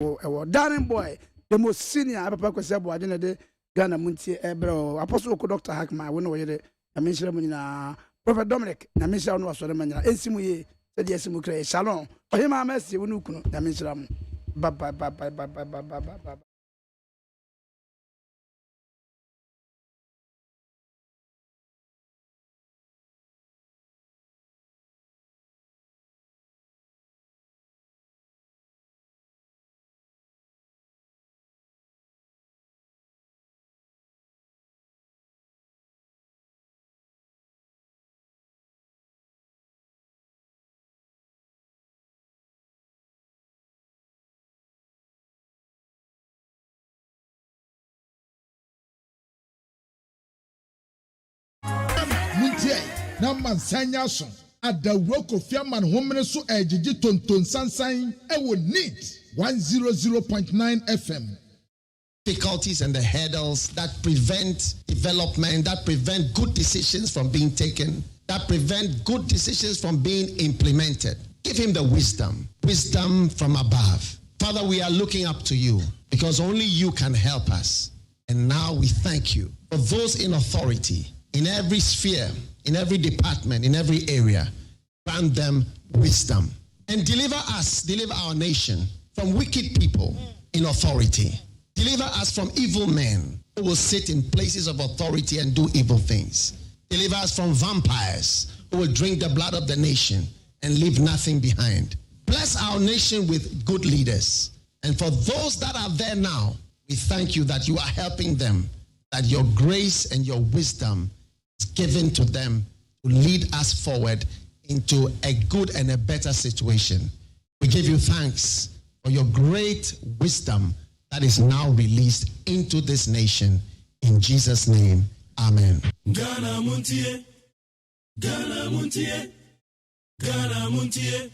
Darling boy, the most senior Papa Kwasi ABOAGYE de Ghana MONTIE ebro Apostle Dr. Hackman we no ye na menhira mu nyina Prophet Dominic na menhira no asore manyina ensimu ye se de esimu kra shalom ohima mercy we no kunu na menhira mu ba. Number Sanyason at the rock of Yaman Homenesu Ejiji Tonton Sansan, I will need 100.9 FM. Difficulties and the hurdles that prevent development, that prevent good decisions from being taken, that prevent good decisions from being implemented. Give him the wisdom from above. Father, we are looking up to you because only you can help us. And now we thank you for those in authority, in every sphere, in every department, in every area. Grant them wisdom and deliver our nation from wicked people in authority. Deliver us from evil men who will sit in places of authority and do evil things. Deliver us from vampires who will drink the blood of the nation and leave nothing behind. Bless our nation with good leaders. And for those that are there now, we thank you that you are helping them, that your grace and your wisdom is given to them to lead us forward into a good and a better situation. We give you thanks for your great wisdom that is now released into this nation. In Jesus' name, amen. Ghana MONTIE, Ghana MONTIE, Ghana MONTIE,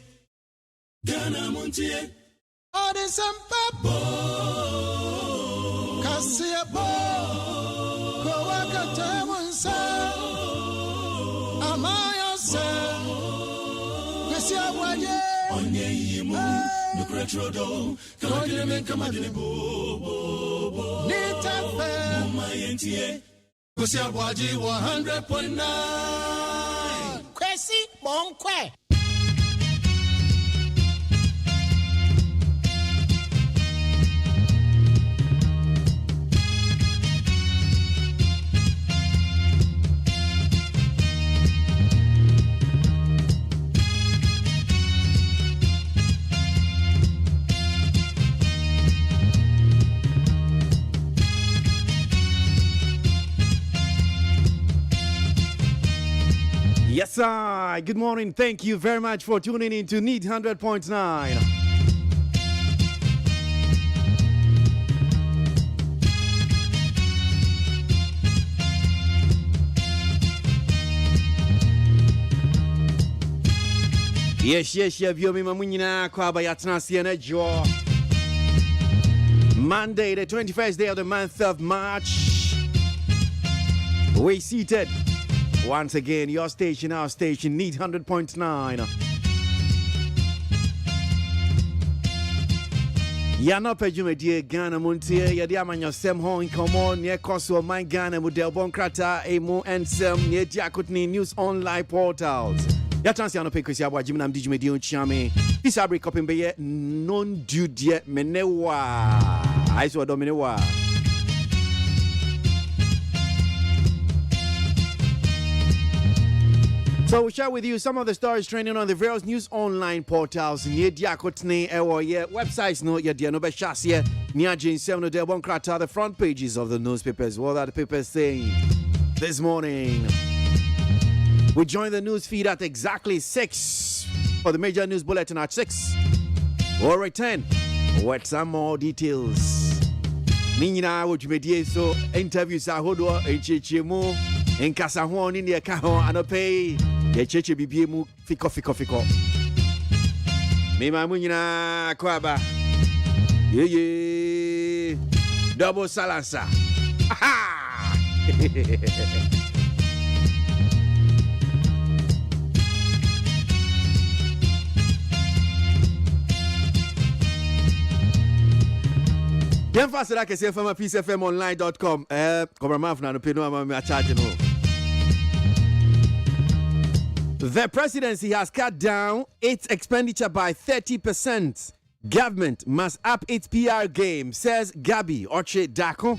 Ghana MONTIE. All the sampa Kasia bo Kowaka Tamunsa Amaya se Kwasi ABOAGYE Onye yimu Nukretrodo Kamadine men kamadine bo Nitafe Mumayentie Kwasi ABOAGYE 100.9 Kwasi Monkwe. Yes, sir. Good morning. Thank you very much for tuning in to Need 100.9. Yes, Viomi Mamunina, Kwaba Yatna Siena Jo. Monday, the 21st day of the month of March. We seated. Once again, your station, our station, Need 100.9. Yana pejume die Ghana MONTIE, yadi amanya sem ho in common, near Koso, my Ghana, Mudel Bonkrata, Emo, and Sem, near Jakutni News Online portals. Yatansi ano pe KWASI ABOAGYE nam DJ Medion Chame. This abri coping be non dude menewa. Aiso dominewa. So we'll share with you some of the stories trending on the various news online portals. Near Diakotne, websites, no, yeah, no, Beshassia, near Jane 7 de Bonkrata, the front pages of the newspapers. What are the papers saying this morning? We join the news feed at exactly 6 for the major news bulletin at 6. We'll return with some more details. Nina, which made so interviews are Hodo, Chichimu, and Casahon in the account and pay. Ye cheche bibi mu fiko. Me mamunyina kwaba. Ye. Double salasa. Ha. Yen faster like say from peacefmonline.com. Come on, now pay no am charge no. The presidency has cut down its expenditure by 30%. Government must up its PR game, says Gabi Oche Dako.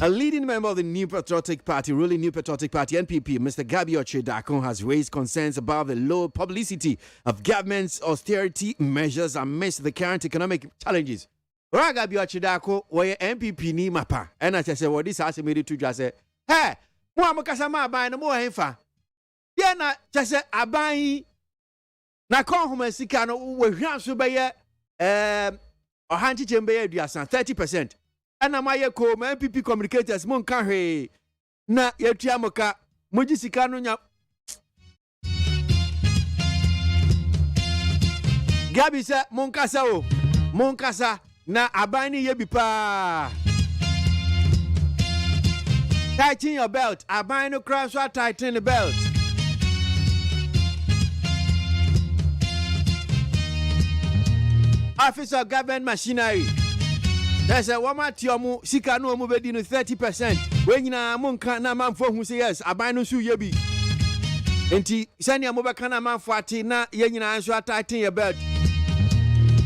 A leading member of the New Patriotic Party, ruling New Patriotic Party, NPP, Mr. Gabi Oche Dako, has raised concerns about the low publicity of government's austerity measures amidst the current economic challenges. Gabi Oche Dako, where NPP ni mapa, and I say, what this has made to just say, hey, Muamakasama by no more henfa. Yana just say, Abai. Na kon homa sika no we hwan so be ye ohanchi chembe ye duasan 30%. Ana maye ko ma MPP communicators mon ka hwe na yetua moka moji sika no nya Gabi se mon kasa na aban ni ye bi pa. Tighten your belt, aban no cross so tighten the belt. Office of Government Machinery. There's a woman tiomu sika no mu bedi no 30%. When na monka na manfo hu say yes, aban no su yebi. Enti sani mo beka na manfo ate na ye nyina anso tighten your belt.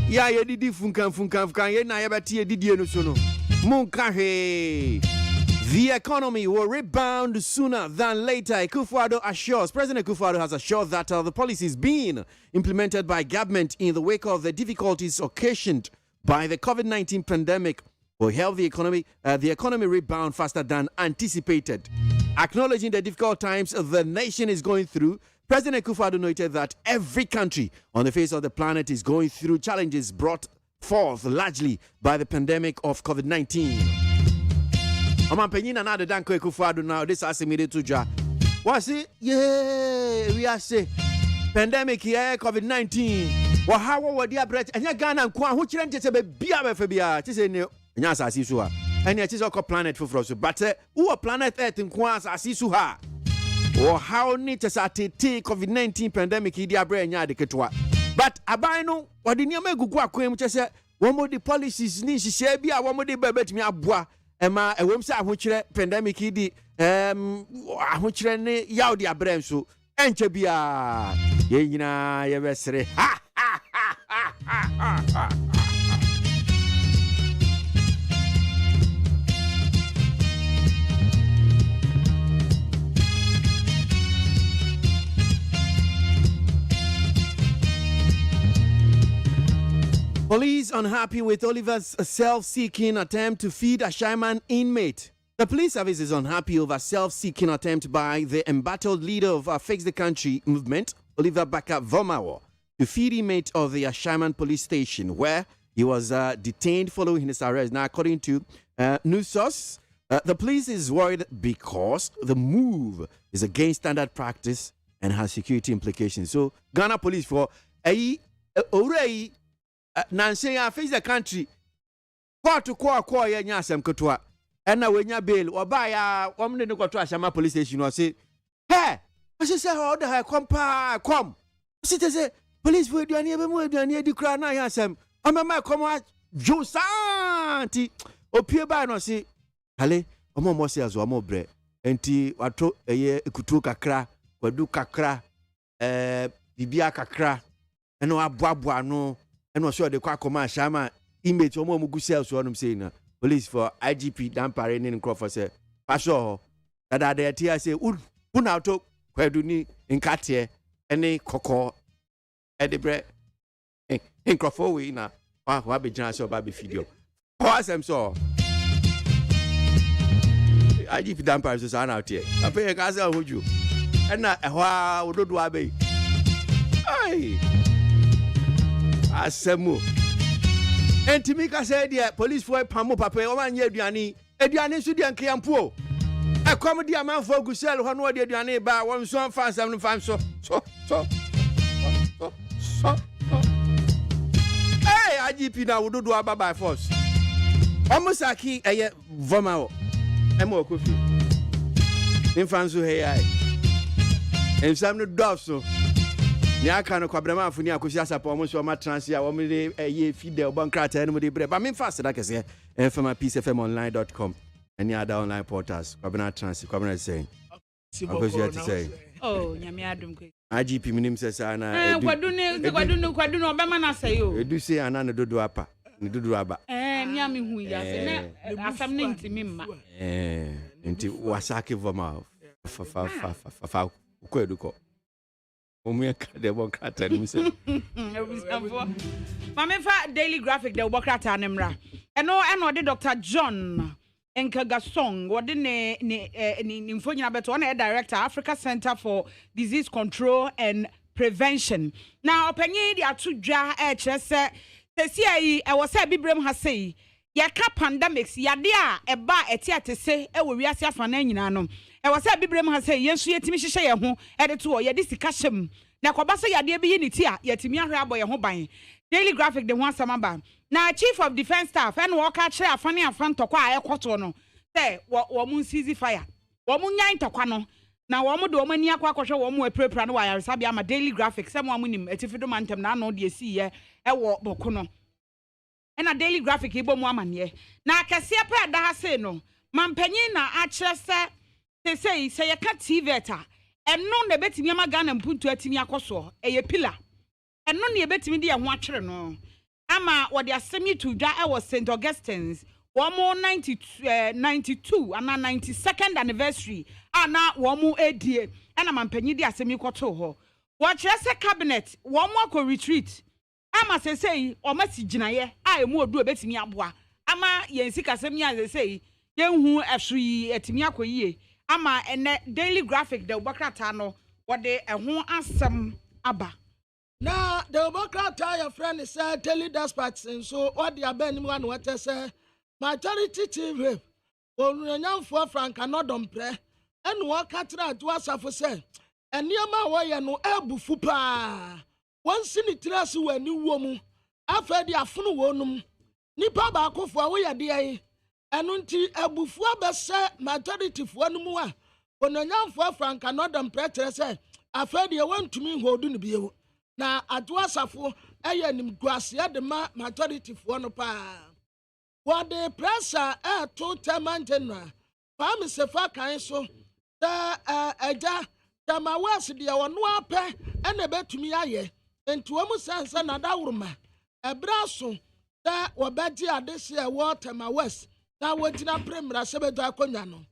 Ya ye didi funkan ye na ye beti ye didie no so no. Monka he. The economy will rebound sooner than later. President Akufo-Addo has assured that the policies being implemented by government in the wake of the difficulties occasioned by the COVID-19 pandemic will help the economy rebound faster than anticipated. Acknowledging the difficult times the nation is going through, President Akufo-Addo noted that every country on the face of the planet is going through challenges brought forth largely by the pandemic of COVID-19. I'm penny and other Danko Akufo-Addo now. This has immediate to ja. Was it? Yeah, we are say pandemic here, COVID-19. Well, how were the bread? And you're gonna go who children just a beer. Just a new Yasa Sisua. And it is a planet for Frost. But who a planet Earth in Kwasa Sisuha? Or how neat as a COVID-19 pandemic here, brain yard. But Abino, what did you make go quaim? Just say one more the policies need to share be a one more the baby me abwa. Emma, a wemsa which pandemic idi which ne yaw dia brem so enche bia ye nyina ye besere Police unhappy with Oliver's self-seeking attempt to feed a Shaiman inmate. The police service is unhappy over self-seeking attempt by the embattled leader of Fix the Country movement, Oliver Baka Vomawo, to feed inmate of the Ashaiman police station, where he was detained following his arrest. Now, according to news source, the police is worried because the move is against standard practice and has security implications. So, Ghana police for already Nancy, I face the country. Court to court, ya nyasem kotwa. And now when you bail, or buy a woman in the Ashama police station, or say, hey, I say, how the hell come? Sit say, police will do any more than the crown. I am. I'm a come out, Josanti. O peer by no say, Hale, a more sales or more bread. And tea, what took a year, kutu kakra, or do kakra, bibia kakra, and no abwabwa no. And was sure the Kwakoma Shama image or more Mugusia, so I'm saying, police for IGP Dampare in Crawford say, Pasho, that are there, Tia say, Pun out where do need in Katia, any cocoa at the bread in Crawford, we now, what be John so baby video. Pause, I'm so IGP Dampare is out here. I pay a casa, would you? And not a while, do I be? Aye. Asemu. And Timika said, yeah, police for a pamo papa, 1 year, Diani, Ediani Sudian Kiampo. A comedy amount for Gusel, who know the Diani by 1 so fast, 75 so. Hey, IGP now would do about by force. Almost a key a Vomao. I'm more coffee. In France, hey, and some doves so. Nya kan kwabrema afuni akosi asapa omo so ma transia wo me ye fidel bankrata no de bre ba me fast da kese peacefmonline.com any other online portals kwabena trans kwabena say akosi ya say oh nyame adum ko IGP minim se sa na kwadu obema na say o edu say ana ne dodo apa ne dodo aba nyame hu ya se na asam ne ntimi mma nti wasake voma fa ko eduko Omuya de bokrata ni se. Mama fa Daily Graphic de bokrata nemra. Eno de Dr. John Enkagasong wode ne mfonyina beto on director Africa Center for Disease Control and Prevention. Now openye di atudwa kire se sesia yi e wo se bibrem ha sei yaka pandemics yade a eba etiatese e wo wiase afana nyina no e wo se bibrem ha sei yensu yetimi hihye ye ho e de to ye de sika hyem na kwaba se yade bi yini ti a yetimi ahwe aboye ho ban. Daily Graphic de ho asama na Chief of Defense Staff and work kire afane afantokwa a ekoto no se wo mun seize fire wo mun nyan tokwa no na wo mu de wo mani akwa kwhwe wo mu aprepra no wa yaresa bia ma Daily Graphic se mo amunim etifido mantem na no de esi ye e wo boko no ena Daily Graphic ibo mu amane na akese pa da ha se no mampanyin na a kire se ye ka TV eta eno na betimi amaga na mpuntu atimi akoso eye pillar eno na ye betimi de ye ho atwere no ama wo de asemi to dwa e wo St Augustine's wo mo 92 ana 92nd anniversary ana wo mo edie ena mampanyin de asemi kwoto ho wo kire se cabinet wo mo akọ retreat ama sesei o masi ginaye a emu odu obetimi aboa ama yensi kasem ya sesei yenhu efri etimi akoyie ama ene Daily Graphic de Obokrata no wode eho asem aba na the Obokrata your friend say Daily Dispatch so what the abani mu na wete say majority TV onyanfo Frank anodom pre enu wo katra atu asafo say eniema wo ye no ebufu pa Once in the trass were new woman, after the afunu wonum, Nipa Bakofo away a day, and until a bufua bessa majority for one more. When a young for Frank and Northern Pretre say, after the one to me who do be. Now, at was a fool, I am Gracia the majority for one pa. What the pressure air 2 term Pam se fa kind so, the my was the one no pay and a bet to me aye. Into a musansa na dauruma a brasso that were better at this year water my west now waiting a primera sebedo aconyano.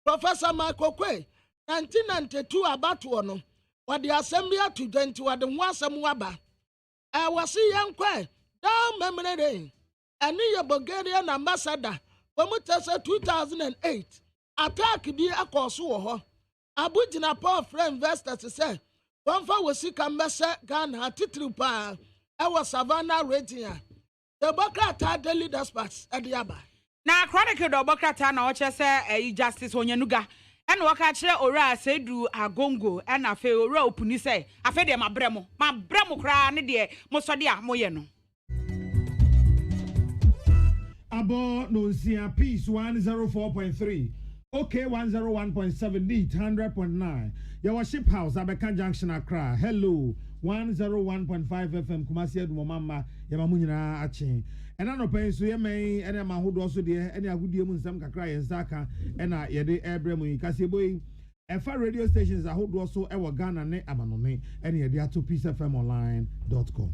Professor Michael Quay 1992 about one what the assembly to den to the wasam waba. I was see young Quay down memory day and near Bulgarian ambassador when we tested 2008 attack be a course war. Abujina poor friend investors say. One for was sick and messa Ghana titrupa. I was Savannah rating. The Bokrata Daily Dispatch at the Abba. Na chronicle do Bokrata na oche se justice onyanuga. En waka kire ora sedu agongo en afe ora opuni se afe de mabremo kra ne de mosode a moye no. Abo no sia peace 104.3. Okay, 101.7 D 100.9. Your ship house, Abeka Junction, Accra. Hello, 101.5 FM. Kumasi Edu Mama, Yamamunina Achi. And I know paying so ye may, and I'm a hood also dear, and a good dear Munsam Kakra and Zaka, and I yede Abremu, Kasiboy. And 5 radio stations, I hold also our Ghana ne Amanone, and ye dear to peacefmonline.com.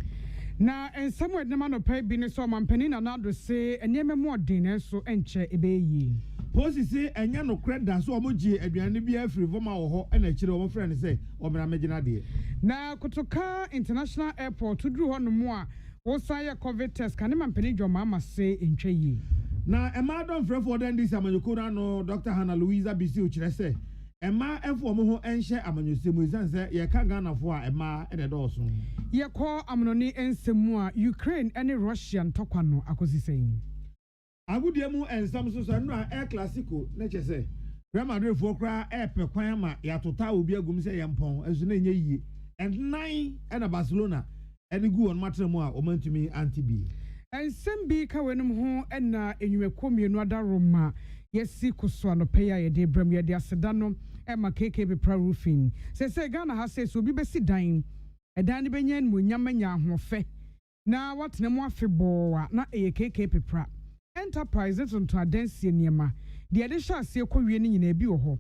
Na en somewhere the man of pay business so man penina na do say enye more dinner so enche ebeyi. Posi say enya no credit so omoji aduane bia free voma wo ho na kire wo friend say o mena megina de. Na Kotoka International Airport to dru hono mo a wo say COVID test kan man peni dwo mama say entwe yi. Na ema don free for den this amanyokora no Dr. Hannah Louisa Bisi ukire say ema efo mo ho enhye amanyosemu izan say ye ka Ghana fo a ema e de doso. Ye call amnoni ensemu a Ukraine and Russian tokwa no akosi saying. Agudiemu ensam so no air classico na che say Real Madrid fo kra e pe kwan ma ya tota obi agum say yempon enso na enye yie and 9 and Barcelona and go on matremu a o mantumi anti-B. Ensem bi ka wenum ho na enweko mienu ada Roma yesi koso anope ya ye de bram ye de aseda no e ma KKB pra roofing say Ghana has say so bi be si dan ɛdan ne bɛnya no nyamanya ahofe na watena mu afe boa na KK pepra enterprise tonto adansie niema de ade hye ase kɔwie ne nyina bi wɔ hɔ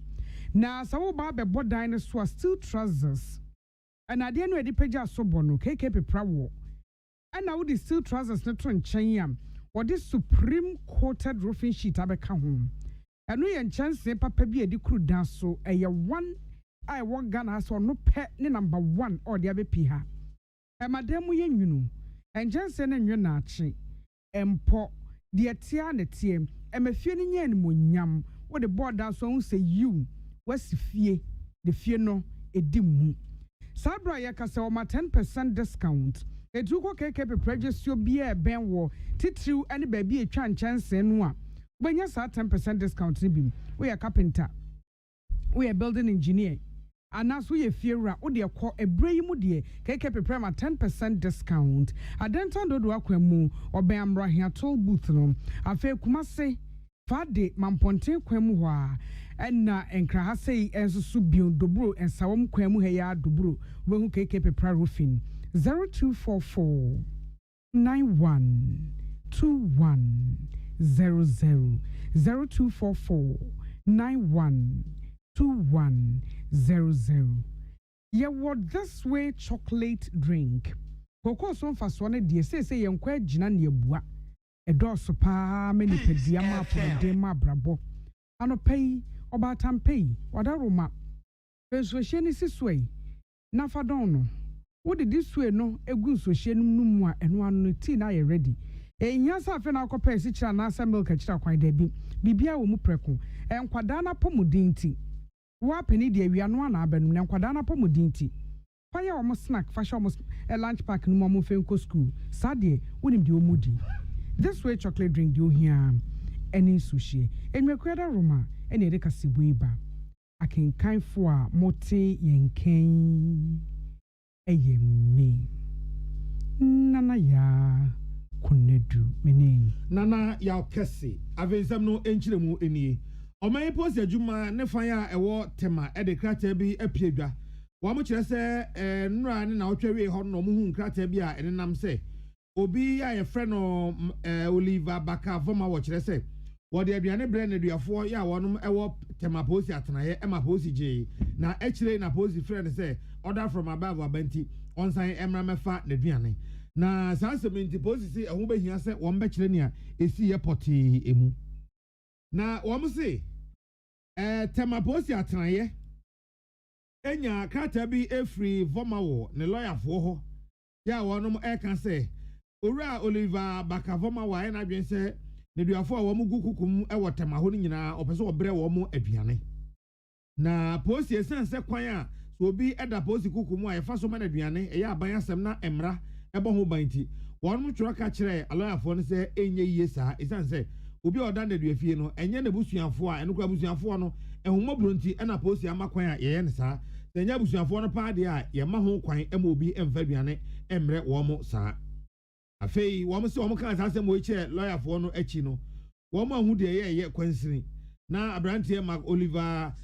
na sawo ba bɛbɔ dan ne so steel trousers and ade no edi pagya so bɔ no KK pepra wɔ ana wo de steel trousers ne to nkyɛn yam wɔde supreme coated roofing sheet abɛka ho ɛno yɛ nkyɛnse papa bi edi kuru dan so ɛyɛ 1 I want Ghana so no pet ni number 1 or the other piha. Madam we you and Jensen and Yonachi empo the tia ne tiem and me feeling yen munyam what the board down so say you what's fee the fear no a dim Sabra yakasa ma 10% discount. A duko KK prejudice your beer ben war titru any baby a chance and one. When you saw 10% discount we are carpenter. We are building engineer. And as we fear o de call a brave mudie, KK prepare 10% discount. I don't do aquemu or beambra here toll booth no. I feel kumase fade mamponte kwemu and na enkra say and subion dobro and sawam kwemu heya dobro when KK prepare roofing 0244 912100 0244 912100. Yeah, what this way chocolate drink. Cocoa so fast one dear say young quite jinan ye bois. A door so pa many pediama for de ma brabo. Ano pay or batam pay, what a roma. Persuasion is this way. Nafadono. What did this way no a good so she no and one tea na ready. E nyasa afa na akɔpɛ sikyira na asa milk kyira kwan da bi bibia wo mu preko enkwada na pomudinti wa peni de awia no na abanum na enkwada na pomudinti fa ya wo snack fa sha wo lunch pack no mo fenko school sade wonim de omudi this way chocolate drink de ohia eni sushi enwekwada roma eni ede kasibuiba akenkan fo a mote yenken eyemme nana ya kunedu menin nana ya kese avensam no enchiremu enie oman post adwuma ne fan ya ewo tema e de krata bi apiedwa wo mo kire se nura ne na otwawe ho no mo hu krata bi a enenam se obi ya ye frɛ no Oliver Baka Voma wo kire se wo de aduane bre na duafo ya wonom ewo tema post atenaye e ma post je na echire na post frɛ se order from above abanti onsan emra mefa na duane na sansementi posisi ehun behia se won be kire ne a esi yepoti emu na won se tema posi atraye enya krata bi efri Vomawo ne lawyer fo ho ya wonum kan se owura Oliver Baka Vomawo na dwen se ne duafo a won gukukum ewo tema ho nyina opese obre won aduane na posi esense kwan a so obi eda posi kukum a yefa so ma na aduane eya aban asem na emra ebo ho banti won mu tworo ka kire aloyafo no se enye yie saa esan se obi oda na duafie no enye na busuanfo a enukwa busuanfo no ehumma bronti na posi amakwan a ye ne saa enya busuanfo no pa de a ye ma ho kwan ema obi emfa duane emre wo mo saa afei wo mo se wo mo kan saa se mo eche lawyerfo no achi no wo mo ahu de ye kwansini na abrantie Mark Oliver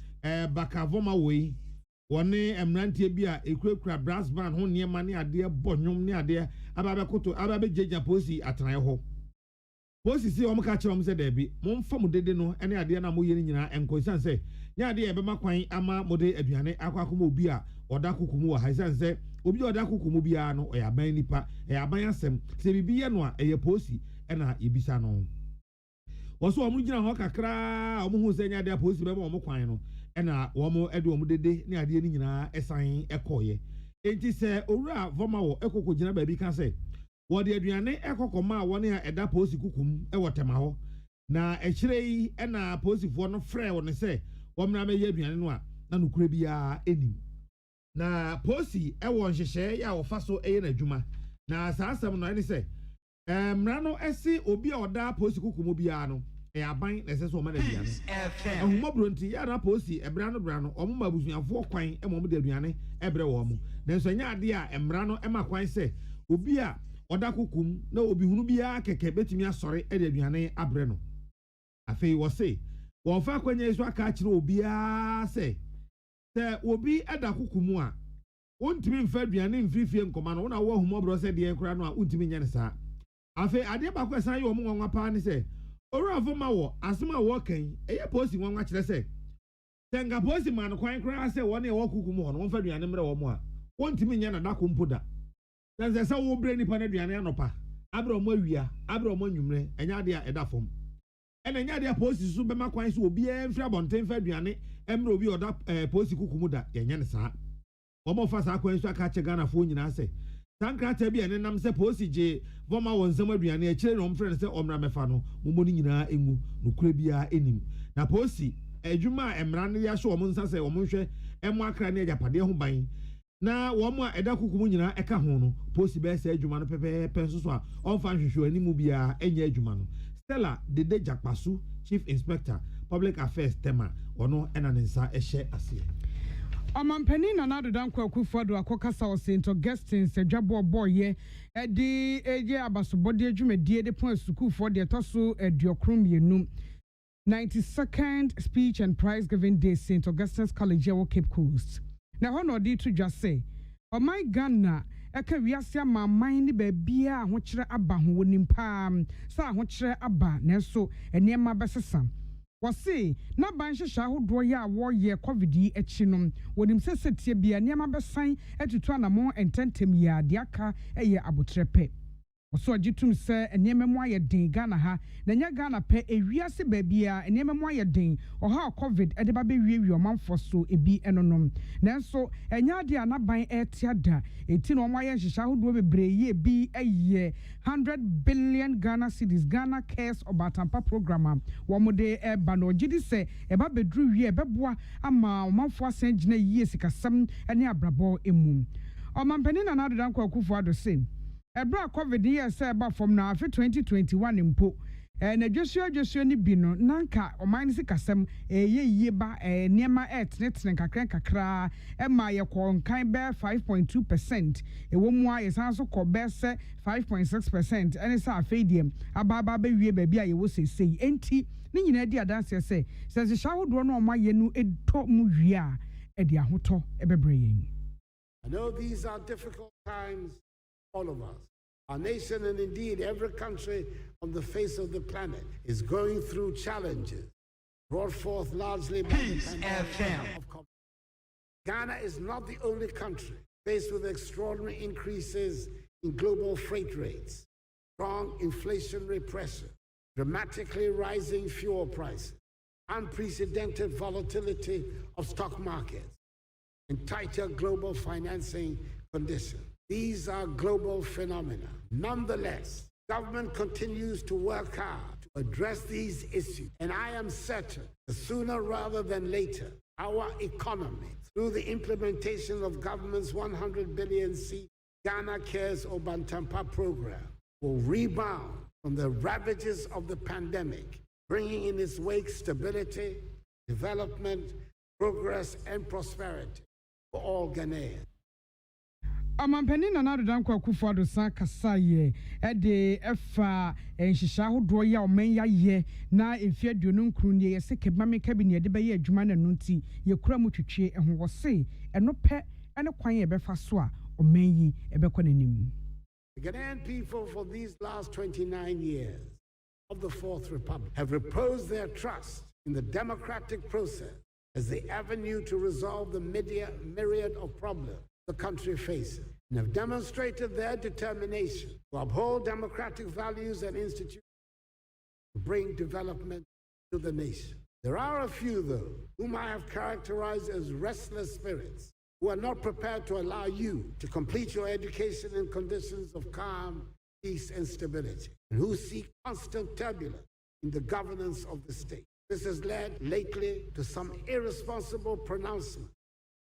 Baka Vomawo yi woni emrantie bi a ekurakura brass band ho niema ne ade bonnwom ne ade ababekoto ababejeja posi atran ho posi si omo ka kire omo se da bi momfa mu dede no ene ade na mo yeni nyina enkonsan se nya ade e be makwan ama mode aduane akwakoma obi a oda kokumu wa haisan se obi oda kokumu bia no oyaban nipa eyaban asem se bibi ye no a eye posi ena ebisa no woso omo gina ho kakra omo hu se nya ade posi be mo kwan no ena womo edo omo dede ne ade ni nyina esan ekoye enti se owura Vomawo ekoko gina ba bi kan se wo de aduane ekokoma woni a eda posi kukum ewotema ho na ekire yi ena posifo no frɛ woni se wo mra me ye aduane no a na nukure bia enim na posi ewo nhyehyɛ ya wo fa so eye na adwuma na saasam no ene se mra no esi obi a oda posi kukum bia no aban na ese so ma na aduane ahumma bronti ya na posi ebra no omo ma busuafo kwan emom de aduane ebre wo mo nanso nya ade a emra no ema kwan se obi a oda kokum na obi hunu bia keke betumi asore e de aduane abre no afei wo se wo fa kwanya iso aka kire obi a se obi ada kokum a wontimi mfa aduane mfirifie nkoma no wona wo humobro se de nkura no a wontimi nya ne saa afi ade ba kwa san ye omo nwanwa pa ne se orafo ma wo asema wo kan eye posi nwanwa kire se tenga posi man kwan kura se wo ne wo kuku mu ho no mfa aduane mre wo mo a wontimi nya na da kompoda dan se wo bre nipa na aduane anopa abro mo awia abro mo nwumre enya de a eda fom ena nya de posi su be ma kwan so obi e mfra bonten fa aduane emre obi oda posi kuku mu da ye nya ne saa omo fa sa kwan so aka che Ghana fo nyina se sankrata bi ene nam se posi je voma won nsam aduane a kire no mfra se omra mefa no momo ni nyina engu no kura bia enim na posi adwuma emra ne ya hye omo nsa se omo hwe emo akra ne agapade ho ban na womo a eda kukumu nyina eka ho no posi be se adwuma no pepe penso so a onfa hwehwe animu bia enya adwuma no Stella Dede Jakpasu Chief Inspector Public Affairs tema ono ena ne nsa ehye ase Amampani na nado danko akufado akokasa o St. Augustine se dwabo boye edi eje abasobode adwumadie de pon sukufo de toso ediokrum yenum 92nd speech and prize giving day St. Augustine's College at Cape Coast. Na hono di to just say, "Oh my Ghana, eka wiase ama man ni bebia ahokyere aba ho wonimpa sa ahokyere aba nanso enema besesam." Wasi na ban hyehyɛ ahodoɔ yɛ a wɔyɛ covid yi akyi no wonim sɛ setie bia nneɛma bɛsan atutu anamɔ ententem yɛ ade aka ɛyɛ abotrepe wɔso agyitum sɛ nneɛma mu ayɛ den Ghana ha na nya Ghana pɛ ewiase baabia nneɛma mu ayɛ den ɔha covid ɛde ba bɛwiewie ɔmanfo so ebi ɛnonom nanso ɛnya ade anaban ɛtia da eti na ɔmo ayɛ hyehyɛ ahodoɔ bebree yɛ bi ɛyɛ 100 billion Ghana cedis Ghana Cares Obatampa program wɔmo de ɛba no gyidi sɛ ɛba bedru wie ɛbɛboa ama ɔmanfo asan gyina yie sikasɛm ɛne abrabɔ emu ɔmampani na nado danko akufo ado se Ebra COVID year say about from now for 2021 impo. Na dwesua ni bi no nanka oman si kasem ye ba niema etnet kakra ma ye konkan be 5.2% ewo mu a ye san so ko be se 5.6% ene sa afediem ababa be wie ba bia ye wo sesei enti ni nyina di adanse se se shawodo no ma ye nu eto mu wie a e di ahoto ebebre yen. I know these are difficult times. All of us, our nation, and indeed every country on the face of the planet is going through challenges brought forth largely by the pandemic of COVID. Ghana is not the only country faced with extraordinary increases in global freight rates, strong inflationary pressure, dramatically rising fuel prices, unprecedented volatility of stock markets, and tighter global financing conditions. These are global phenomena. Nonetheless, government continues to work hard to address these issues, and I am certain that sooner rather than later, our economy, through the implementation of government's 100 billion Ghana Cares Obantampa program, will rebound from the ravages of the pandemic, bringing in its wake stability, development, progress, and prosperity for all Ghanaians. Amampani na nado danko akufo ado san kasaye de efa enhihya ahodo ya omen ye na efia duonu nkru ne ye seke mame cabinet de be ye adwuma na nunti ye kura mu twetwe ho wo se eno pe ene kwan ye befa so a omen yi ebekọ nanim. The Ghanaian people for these last 29 years of the Fourth Republic have reposed their trust in the democratic process as the avenue to resolve the myriad of problems the country faces, and have demonstrated their determination to uphold democratic values and institutions to bring development to the nation. There are a few, though, whom I have characterized as restless spirits, who are not prepared to allow you to complete your education in conditions of calm, peace, and stability, and who seek constant turbulence in the governance of the state. This has led lately to some irresponsible pronouncements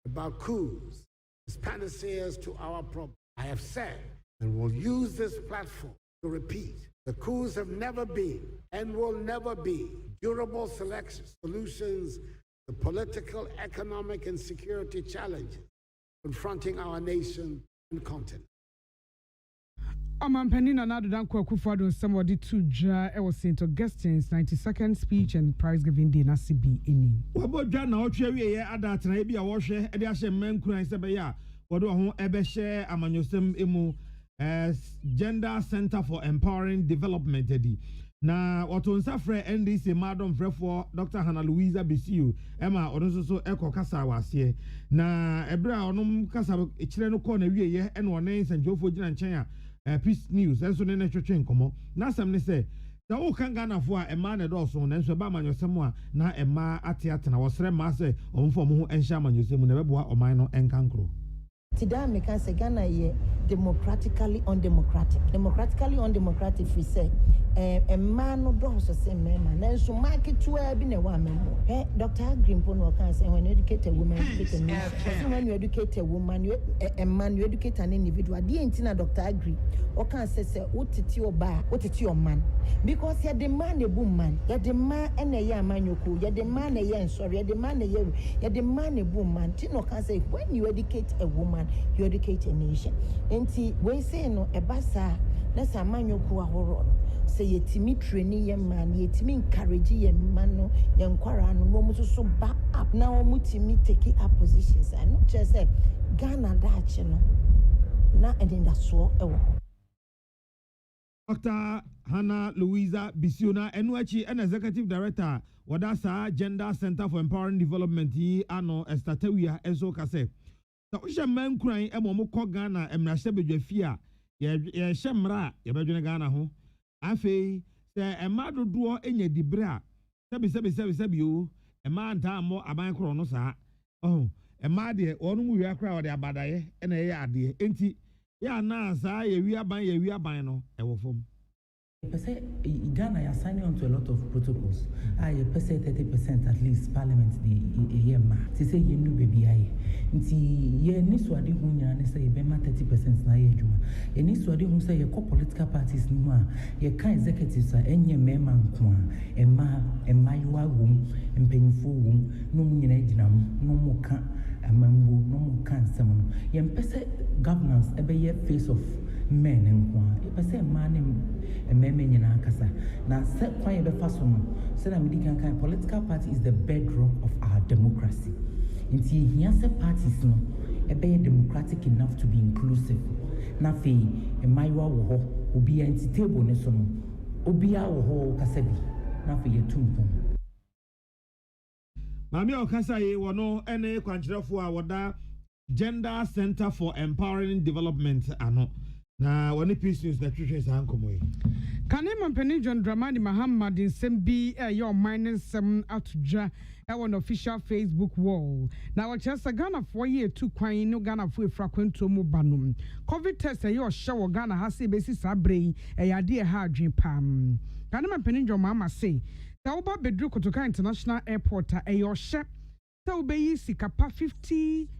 about coups as panaceas to our problem. I have said and will use this platform to repeat the coups have never been and will never be durable solutions to political, economic, and security challenges confronting our nation and continent. Amampani na nado danko akufo ado nsɛm wɔde to dwa ɛwɔ St. Augustine's 92nd speech and prize giving day na sibi eni. Wabo dwa na ɔtwe wie yɛ adatena bi a wɔhwɛ ɛde ahyɛ mmankran sɛ bɛyɛ a Wodo ho ebe share amanyosem emu Gender Center for Empowering Development edi. Na watonsa frɛ NDC Madam Frefo Dr. Hannah Louisa Bisiu Emma Onososo Eko Kasa wase na ebra onom kasa ekire no kɔ na wieye ene one nsanjofo gina nkyɛn a Peace News enso ne twetwe nkomo na asɛm ne sɛ da wo kan Ghana fo a emma ne dɔso na enso ba amanyosɛm a na emma ate na wɔsrɛ ma sɛ ɔmfo ɔmo ho enhya amanyosɛm na bɛboa ɔman no enkankro. Today, I can say Ghana is democratically undemocratic. Democratically undemocratic, we say a man no does the same man. Then so market to have been a woman. Dr. Grimpono can say when you educate a woman, educate a man. When you educate a woman, a man, you educate an individual. The intina Dr. Agree or can say what it your bar, what it your man. Because you're the man a boom man, you're the man and a young man you cool, you're the man a young sorry, you're the man a young, you're the man a boom man. Tino can say when you educate a woman, you educate a nation. And see, we say no, a bassa, let's a man you go a horror. Say ye timmy training your man, ye timmy encourage ye man, young quaran, no so back up. Now, mutimi taking up positions. I not just say Ghana that, you know, not and in that so. Dr. Hannah Louisa Bisiona Enuachi and Executive Director Wadasa Gender Center for Empowering Development ano Estatewia Enso Kase. So usha man crying emomo ko Ghana emrashe bedwafia ye shemra ye bedwene Ghana ho afei se ema dodo enye dibre a sebi o ema nta mo aban kro no saa oh ema de onu mu wi akra o de abadaye na ye ade enti ya na saa ye wi aban no ewo fom. Ghana is signing on to a lot of protocols. I say 30% at least Parliament the year ma. To say you know baby I. Nti ye ni swadi hu nya ne say be ma 30% na ye adwuma. Ye ni swadi hu say ye ko political parties ni mu a ye kan executives a enye mema nko a ema yiwa wom empanyfo wom no mu nyina gina mu no mu ka amambu no mu kan sem no. Ye mpese governance ebe ye face of men nko a. Ye pese man now, set quite a political party is the bedrock of our democracy. Until here, parties no, be democratic enough to be inclusive. Nafi, a maiwa wo obi anti-table nesono, obia wo kasabi, nafi ye tumpum. Mami okasa ye wono ene kwanchirefo a woda Gender Center for Empowering Development ano. Na wani Peace News na twetwe sa ankomo yi. Kanema Mpeni John Dramani Muhammad nsɛm your minus some atudwa on official Facebook wall. Na wachasa Ghana for ye two kwan no Ghana for efra kwento mu banum. COVID test your show Ghana hase besi sabre ade ha adwen pam. Kanema Mpeni John Mama say ta oba bedru Kotoka International Airport your ship ta obeyi sikapa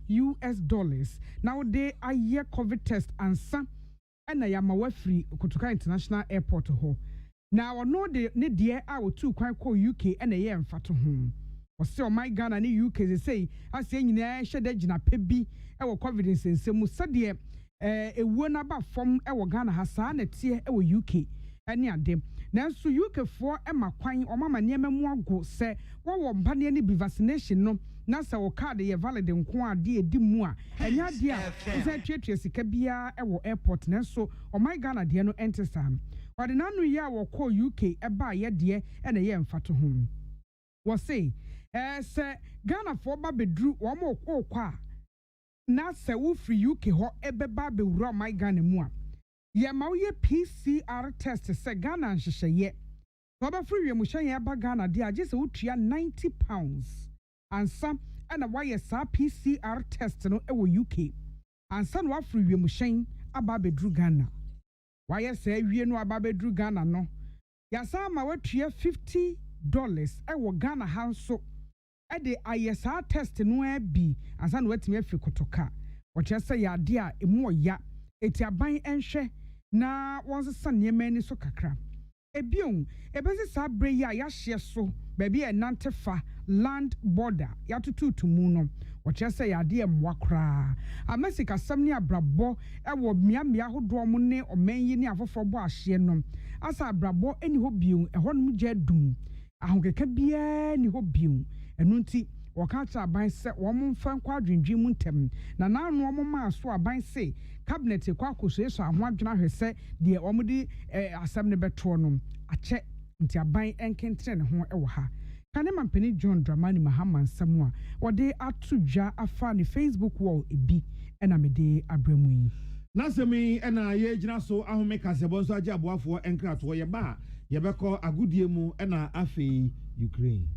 $50 now they a year COVID test ansa and I am away free Kotoka International Airport ho. Now I know the ne dear our two quite call UK and a year and fat home. Or still my Ghana ni UK they say I say in a shedegina pebi our confidence in some musadie a one about from our Ghana Hassan at here our UK any of them. Now so UK for Emma Quine or Mamma near me go say what one penny any be vaccination no. Nasa o card ye valid in kwa di mua and ya dia is a treaty kabia ewo airport so o my Ghana dia no enter sam but nanu ya wo call UK eba ye de and a ye mfato home was say se Ghana for ba bedru wo mo kwa na se wo free UK ho ebeba be wura my Ghana mu a ye ma ye PCR test se Ghana nhehye ye so ba free mu hye ye ba Ghana dia je se wo tua £90 and some and a why sa PCR test no ewo UK and some wa free we mushen aba bedru Ghana why say we no aba bedru Ghana no ya sa ma watua $50 ewo Ghana hanso e de ayesa test no abi and some watime afi Kotoka what you say ya de a emu ya eti aban enhwe na won se nneema ni so kakra ebion ebesi sa bre ya ya hye so baby e nantefa land border ya tutu mu no what you say ya de emwa kra amesika samni abrabo e wo miamia hodo mo ne omanyi ne afofo bo ahye no asa abrabo eni ho biun e ho no gya dum ahokeka bia ni ho biun enu nti wɔka aban sɛ wɔn mfa nkɔ adwendwen mu ntɛm na naano wɔn maa so aban sɛ cabinet kɔ akɔsoe so aho adwena hwɛ sɛ deɛ wɔn de asɛm ne bɛtoɔ no akyɛ nti aban nkentene ne ho wɔ ha kane mampani John Dramani Mahama nsɛm a wɔde ato dwa afa ne Facebook wall ebi ɛna mede abrɛmu yi Nasemi ena ye gyina so ahome kasebo nso agye aboafo enkrato ye ba ye bɛkɔ agudie mu ena afei Ukraine.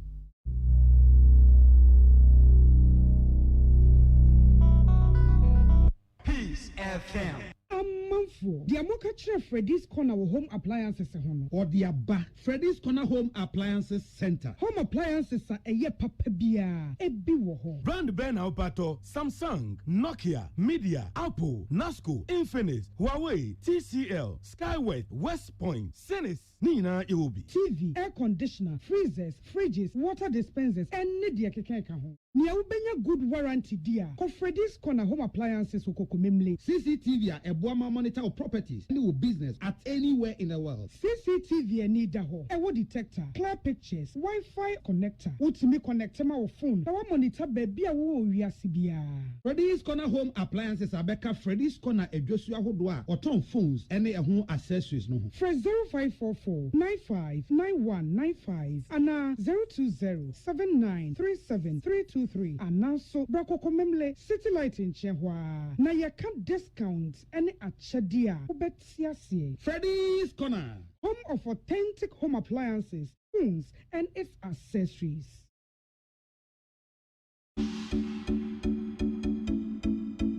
Peace FM. Amanfo, the Amoka Chef Freddy's Corner Home Appliances hono. Or the Abba Freddy's Corner Home Appliances Center. Home appliances are a ye papabia, a biwoho. Brand Ben Aupato, Samsung, Nokia, Media, Apple, Nasco, Infinix, Huawei, TCL, Skyway, West Point, Senis, Nina Iwobi. TV, air conditioner, freezers, fridges, water dispensers, and Nidia Kekeka home. Nia ubenya good warranty dia. Ko Freddy's Corner Home Appliances ukokumemle. CCTV a Boama monitor of properties and business at anywhere in the world. CCTV need a ho. Ewo detector, clear pictures, Wi-Fi connector. Utimi connector ma phone. Ewo monitor baby a wo wiasibia. Freddy's Corner Home Appliances abeka Freddy's Corner edwosua hodoa oton phones ene ehun accessories no ho. Fresh 0544 959195 ana 020 7937323 and now so brako komemle city light in Chehwa. Na ye can discount any achadia ubetiasie. Freddy's Corner, home of authentic home appliances, phones, and its accessories.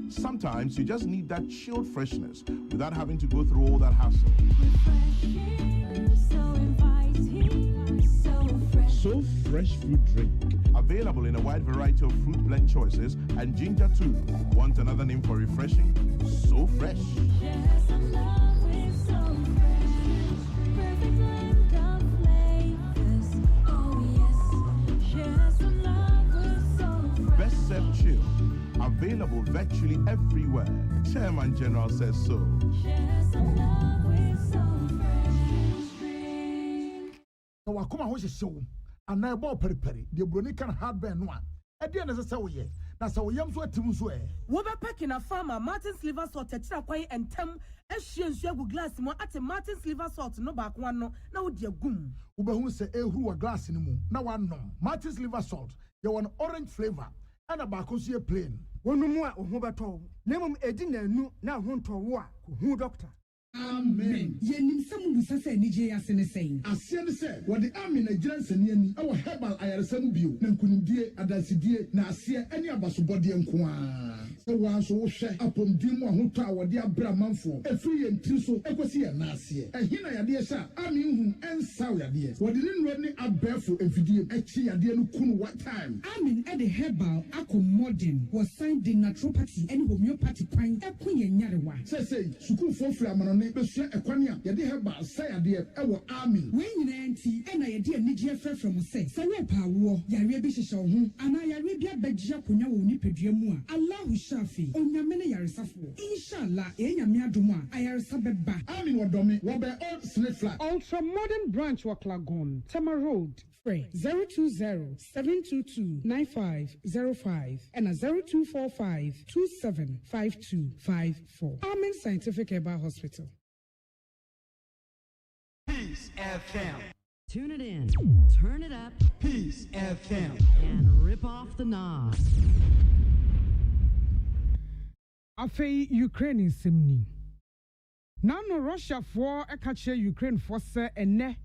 Sometimes you just need that chilled freshness without having to go through all that hassle. So fresh fruit drink. Available in a wide variety of fruit blend choices and ginger too. Want another name for refreshing? So fresh. Best served chill. Available virtually everywhere. Chairman General says so. And I bought peri the Bronican hardware noa. At the end of the Sawoye, that's how young sweat to Muswe. Woba packing a farmer, Martin's liver salt, Tetraquay, and Tem, as she and Shagu glass more at a Martin's liver salt, no back one, no, now dear goom. Uba who say, who a glass in the moon. Now one no. Martin's liver salt, you want orange flavor, and a bacosia plain. One more, Hobato, name Edina, no, now home to war, who doctor. Amen. Yenim samu busase nije asene saying. Asiane se, what the army Nigerian Seniani, our herbal ayaresamu bio, Nankunimdie, Adasidie, na asia, any abasubodi and kwa. So one so share upon Dimo Huta, what the Abra Manfo, a free and Triso, Ecosia Nasia, and Hina Yadia Sa, Amin and Sawa Dia. What didn't run it up barefoot and video, Echi Adia Kun what time? Amin at the herbal, Modern was signed in naturopathy and homeopathy pine, Equia Yarewa. Say, Suku for Flaman. Besua ekwanya yede heba say ade ewo army when nti e na yede anigye frɛ from say sɛ pa wo yare bi hyehyɛ wo ho ana yare bi abagye akonya wo nipadua mu a Allahu shafi onyame ne yaresafo inshallah enyame adom a ayaresa bɛba army wodome wo be old slave flat ultra modern branch wa Klagon Tama Road Free 020-722-9505 and a 0245-275254. Amen Scientific Herbal Hospital. Peace FM. Tune it in, turn it up, Peace FM, and rip off the knob. Afei Ukraine simni. Nano Russia for a catcher Ukraine for sir and ne.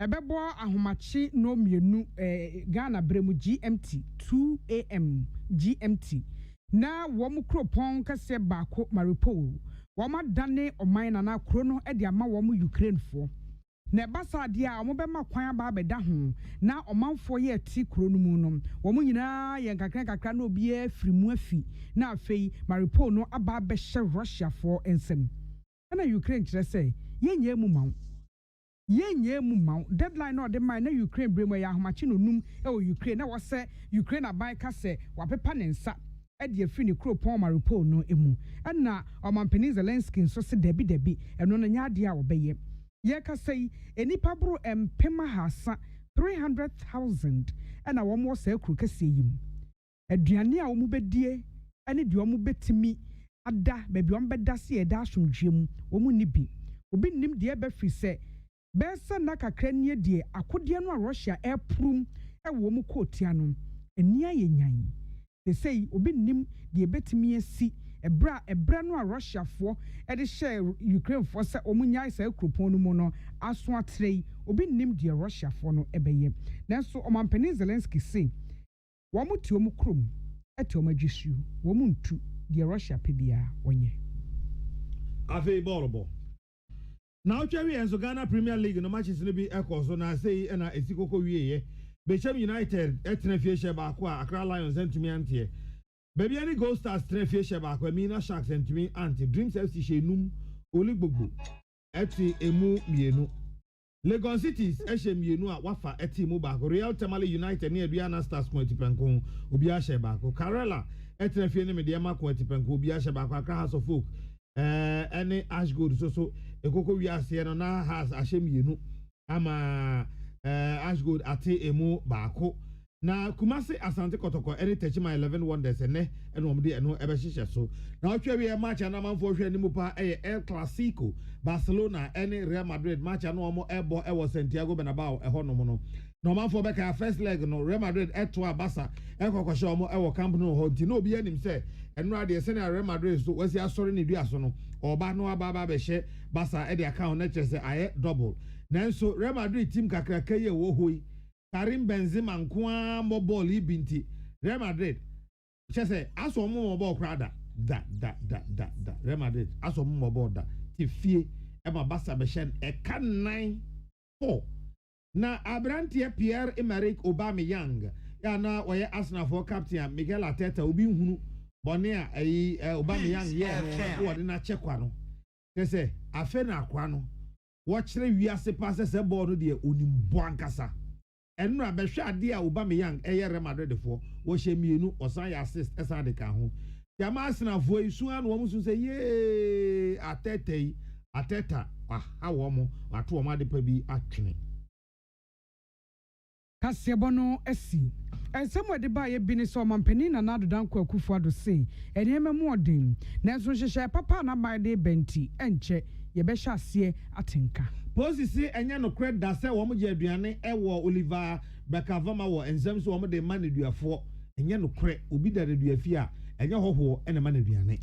Ebebo ahomachi no mienu Ghana bremu GMT 2 AM GMT na womu kropon kase bako Mariupol woma dane oman na kro no e de ama womu Ukraine fo na basa de a womu be ma kwan aba beda ho na omanfo ye ti kro no mu no womu nyina ye kakra na obi afirimu afi na afei Mariupol no aba be hye Russia fo ensem na Ukraine kire say yenye mu mawo yenye mu mawo deadline no de man na Ukraine bremu ya ahomachi no num e o Ukraine na wo se Ukraine aban ka se wapepa ne nsa e de afiri ne kropon Mariupol no emu na omampani Zelensky nso se debi eno no nya ade a obeye ye ka sei enipa bro empema hasa 300,000 na wo mo se kru kase yim aduane a wɔn bɛdie ɛne deɛ wɔn bɛtumi ada baabi wɔn bɛda se ɛda asomdwe mu wɔn ni bi obi nim deɛ bɛfiri sɛ bɛsɛ na kakra nie deɛ akodeɛ no a Russia ɛprum ɛwɔ wɔn kootia no ani ayɛ nyan sɛsɛyi obi nim deɛ bɛtumi asi ɛbra no a Russiafoɔ ɛde hyɛ Ukrainefoɔ sɛ wɔn nyae sɛ kuropɔn no mu no aso atrɛ yi obi nim deɛ Russiafoɔ no ɛbɛyɛ nanso ɔmampanin Zelensky se wɔn te wɔn kurom ɛte wɔn adwisuo wɔn ntu deɛ Russia pɛ biara wɔnyɛ. Afei bɔɔlɔbɔ na ɔtwa wie nso Ghana Premier League no matches no bi ɛkɔ so na asɛyi ɛna esi koko wie yɛ Becham United ɛtena fie hyɛ baako a Accra Lions ntumi anteɛ baby any Gold Stars tena fie hyɛ baako Amina Sharks ntumi ante Dreams FC hyɛ num Oligbogbo ɛte emu mienu Lagos Cities ɛhyɛ mienu a wafa ɛte emu baako Real Tamale United ne Aduana Stars ko atipenko obi ahyɛ baako Karela ɛtena fie ne Mediama ko atipenko obi ahyɛ baako Accra House of Folk ɛne Ash Gold so ekoko wi ase no na has ahyɛ mienu ama Ash Gold ate emu baako na Kumasi Asante Kotoko ɛne Techima 11 Wonders ɛne ɛna ɔmde ɛno ɛbɛhyehyɛ so na ɔtwa wi match na manfo hwɛ nimu pa ɛyɛ El Clasico Barcelona ɛne Real Madrid match na ɔmo ɛbɔ ɛwɔ Santiago Bernabeu ɛhɔ nom no na ɔmanfo bɛka first leg no Real Madrid ɛto a Barca ɛkɔkɔhyɛ ɔmo ɛwɔ Camp Nou hɔ nti na obi anim sɛ ɛno ade sɛ na Real Madrid so wasi asɔre ne dua so no ɔba no aba bɛhyɛ Barca ɛde account na kyerɛ sɛ ayɛ double nanso Real Madrid team kakraka yɛ wɔ hɔ yi Karim Benzema nkoa mo ball yi binti Real Madrid kyerɛ sɛ aso mo ball krada da Real Madrid aso mo ball da ti fie ɛma Barca bɛhyɛ ɛka 9-4 na Abrantie Pierre-Emerick Aubameyang ya na wɔyɛ Arsenal for captain Miguel Arteta obi hunu bɔne a ɛyi Aubameyang yɛ no wɔde na kyekwa no kyerɛ sɛ afe na akwa no wɔkyerɛ wiase pa sɛ ball no deɛ onimbo ankasa ɛno a bɛhwɛ ade a Aubameyang ɛyɛ Real Madrid foɔ wɔhyɛ mienu ɔsan yɛ assist ɛsan de ka ho yama Arsenal foɔ yi su anu wɔn so sɛ yee Arteta ha wɔn wato wɔn ade pa bi atwene Kasiebo no esi ensem wede ba ye bi ni so mampanin na nado danko akufo ado se enema mu odin nanso hyehyɛ papa na ban de benti enche ye be hye ase atenka posisi enya no credit da sɛ wɔn gye aduane ɛwɔ Oliver Bekavama wɔ ensem so wɔn de ma ne duafo enya no credit obi da de duafi a enya hoho ɛna ma ne duane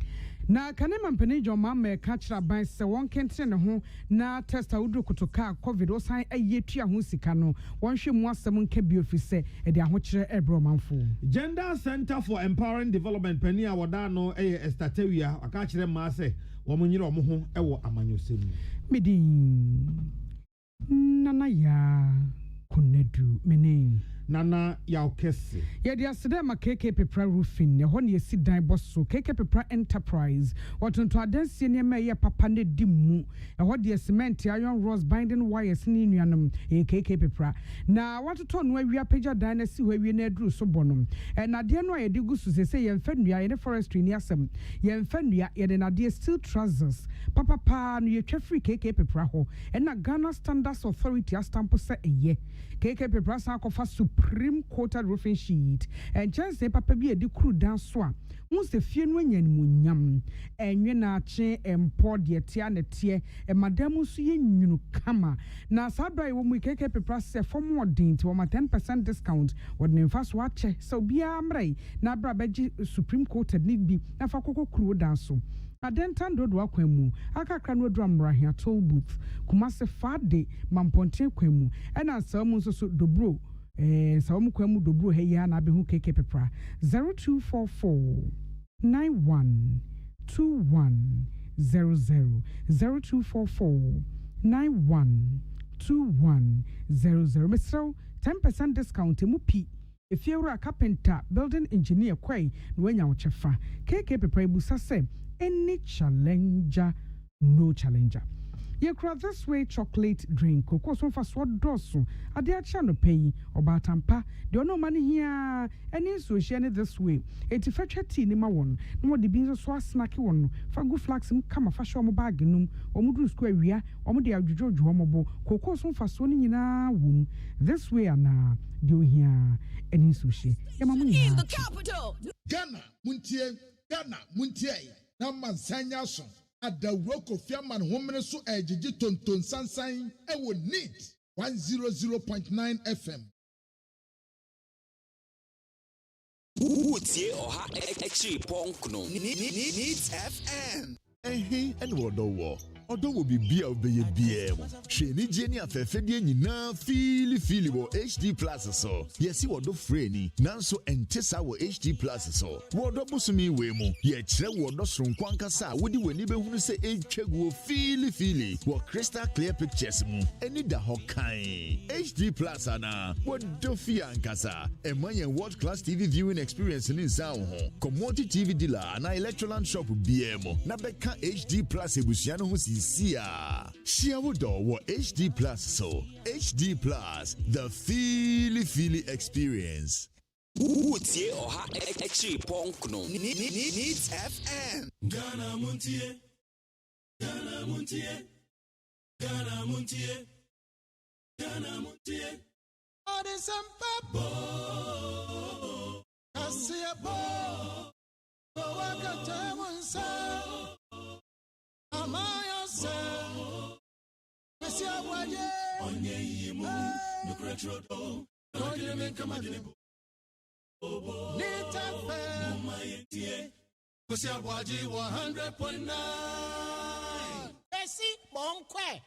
na kane mampanin John Mama ka kyerɛ ban sɛ wɔn kente ne ho na testa wudu kutoka covid osan aye tua ho sika no wɔn hwɛ mu asɛm nka bi ofi sɛ ɛde ahokyerɛ ɛbrɛ manfo Gender Center for Empowering Development pani a wɔda no ɛyɛ Estatewia aka kyerɛ ma sɛ wɔn nyere wɔn ho ɛwɔ amanyɔsɛm midin nana ya kunedu menin Nana Yaukesi. Yedi asidema KK Pepra Roofing, ne honi yesi dan bosso, KK Pepra Enterprise, watuntu adensi nyeme ye papa ne dimu, hodi cement, iron rods, binding wires, ni nuanum, KK Pepra. Na watuto nwe wia peja dynasty we ne dru so bonum. Na de no ayedi gusu se yemfa nua ye forestry ni asem. Yemfa nua ye de na de steel trousers. Papa pa no ye free KK Pepra ho. Na Ghana Standards Authority astampo se eye. KK Pepra san kofa Supreme Coated Roofing Sheet and just say papa bi edi crew dan so a won se fie no anya nimunyam enwe na ache empo de tia na tie e madam so ye nwunu kama na sadai wo mu KK Pepra se form odin ti wo ma 10% discount wod ne mfa so ache so bia amrai na bra beji Supreme Coated ni bi na fa kokko crew dan so Adentan dodo akwemu akakra no drum rahia toll booth Kumase fade mamponte kwemu ena samu nso so dobro samu kwemu dobro he ya na be hu KK Pepra 0244 912100 0244 912100 mesro 10% discount mu pi if you are a carpenter building engineer kwai no anya wo chefa KK Pepra ibusa se any challenger, no challenger. You cry this way chocolate drink, cocoa so fast what dosu, a dear channel pay, or batampa, don't know money here, and in so she this way. It's a fetch tea in my one, no the beans of so snacky one, for good flax and come a fashion baginum, or mudu square, or mudia George Womobo, cocoa so fast winning in our womb this way ana do here any sushi in the capital Ghana muntie na mansanya so adawroko fiaman homene so ejiji tonton sansan e wo need 100.9 FM Utie oha extra ponkno needs FM and wodowo Odo be beer of the BM. Sheni Jenny afefedie nyina fili wo HD Plus so. Yesi wodo freni nanso entesa wo HD Plus so. Wodo busumi wemu. Ye kire wodo sonkwanka sa wodi weni behunu se etwaguo fili wo crystal clear pictures mu. Eni da hokan. HD Plus ana wodo fi ankasa. Emanyen world class TV viewing experience ni nsa ho. Commodity TV dealer na Electroland shop BM. Na beka HD Plus ebusiano ho Sia Shiawodo wa HD Plus so HD Plus the feely experience. Utie oha extra ponkno needs FM Ghana muntie Odesempabo Asiabo Wakatamunsa Amaya se Pesi abwaye Onye yimu Nukretrodo Nogile menka madinibu Nitafe Mumayetie Pesi abwaye 100.9 Pesi Monkwe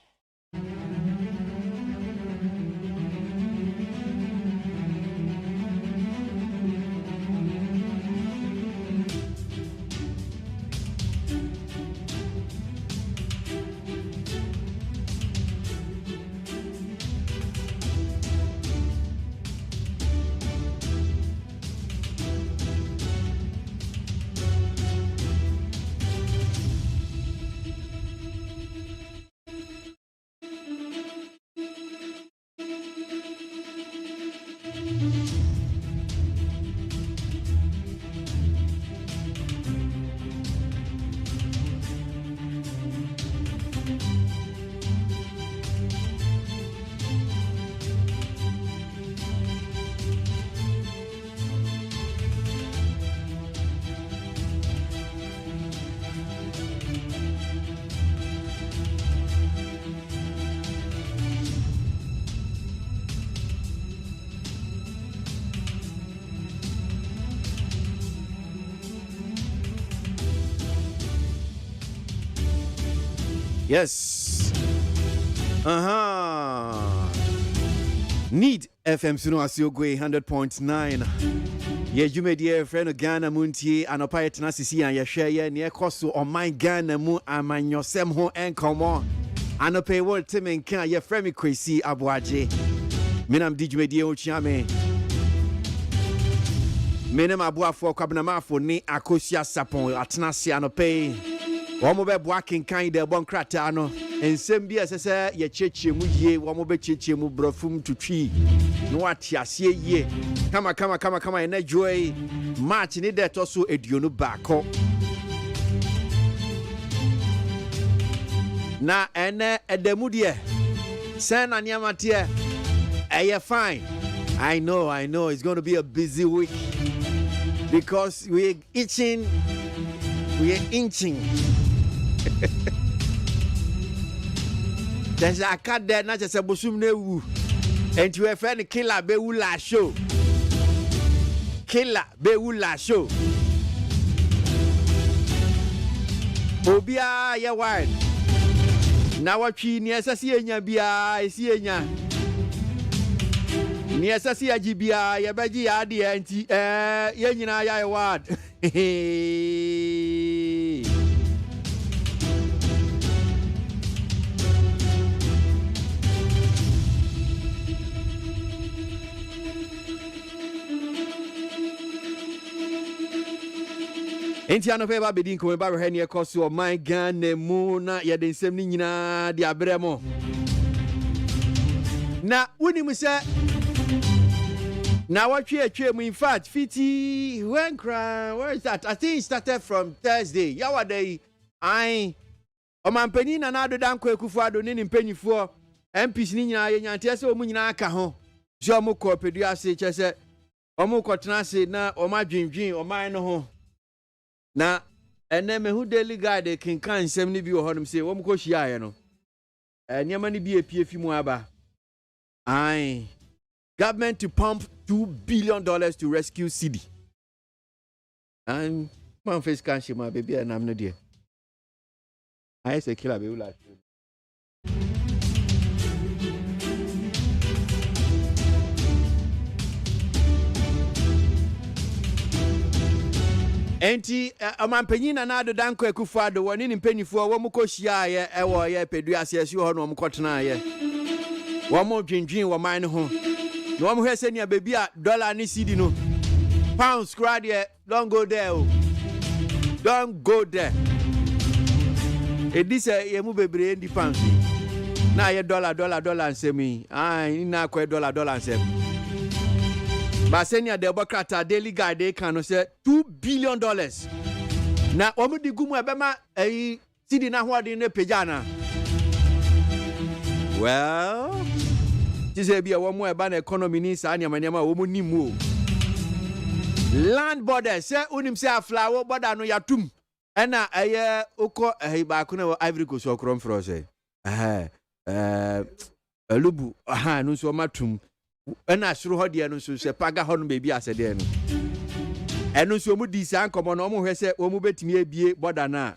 Yes. Need FM Suno Asiogwe 100.9. Yeah, you made your friend Ghana Muntie and a pie tenacity and your share yeah near cost on my Ghana mu and my yosem ho and come on. And a pay word Tim and can your friend KWASI ABOAGYE. Minam did you made your chame. Minam abua for Kabnama for ne Akosia Sapon Atnasi and a pay. One more walking kind of one cratano, and same be as I say, ye cheche mu ye, one more cheche mu brofum to tree. No what ya see ye. Come on, and enjoy. March in it also a diono back. Na ene edemudie. Sen anyamatia. Aye fine. I know it's going to be a busy week because we're inching. There's a cat there, not just a busum newu. And you have any killer beula show. Killer beula show. Obia, ya wine. Now what she near Sassiena Bia, Siena. Near Sassia Gibia, ya baji adi anti, Yenina, ya wad. Enti anopeba bedin ko ba hwe ne ekoso o my Ghana mu na ye de nsem ni nyina de abremo na woni mu se na watwe atwe mu in fact fiti when cry where is that I think it started from Thursday yawadai I o mampani na ado dan ko ekufu ado ne mpanyifo MPs ni nyina ye nyante se o mu nyina aka ho so mo ko pedua se che se omo ko tena se na o ma dwendwen o man no ho na ene me hu daily guide kinkan nsem ni bi wo honom se wo mo ko hia ye no niam ni bi epie fi mu aba ai government to pump $2 billion to rescue city and man face can she my baby and I'm no there I say killer be like enti amampanyina na ado danko ekufu ado woni ni mpanyifo wo mu kohia ye ewo ye pedua ase ho no mu kotena ye wo mu dwendwen wo man no ho no wo mu hwese nia baby a dollar ni cedi no pounds crowd ye don't go there oh. Don't go there edise ye mu bebre ndi pounds na ye dollar nsemi na kwa dollar nsemi Basenia de Bokrata daily guide they can say $2 billion. Na omu di gumu ebema sidi na hwa di ne pejana. Well, tise bia womu eba na economy ni sa anyama womu nimu. Land border se unim se aflawo border no yatum. Ena uko ba ko na Ivory Coast okrom fro se. Lubu no so matum. Ena suru ho de no so se paga ho no bebi asede no eno so mu di san komo no mo hwese wo mu betimi abie border na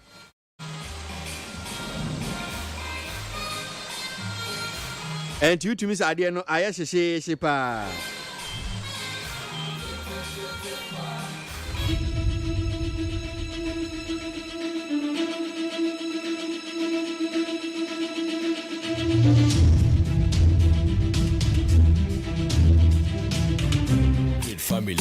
and you to miss ade no aye hye pa family.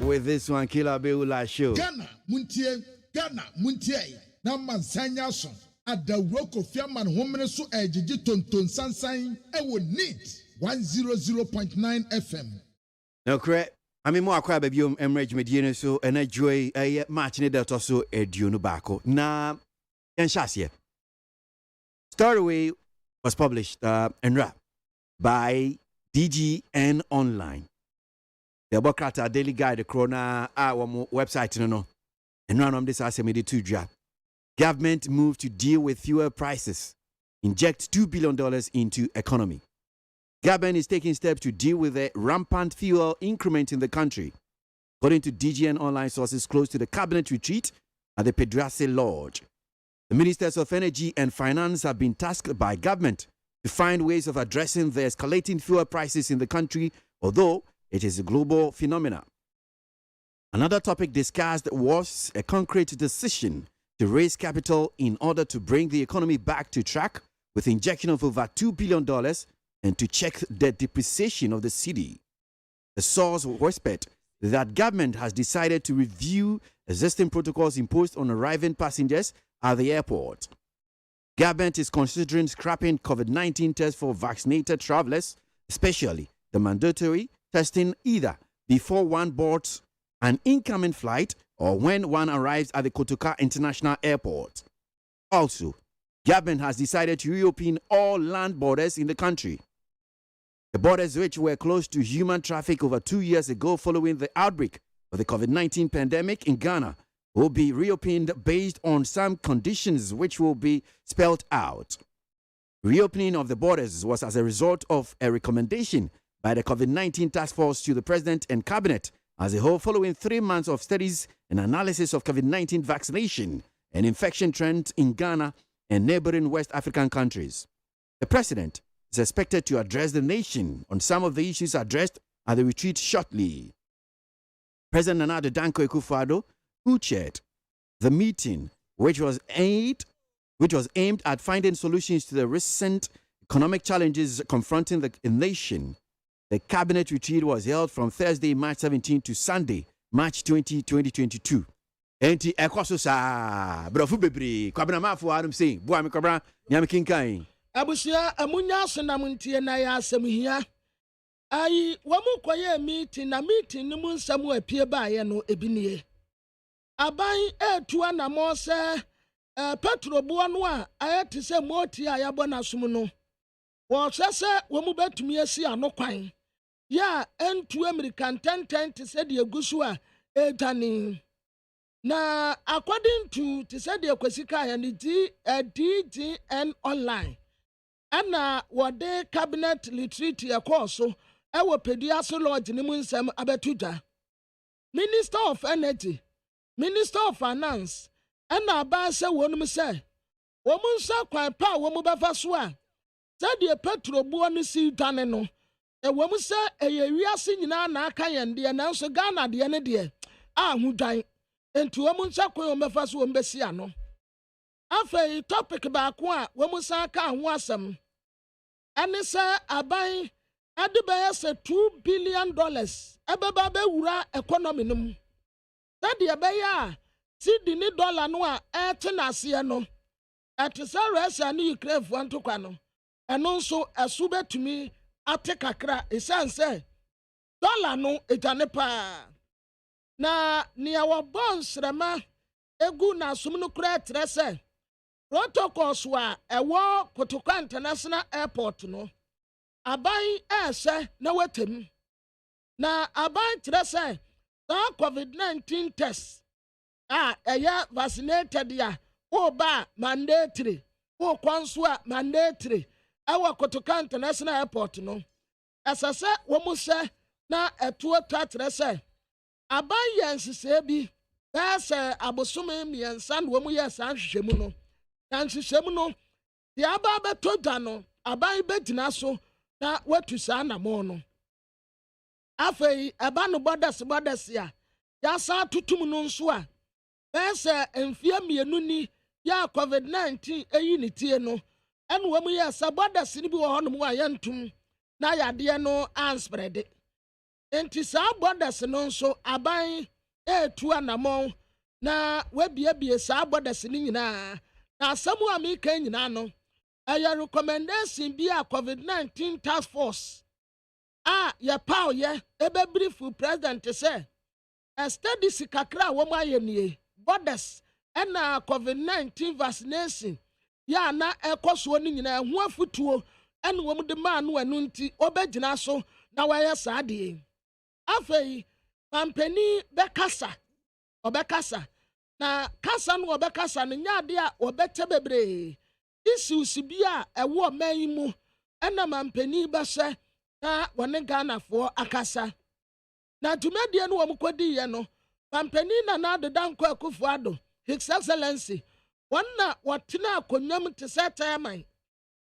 with this one, Killer Beula show. Ghana, Muntie, Naman Sanyason, at the Roko Fiaman Woman so Ejiji Tonton Sansain, I will need 100.9 FM. No, correct. I mean, more crab of you, Emrage Medina, so and enjoy a match in that also a Duno Baco. Now, and Shasia. Story was published and rap by DGN Online. The Bokrata Daily Guide, the Corona, our website, no, and run on this as a made job. Government moved to deal with fuel prices, inject $2 billion into economy. Government is taking steps to deal with the rampant fuel increment in the country. According to DGN Online sources close to the cabinet retreat at the Pedrase Lodge, the ministers of energy and finance have been tasked by government to find ways of addressing the escalating fuel prices in the country, although it is a global phenomenon. Another topic discussed was a concrete decision to raise capital in order to bring the economy back to track with injection of over $2 billion and to check the depreciation of the city. The source whispered that government has decided to review existing protocols imposed on arriving passengers at the airport. Government is considering scrapping COVID-19 tests for vaccinated travelers, especially the mandatory testing either before one boards an incoming flight or when one arrives at the Kotoka International Airport. Also, government has decided to reopen all land borders in the country. The borders which were closed to human traffic over 2 years ago following the outbreak of the COVID-19 pandemic in Ghana will be reopened based on some conditions which will be spelled out. Reopening of the borders was as a result of a recommendation by the COVID-19 task force to the president and cabinet as a whole following 3 months of studies and analysis of COVID-19 vaccination and infection trends in Ghana and neighboring West African countries. The president is expected to address the nation on some of the issues addressed at the retreat shortly. President Nana Addo Dankwa Akufo-Addo, who chaired the meeting, which was aimed at finding solutions to the recent economic challenges confronting the nation. The cabinet retreat was held from Thursday, March 17 to Sunday, March 20, 2022. Enti ekoso sa brofu bebre kwabena mafo adum sei boa me kwabra nyame kinkan abusia amunya so na muntie na ya asem hia ai wamu koye meeting na meeting ni mu nsam apie baaye no ebinie aban etua na mo se petro bo no a ayete se moti a yabo na som no wo hwese wamu betumi asi ano kwan ya entu american 10 te se de egusu a etani. Na according to said the Kwasika and the DGN Online, and what they cabinet retreat a course so I will pediaso lodge in Munsam Abetuja. Minister of Energy, Minister of Finance, and our Basa woman say, woman saw quite power woman bafaswa. Said the petro buoni si taneno. A woman say a year singing na kayan the announce Ghana the end dear. Who died. Enti womunsa kwen omefa so ombesia no afei topic ba ko a womusa ka ho asem ane se aban adebeye se $2 billion ebeba be wura economy num tade ebeya a sidi ni dollar no a ete na ase no ate se Russia ni Ukraine fo antokwa no eno nso esu betumi ate kakra esanse dollar no etane pa na nia wa bons rema egu na sumnu kura trese protocols wa ewo Kotoka International Airport no aban ese na wetem na aban trese ta COVID-19 test eya vaccinated ya o ba mandatory o kwanso a mandatory ewo Kotoka International Airport no asase wo mu se na etuo ta trese aban yansise bi pese abosome miensa no mu yesa hwehwemu no yansisemu no de aba beto da no aban betina so na watu sa na mo no afei aba no bodas ya sa tutum no nso a pese emfia mienu ni ya COVID-19 eyi ni tie no ene wo mu yesa bodas ni bi wo hono mu ayentum na yade no anspread enti saa borders no nso aban etu anamon na webiebie saa borders ni nyinaa na asɛm a meka nyinaa no ɛyɛ recommendation bi a COVID-19 task force ye pow ye ebe brief president say studies kakra wo ma ye nie borders na COVID-19 vaccination ya na ekoso ni nyina ho afutuo ene wo de ma no anu nti obegyina so na wa ye saa de afei pampani obekasa na kasa no obekasa no nyade a obete bebre issues bi a ewo man mu ena mampani bɛhwɛ na wɔne Ghanafoɔ akasa na dwumadie no wɔn kɔdi yɛ no mampani na adeda nkɔ Akufo-Addo His Excellency wɔn na wɔtena akonnwam te sɛ tɛman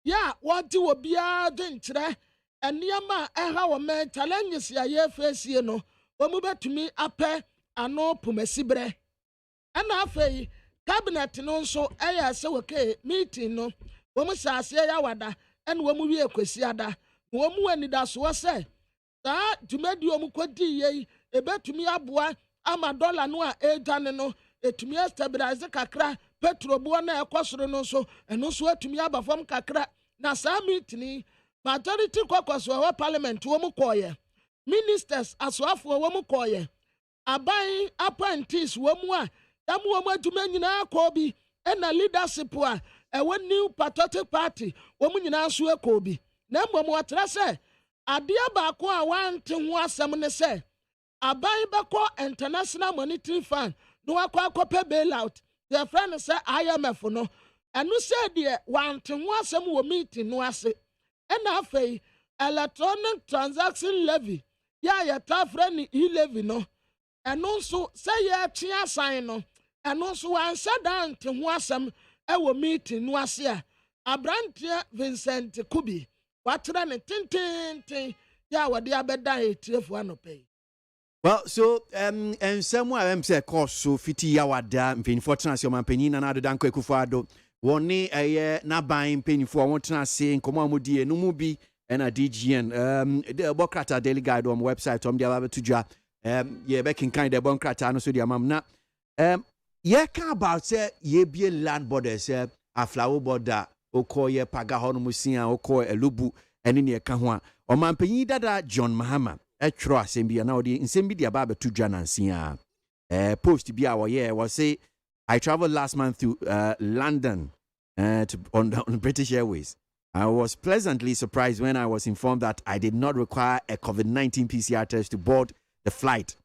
ya wɔde wɔ biara de nkyerɛ nneɛma a ɛha wɔ man challenges a yɛfɛsie no wɔn bɛtumi apɛ ano pomasibrɛ ɛna afei cabinet no nso ɛyɛ sɛ wɔkɛ meeting no wɔn hyɛ aseɛ yɛawada ɛna wɔn wie kwasiada wɔn mu anidasoɔ sɛ saa dwumadi wɔn kɔdi yɛ ebɛtumi aboa ama dollar no a ɛredwane no etumi stabilize kakra petroboɔ na ɛkɔ soro no nso ɛno nso etumi aba fam kakra na saa meeting majority caucus wɔ parliament wɔn kɔɔyɛ ministers asoafoɔ wɔn kɔɔyɛ aban appointees wɔn mu a damu wɔn adwuma nyinaa kɔɔ bi ɛna leadership a ɛwɔ new patriotic party wɔn nyinaa nso ɛkɔɔ bi na mmom wɔtara sɛ adeɛ baako a wante ho asɛm ne sɛ aban bɛkɔ international monetary fund na wakɔ akɔpɛ bailout deɛ frɛ no sɛ IMF no ɛno sɛ deɛ wante ho asɛm wɔ meeting no ase ɛna afei electronic transaction levy yɛ a yɛta frɛ no e-levy no ɛno nso sɛ yɛatwe asan no ɛno nso wanhyɛ da nte ho asɛm ɛwɔ meeting no ase a aberanteɛ Vincent Kubi wakyerɛ ne tententen yɛ a wɔde abɛda etiefoɔ anɔpɛ. Well, so and somewhere say course so fiti yawada mpanyinfo tena se ɔmanpanyin na ado danko Akufo-Addo wɔne ɛyɛ naban mpanyinfo wɔn tena se nkɔmɔ amudie no mu bi ɛna DGN the Bokrata Daily Guide on website de aba betudwa ye be kinkan de Bokrata no so de amam na ye ka about say ye be land borders aflawo border okoye paga ho no musia okoye elubu ene ne ka ho a ɔmanpanyin dada John Mahama etro asɛm na ɔde nsɛm bi de aba betudwa nansia post bi a wɔyɛ wɔ say I traveled last month to London on British Airways. I was pleasantly surprised when I was informed that I did not require a COVID-19 PCR test to board the flight.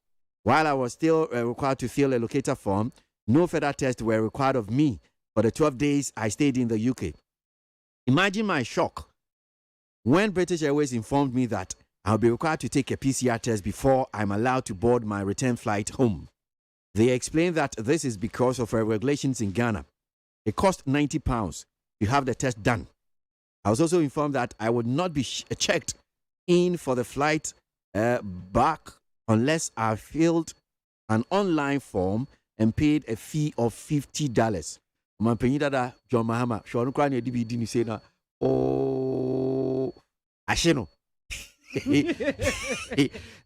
While I was still required to fill a locator form, no further tests were required of me for the 12 days I stayed in the UK. Imagine my shock when British Airways informed me that I'll be required to take a PCR test before I'm allowed to board my return flight home. They explained that this is because of regulations in Ghana. It cost £90 to have the test done. I was also informed that I would not be checked in for the flight back unless I filled an online form and paid a fee of $50. Mampenyi dada John Mahama, shonu kwa ni DBD ni say na oh asheno.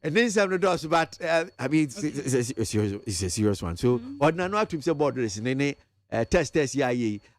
And then some doors, but I mean it's a serious one. So on no to say board this nene test yeah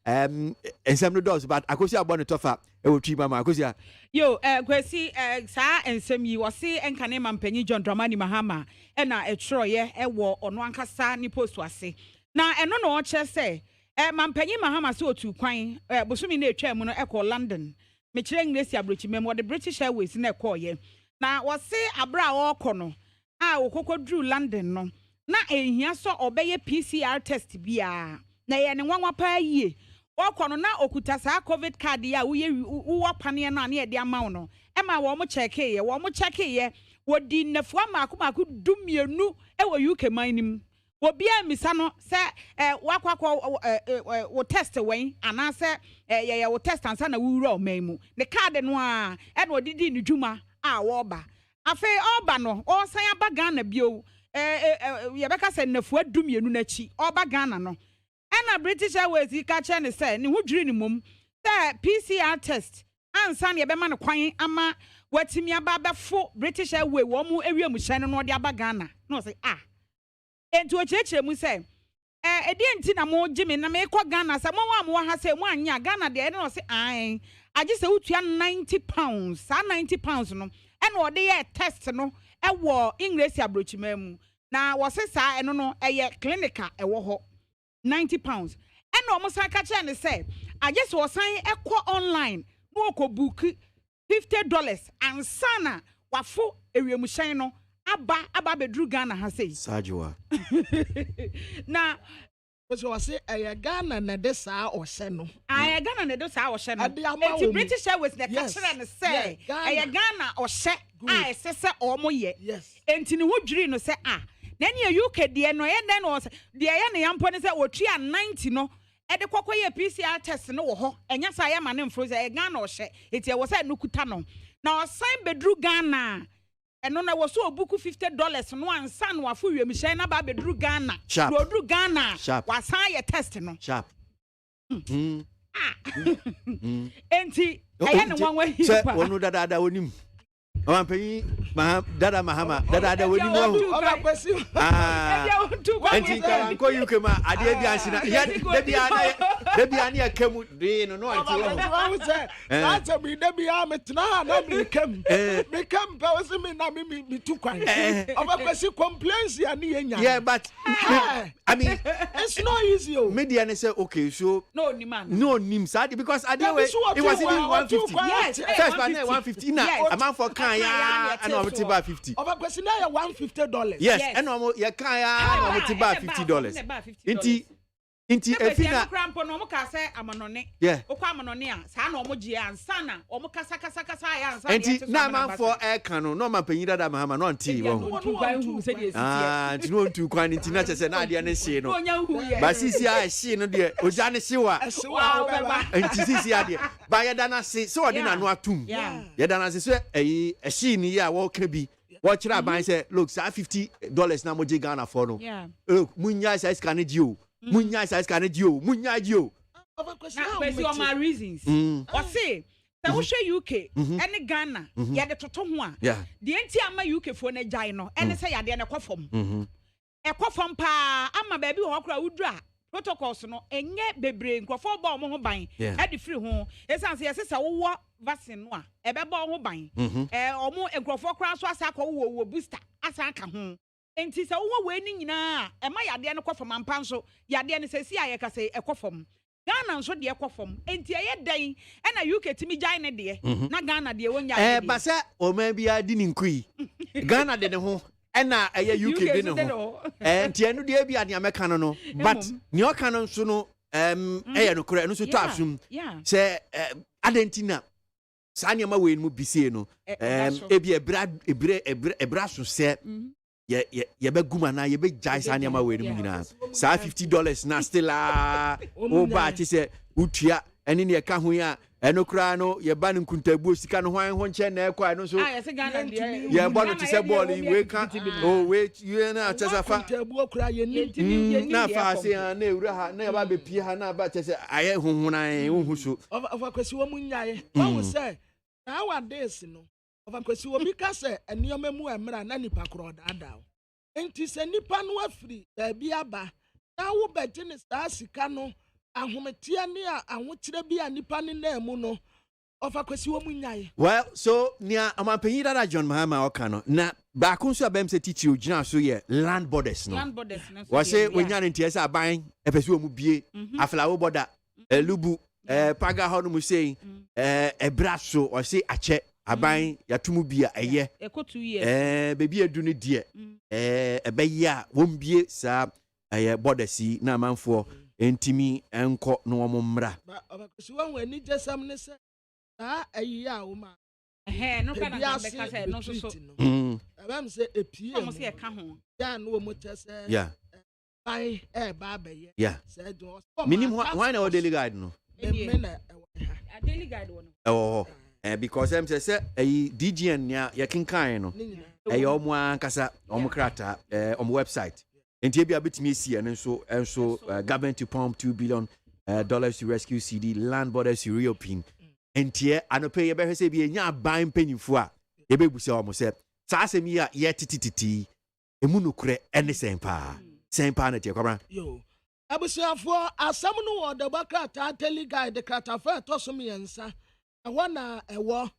and some doors, but I could say about the tougher e wo twi mama akosia yo kwesi saa ensem yi wo se enkane mampanyi John Dramani Mahama e na etroye e wo ono ankasa ni post ase na eno no che se mampanyi Mahama se otu kwan bosumi na etwa mu no e ko London me kire English abrochi mem wo the British Airways na e ko ye na wo se abra wo ko no a wo kokodru London no na ehia so obeye PCR test bia na ye ne nwanwa pa yie okono na okuta saa COVID card ya wo pane na na ye de amaw no e ma wo mo check ye wodi nafua maako dumienu e wo UK manim wo bia misa no se wakwakọ wo test wen ana se ye wo test ansa na wura o memu ne card no a e no didi ni dwuma a wo ba afi oba no o san aba Ghana bio ye beka se nafua dumienu na chi oba Ghana no na British Airways ka che ne se ne hudwiri ni mum se PCR test ansa ne be ma ne kwan ama watimi aba befo British Airways wo mu ewia mu hyɛn no de aba Ghana no say enti o kyerɛkyerɛ mu sɛ edi enti na mo gye na me kɔ Ghana sa mo wa ha sɛ mo anya Ghana de no say agye sɛ utua £90 sa £90 no ɛna ɔde yɛ test no ɛwɔ English abrochima mu na wɔse saa ɛno no ɛyɛ clinica ɛwɔ hɔ £90 ɛna ɔmo san ka kyerɛ ne sɛ agye sɛ ɔsan ɛkɔ online no ɔkɔ book $50 ansana wafo ewiamuhyɛn no aba bedru Ghana ha sei Sajua na so wase Ghana na de saa ɔhyɛ no Ghana na de saa ɔhyɛ no enti British Airways na ka kyerɛ ne sɛ Ghana ɔhyɛ ɛsɛ sɛ ɔmo yɛ enti ne ho dwiri no sɛ na ne UK de no yɛ den no de yɛ ne yampo ne sɛ otua 90 no ede kokɔ yɛ PCR test no wɔ hɔ enya sa yɛ ma ne mfro sɛ Ghana ɔhyɛ enti ɛwɔ sɛ no kuta no na ɔsan bedru Ghana ɛno na wɔ so obuku $50 no ansa no afo wiem hyɛn na ba bedru Ghana rodru Ghana wasan yɛ test no sharp enti ɛyɛ ne wanwa hi pa sɛ wonu dada wonim Pay Dada Mahama, Dada Winimo. And Go you come out. I did the answer. Yet, Debiania came with Dean. No, I said, that's a bit Debiamet now. Become Bowser, me too quiet. Of a person complains, yeah, but I mean, it's not easy. Median say, okay, so no, Niman, no, Nimsadi, because I did it was even 150. Yes, first by 150. Now, a man for Kaya and I'm about 50. Of a person, $150. Yes, and I'm Kaya and I'm about $50. Inti efina crampo no mo ka se amanone o kwa amanone a sa na o mo gie ansa na o mo kasa ya ansa inti na man for e kan no no man panyi Dada Mahama no nti wo nti no ntu kwan nti na chese na ade na hye no ba sisi a hye no de oja ne hyewa nti sisi ade ba ya da na se so ode na no atum ya da na se so hye ni ya wo ka bi wo kira ban se look sa $50 na mo je Ghana for no munya sa scan dio Munya says can you Munya you of my reasons or say UK any Ghana ya de toto ho a the enti ama UK for na jai no ene say ya de na kwafom pa ama ba bi ho kra wudura protocols no enye bebre nkrofo ba omo ho ban e de free ho esan say yesesa wo vaccine no a e be ba ho ban omo nkrofo kra so asa akọ wo booster asa aka ho enti se wo we ni nyina e ma yade no kofom ampa nso yade ne sesi aye ka se ekofom Ghana nso de ekofom enti eye dan e na UK timi jai ne de na Ghana de wonya ba se o ma bia di ni nkui Ghana de ne ho e na eye UK de ne ho enti enu de bia de ameka no but ni o ka no nso no eye no kora no so to asum se adentina sa nyama we mu bisie no ebi ebra so se ye be guma na ye be jai sa nyama we ni nyina sa $50 na still o ba ti se utua eni ne ka ho ya eno kra no ye ba ne nkuntabu sika no hwan ho nche na ekwa no so ye bo no ti se ball we ka o we you na tesa fa nkuntabu kra ye ni na fa se na ewura ha na ye ba be pie ha na ba tese aye honhonan hu so of akwasi wo munyaye wo say nowadays no of akwasi wo bi ka se enioma mu emra na nipa kro daada enti se nipa no afiri baabi aba na wo beti ne saa sika no ahometia ne a ahokyere bi a nipa ne na mu no of akwasi wo munyaye well so nia amampanyi Dada John Mahama okano na ba kun so abem se teach ogina so ye land borders no wa se wonya ne ntia se aban epesi wo mu bie aflawo border elubu paga ho no mu sei ebraso o se ache aban yatumu bia eye ekotu ye bebi edu ne die ebeya wombie sa borders na amanfo entimi enko no wo mmra ba abakusi wan ani jesam ne se ayiya wo ma no kana na beka se no so abam se epie mo se ka ho ya no mo tese bai ba be yeah se do minim why na daily guide no daily guide wo no because I'm say DGN ya kinkan no omo ankasa omo krata omo website enti bia betimi esi enso government to pump $2 billion to rescue CD land borders to reopen enti anope ye be hwese bi enya ban panyimfo a ebe busa omo se saa asɛm yi a yɛ titititi emu nokure ɛne sɛmpa na tie kwabra yo abusuafoɔ asɛm no wɔ de bakrata teli guide kratafa ɛtɔ so mmiɛnsa ɛwɔ na ɛwɔ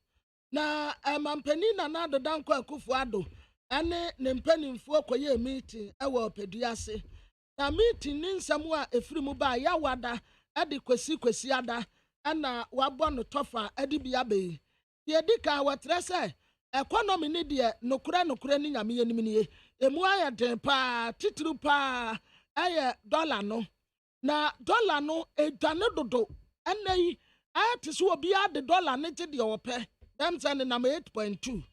na mampani na nado danko akufo ado ɛne ne mpanimfoɔ kɔyɛ meeting ɛwɔ pedua ase na meeting ne nsɛm a ɛfiri mu ba ya wada ɛde kwasi ada ɛna wabɔ no tɔfa ɛde bi abɛyi deɛ di ka wɔtrɛ sɛ economy ne deɛ nokura ne nyame yɛnim nie emu ayɛ den paa titiri paa ayɛ dollar no na dollar no edwane dodo ɛna yi ayɛ te so obi ade dollar ne gye deɛ wɔpɛ dem sɛ ne nam 8.2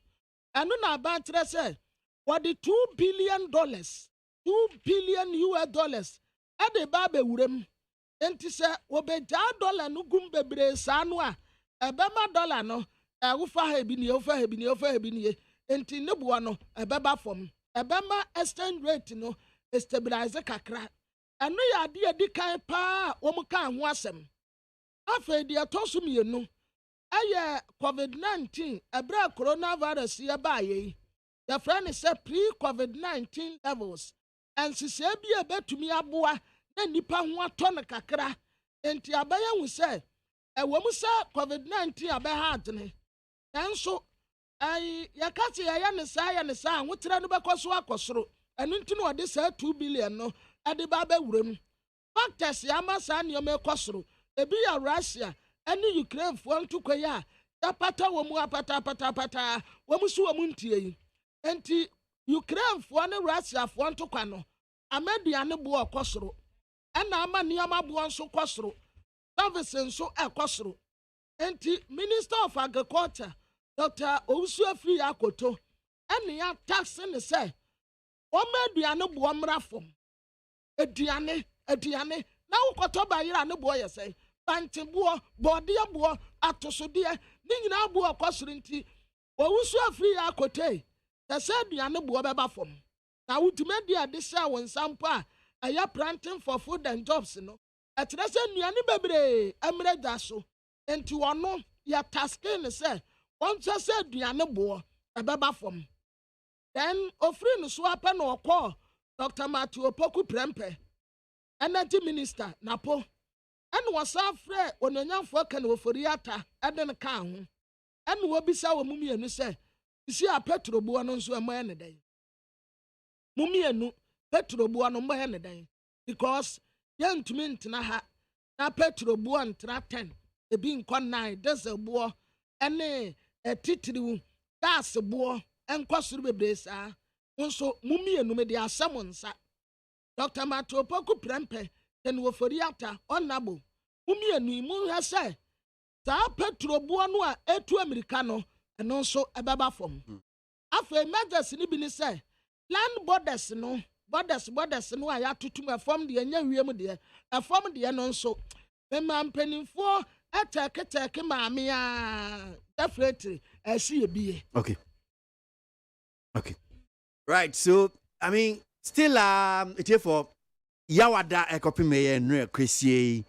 ɛno na aba kyerɛ sɛ wɔde $2 billion $2 billion US ɛde ba bɛwuram enti sɛ wɔbɛgyaa dollar no gum bebree saa no a ɛbɛma dollar no wofa ha bi nie enti ne boa no ɛbɛba fam ɛbɛma exchange rate no stabilize kakra ɛno yɛ ade adi kan paa wɔn ka ho asɛm afei deɛ ɛtɔ so mmienu ɛyɛ covid-19 ɛbrɛ coronavirus yɛ baayɛ yi yɛfrɛ ne sɛ pre-covid-19 levels ɛnsesɛɛ bi a ɛbɛtumi aboa na nipa ho atɔ no kakra enti abɛyɛ hu sɛ ɛwɔ mu sɛ covid-19 abɛha adene nanso yɛka sɛ yɛyɛ ne saa ahokyerɛ no bɛkɔ so akɔ soro ɛno nti no wɔde saa $2 billion no ɛde ba bɛwuram factors yɛama saa nneɛma ɛkɔ soro ebi yɛ Russia ɛne Ukraine foɔ ntokwa yi a yɛpata wɔ mu apata wɔ mu so wɔ mu ntie yi enti Ukraine foɔ ne Russia foɔ ntokwa no amaduane boɔ ɔkɔ soro ɛna ama nneɛma boɔ nso kɔ soro service nso ɛkɔ soro enti Minister of Agriculture Dr. Owusu Akoto ɛne ya tax ne sɛ wɔma aduane boɔ mmra fam aduane na wokɔtɔ bayera ne boɔ yɛ sɛ bante boɔ bɔɔdeɛ boɔ atosodeɛ ne nyinaa boɔ kɔ soro nti Owusu Akoto sɛ sɛ aduane boɔ bɛba fam na wotumi di ade sɛ wo nsampo a ɛyɛ planting for food and jobs no ɛkyerɛ sɛ nnuane bebree ɛmmerɛ da so enti wɔno yɛ taske ne sɛ wɔnkyɛ sɛ aduane boɔ ɛbɛba fam then ofiri no so apɛ na ɔkɔɔ Dr. Matthew Opoku Prempeh Energy Minister Napo ɛna wɔsan frɛ ononyamfoɔ ka na wɔfori ata ɛde ne ka ho ɛna wɔbisa wɔ mu mmienu sɛ isi a petroboɔ no nso ɛmɔ ne dan mu mmienu petroboɔ no mbɔ ne dan because yɛntumi ntena ha na petroboɔ ntra 10 ebi nkɔ 9 diesel boɔ ɛne titiriw gas boɔ ɛnkɔ soro bebree saa nso mu mmienu me de asɛm nsa Dr. Matthew Opoku Prempeh ten wofori ata ɔnabo mu mmienu mu hwɛ sɛ saa petroboɔ no a etu Amerika no ɛno nso ɛbɛba fam afei measures ni bi ni sɛ land borders no a yɛatotum ɛfam deɛ nyɛ wiem deɛ ɛfam deɛ no nso mema mpanimfoɔ ɛtɛketɛke maame a definitely ɛsi ebie okay right so I mean still it's here for yawada ekopime no kwesie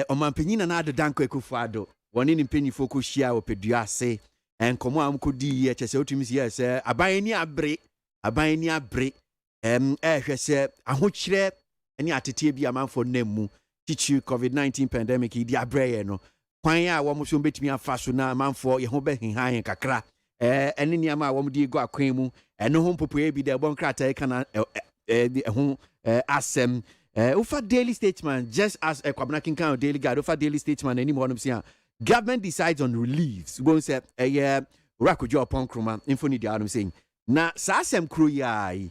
omampanyin na ado danko ekufuado woni ni mpanyifo ko hia opedua ase enkomo am ko di ye chese otumi si ye aban ni abre hwɛ sɛ ahokyerɛ ne ateteɛ bi amanfo nam mu tichi covid-19 pandemic di abrɛ no kwan a wɔn so betumi afa so na amanfo ye ho bɛhenhan kakra ɛne nneɛma a wɔn de go akwan mu ɛno ho popoe bi da ɛbɔ nkrataa kana ho asɛm ufa daily statement just as a kwabna kinkan daily guide ufa daily statement any more no government decides on reliefs go say rakojo upon kroma info ni dia no saying na sa asɛm kro yi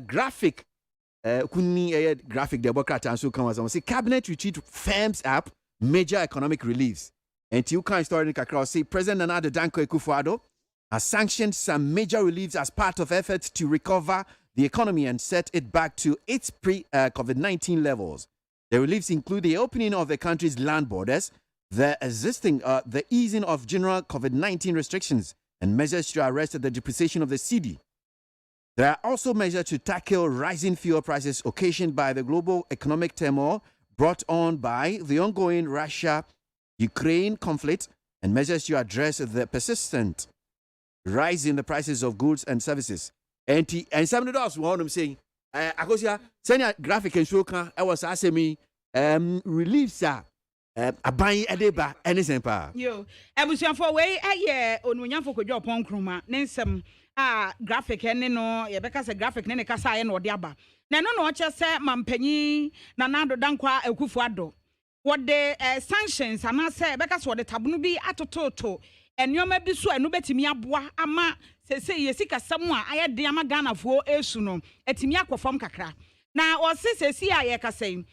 graphic kuni graphic the bokrata so kan was say cabinet retreat firms up major economic reliefs and you can start in kakra say President Nana Danko Akufo-Addo has sanctioned some major reliefs as part of efforts to recover the economy and set it back to its pre-COVID-19 levels. The reliefs include the opening of the country's land borders, the easing of general COVID-19 restrictions, and measures to arrest the depreciation of the cedi. There are also measures to tackle rising fuel prices occasioned by the global economic turmoil brought on by the ongoing Russia-Ukraine conflict, and measures to address the persistent rise in the prices of goods and services. And some of those what I'm saying, Akosia, senior graphic and show can I was asking me relief sir. Aban edeba anything pa. Yo, ebusian for way aye onunya for kojo pon kruma nensem graphic ene no ye beka se graphic ne kasa aye no de aba. Na no no che se mampanyi na nado dankwa ekufu ado. What the sanctions and I say because what the tabunu bi atototo ennyoma bi so enu betimi aboa ama se yesika samwa aye de ama Ghana fo esu no etimi akofom kakra. Na o se aye kasai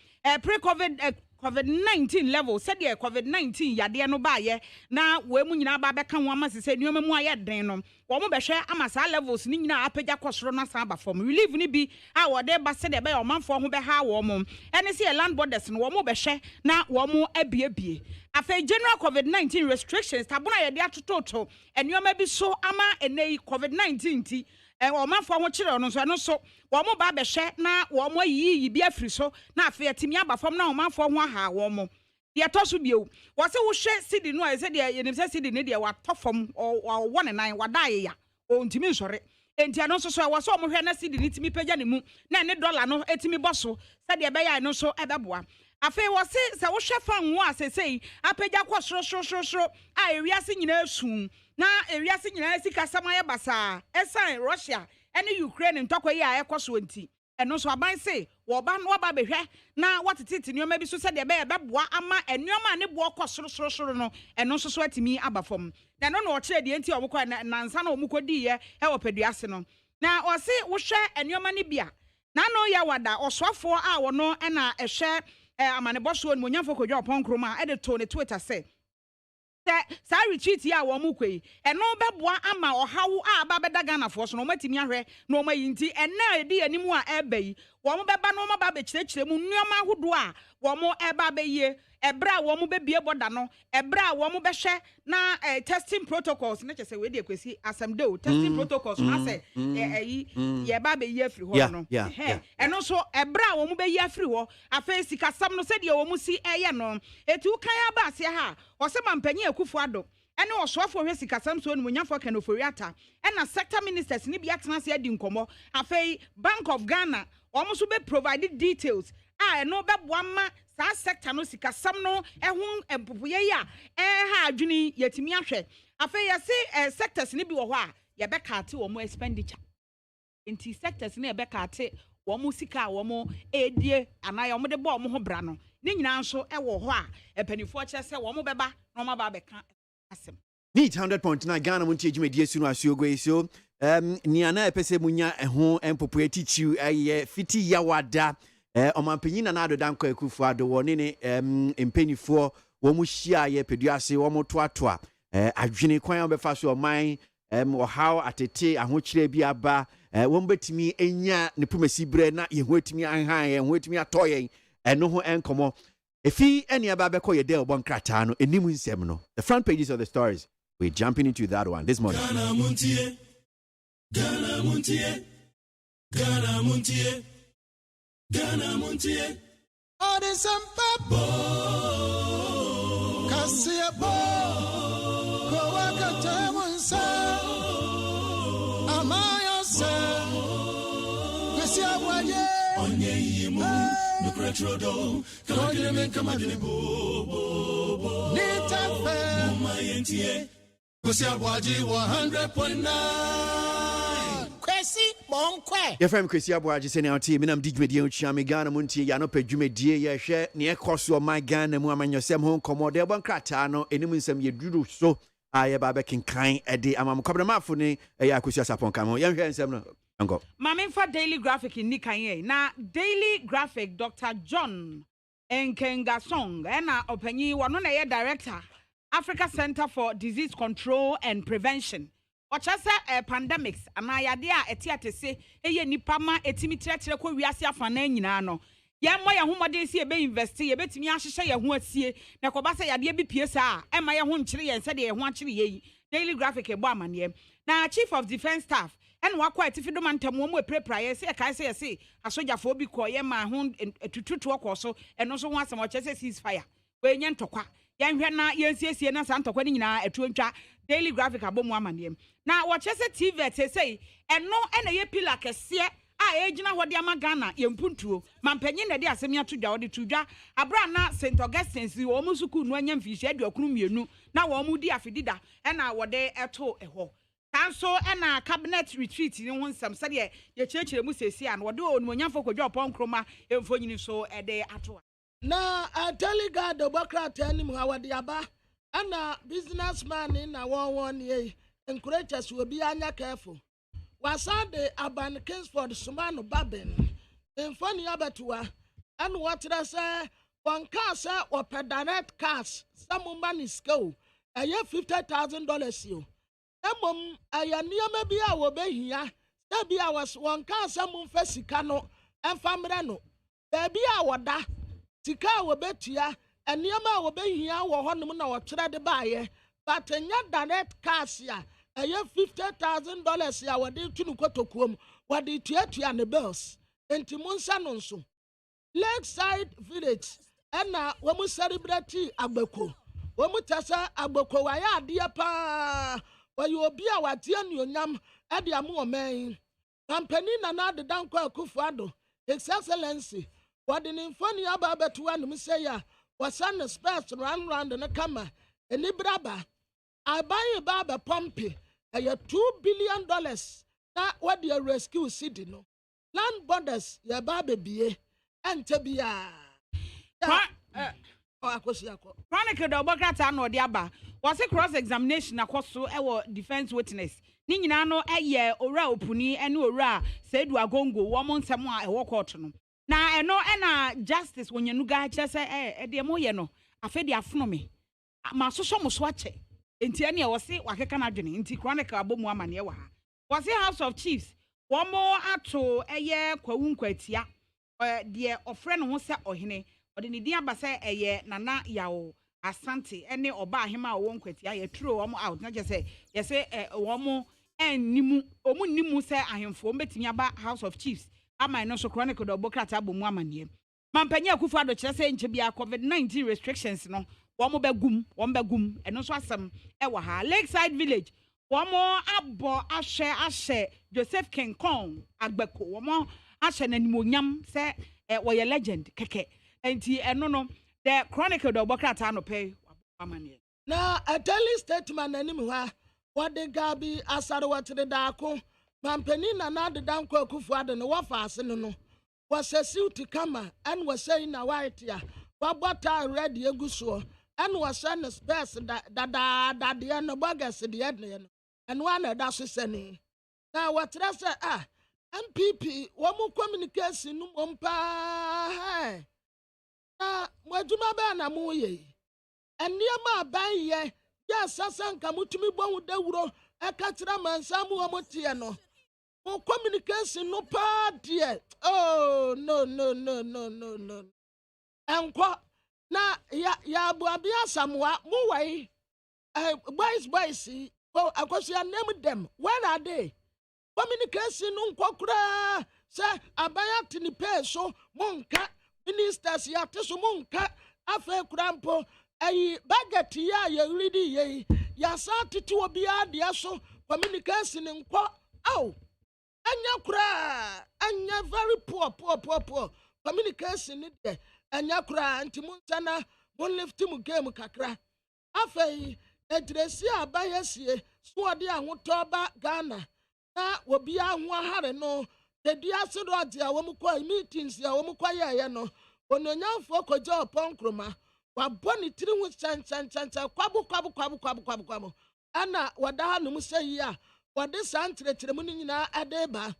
COVID-19 level said the COVID-19 yade no ba ye na we mu nyina ba beka ho ama se nneoma mu aye den no wo mo behwe ama sa levels ni nyina apagya kosoro na sa ba form relief ni bi a wo de ba se de be o manfo ho be ha wo mo ene se land borders no wo mo behwe na wo mo abiebie afa general COVID-19 restrictions tabuna ye de atototo nneoma bi so ama enei COVID-19 ti o manfo ho kire no so wo mo ba behwe na wo mo yi bi afiri so na afa atimi aba form na o manfo ho aha wo mo de atoso bio wo se wo hwe city no a se de yenim se city ne de wa tofom o 19 wadaye ya o ntimi nsore enti ano so wo se o mo hwe na city ne timi pagya ne mu na ne dollar no etimi boso se de be ya no so ebeboa afa wo se wo hwe fa nwo asesei apagya kwa soro a ewiase nyina esu na ewiase nyina sika samaye basa esan Russia ene Ukraine ntokwa yi a ekoso nti eno so aban se wo ba no ba behwe na watetete nneoma bi so se de be beboa ama enneoma ne bo kosoro no eno so atimi abafom na no no kire de nti obukọ na nsa na omukodi ye e wopaduase no na o se wo hwe enneoma ne bia na no ya wada osofo a wo no na ehwe amane boso no nyamfo kodwa opon kroma e de to ne Twitter se sa retreat ya wo mu kwei eno beboa ama ohawo a ba beda Ghana fo so no matimi ahwe no ma yinti ena edi animu a ebai wo mo beba no ma ba be kirekire mu nneoma ahodo a wo mo eba be ye ebra wo mo be bie boda no ebra wo mo be hwe na testing protocols ne chese we de kwesi assemble testing protocols na say ye ba be ye afiri ho no eno so ebra wo mo be ye afiri ho afa sika sam no se de wo mo si eye no etu kan aba ase ha wo se mampanyi akufu ado ene osofo hwe sika sam so no nyafo kanofori ata ena sector ministers ni bia tena se adi nkomo afa Bank of Ghana wo mo so be provide details eno be boama sa sector no sika sam no ehun empopoye ya ha adwini yetimi ahwe afa yesi sectors ni bi wo ho a ye be kate wo mo expenditure enti sectors ni ye be kate wo mo sika wo mo edie anaye wo mo de bo mo ho bra no ni nyina nso wo ho a epanifo kire se wo mo beba no ma ba be ka asem Need 100.9 Ghana Montie Jumedie Sunu Asuogwe so niana epese munya ehun empopoye tichiu fiti yawada omampanyin na ado danko ekufu ado woni ne empenifo wo mu hia ye peduase wo mu toatoa adwene kwan obefa so oman how atete ahokyere bi aba wo mbetimi enya ne pomasi bre na ye ho etimi anhan ye ho etimi atoyen eno ho enkomo efi eni aba beko ye de obonkrata no enimu nsem no the front pages of the stories we're jumping into that one this morning. Ghana Montie Ghana Montie Ghana Montie Ghana Montie Odesampa Kasia bo Kowaka Tamunsa Amaya se Kasia Waye Onye Yimu Nukretrodo Kagremen Kamadini Bo Nitape Mumayentie Kasia Waji 100.9 Your friend Kwasi ABOAGYE say now team minam digmedie uchiame Ghana Montie ya no pedwumedie ye hwe ne ekoso my Ghana mu amanyosem ho komo de bonkrata no enimu nsem ye duru so aye ba be kenkan ede amam kobramafo ne ya Kwasi asapon kan ho ye hwe nsem no ngo mama for daily graphic ni kan ye na daily graphic Dr. John Enkengasong na opanyi wono na ye director Africa Center for Disease Control and Prevention Ochasa pandemics anayade a etiatese eye nipa ma etimi tiretere ko wiase afana nyina no ye mo ye homode si ebe invest ye betimi ahyehye ye ho asie na ko ba se yade bi piesa a ema ye ho nkyere ye nse de ye ho akyere ye daily graphic ebo amane na chief of defense staff en wakwa etifido mantam mo eprepra ye se kai se ye se asojafo bi ko ye ma ho etututu ko so eno so ho asem ochese ceasefire we nye ntokwa yɛnhwɛ na yɛnsiesie na santokwa ni nyina etuontwa daily graphic abomu amanem na wɔkyɛ sɛ TV say ɛno ɛna yɛ pillar kɛseɛ a ɛgyina hɔ de ama Ghana yɛmpuntuo mampanyin na de asɛm ato dwa wɔde to dwa abra na St Augustine si wɔn mu sukuu no anya mfihye aduokunu mienu na wɔn mu di afidida ɛna wɔde ɛto ɛhɔ kanso ɛna cabinet retreat ni ho nsɛm sɛdeɛ yɛkyerɛkyerɛ mu sɛsi a wɔde onumonyamfo kodwa ɔpɔn kroma ɛmfonyini so ɛde ato na Delegate Democrat anim ha wɔde aba ana businessman na wɔn ye encourages obi anya careful wasade aban Kingsford Sumano Babin mfoni abetua and wakyerɛ sɛ wɔn car sɛ wɔpɛ direct cash some money skill ɛyɛ $50,000 yo emom ɛyɛ nneɛma bi a wɔbɛhia sɛ bi a wɔn car sɛ mo mfa sika no ɛmfa mmerɛ no baabi a wɔda sika a wɔbɛtua nneɛma a wɔbɛhia wɔ hɔnom na wɔtwerɛ de baayɛ but ɛnyɛ direct cash a ɛyɛ $50,000 a wɔde tu no kotokuom wɔde tuatua ne bills enti mo nsa no nso Lakeside Village ɛna wɔn celebrate agbako wɔn tɛsɛ agbako wɔyɛ adeɛ paa wɔyɛ obi a wɔte anuonyam ɛde amu ɔman kampani na na de dankɔ Akufo-Addo His Excellency wɔde ne mfoni aba abɛto anum sɛ ya wɔsan ne space round ne kama eni braba abaye ba be pompe ɛyɛ $2 billion na wɔde rescue city no land borders yɛ ba bebie ɛnte bia Chronicle the Obokrata no de aba was a cross examination akoso ɛwɔ defense witness ni nyina no ɛyɛ ora opuni ɛne ora Saidu Agongo wɔn nsɛm a ɛwɔ court no na ɛno ɛna justice wonyanuga kyerɛ sɛ ɛde mo yɛ no afɛde afono me ma soso mo so akyɛ enti ɛne ɛwɔ se wakeka na adwene enti Chronicle abomu amane ɛwɔ ha was a House of Chiefs wɔn mo ato ɛyɛ kwawu nkwatia deɛ ɔfrɛ no ho sɛ ɔhene ɔde ne din aba sɛ ɛyɛ Nana Yawo Asante ɛne ɔba ahema a wɔn nkwatia yɛ turo wɔn out na kyerɛ sɛ yɛsɛ wɔn mo ɛnnimu ɔmo nnimu sɛ ahemfo mbetumi aba House of Chiefs ama no so Chronicle the Obokrata abomu amane mampanya Akufo-Addo kyerɛ sɛ nche bia COVID-19 restrictions no wɔn begum ɛno so asɛm ɛwɔ ha Lakeside Village wɔn abɔ ahyɛ Joseph King Kong agbako wɔn ahyɛ n'animonyam sɛ wɔyɛ legend kɛkɛ enti ɛno no the Chronicle the Obokrata no pɛ amane na a daily statement anim ha wɔde gabi asare wɔtere daako mampani na na de dankɔ Akufo-Addo no wɔfa ase no wɔsɛ suit kama and wɔsɛ na white ya wɔbɔta red egu so and wɔsɛ ne space da de no bogus de ne no and one da so sɛne na wɔtere sɛ MPP wɔn communication no mompa na mwadwuma ba na mo ye nneɛma aban yɛ yɛ sasa nka mutumi bɔ hu dawuro ɛka kyerɛ mansa mu wɔn tie no mo communication no pa deɛ oh no ɛnkɔ na ya abuabi asamoa mo wai boys akɔsia name them where are they communication no nkɔ kura sɛ abaya tini pay so monka ministers ya te so monka afa kura mpo ayi budget ya ready ye ya sa tete obi ade so communication nkɔ aw anya kura anya very poor communication ni de anya kura anti muntana mon lift mu game kakra afa edresi abaya sie so ode ahotoba Ghana na obi ahu ahare no dedua se do ade a wo mkɔ meetings a wo mkɔ yɛ no ononyamfo kɔgya ɔpɔn kroma wabɔ ne tiri hu kyɛnkyɛnkyɛnkyɛn kwabo ana wada ha no mu sɛ yi a wɔde santrɛkyerɛ mu nyinaa ade ba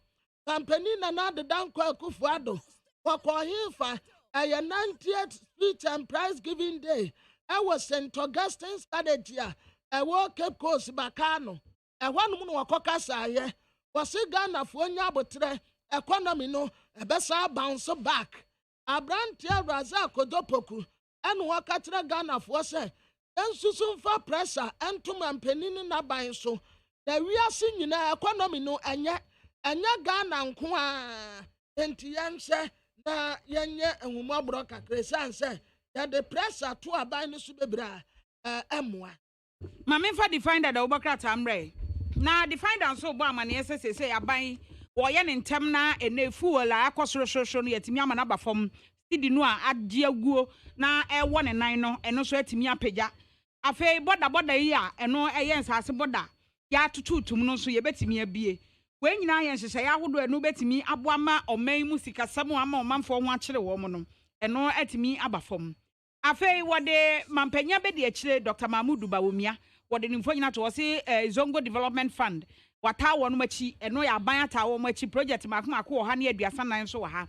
kampani na na de dankɔ Akufo-Addo wɔkɔ ɛyɛ 90th speech and prize giving day ɛwɔ St Augustine Stadium a ɛwɔ Cape Coast Bakano ɛhɔ no mu no wɔkɔ kasaayɛ wɔse Ghana fo nya abotrɛ economy no ɛbɛsa bounce back Abrantia Razak Kodopoku ɛne wɔka kyerɛ Ghana fo sɛ ensusu mfa pressure ɛntom ampanini na ban so na wiase nyina economy no ɛnyɛ Ghana nko a enti yɛnhyɛ na yenye enwumu abro kakra san se ya the pressure to aban no so bebra emwa Mame fa define that obokrata amre na define that so bo amane say aban wo ye ne ntem na enefu la akosoro no yatimi amana ba fam sidi no a agye aguo na ewo ne nan no eno so atimi apagya afi boda yi a eno eye nsase boda ya tututum no so ye betimi abie we nyina ye nhyehyɛ ya hodo eno betimi aboama oman mu sikasam ama omanfo ho akyere wo mo no eno atimi aba fam afi wode mampanya be de akyire Dr. Mahmoud Bawumia wode nimfo nyina to se Zongo Development Fund wata wonu machi eno ya aban ata wo machi project makoma ko ha ne aduasa nan so ha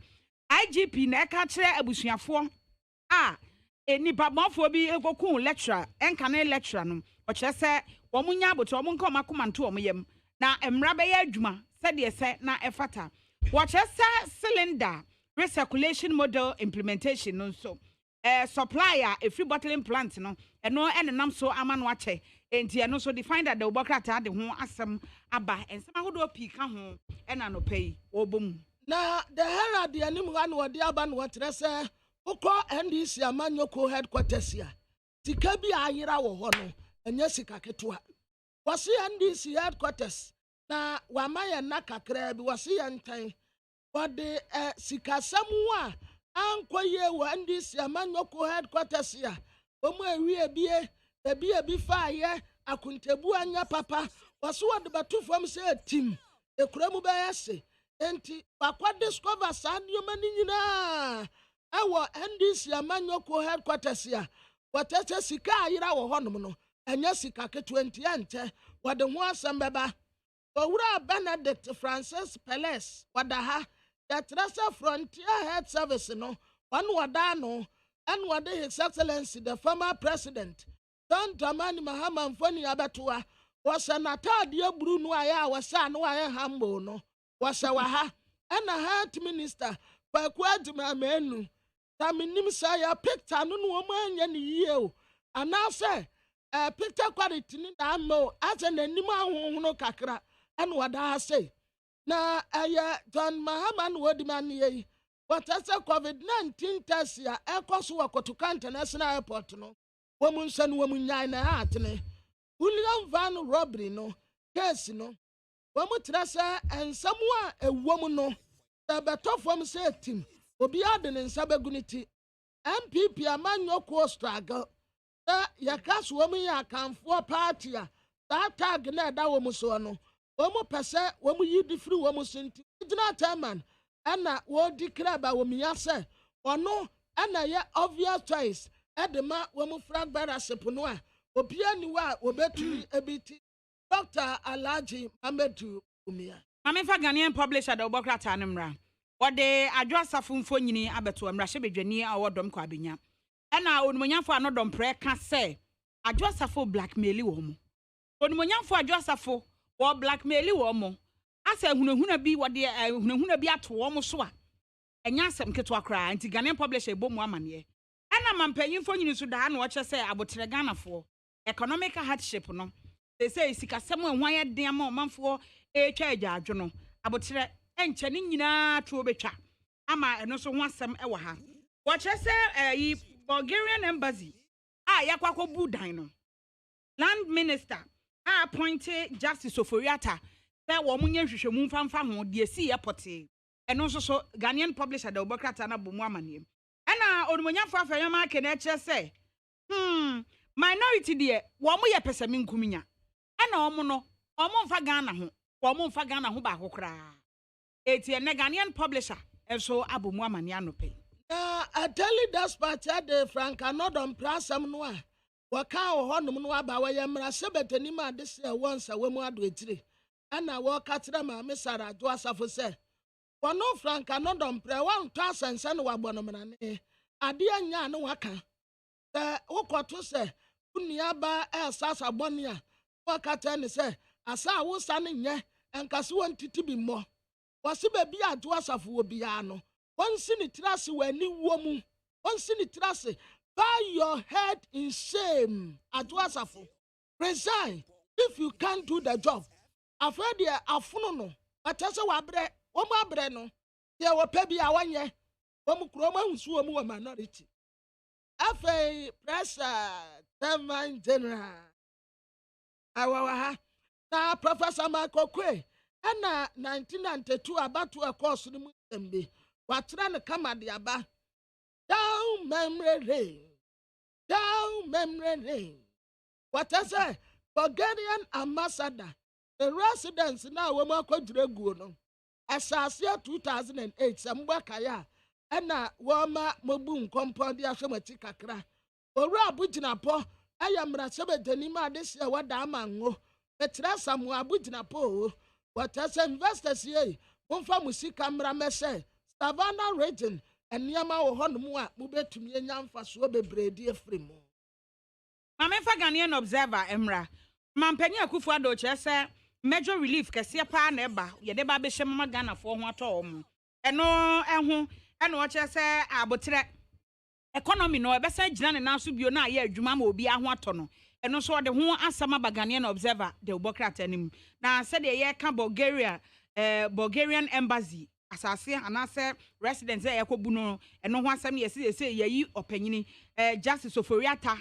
IGP na eka kyerɛ abusuafo a enipa mafo bi ekokun lecturer enka ne lecturer no ɔkyerɛ sɛ wo munya aboto wo nka makoma nto wo yam na emra be ya adwuma sɛ de sɛ na efata wɔkyerɛ sɛ cylinder recirculation model implementation no so supplier a free bottling plant no eno enenam so amano akyɛ enti eno so define that the obokrata de ho asem aba ensem ahodo pika ho ena no pay obom na the herald de anim ga no wode aba no wɔkyerɛ sɛ ukọ NDC amanyoko headquarters ya sika bi ayira wo hɔ no enya sika ketewa wɔse NDC headquarters na wamaye na kakra bi wɔse yentan wɔde sika samu a ankoye wo NDC amanyoko headquarters ya omo ewie bi faaye akuntebu anya papa wɔse wɔde batu fam sɛ tim ekuramu bɛyɛ se enti bakwa discover sandioma ni nyina ewo NDC amanyoko headquarters ya watete sika ayira wo honom no enya sika ke 20 ente wode ho asem beba owura Benedict Francis Peles wadaha the Trasa Frontier Health Service no one wada no and wade His Excellency the former president Don Dramani Mahama Mfoni abetua was an atade Bruno aya wasa no aya hambo no wasa waha and a health minister by Kwadima menu taminim say ya picture no woman yen ye and now say picture quality ni na mo as an anima no kakra and wada say na John Mahaman Wodiman ye what as a COVID-19 test ya ekoso wakotuka international airport no woman san woman na heart ne William Van robbery no case no woman trasa and someone a woman no the better from say team obi ade ne nsabaguniti MPP amanyoko struggle yakas woman ya kanfo party a that tag na da wo muso no womu pese womu yidi free womu sinti dina taman ana wo declare ba womu ya se ono ana ye obvious choice edema womu flag bearer sepuno a obi aniwa obetumi ebiti Dr. Alhaji Mamedu Umia Mamefa Ghanaian publisher da obokrata anmra wode adwasafo mfo nyini abeto amrahye bedwani a wodom kwa benya ena onumonyafo anodom pre ka se adwasafo blackmail wo mo onumonyafo adwasafo wo blackmail wo mo asa hunahuna bi wode hunahuna bi ato wo mo so a enya asem keto akra anti Ghanaian publisher bomu amane ena mampanyimfo nyini so da na wo che se abotre Ghanafo economic hardship no say sikasem enwan ye den ma omanfo etwa agyaadwo no abotre enche ne nyina to obetwa ama eno so ho asem e wo ha wo che se yi Bulgarian embassy yakwa budan no land minister appointed Justice Oforiata say wo munye hwehwemu mfamfa ho de si airport eno so Ghanaian publisher da obokrata na bomu amane ena onumonyafo afanyama kene che se minority de wo mo ye pesami nkuminya ena omo no omo mfa Ghana ho ba kokra eti ene Ghanaian publisher eso abomu amane anope I tell you that's part de Franca Nodon Prasam Noa. Waka or honum no aba way mrasebeteni ma de se once a wemu ado etire. Ana wo katira ma mesara do asafo se. Wono Franca Nodon Pre 1000 no wabono mrane. Ade anya no waka. Wokoto se uniaba sasa boni a wakata ne se asa wo sane nye enkase won titi bi mo. Wase ba bi ado asafo obi ya no. Once in trust when you woman, once in trust, bow your head in shame. Adwasafo, resign if you can't do the job. Afraid ya afuno, atasa wabre, omabre no. There were pebi awanye, omukroma unsu omu minority. afei pressure Terman General awawa na Professor Michael Kwe na 1992 abatu a course no mu tembe watra ne kama de aba down memory lane what I say Bulgarian ambassador the residents now we ma kwadure guo no asase 2008 sambwa kaya na woma mobu compound ya hwemati kakra oru abugina po ayamra sebedani ma de se wada amango betra samu abugina po what I say investors ye wonfa musika mra mese Savannah region eniama wo hono a mubetumi enyamfa so bebredi efremu Mamefa Ghanaian Observer Emra Mampani Akufo Addo chese major relief kese pa na eba ye de ba be hye mama Ghana fo ho ato mu eno eho eno o chese abotre economy no ebesa gina ne naso bio na ye adwuma ma obi aho ato no eno so de ho asama ba Ghanaian Observer de obokrata nim na se de ye ka Bulgarian embassy asase anase residents e yakobu no eno ho asam ye se ye opanyini justice Oforiata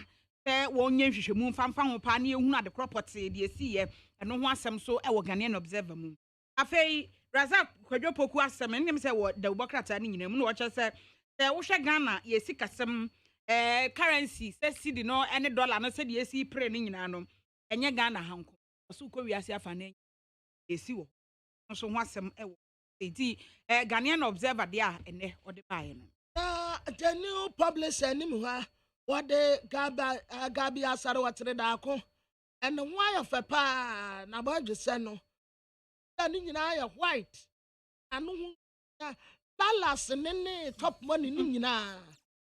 wonye hwehwemu mfamfa ho pa na ehunu ade property de esiye eno ho asem so e wo Ghanaian Observer mu afei Razak kwadwopoku asem nim se wo de obokrata ni nyina mu no wo che wo hwe Ghana ye sikasem currency se cedi no ene dollar no se de esi pre ni nyina no enye Ghana hanko so ko wiase afa na esi wo so ho asem e wo edi Ghanaian Observer de a ene ode baaye no the new publisher ni mu ha what the Gabi Asaro watre da ko and why of a pa na Abogye se no ni nyina ya white anu dollars ne top money ni nyina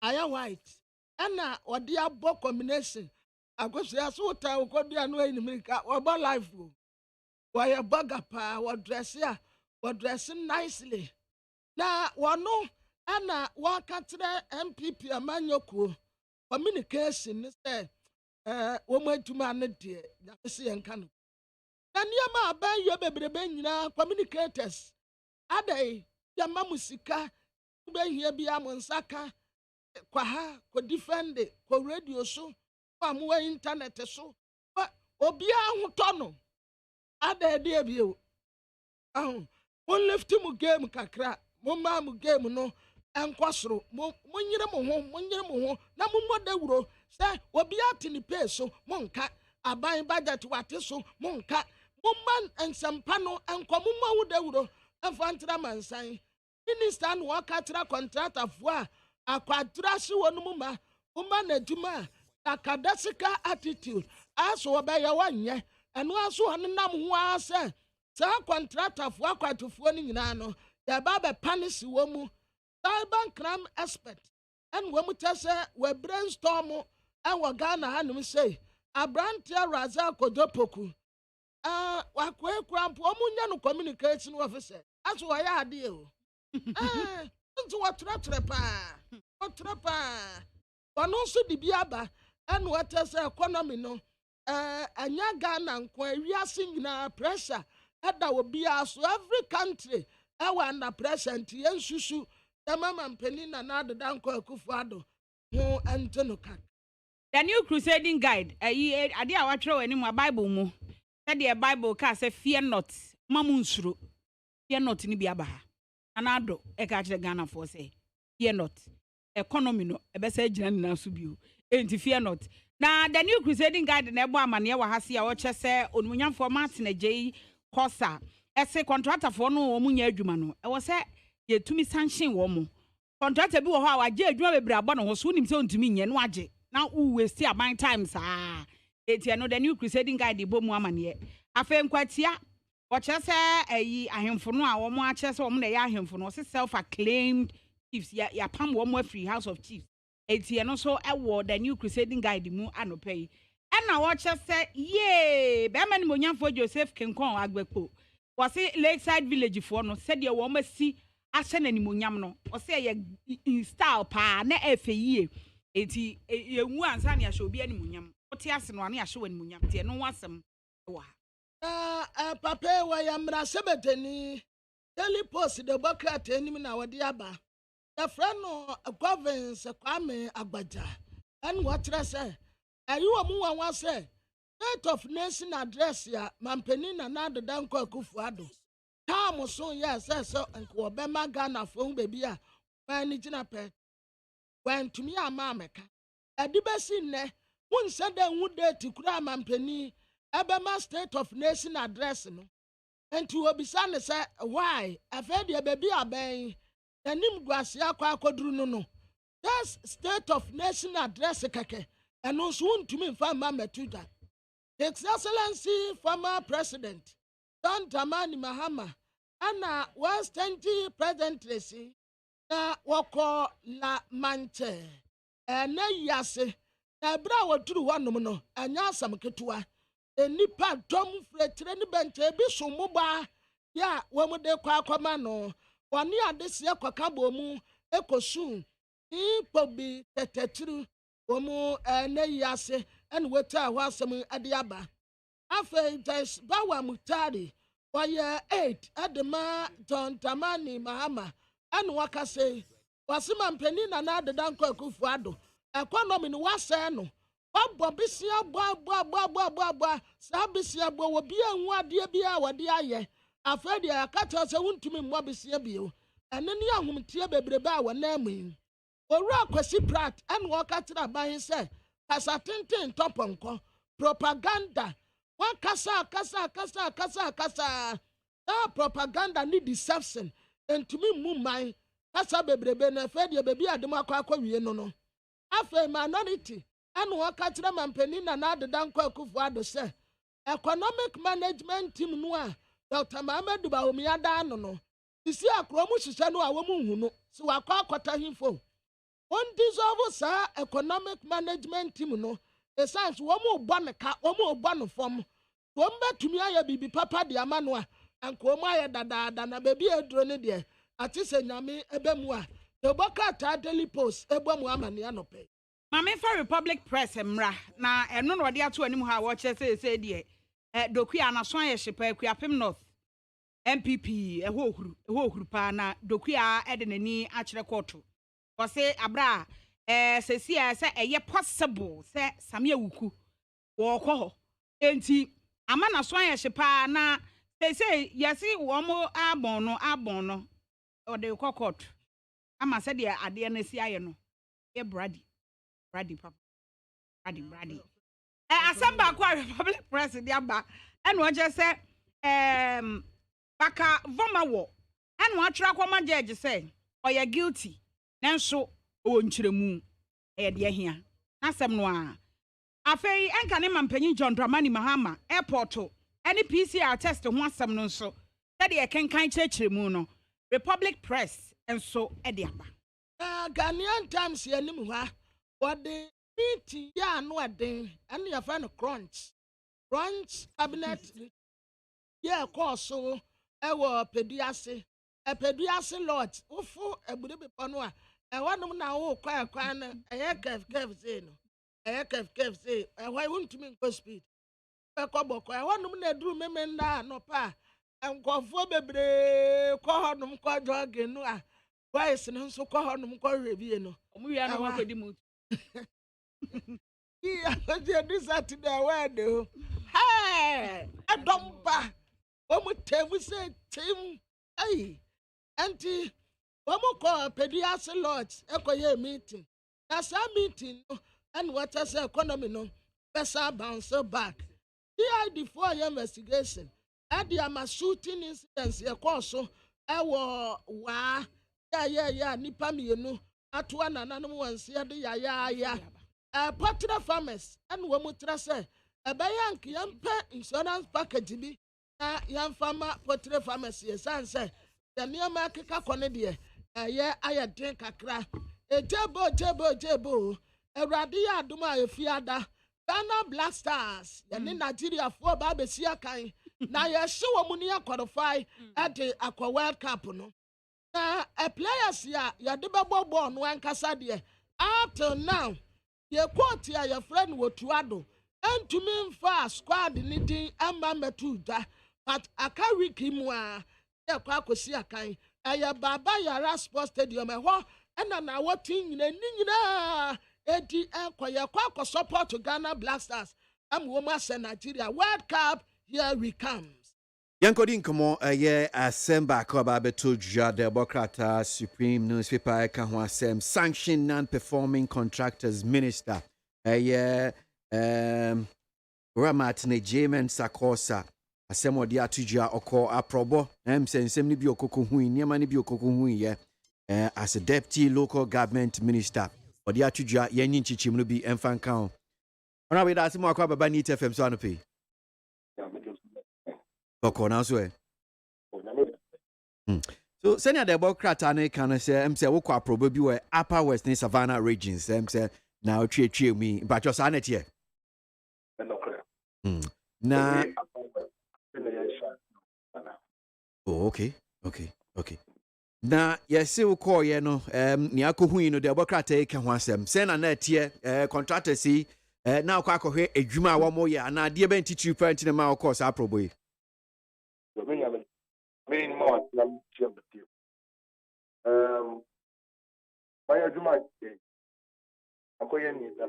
aya white ana odi abo combination agosia so ta okodua no animika obo life go why burger pa what dress nicely na wono ana wakatre MPP amanyoko communication is there woman to man de na se enka no na niam aban yo bebrebe nyina communicators adai ya mamusika be hia bia mo nsaka kwa ha ko defend ko radio so kwa mo internet so obi ahoto no adai de bio mo lift mu game kakra mo ma mu game no enkwasoro mo nyire mo ho na mo modawuro se obi atini pay so mo nka aban budget wate so mo nka mo man ensampa no enkomo mo wudawuro enfantra mansan minister no wakatra contractor fo a akwadra se wonu mu ma mo ma na djuma akadasika attitude aso obeye wanye eno aso honam ho ase sa contractor fo akwatofo ni nyina no ya baba punish wo mu cyber crime expert and we mutase we brainstorm and we Ghana hanum say Abrantia Raza Kodopoku wakwe krampo omunya no communication officer aso wa ya ade o nti watratre pa ono so dibiaba and what say economy no anya Ghana nko awiase nyina pressure ada obi aso every country under pressure nti yensusu mama penina na adeda nko Akufo Addo ho antonoka. The new crusading guide ade a watro ani mu Bible mu said the Bible ka say fear not mamunsuro fear not ni bia ba ha anado e ka kire Ghana for say fear not economy no e be say gina na so bio enti fear not na the new crusading guide na ebo amane wa ha se a wo che say onumunyamfo Martin Ajay Kosa ese contractor for no wo munya adwuma no e wo say ye tumi sanction wo mo contractor bi wo ho a wagye adwuma bebre abo no ho so nim se ontumi nye no agye na wo waste aban times eti no the new crusading guide bo mu amane afa nkwatia wo che se ayi ahemfo no a wo mo a che se wo mo na ya ahemfo no se self acclaimed chiefs ya pam wo mo free house of chiefs eti no so e wo the new crusading guide mu anopai na wo che se ye be mani monyamfo Joseph Kinkon Agbekpo wo se Lakeside village for no se de wo ma si ahye na nimonyam no wo se ye style pa na efeyie eti ewu ansa ne ahye obi animonyam wote ase no ane ahye animonyam te no wasem wa papa wa ya mra sebeteni Daily Post de Bokrat enim na wode aba the friend no governance Kwame Agbaja and what say? Are you a moo one say? State of Nation address ya, Mampenina na the Danko Kufuado. Time was so yes, so and Kwabema Ghana phone baby. Managing pet. When to me a mamaka. A debasin ne, one said then would dare to cry Mampeni, Abema State of Nation address no. And to Obisana say, why? I've heard your baby obeying. The name Gracia Quacodruno. That's State of Nation address keke. And no soon to me for Mamma Tuta. His Excellency, former President, John Dramani Mahama, Anna was 20 President Tracy, na wako la manche. Na yase, na bra waduru wanumono, anyasa mketua. Nipa dom fretre ni benche bi somuba ya wamude kwa mano. Wani adesi kwa kabo mu ekosu. Ipo bi tetetru wamu na yase. And weta wasam adiaba. Afe Jais Bawa Mutari, waya 8 Adema John Tamani Mahama, and Wakase, Wasima Penina na the Danko Kufuado, economy wasano, Bobisia Bua, Sabisia Bua, be and what dear be our dear. Afedia Katas a wound to me Mobisia Bio, and then young Tiabe Breba naming. Or Kwasi Pratt and Wakatra by himself. Kasa tintin toponko propaganda one kasa that propaganda need deception and to me move my kasa bebrebe na fed your baby adema kwa wie no afa minority and wakatra mampeni na de danko akufuado say economic management team no a Dr. Mamadou Bawumia no isi akromu hihye no a wo mu hu no si wakwa akota himfo. One dissolve sa economic management team no essence womo boneka womo bonu form womba tumi aye bibi papa de amano a anko mo aye dada na baby edro ne de ati se nyame ebemu a the boka ta daily post ebemu amane anope mame for Republic Press emra na eno no de ato anim ha wo che se de dokua na so aye hyepa akuapem north MPP ehwo ohuru pa na dokua ede nani akire koto Wase abra sesi se eye possible se samia wuku wo kɔ hɔ enti ama na so aye hyepa na sesi yesi wo mo abon no o de kokot ama se de ade na si aye no e brady papa brady asamba kwa Republic Press de aba eno je se baka voma wo eno atra kwa ma judge se oye guilty nanso o nkyeremu de ahia nasem no a afei enka ne mampanyin John Dramani Mahama airport any PCR test ho asem no nso de kenkan kyeremu no Republic Press enso de aba Ghanaian Times yanim ha what the meeting ya no aden and your friend crunch cabinet yeah course so ewo peduase lord ufu ebude be pano a ewanum na wo kwa na kef say no kef say why won't me go speed ekoboko ewanum na duru meme na no pa enkofo bebre ko honum ko joge no a voice no so ko honum ko rebie no omu wi na wakodi mu iya je this Saturday where do hey adomba omu temu say tim hey anti womo pediatric lodge ekoye meeting na sa meeting no and what as economy no pesa bounce back the for investigation at the shooting incidents e course ewo wa ya nipa mienu atwa nananom wanse de ya portrait farmers and womo tra say ebeyank yampe insurance package bi na yamfama portrait farmers yesanse the near market kone de ye ayeden kakra ejebo erade ya adoma efiada Ghana Black Stars yani Nigeria for ba besia kan na ye hye wo mu ne qualify at the Aqua World Cup no na players ya de bebo ball no ankasa de up till now ye quote ya your friend Wotuado entumi mfa squad ni din amba metuda but aka wiki mu a ye kwa kosi akan aya baba yara sports stadium ho ena na wotin nyina edi enkoye kwa support to Ghana Black Stars. Woman say Nigeria World Cup, here we come. Yankodi nkomo Asemba Koba Betuja Democrat Supreme Newspaper Kahwa Sem Sanction Non-Performing Contractors Minister Ramatne Jamen Sakosa Asemo di atuja oko aprobo nsem ni bi okoko hu niema ni bi okoko hu as a deputy local government minister odi atuja yanyi nchichim no bi emfanka ho ona we da asemo akwa baba ni TFM so anope oko na so so senior democrat ane kan say wo kwa aprobo bi we upper western savannah regions say na otwetwe mi but just anete na oh, okay. Na yes, we call you no ni akohu no the democrat e ka ho asem. Say na na tie contractor si na akwa akohwe adwuma a wo mo ye na de ben titiri pant na ma course aprobo yi. My adwuma akoye ni da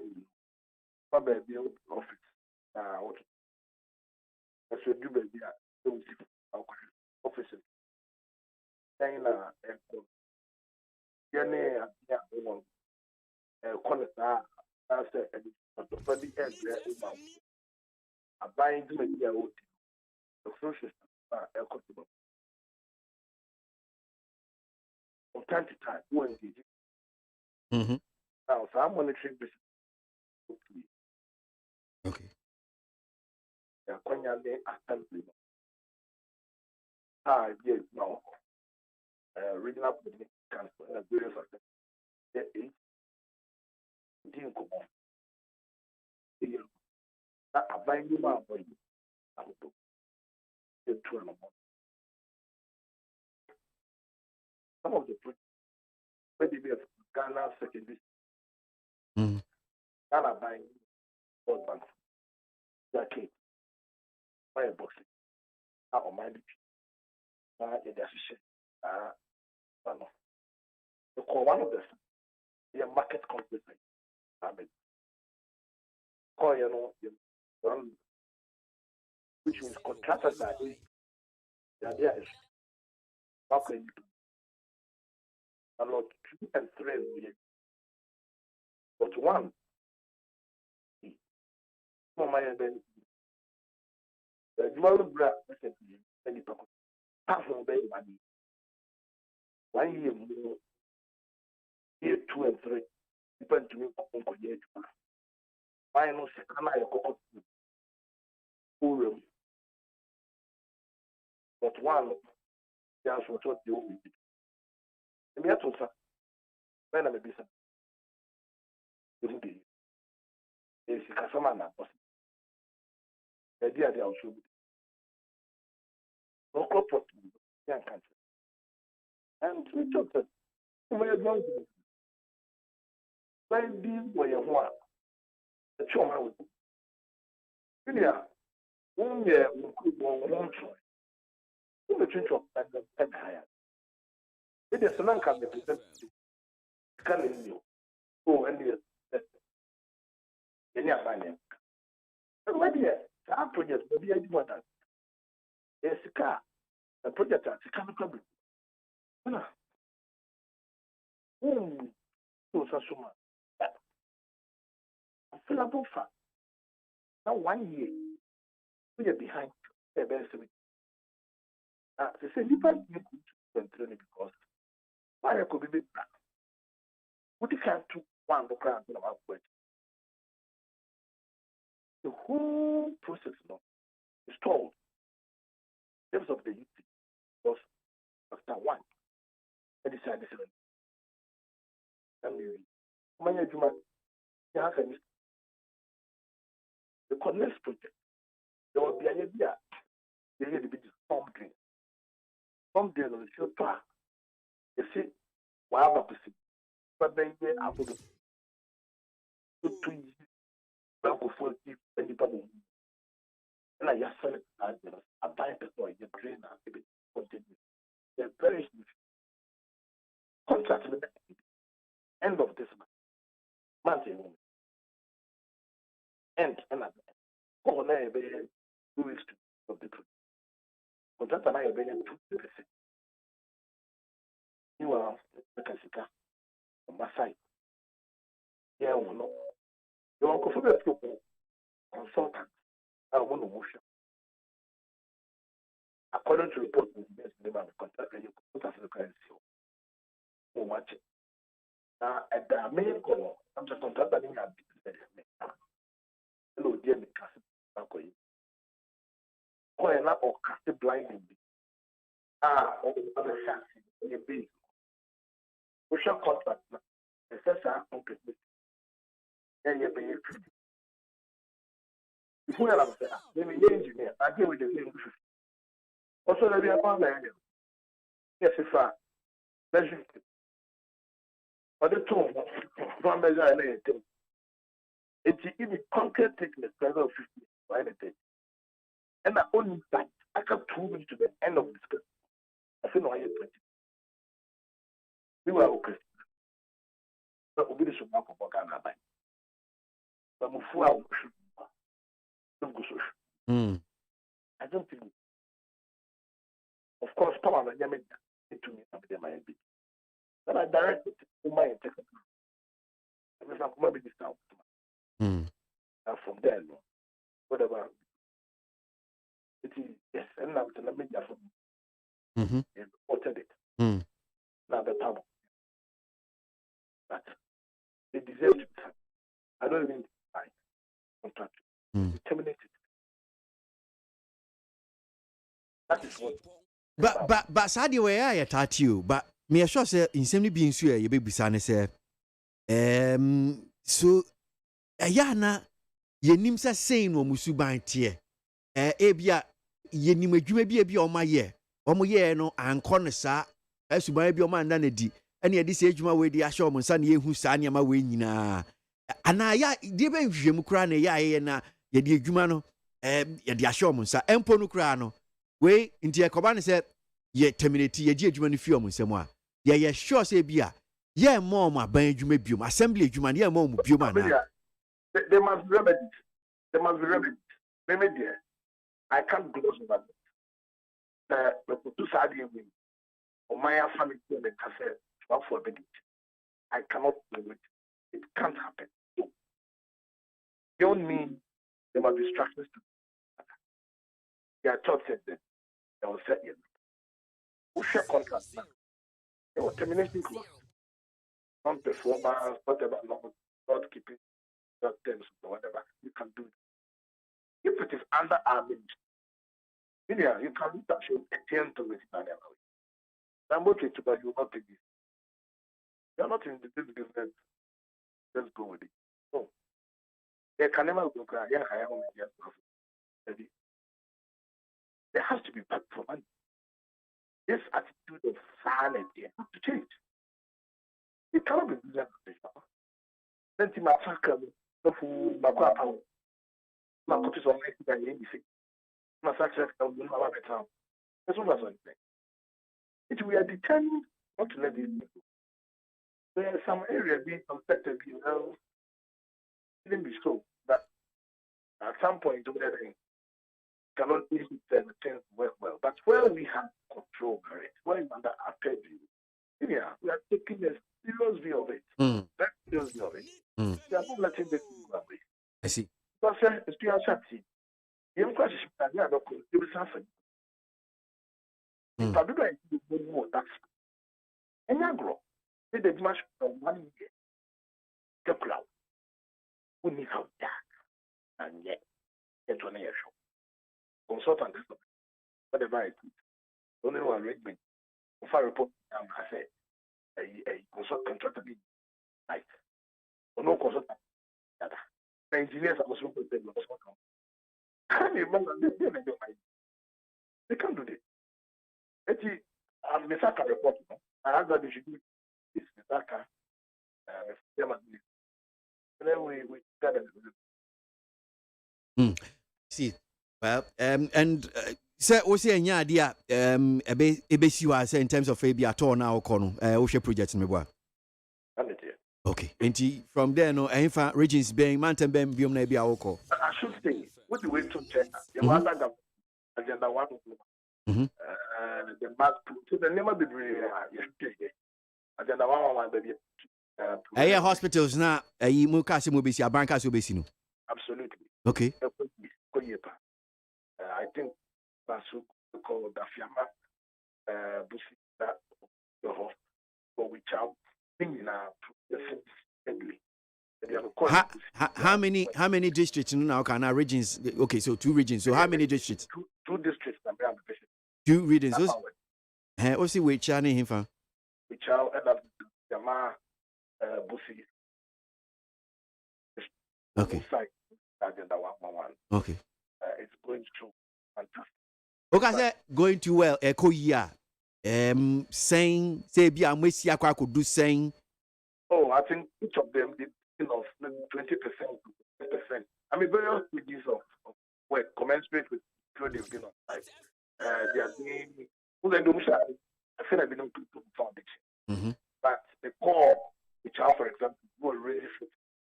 pa ba bi office na what so do ba bi a office China yene ya won konta asa the body end there a buying to me ya oti the process equitable from time to time you engage now so I'm monitoring this okay ya kwanya le assembly yes now regional political council and various of them. There is didn't go on. That a binding man for you. I will do the 2 months. Some of the maybe we have Ghana secondary. Ghana buying World Bank. Jackie. Buy a boxing. Now on my lips. In the association. The call one of the market company. I mean, call which means contractors are in. The idea is how can you do? And not 2 and 3 million. But one, my then the dual brand recently, any people half of money. 1 year more, year 2 and 3, depend to me on year. I know Sakana Yoko room. But one, there's what you will be. And yet, also, when I'm a business, it's a customer now. The idea they also no corporate young country. And we talked that we are going to when these were your one, the trauma would be. Yeah, 1 year we could go one choice. In the change of and higher. It is a non can be presented. Can you? Oh, and yes, any of my name. And what year? Our project will be a different. Yes, a car. The project is a chemical. So fillable fact. Now 1 year, we are behind the best. They say different training because why could be big. What you can't do one book around about work. The whole process now is told in terms of the youth was after one. I decided to the Connect project. There will be an idea. They need to be storm drain. Storm drain on the show track. You see, whatever person, but then they are going to 2 years. Bank of 40 and I just said a buying person, the drain and the continue. They're very huge. Contract with the end of this month. month and another. Oh, no, 2 weeks to of the truth. Contract and I are being 2%. You are the Casika on my side. Yeah, no. You are confident consultant. I want to motion. According to report, the contract and you put as a currency. Oh, watch it. Now, at the main call, I'm just contracting a bit. Hello, dear Cassie. Oh, and not all cast blinding. Oh, other chance in your base. We shall contract now. The first are completely. And you're being if we are there, let me engineer. I deal with the same. Also, there be a pound there. Yes, if I measure but the two one measure anything. It's even concrete thickness, level of 50 or anything. And I only that I can prove it to the end of this case. I feel no higher 20. We were okay. But we did some work for Ghana. But we flew out. I don't think. Of course, power and Yemen to me, my bit. But I directed to my technical. I was like, maybe this out. And from there, whatever. It is, yes, and now the media from and reported it. Now the power. But they deserve to be. I don't even find contract. Terminated. That is what. But sadly, where I attack you, but me sure say in simply being sure you be besane say so ayana ye nim say saying no musu ban tie ebia ye nim adwuma bi o ma ye no anko ne sa asuban bi o ma nda na di ene ye di say adwuma we di ahye o nsa na ye hu sa ne ma we nyina ana ya de be hwem kura na ye na ye di adwuma no ye di ahye o nsa empo no kura no we nti ekoba ne se ye terminate ye di adwuma no fi o nsem a ye sure say bia ye mo ma ban adwuma biom assembly adwuma ye mo biom ana they must be remedied. They must be remedied. Remedied. I can't gloss over that. The two sides of my family in the cassette not for benefit. I cannot do it. It can't happen. You don't mean there must be structures to they are taught that they will set you. Who share contract? They will termination clause. Non-performance, whatever, not keeping your terms or whatever. You can do it. If it is under our ministry, you can touch your attempt to it. I'm okay to, but you will not take this. You are not in this business. Let's go with it. No. There can never go. There has to be back for money. This attitude of sanity has to change. It cannot be business. Then to my attacker, no food, my grandpa, my copies of my ABC. My success will be my better. That's what I'm saying. It we are determined not to let these people. There are some areas being affected, even be so that at some point over there cannot easily say the things work well. But where we have control over it, where it's under our purview, we are taking a serious view of it. Very serious view of it. We are not letting this go away. I see. Because it's pure chatty. You question that you are not going to be suffering. If I do not more, that's and you grow. They did much from 1 year. The cloud. We need how dark and yet get on a show. Consultant, whatever it is. Only one read me. If I report, I say a consultant contractor be nice. Or no consultant. The engineers are also going to say, I can't remember they can't do this. Actually, I'm Misaka report. I have that they should do this Misaka. And then we got it. See, well, and say we say any idea ebe si wa say in terms of maybe at all now kono project me boa. Okay. And from there, no, I find regions being mountain being biome na bia woko. I should say, what the way to check the one that agenda 1 the mass to the name of the agenda 1 baby. Hospitals na mu kasi mu besi abanka so besi no. Absolutely. Okay. I think that's called the Fiamma Busi that for which I'm thinking how many districts now can our regions? Okay, so 2 regions. So how many districts? Two districts. 2 regions. What's the way Chani him from? Which are Yama Busi. Okay. Okay. It's going through fantastic. Okay, say going too well. Echo year. Saying say be amwesi akwa could do saying. Oh, I think each of them did 20%, 20%. I mean, various degrees of work commensurate with what they've been on site. They are doing. I feel I've been on people foundation. But the core, which are, for example, who are really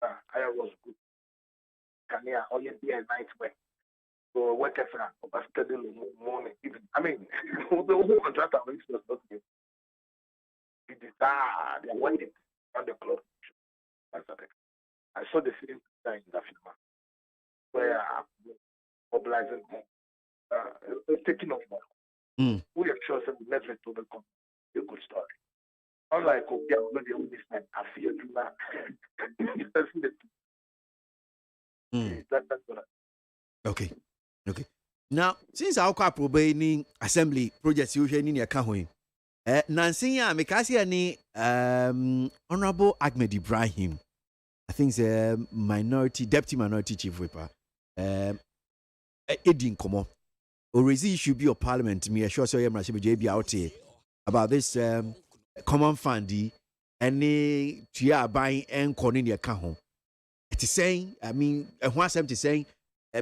higher was good. Can you all day and night work? So work as a study morning, even. I mean, the whole contractor makes us not good. It is they are working on the clock. I saw the same thing in the film where mobilizing taking off more. We are sure some measures to become a good story. Unlike this time, I feel you back. Okay. Now, since our probating assembly projects usually in your account, Nancy, Mikasi, any Honorable Ahmed Ibrahim, I think the deputy minority chief whipper, Edin Komo, or is it should be of parliament? Me, assure so JB out here about this common fundy, any tia buying and calling your account. It is saying, I mean, what's them to saying,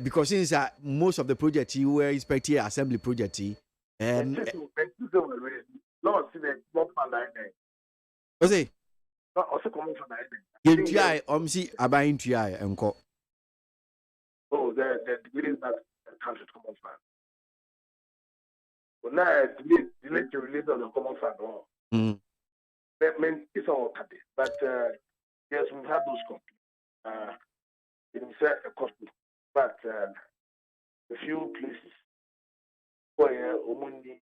because since most of the project you were expecting assembly project, Lord, see the block fund there. What's it? Also coming from the TI, see, I buy into TI and call. Oh, the dividends that country common fund. Well, now, delete to release on the common fund. That means it's all cut. But yes, we've had those complaints. It is a cost, but a few places where Omundi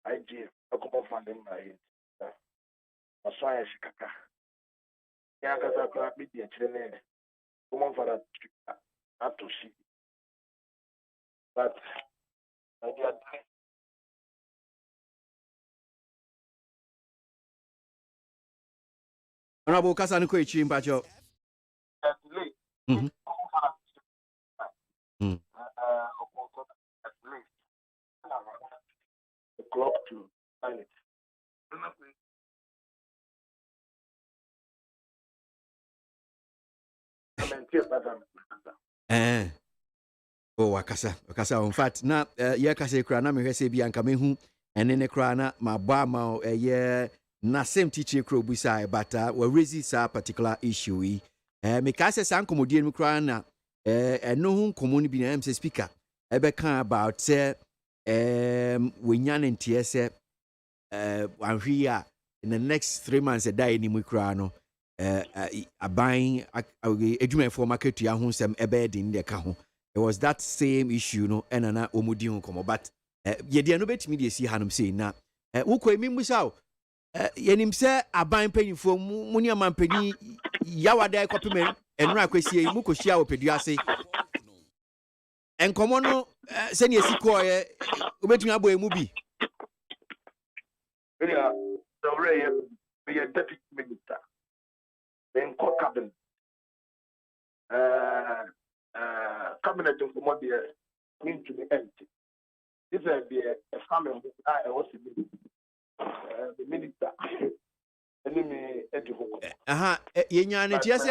IG a common funding by it. That's why I shikaka. Yakasa media channel. Common for that to see. But I get Honorable Kasanu Koichi in Bajo. The clock to silence. Wakasa. In fact, na yakasa kra na me hwese bi anka mehu ene ne kra na mabba ma na same teacher kro busa but we raise this particular issue yi me ka se san komodie mu kra na eno hu komoni bi na am speaker ebe kan about we nyan ntie se anhwe in the next 3 months die ni mu kra no aban edwuma for market ya ho sem ebe din de ka ho. It was that same issue no enana omudi ho komo but ye de no betimi de si hanum sei na wukọ emi musa yenim se aban panyifo muni amampani yawada ekopem enura akwesi yi mukohia opedua ase enkomo no se ne esiko ye obetumi abo emu bi yeah the way be a deputy minister then court cabinet cabinet of Modia mean to be empty. This will be a family I was the minister. Yenyane tiase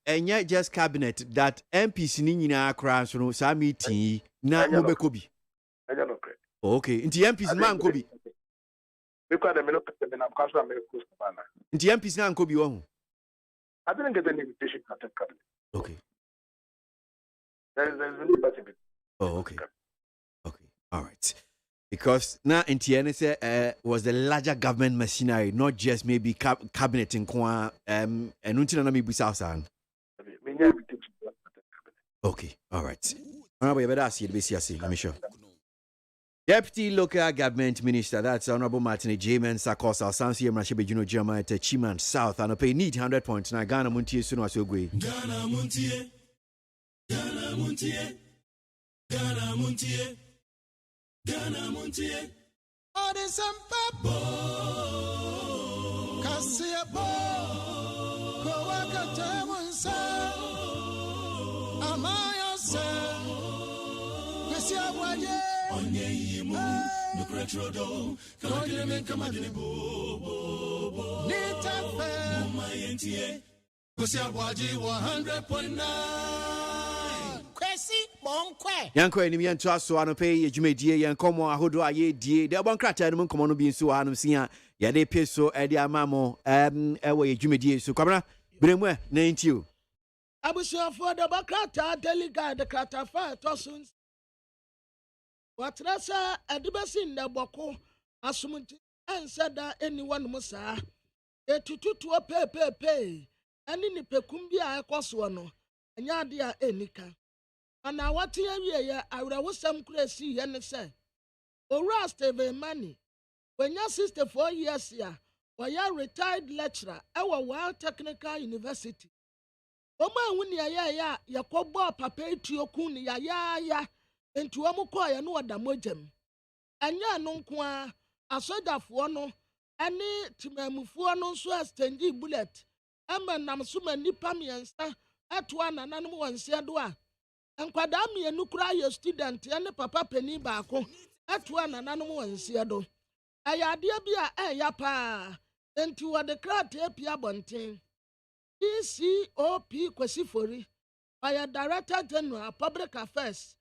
enye just cabinet that MPs ni nyina akra so no sa meeting na mobeko bi. Okay, nti MPs man ko bi. Because the minister na council America. Nti MPs na nko bi wo ho. I didn't get any invitation at the cabinet. Okay. There's no invitation. Oh, okay. Okay. All right. Because now in TNS was the larger government machinery, not just maybe cabinet in Kwa and until na maybe South San. Okay. All right. Honorable, better see the let me show. Deputy Local Government Minister, that's Honorable Martin Jamin Sakosa, Sansi Mrashibe Juno German at Chiman South, and pay need 100.9 Ghana Montie soon as you agree. Ghana Montie, Ghana Montie, Ghana Montie, Ghana Montie. Oh, there's some papa. Cassia Bo, Kowaka Tamansa, Amaya Sa, Cassia Waye. Onye yimu, nukretrodo, kamadine kamadine bo. Nitafe, umayentie, kusi ABOAGYE 100.9. Kwesi bonkwe. Yanko eni miento aso anope ye dwumadie yankomo ahodo aye die. De bonkrata no nkomo no bi nso ha no sia. Ya de peso e de amamo ewe ye dwumadie so kwabra bremu na ntio. Abusuafo de bakrata delegate de krata fa tosun. Watrasa adibasi ndaboko asumunti ansada anyone musa etututu pepepe ani ni pekum bi a ekoso no anya ade a enika ana wate awie ya awrawosam kurasi ye ne se owura Steve Mani wenya 64 years ya waya retired lecturer ewa World Technical University oma huni ya yakobo papa etioku ni ya enti wo mukọ ya no wada mogem anya no nko a asodafo no ane timamufuo no nso astangi bullet ama nam so manipa miensa ato anananom wonse do a enkwada mienu kura ya student ane papa pani baako ato anananom wonse do ayade bia ya pa enti wode krata apia bonten ECOP kwasifori by Director General Public Affairs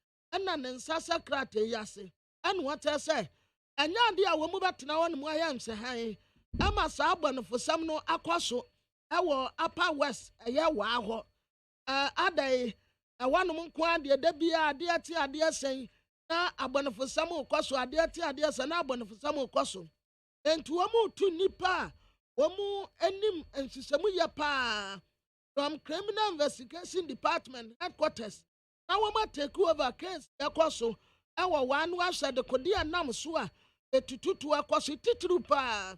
na nensasa krate yase ene wata say anya ade a wo mu betena won mu aya nse han ama sa abonofosam no akoso ewo Upper West eye wa ho adai ewanom nko ade da bia ade ati ade sen na abonofosam ukoso ade ati ade sen na abonofosam ukoso entu wo mu tu nipa wo mu enim ensisemu ye pa from Criminal Investigation Department headquarters. Now we might take over case ekoso ewa one wa said the kodia nam so a etututu ekoso titru pa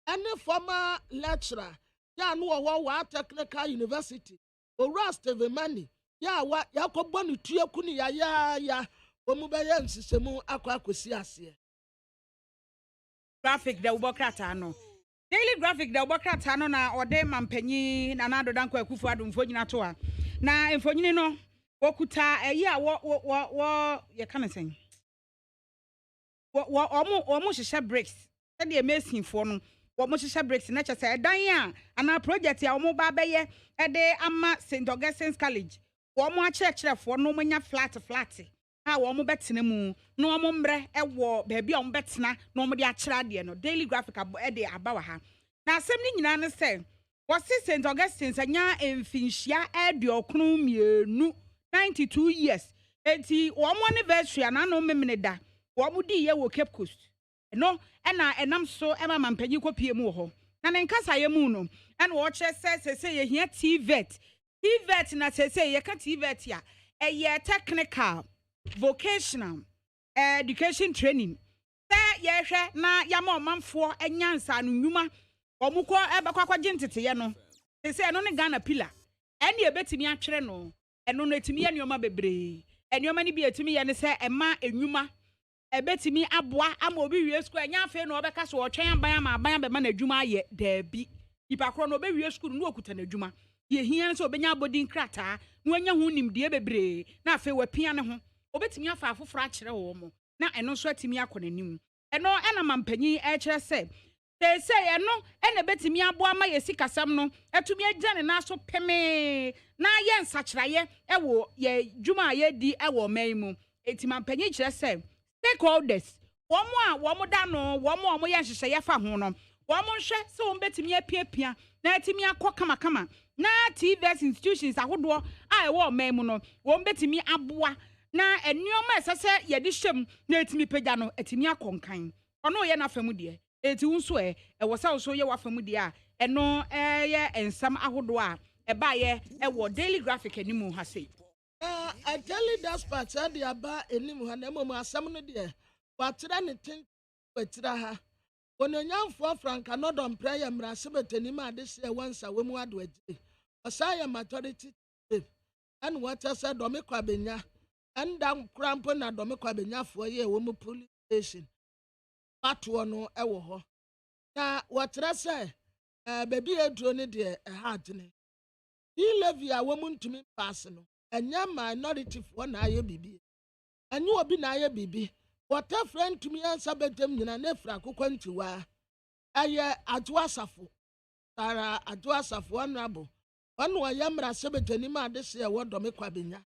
any former lecturer ya no wa Technical University owura Steve Mani ya wa yakobo ne tuaku ne ya omu be ye nsisemu akwakosi ase graphic the ubokrata no daily graphic the ubokrata no na ode mampanyi na nado danko akufu adumfo nyina to a na emfonyini no wokuta eyi a wo ye kan sen wo omo hihye bricks e de amazing fo no wo mo hihye bricks na che se dan a ana project a omo ba be ye e de ama St. Augustine's College wo mo akyerekere fo no mo nya flat ha wo mo betena mu no wo mo mbre e wo ba bia wo betena no wo mo de akyere de no daily graphic e de aba wa ha na asem ni nyina ne se wo St. Augustine's anya emfinhia eduokunu mienu 92 years. Enti one anniversary and no memneda. What would ye wo Cape Coast? No, and I'm so Emma Mampenny copy mo. And in Casa Yamuno, and watcher says, say, here TVET. TVET, and I say, you can't TVET ya. A year technical, vocational, education training. Yes, na yamo man for a yansa numa, or muko ebaqua gentity, no. They say, I don't Ghana pillar. And you bet me actually no. Eno no etimi enoma bebre enoma ni bi etimi ye ne se ema enwuma ebetimi aboa ama obi wie school enya afa no obeka so otwen aban ama aban be ma na adwuma aye daabi ipakro no obi wie school no okuta na adwuma ye hia so obenya abodin krata no anya hu nimde bebre na afa wapia ne ho obetimi afa afoforo akere wo mo na eno so atimi akonanim eno ena mampanyi e kire se say eno ena betimi aboa ma ye sikasam no etumi agya ne na so peme na ye nsachiraye ewo ye dwuma ye di ewo maimu etimampanyi kire se stakeholders womo da no womo ye hyehyeye fa ho no wɔn hwɛ sɛ wɔn bɛtumi apiapia na ɛtumi akɔ kamakama na TVS institutions ahodoɔ a ɛwɔ ɔman mu no wɔn bɛtumi aboa na nneɛma ɛsɛ sɛ yɛde hyɛm na ɛtumi pagya no ɛtumi akɔ nkan ɔno yɛ n'afɛm deɛ eti nso ɛwɔ sɛ ɔso yɛ w'afɛm deɛ a ɛno ɛyɛ nsɛm ahodoɔ a ɛbaayɛ ɛwɔ daily graphic anim ha sei. A daily dispatch at the aba anim ha na mmom asɛm no deɛ watera ne ten watera ha onyanfo franka nodom prayer mra sebetani ma de se wansa we mu ado agye osaya majority and what said do me kwabenya and dam crampo na do me kwabenya fo ye wo mu police station patoɔ no ɛwɔ hɔ na watera se baby eduro ne de ha adene yi levy a wo mu ntumi pass no enya minority fo na aye bibi enyu obi na aye bibi what a friend to me answer betem nyina na fra kokwantiwa aye adwoasafo tara adwoasafo honorable ono ayamra sebetani ma de se wo do me kwabenya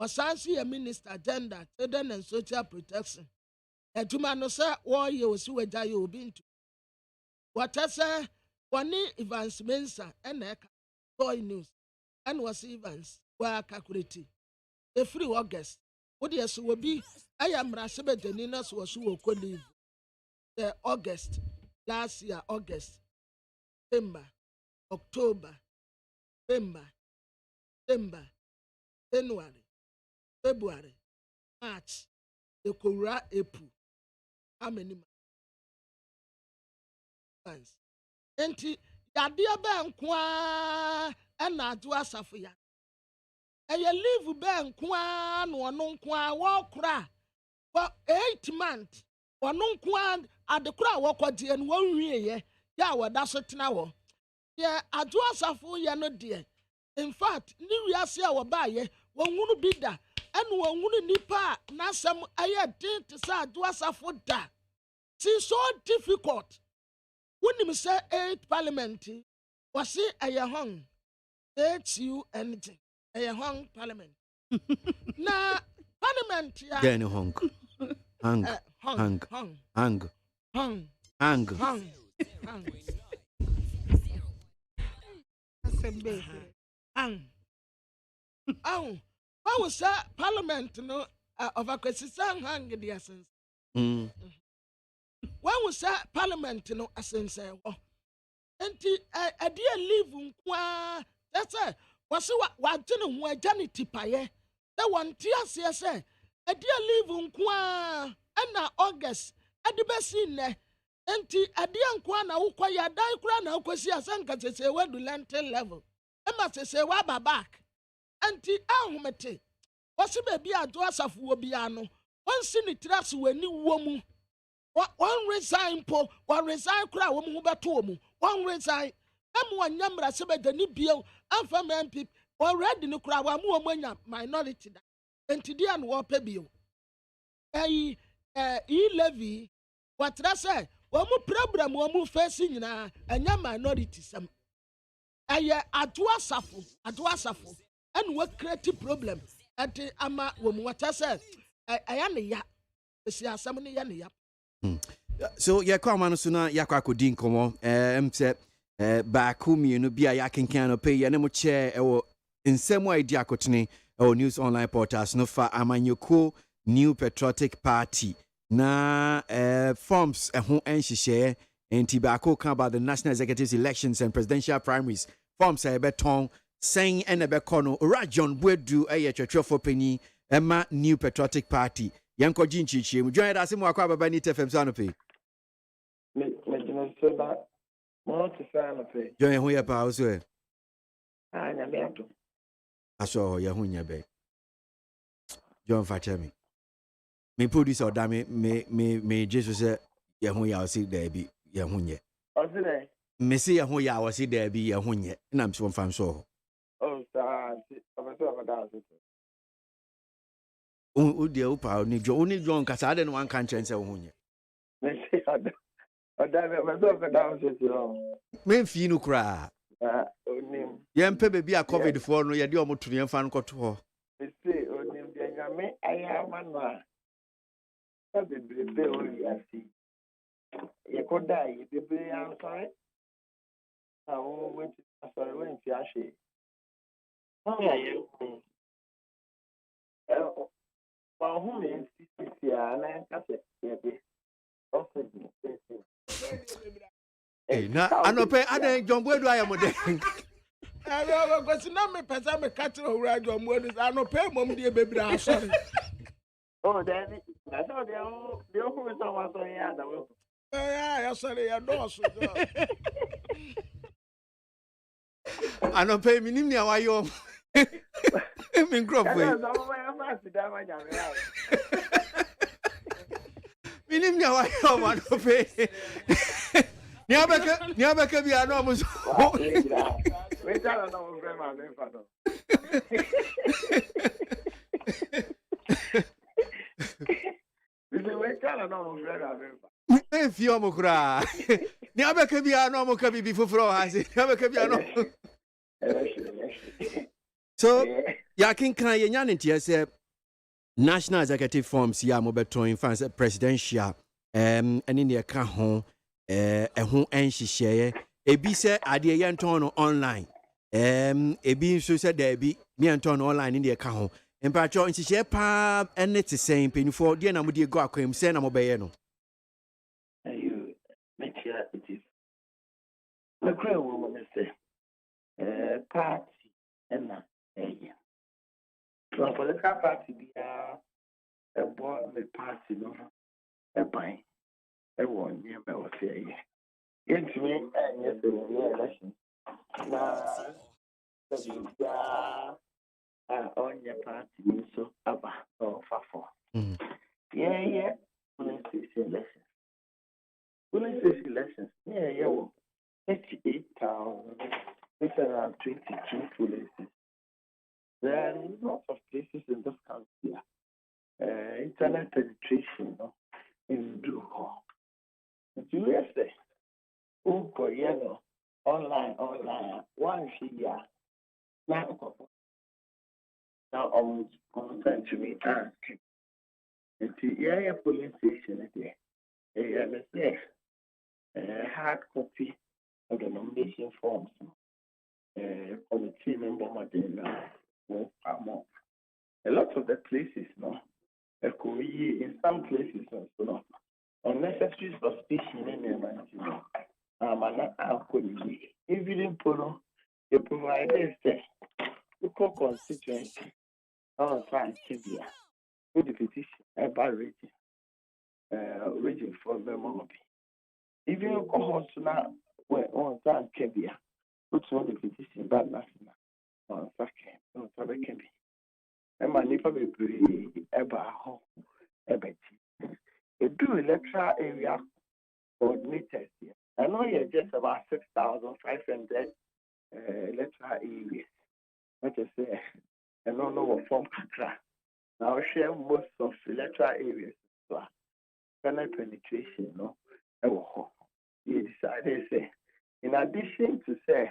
osansi ya minister gender children and social protection etuma no se wo ye osi wagya ye obi ntu what say woni Evans Mensa ena eka Boy News and was Evans wa calculate e free August what yes will be I am Rasebetaninas was who could live the August last year, August, September, October, November, December, January, February, March, the Kura April. How many months? Enti yadia ben kwa na adu asafo ya. Eye leave ben kwa no ono kwa wo kra. For 8 months, ono kwa adekura wo kwodie no wanwie ye ya wada so tena wo. Ye adu asafo ye no de. In fact, ni wiase a wo ba ye, wonhunu bi da. Enu wonhunu nipa na asem aye din te sa adu asafo da. It's so difficult. When you say 8 parliament, was it a hung? 8 anything. A hung parliament. Na parliament ya. Then hung. Hung. Hung. Hung. Hung. Hung. Hung. Hung. Hung. What was that parliament no of a question hung the essence? When was that parliament no essence? And a dear leave that's it. Was what didn't wear Janity Paye? The one tear say, a dear leave and now August at the best in there. And a dear Kwana who quiet die crown, because she has sunk say, well, to lentil level. I must say, wabba back. And Ahumete was it baby a dress of Wobiano. One sinitress when new woman. One resign po, one resign crowd, woman who batomu, one resign. One yamra sebe the nibio, and for men people, or red in the crowd, one more minority. And today and war pebio. Levy, what I say, one more problem, one more facing na, and your minority some. Adwasafu, and what creative problem. At Ama, what I said, I am a ya, see some ya. So ya kwa manu suna ya kwa kodin komo mse back mienu bia ya kenkan pay ya nemo che ewo nsemo idea akotene ewo news online portals no fa amanyoko new patriotic party na forms ho enhihye enti baako kan about the national executive elections and presidential primaries forms beton sen ene be kono Rajon Bwedu twetwefo pani ema new patriotic party yanko jinchichie mu join dase mu akwa baba ni tfm so anope me jino so ba mo to sa anope join ho ya pa so nya me ato aso ya ho nya be John Fachemi me producer da me Jesus say ya ho ya o si da bi ya ho nye o si dey me say ya ho ya o si da bi ya ho nye na me so mfam so oh sa o da so o de o pa ni John kasa de no wan kan chen se wo hunye me say oda me so ka down so me fi no kra onim ye mpe be bia covid for no ye de o motu ye mfa no koto ho me say onim de nyame aya ma no a be o yasi ye die, I'm sorry. I went to sorry, when you actually. Oh, yeah, well, who means yeah, and I said, Hey, now I no pay. I don't John Boy do I am there. I don't go to me person me catch no right on what I no pay mom dear baby. I'm sorry. Oh, Danny, I thought the who is someone so yeah, that will. Yeah, sorry, I don't. I no pay me nimni why you. Me crop way. Me nimni why you want to pay. Niabeka bi ano mo so. We tell no friend my name father. We tell no friend my name. Me fi omo kura. Niabeka bi ano mo ka bi foforo ha se. Niabeka bi ano. So, ya kin kan ye nya ntia se National Executive Forums ya mo beto in France presidential eni ne ka ho ho enhihye ebi se ade ye nton no online ebi nso se da bi me nton no online ne ka ho mpacho nhihye pa ene te sen penifo de na mo de go akwam se na mo beye no ayu make sure it is the crowd woman say party and so political party be a board the party no a buy a one year me was here into me and yes the election na on your party so aba or fafo yeah police elections yeah 38,622 policies. There are lots of places in this country. Internet penetration is do. USA, online, one year. Now, I'm going to be asked. Yeah, police station there. Let's say hard copy of the nomination forms. Committee member a lot of the places, in some places, unnecessary suspicion in the even polo, the provider say, local constituency, on time, Kibia, with the petition about region for the moment. Even go now, where on time, Kibia. Which one the petition bad national on second, on can be. And my neighbor will be ever home, ever. You do electoral area coordinators here. I know you're just about 6,500 electoral areas. What I say, I don't know what form Katra. Now share most of electoral areas. So, penetration, you decided say. In addition to say,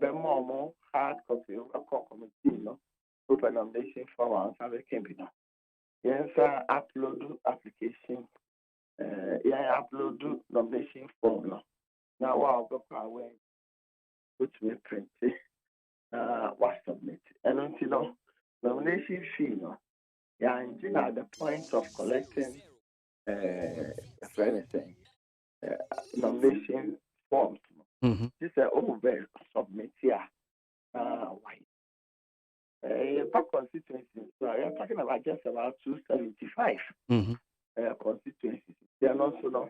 more hard copy of committee, open nomination form and can be now. Yes, upload application. Upload nomination form now. I'll go away, which we print. Was submit, and until nomination fee, at the point of collecting, anything, nomination forms. This is over submit here. Why? Back constituencies. So I am talking about just about 275 constituencies. They are not so long.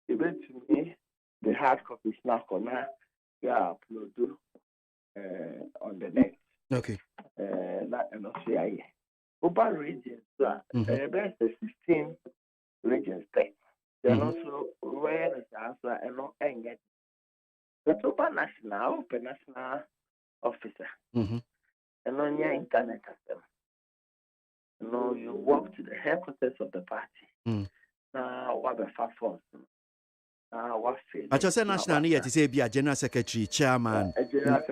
Even to me, the hard copies now they are uploaded on the net. Okay. That and also Urban regions. There's 16 regions there. They are also where the answer and not engaged. The Open National Officer. And on your internet system. You walk to the headquarters of the party. Now, what the force? What field? I just said national need to say be a general secretary, chairman,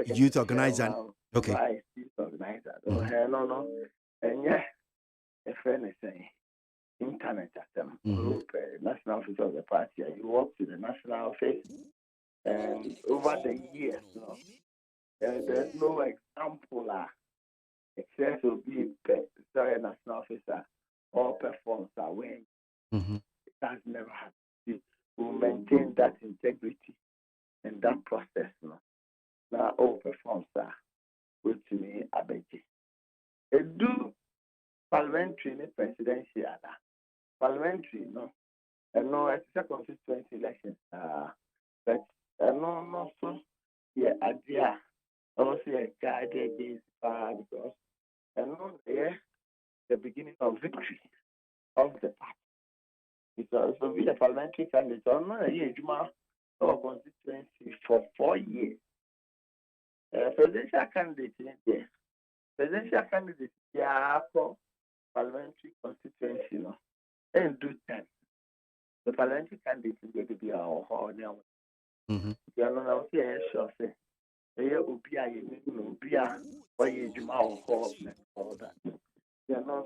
youth organizer. Okay. Youth organizer. No. And yeah, a friend is saying, internet at them. National office of the party. You worked in the national office, and over the years, there's no example except to be national officer or performs away. It has never happened. We maintain that integrity and that process. Now all performs with me ABOAGYE. It do parliamentary presidential parliamentary and no it's a constituency election but no so idea also a guide against because the beginning of victory of the party. Because so be a parliamentary candidate on a year or constituency for 4 years. Presidential candidate there. Presidential candidate parliamentary constituency and do 10. The parliamentary candidate is going to be our whole now. You know, sure say. Ubia why you all that. You know,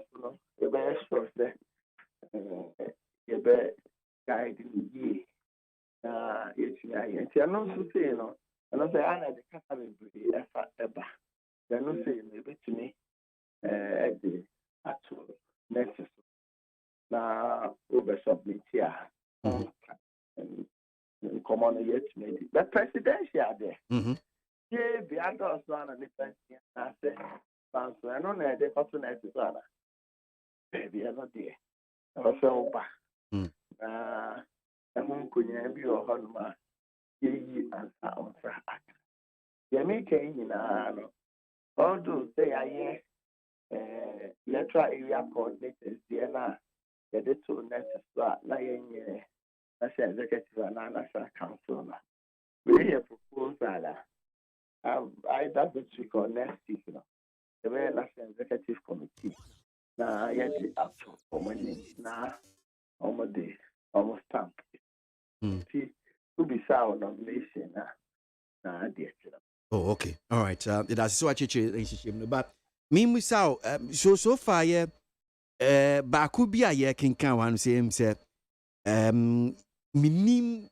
you better sure say you better guiding ye. It's you know, so say, and I say, I know the Catholic effort ever. They're not saying maybe to me at the actual necessary. Now, over submit here. And come on, yet maybe. But presidential there. Yeah, the others one and the president. I say, I don't know the opportunity to that. Baby, I'm not there. I was so bad. I won't be your husband. Ye and sound for act. You make although say I electoral area coordinators, there the two necessary national executive and national council. We have proposed either this week or next week, the very national executive committee. Now, yet the actual now almost stamp. See, who be sound nomination now, dear. Oh, okay. All right. That's so actually, but me so far, yeah, Bakubia, yeah, can one say himself, minim,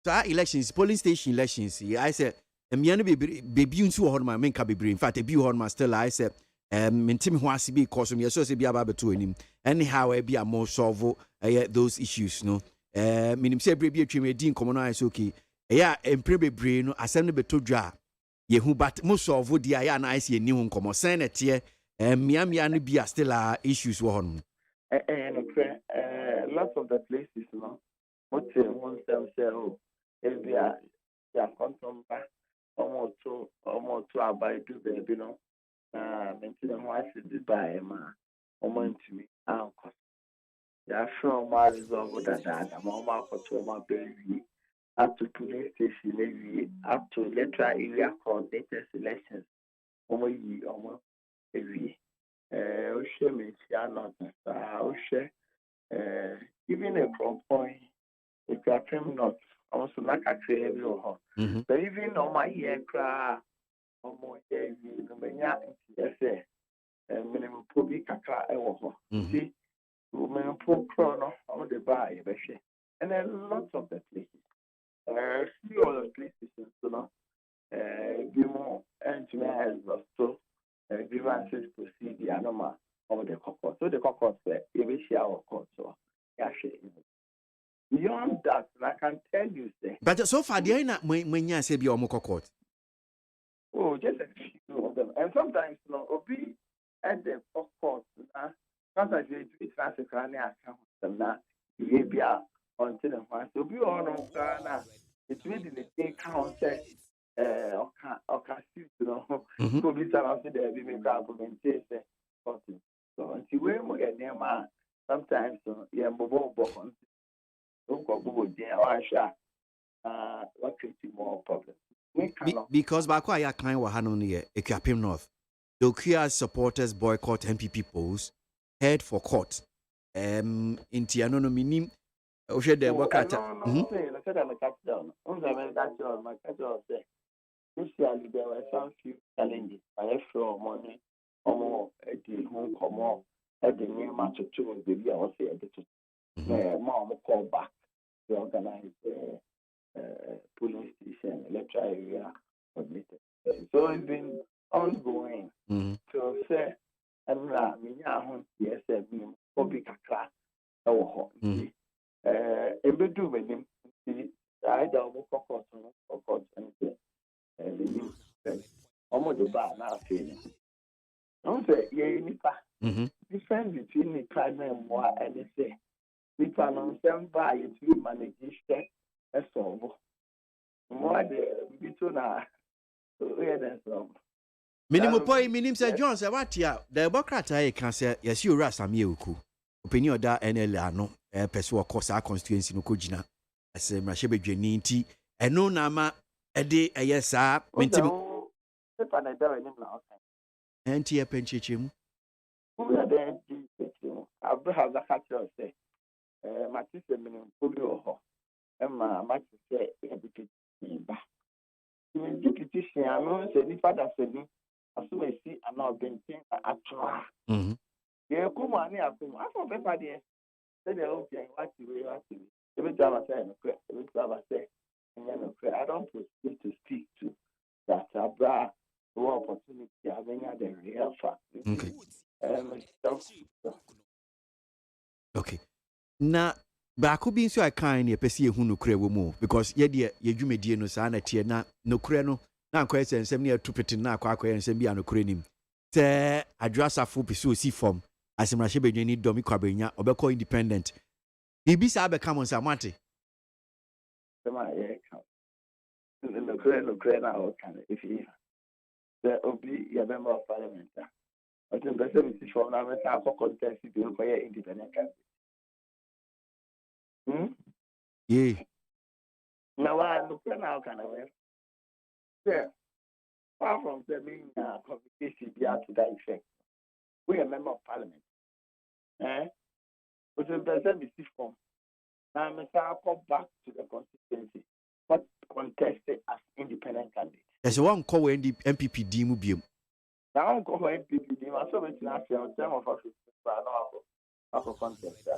elections, polling station elections, I said, baby, you two on my main cabin, in fact, a few on my still, I said, Mintim was be cause me, so say be about to him. Anyhow, I be a more solve those issues, no. Minim say, baby, a trim, a dean, common eyes, okay. Yeah, and pre brain, assembly to draw. Yehu but most of what the and I see a new come Senate here Miami and be still issues one. Lots of the places what one themselves if they are content almost to abide to baby maintain why should buy almost to me yeah sure my resolve that mama for my baby up to police station, up to electoral area coordinator selections. Even a point, if you are not, also like a trade, but even on my ear cry, or more, minimum public see, women poor chrono on the buy, and then lots of the places. See all the places, give more engineers so grievances proceed the animal of the cockroach. So the cockroach every share of court. So beyond that, I can tell you say. But so far, they are not when you say be a cockroach. Oh, just a few of them, and sometimes Obi at the cockroach. Sometimes they do it as a cranial account. Now, you be until the one. So be on Ghana. It's really the thing counted. Or could be surrounded there, we make argumentation. So, until we're near man, sometimes, yeah, mobile bottom. Don't go there, what creating more problems. Because Bakwaya kind of had only a Capim North. The QA supporters boycott MPP polls, head for court. In Tiano, minim. Usually, Initially, there were some few challenges. I have show money, at the home come at the near much of two the year or say at the mom call back to organize police station, electoral area admitted. So it's been ongoing. So say and yes, public class or every do with him. I don't focus on and the news. Almost the bar now feeling. Don't say, difference between the crime and more and they say, if I don't stand by it, we manage this, that's all. More the between our minimum point, minimum Sir John, say what ya, the Democrat I can say, yes, you ras am you cool. Opinion that NL no, person course our constituency no kojina. I say, Mashebe Jeniti, and no nama, a day, a yes, sir, and tea a penchim. Who are there? Abraham Zakatio say, my sister minimum Pudio, and my say, deputy, I know, said the father said, as soon as see, I'm not being actual. Yeah, come on, I thought paper there. Say the okay, what you every time I say, every time I say, I don't proceed to speak to that Abra opportunity. I mean, the real fact. Okay. Now, baako bi nso akan ne pese ehu no kura wo mu because ye de ye dwumedie no saa na tie na no kura no na akwa nsem ne atupete na akwa nsem bi anokura nim te adwasafo pese osi form asemrahye bedwani domi kwabenya obekọ independent bibi saa be come on sa mate sema ye ka no kura na o kan if you the obi ya member of parliament I think the same form na me sa contest bi ko ye independent candidate. Yeah. Now I look at now kind of way. Yeah. Far from being communication to that effect. We are member of parliament. But the president is form. Now I must come back to the constituency, but contested as independent candidate. There's one call MPP Dimu Bium. Now I'm going MPP Dimu. I saw it in Africa. Some of us are contest.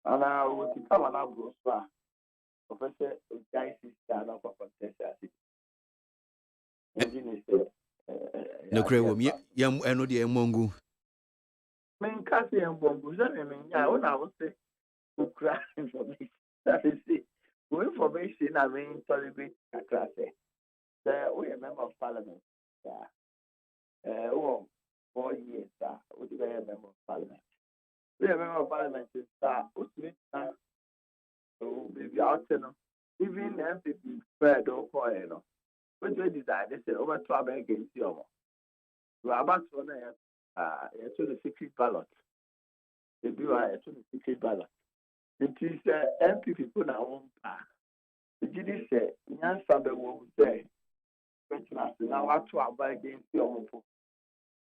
And I will come and I'll go far. Professor Guy sister and for contest. No crewum, yam and the Mongu. Men Cassie and Bongo, I would say, who cry information. That is it. Who information I mean, tolerate a class. We are member of parliament. 4 years, would be a member of parliament. We are member of parliament is so maybe out even MPP spread or coin. When they decide, they say over 12 against you. We are about to the secret ballot. They do to the secret ballot. It is MPP put our own power. The GD said, Yan Sabe will say, now I to buy against you.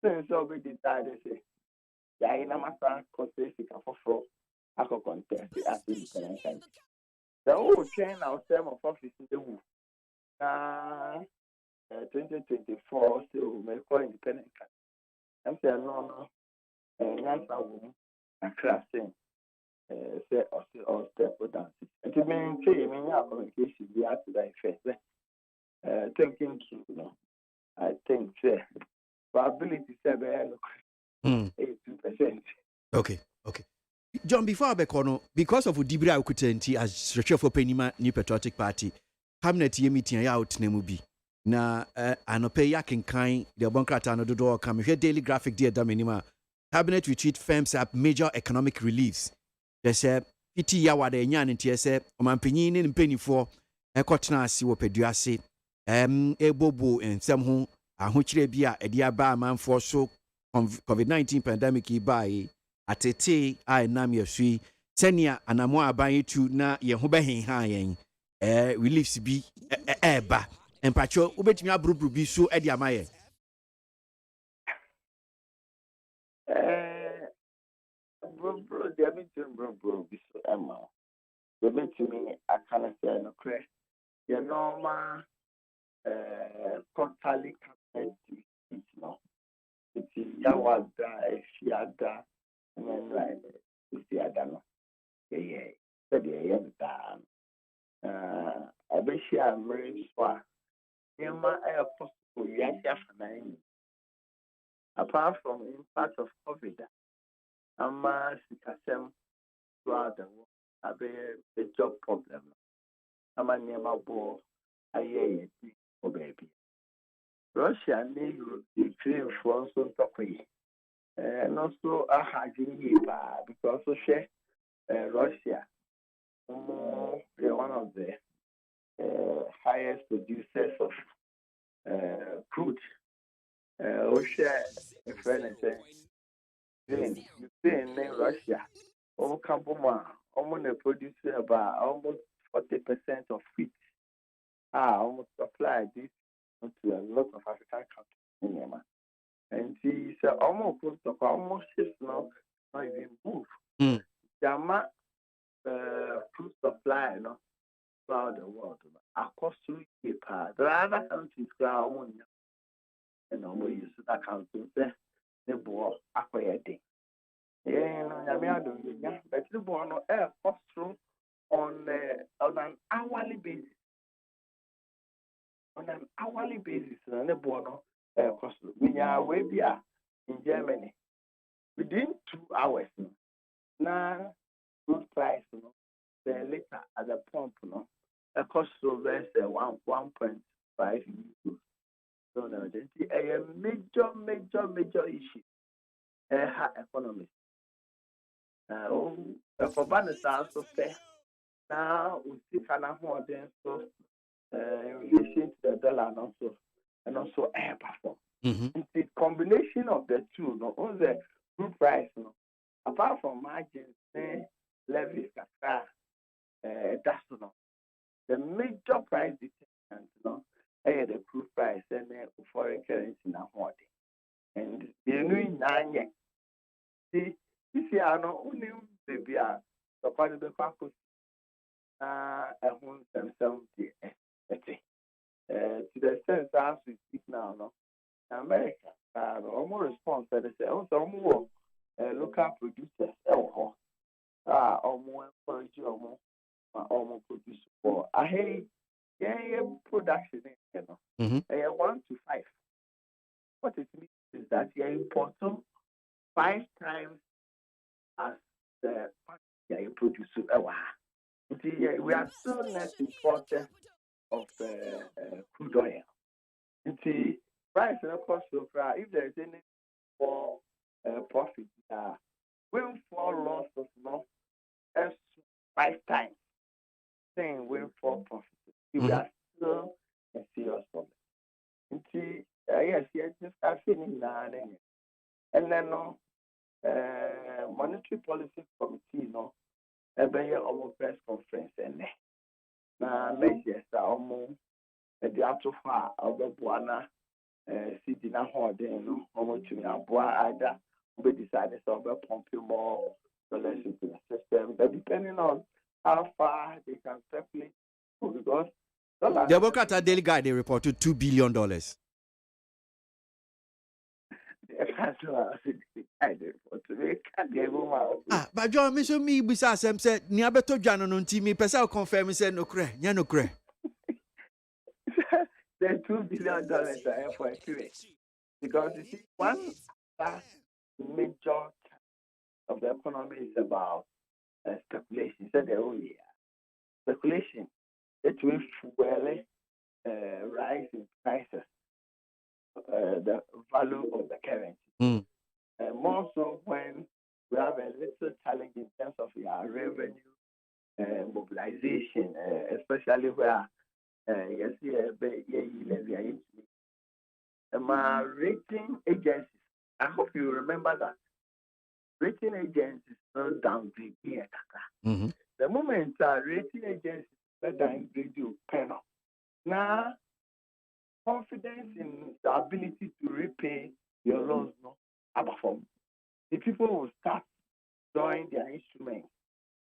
Since we decided, they say, I must contest for a contest as independent. The whole chain ourselves of office in the woo. 2024 still may call independent. I'm saying no, and a class thing. Say or step down. And to maintain communication, we have to die first. Thinking through, I think, probability 82%. Okay. John, before I bekono, because of Udibra Ukutenti as Secretary for Penima New Patriotic Party, Cabinet meeting out Nemubi. Na anope yakin kind the Bonkrata no do come here daily graphic dear Daminima. Cabinet retreat firms up major economic reliefs. They say piti yawa de nyan nti say omanpanyin ne mpani for ekotena ase wo peduase ebobo ensem ho ahokyere bia edi aba amanfo so COVID-19 pandemic ibai atete a nam yesui senia anamo aban etu na ye ho behenha yen reliefs bi eba empacho ubetimi abrubru bi so edi amaye bro they have been bro bi so ema they betimi akana say no cre ye normal totally connected no it's Yawada, Shiada, and then right, Siadano. Yeah, said yeah, I wish I'm very swag. Yama air possible, yes, apart from impact of COVID, I'm Sikasem throughout the world. I be a job problem. I'm a near my boy. I hear oh baby. Russia need Ukraine for some talking. And also a hygiene because also share Russia. They're one of the highest producers of crude. Share a friend and say, Ukraine and Russia. Oh, Kampuma, almost produce about almost 40% of wheat. Almost supply this to a lot of African countries. And see, so almost ships now, not even move. Jama food supply, throughout the world. Across through paper, there are other countries and almost use that country. The board acquire day. Yeah, but the board air cost through on an hourly basis. On an hourly basis, and the board cost through. We are way in Germany within 2 hours. Now, food price, the liter at the pump, a cost of 1.5 euros. So now, a major issue. Economy. For banners also fair. Now we see kind of more than so in relation to the dollar and also air perform. The combination of the two, on the food price, apart from margins, levies, that's the major price determinant, the crude price and foreign currency now. And the new 9 years. See, this year, only baby, the part of the campus, a home themselves, to the sense as we speak now, America, almost response that they say, also more local producers, almost encourage you, almost produce for I hate production, 1 to 5. What it means is that you're important 5 times as the you produce. We are still net importers of crude oil. The price and cost of if there is any for profit, windfall loss of 5 times. Saying windfall profit. We are still a serious problem. Yes, just feeling and then monetary policy committee, almost press conference and measures are almost the actual far of the Buana city now holding almost to either we decided to pump more dollars into the system, but depending on how far they can safely go, because the Democrat Daily Guide they reported $2 billion. But John, me so me bisa sem said ni abeto dwano no nti me pesa confirm say no kre nya no kre. The $2 billion are for a period. Because you see, one major of the economy is about speculation. So the whole year speculation, it will fuel rise in prices, the value of the currency. More so when we have a little challenge in terms of our revenue mobilization, especially where my rating agencies, I hope you remember that rating agencies don't downgrade here. The moment rating agencies downgrade you panel. Now confidence in the ability to repay your loans from the people will start drawing their instruments.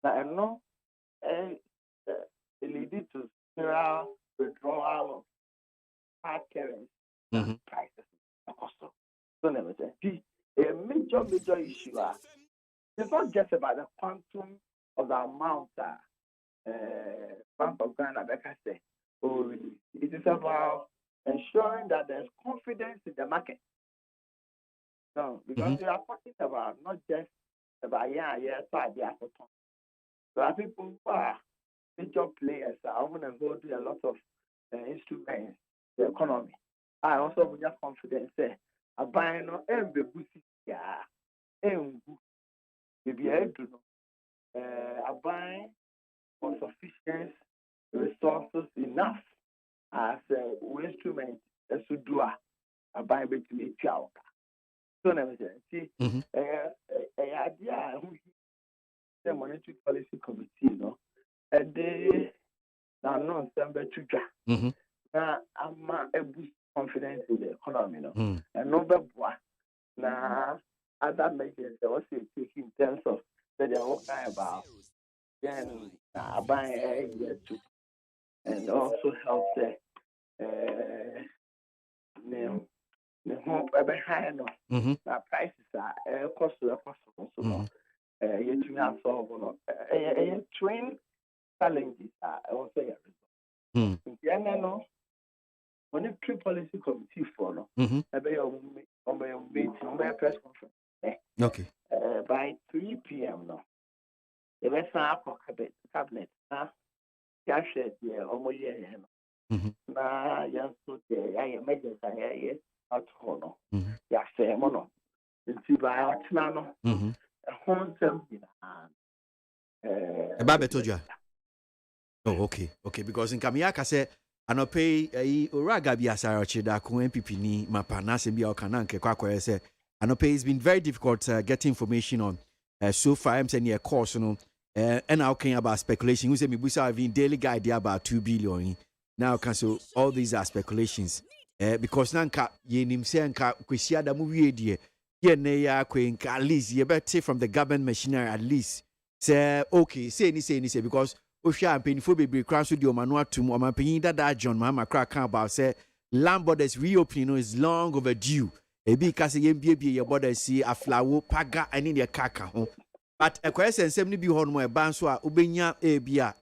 Now I know it leads to general withdrawal of hard currency prices. So never say a major issue. It's not just about the quantum of the amount that Bank of Ghana Becca say. Oh, really? It is about ensuring that there's confidence in the market. No, because we are talking about not just about so there are people who are major players are going to go to a lot of instruments, the economy. I also have confidence there. I buy no every maybe I do know. I buy for sufficient resources enough as an instrument as to do a buy between child. So never see idea the monetary policy committee, and they now non December to now I'm a boost confidence in the economy, and no better now other measures they also take in terms of that they're talking about then buying a too, and also help the home high no prices are cost so you to have solve twin challenges are also a result. No, when the trade policy committee for no, meeting, press conference. Okay. By 3 p.m. no, the rest of cabinet, cash it, almost na yes, so I imagine I out hono. Ya say mono. Nti ba atna no. Hon sem Told oh, okay. Because in Kamiaka said, I no pay a Uraga be as I da ko MPP ni mapana se bi okana nke kwakwa say I no pay. It's been very difficult getting information on so far I'm saying a course no and now talking about speculation. We say me busa having daily guide about 2 billion. Now cancel all these are speculations. Because nanka ye nim se nka kwisia da mu wie die ye ne ya kwenka at least ye better from the government machinery at least say okay say because Osha and Penifo be cross with your manual to Mama that John Mama crack about say land borders reopening is long overdue. A big case your borders see a flower paga and in your kaka home. But a question 70 be on my banswa ubenya ebia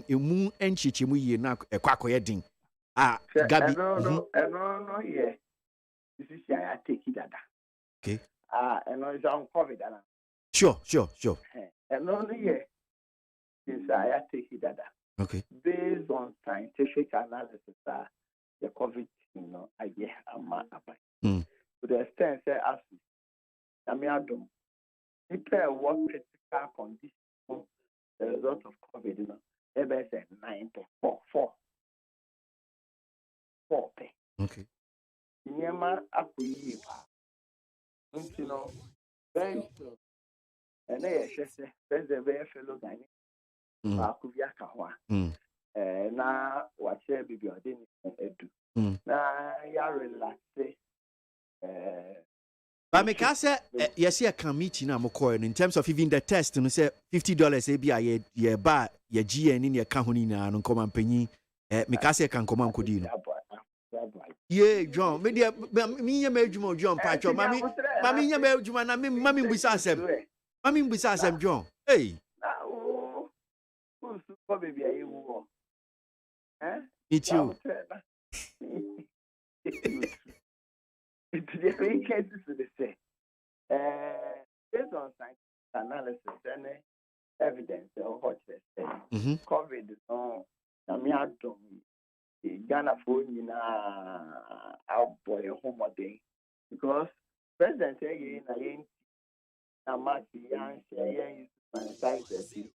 moon and chichimu ye na a quack wedding. Gabi. No, yeah. This is I take it that. Okay. And it's on COVID. Sure. And only yeah. I take it that. Okay. Based on scientific analysis, the COVID, I get a man. To the extent that as I mean, I don't. People what critical condition the result of COVID, they say 9.44. Okay. Nyama akuyi very soon. And they say president very fellow Ghanaian. Akuvia kahwa. Na wache bibi odin edu. Na ya relax. But me can say yes, I can meet you in terms of even the test. You say $50 ABI ye ba ye GN in your kahuni na no come and penny. Me can say can come and could yeah, John. Me dia me ejuma John Pacho. Mami nya ejuma na me mami mbisa asem. Mami mbisa asem John. Hey. Baby are you? Me too. The very cases they say. Based on scientific analysis and evidence of what they say. COVID no Ghana for our boy home day because President again na match yan sanitizer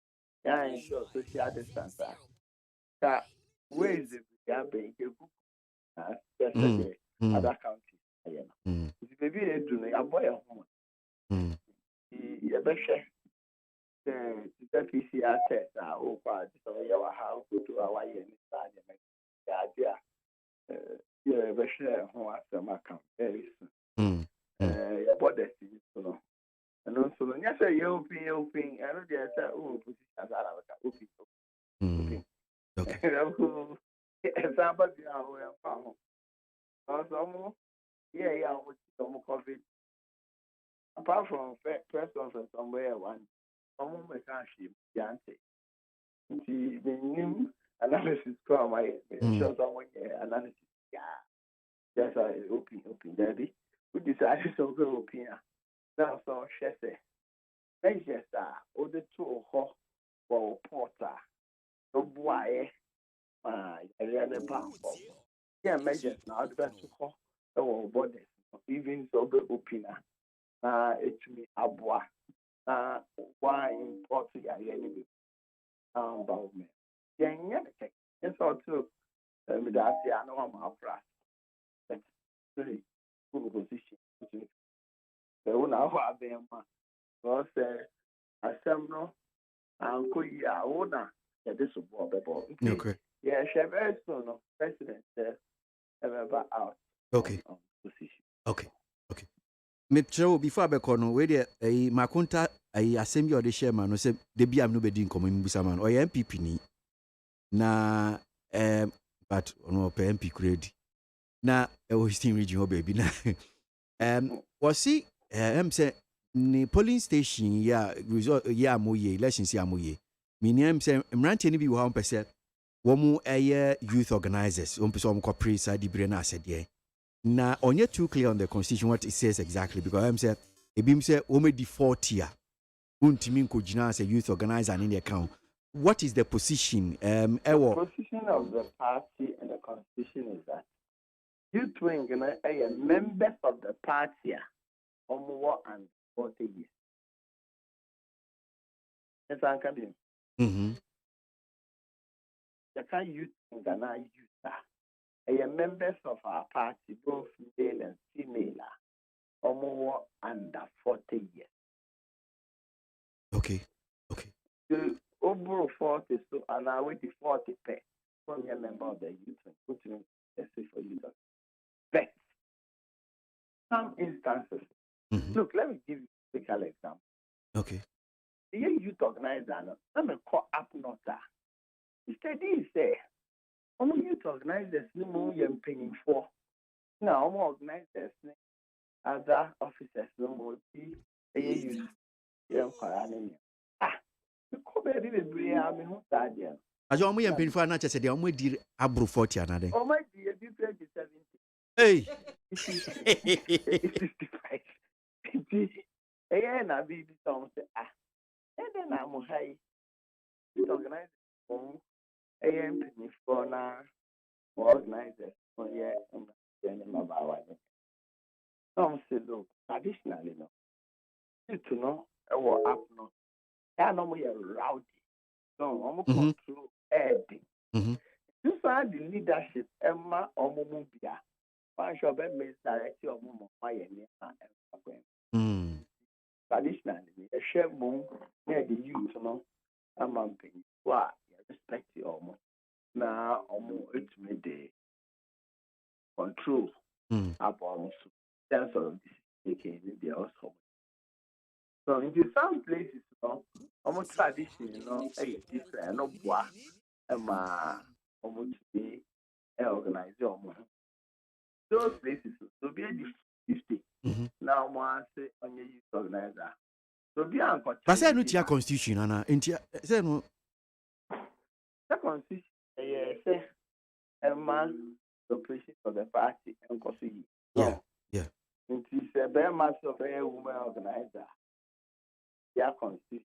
yan ensure social distance that ways the be especially other countries if baby do no your boy home you be share the PCR test o kwa so your how go to our year idea yeah be share home asem account very soon your body so and also no say you open I know they say oh position as open okay example you are we found also yeah with some COVID apart from press conference somewhere one, someone may can't ship Yante. The new analysis come, I show someone analysis. Yeah, just open, Debbie. We decided to go open. Now, so she said, measures are all the two for porter. No boy, my really powerful. Yeah, measures now the best to our bodies. Even so, the opener. It's me abwa. Why import ya any about me? Yeah, it's all too. Me that I know I'm afraid. That's really good position. The one I have them was assembly and could ya owner. Yeah, this is what Okay. Yeah, Chevy son of president ever out. Okay. Okay. Metro before Becono, where the Makunta a assembly or the chairman who said the BM no bedding coming Busaman or MPP ni na but no MP credit na was team region baby na was see say ni polling station ya result ya moye elections ya moye meaning say mrantie ni bi wo 1% womu youth organizers person wo corporate side bre na asede na onye too clear on the constitution what it says exactly because I'm say ebim say wo me default here untimi nkogina as a youth organizer in the account. What is the position the position of the party and the constitution is that youth wing members of the party or more and 40 years. Yes, I can do. The kind youth wing and I youth members of our party, both male and female, or more under 40 years. Okay. The over 40, so and I wait 40 pay from your member of the youth and put in for you. But some instances, look, let me give you a typical example. Okay. The youth organizer, let me call up Nota. Instead, he say, youth organizers, no more young paying for. Now, organizers, other officers, no more be a youth. Ajo omo yem pinfo na chese de omo di abro 40 anade. Omo di 70. Hey. 65. Na be some say and na mo high. It organize for pinfo na organizers for some say look traditionally no. You to know up no. No more rowdy. So almost control everything. This are the leadership Emma or Mumubia. One shall be made directly or Mummy and traditionally, a share moon near the youth, no, a mountain. Why, respect you almost. Now, almost it's midday. Control up almost. Sense of this taking the also. So in some places, almost tradition, different, no bois, almost be organized. Those places, so be a 50. Now, one say on your youth organizer. So be a but say no tia constitution, Anna. Say no. The constitution, say a man, the president of the party, and Kosi. Yeah. It is a bear mass of a woman organizer. Yeah, constitution.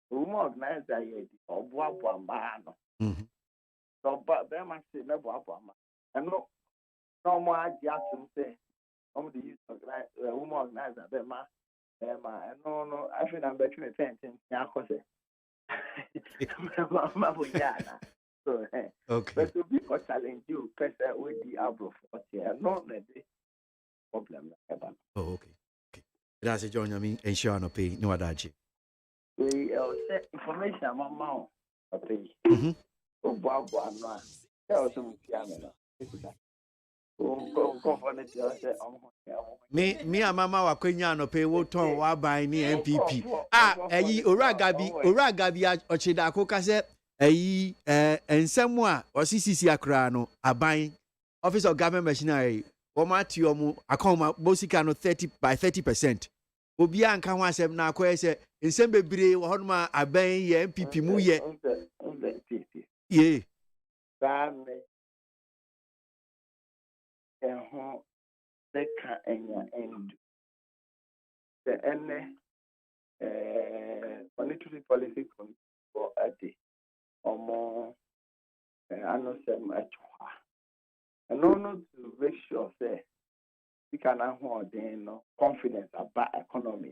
Woman organizer, or Boabano. So, but there must say no Boabama. And no more Jackson say, the youth organizer, woman organizer, Bema, and no, I feel I'm better than 10 Yakose. So, okay. But to be a challenge, you press with the abro 40, not the problem. Oh, okay. That's a join. I mean, ensure no pay no adachi. We set information among mouth. Okay. Oh, Bob, no. Tell us some piano. Me and Mama wa kwenya no pay wo ton wa ban ni MPP. Eyi Oragabi ochida akoka se eyi ensemu a osisisi akra no aban Office of Government Machinery Omati omu akoma bosika no 30% obi anka ho asɛm na akɔyɛ sɛ nsɛm bebree wɔ hɔ ma aban yɛ MPP mu yɛ ye Bame ɛho bɛka anya endu sɛ ɛnɛ monetary policy for ade ɔmo anosɛm atwa hɔ a ɛno no to make sure sɛ sika no ahoɔden no confidence aba economy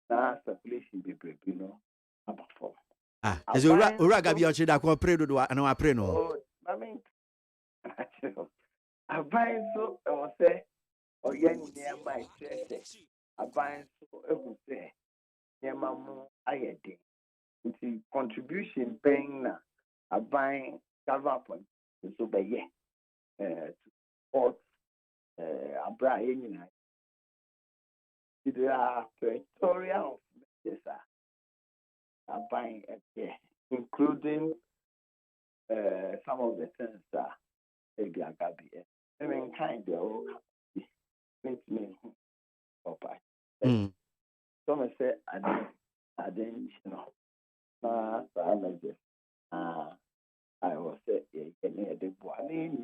no na circulation bebrebe no aba fam. Ɛsɛ owura gabi ɔkyerɛ da kɔ pray do ana wa pray no. Mami aban so ɛwɔ sɛ ɔyɛ nneɛma ɛkyerɛ sɛ aban so ehu sɛ nneɛma mu ayɛ den nti contribution bɛn na aban government nso bɛyɛ to support abra yɛ nyinaa. There are territorial of measures aban ɛyɛ including some of the things that ebi agabi ɛ. I mean kind of all makes me opa. Some say I didn't know. I measures. I was say any the boy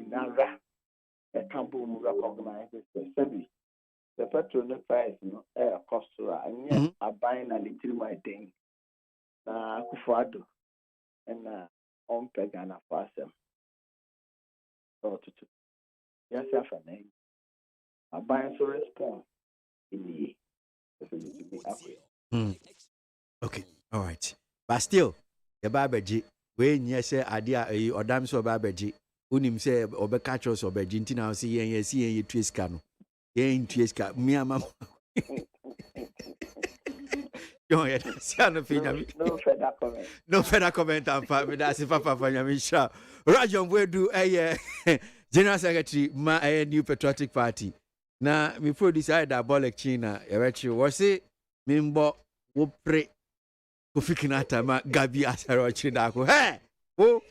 nara. A company recognizes the the petrol price no cost and a buying a little my thing. Kufado and on Pegana for them. So to yes, a name. A buying so response in the Okay, all right. But still, the Babaji, when you say idea or damn so Babaji, unim say or becatchers or Argentina, see and see you twist cano. You ain't twist cat, me and mamma. No further comment. No further comment. I'm fine. That's if Papa Yamisha. Rajon, where do a General Secretary, my new patriotic party. Now, before decide diabolic China, Erechi was it Mimbo wo pre Kofikinata ma Gabi Asaro Chinako. Hey! Oh!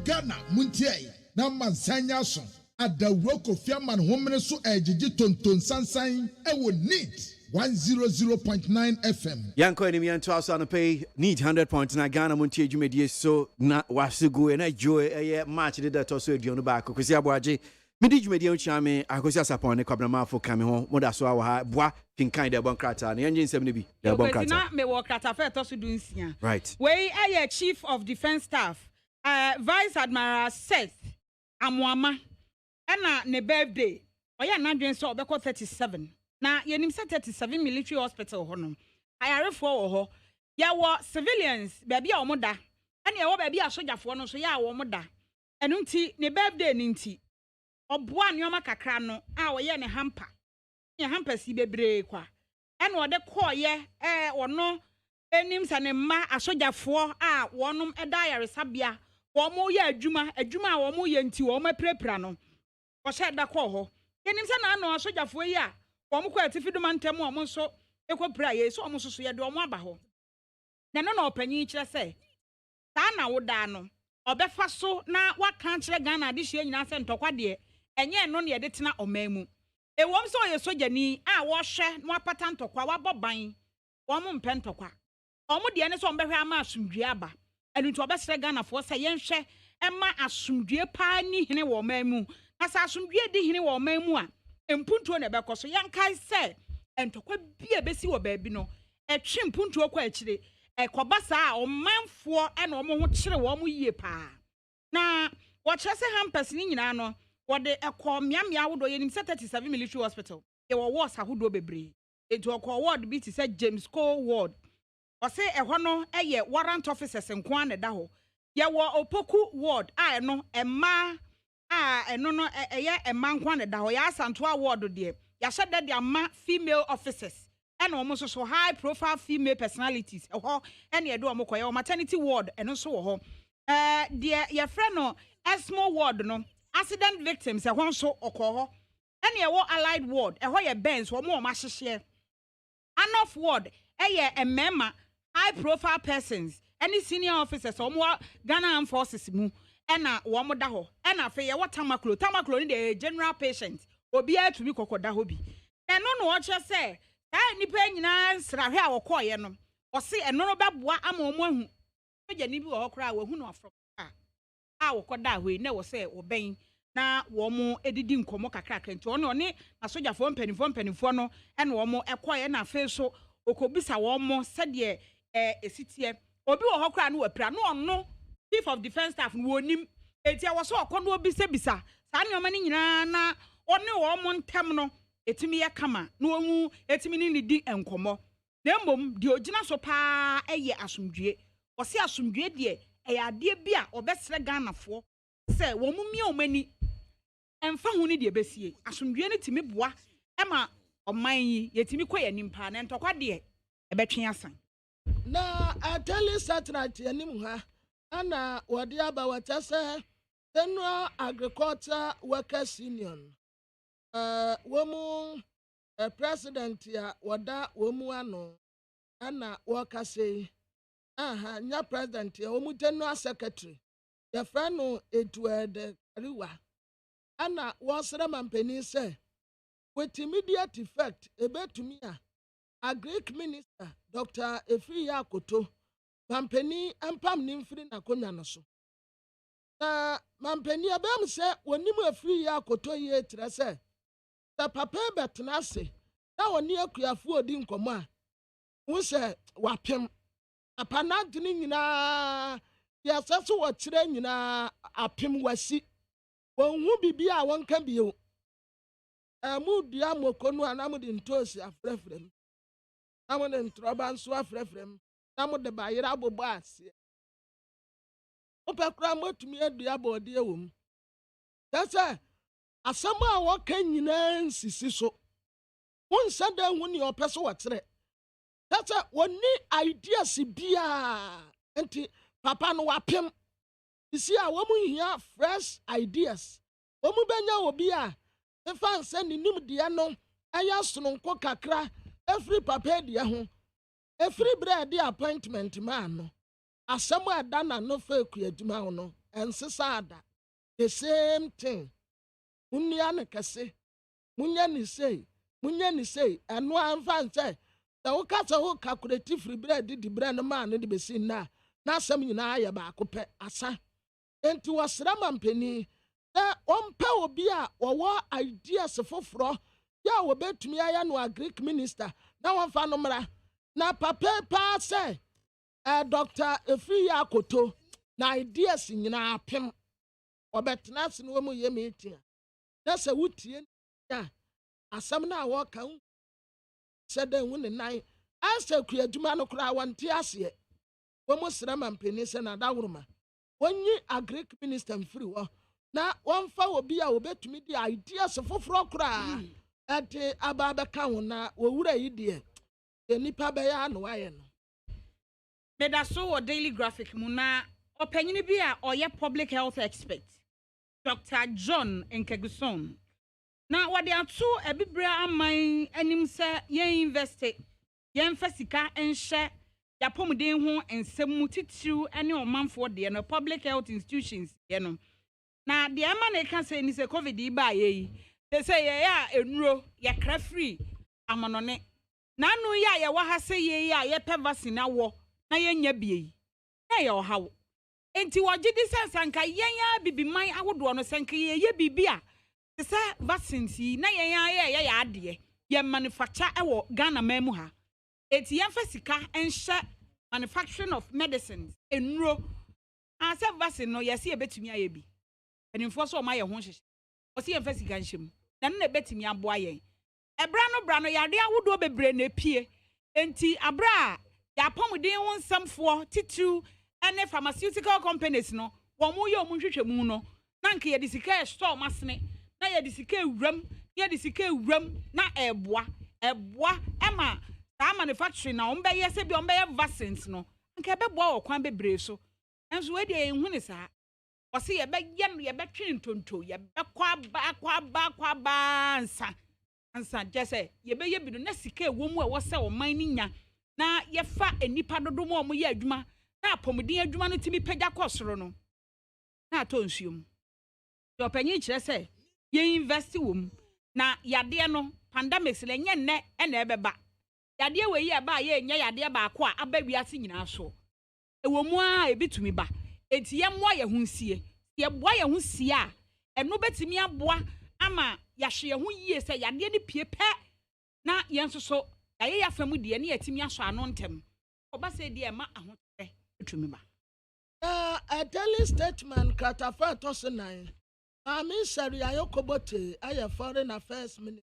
Ghana Montie na mansanya so adawro Kofi Aman homene so ejiji tonton sansan ewo neat 100.9 FM. Yanko enemy and toss on pay need 100.9 Ghana Montie Jumedie so na wasugu na joy match de that also edionu back kwesi ABOAGYE midi Jumedie unchame akosi asapon ne kwabna afo kame ho moda so awa boa pinkan de bon krata na yenje nsem ne bi de bon krata na me wo krata fe to so du nsia right we chief of defense staff Vice Admiral Seth Amuama na ne birthday oya na dwen so obekọ 37 na yenim se 37 military hospital ho no ayarefo wo ho ya wo civilians baby a omoda ene ya wo baby a sojafo no so ya wo omoda enu nti ne birthday ni nti oboa neoma kakra no a wo ye ne hamper si bebre kwa ene wo de koye wono enim sa ne ma asojafo a wonum eda yaresabia wo mo ye adwuma a wo mo ye nti wo ma prepra no wo she da ko ho yenim sa na no asojafo yi a wo mo kwa tifiduma ntem wo mo so ekopra ye so wo mo so ye de wo mo aba ho na no na opanyin kire se ta na wo da no obefa so na waka kire Ghana de hye nyina se ntokwa de enye no ne de tena omamu ewom so ye sojani a wo hwe no apata ntokwa waboban wo mo mpe ntokwa omo de ne so ombehwe ama asumdue aba enu nti obesere Ghana fo se yenhwe ema asumdue pa ni hene wo mamu na sa asumdue di hene wo mamu a empuntuo na bekoso yankai se entokwa bia besi wo baabi no etwe mpuntuo kwa akire ekobasa a omanfo ena omo ho kire wo mo yie pa na wo kire se hampers ni nyina no wo de ekomiamia wodo yenim 37 military hospital e wo wars ahodo bebre etu okọ ward bi ti se James Cole ward ose ehọ no eye warrant officers nko an da ho ye wo opoku ward a eno emma a eno no eye emma nko an da ho ya asanto ward de ya hyeda de ama female officers ena omo so high profile female personalities ehọ ena ye do omo koye maternity ward eno so wo ho de ye friend no small ward no accident victims ehọ so okọ ho ena ye wo allied ward ehọ ye Benz wo mo ma hyehye Anof ward eye emema high profile persons any senior officers or more Ghana Armed Forces mu ena wo mo da ho ena fe ye tamaklo ni the general patient obi a to bi kokoda ho bi eno no wo che se nipa nyina srahwe a wokoye no o se eno no beboa ama omo ahu oja ni bi wo kora wa hu no afro a wokoda ho na wo se wo ben na wo mo edidi nkomo kakra kenti ono ne asojafo mpanifo no ena wo mo ekoye na fe so okobisa wo mo sede esitie obi wo hokra no wapra no ono chief of defense staff no wonim etia wo so okono obisa saa ne omani nyina na one wo mo ntem no etimi ye kama no ohu etimi ni di enkomo na mbom di ogina so pa eye asomdue wo se asomdue de ade bia obesere Ghanafo se wo mu mia omani emfa hu ni de besie asomdue ne timi boa ema oman yi yetimi koye nimpa na ntokwa de ebetwe asan na ateli satellite anim ha ana wodi aba watase General Agriculture Workers Union womu president ya wada womu ano ana wakase nya president ya womu general secretary ya frano etuede riwa ana wasra mampeni se with immediate effect ebetumi a Greek minister Dr. Efriya Akoto mampeni ampam nimfiri na konya no so na mampeni abam se wonimu Efriya Akoto ye tire se ta papa betena se na woni akuafo odi nkomo a wo se wapem apanadini nyina ya saso wo kire nyina apem wasi wonhu bibia a wonka bio amudu amokonu anamudu ntosi afrefrem amone ntroba nso afrefrem amude bayira abobo ase opakra motumi adua bode ewom tase asama woka nyina nsisi so wonsa da hu ne opeso wotere tase woni ideas bia enti papa no wapem isi a womu hia fresh ideas womu benya obi a efanse ni nimdia no aya sononko kakra every papa dia ho every bread appointment man no asem adana no fake adwuma ho no and Sisada. The same thing. Munyana kase, Munyani say, and one fan say, the Okasa who calculative free bread did the brand man in the basin now. Now some in I about asa. And to a Sraman penny, that one power beer or what ideas of fro. Ya will bet to me, I am a Greek minister. Now one fan number. Now, papa say, Doctor Efria Koto, na ideas in your pim. Or bet nothing woman ye meeting. That's a wood tea. Yeah, as some now walk out. Said then when the night. I said, create Jumano cry one tears yet. Almost Raman penis and a dawruma. When ye a Greek minister and free, now one foul be our bet to me the ideas of a frog cry. At the Ababa Kauna, or would I dear? The Nipa Bayan Wayan. Meda so daily graphic muna opinion bia or your public health expert Dr. John Nkeguson. Now what they are two a bibra amine enim say ye invest ye mfasika enhye ya pomden ho ensem titiru ene omanfo de no public health institutions ye no. Na de ema na ka say ni say covid ba ye they say ye ya enuro ye kra free amanone na anu ya ye wa ha say ye ya ye pe vaccine awo na ye nya bie na ye ohawo enti wogidi sanka ye ya bibiman awodo no sanka ye bibia se say vaccines na ye ya ade ye manufacture ewo Ghana mamu ha enti ye mfasika enhye manufacturing of medicines enuro ase vaccine no ye se ye betumi aye bi enimfo so ma ye ho hyehyɛ o se ye mfasika nhyem na na betumi aboa ye bra no yade awodo bebre na pie enti abra ya pomuden won samfo titu ene pharmaceutical companies no wo mu ye omunhwehwemu no na nka ye disika store masene na ye disika ewram na eboa ema ta manufacturing na ombe ye se bi ombe ye vaccines no nka beboa okwan bebre so enso we de ehunu ne sa o se ye be twen tonto ye be kwa ba ansa jese ye be ye bi no na sika ewo mu e wo se o man ni nya na ye fa enipa dodo mo mo ye adwuma na apomuden adwuma no timi pagya kosoro no na to nsuom yo panyi kire se ye invest wom na yade no pandemics le nye nne na ebeba yade we ye ba ye nya yade ba ko a abawiase nyina so ewo mu a ebitumi ba enti ye mo ye hunsie ye boa ye hunsie a eno betimi aboa ama yahwe ye hu yie se yade ni pie pe na ye nso so aye ya famu de ne yatimi aso ano ntem oba se de ma ahote etumi ba a daily statement katafa tosenan ami sari ayokobote aye foreign affairs minister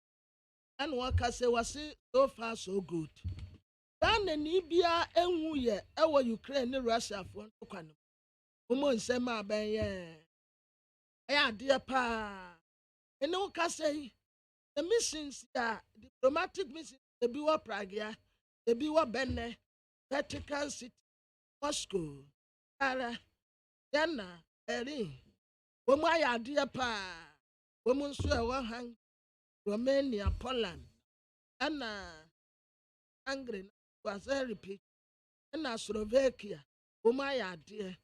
and waka say was so far so good dan ni bia enwu ye ewo Ukraine ni Russia fo ntokwa no mo nsem aben ye ade pa ene waka say the missions diplomatic missions the be wa Prague the be wa Benin Vatican City Moscow ara yana eri womu ayade pa womu nso e wa han Romania Poland ana Hungary was a repeat ana Slovakia womu ayade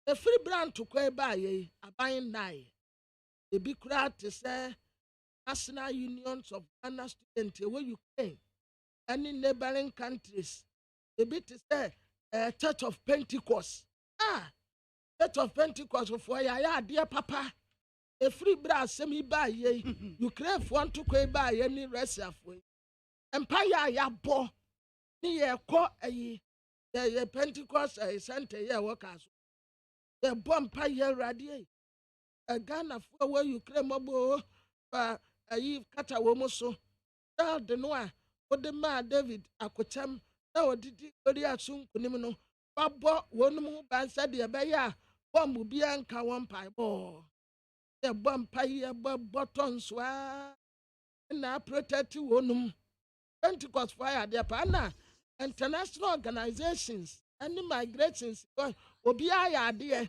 the free brand to kwa ba ye aban nai e bi kura te say national unions of Ghana students where you came any neighboring countries e bi te say Church of Pentecost Church of Pentecost for ya dear papa a free brass semi by ye you crave one to quay by any Russia for empire ya bo ni ye ko ye Pentecost center ye workers the bomb pie radiate a Ghana for where you claim mobile ye kata womo so the noa what the man David akocham na did ori soon kunimino babo wonu ban said the beya bomb bia nka one pie bo the bomb pie buttons wa na protect wonum Pentecost fire the pana international organizations and migrations obi aya de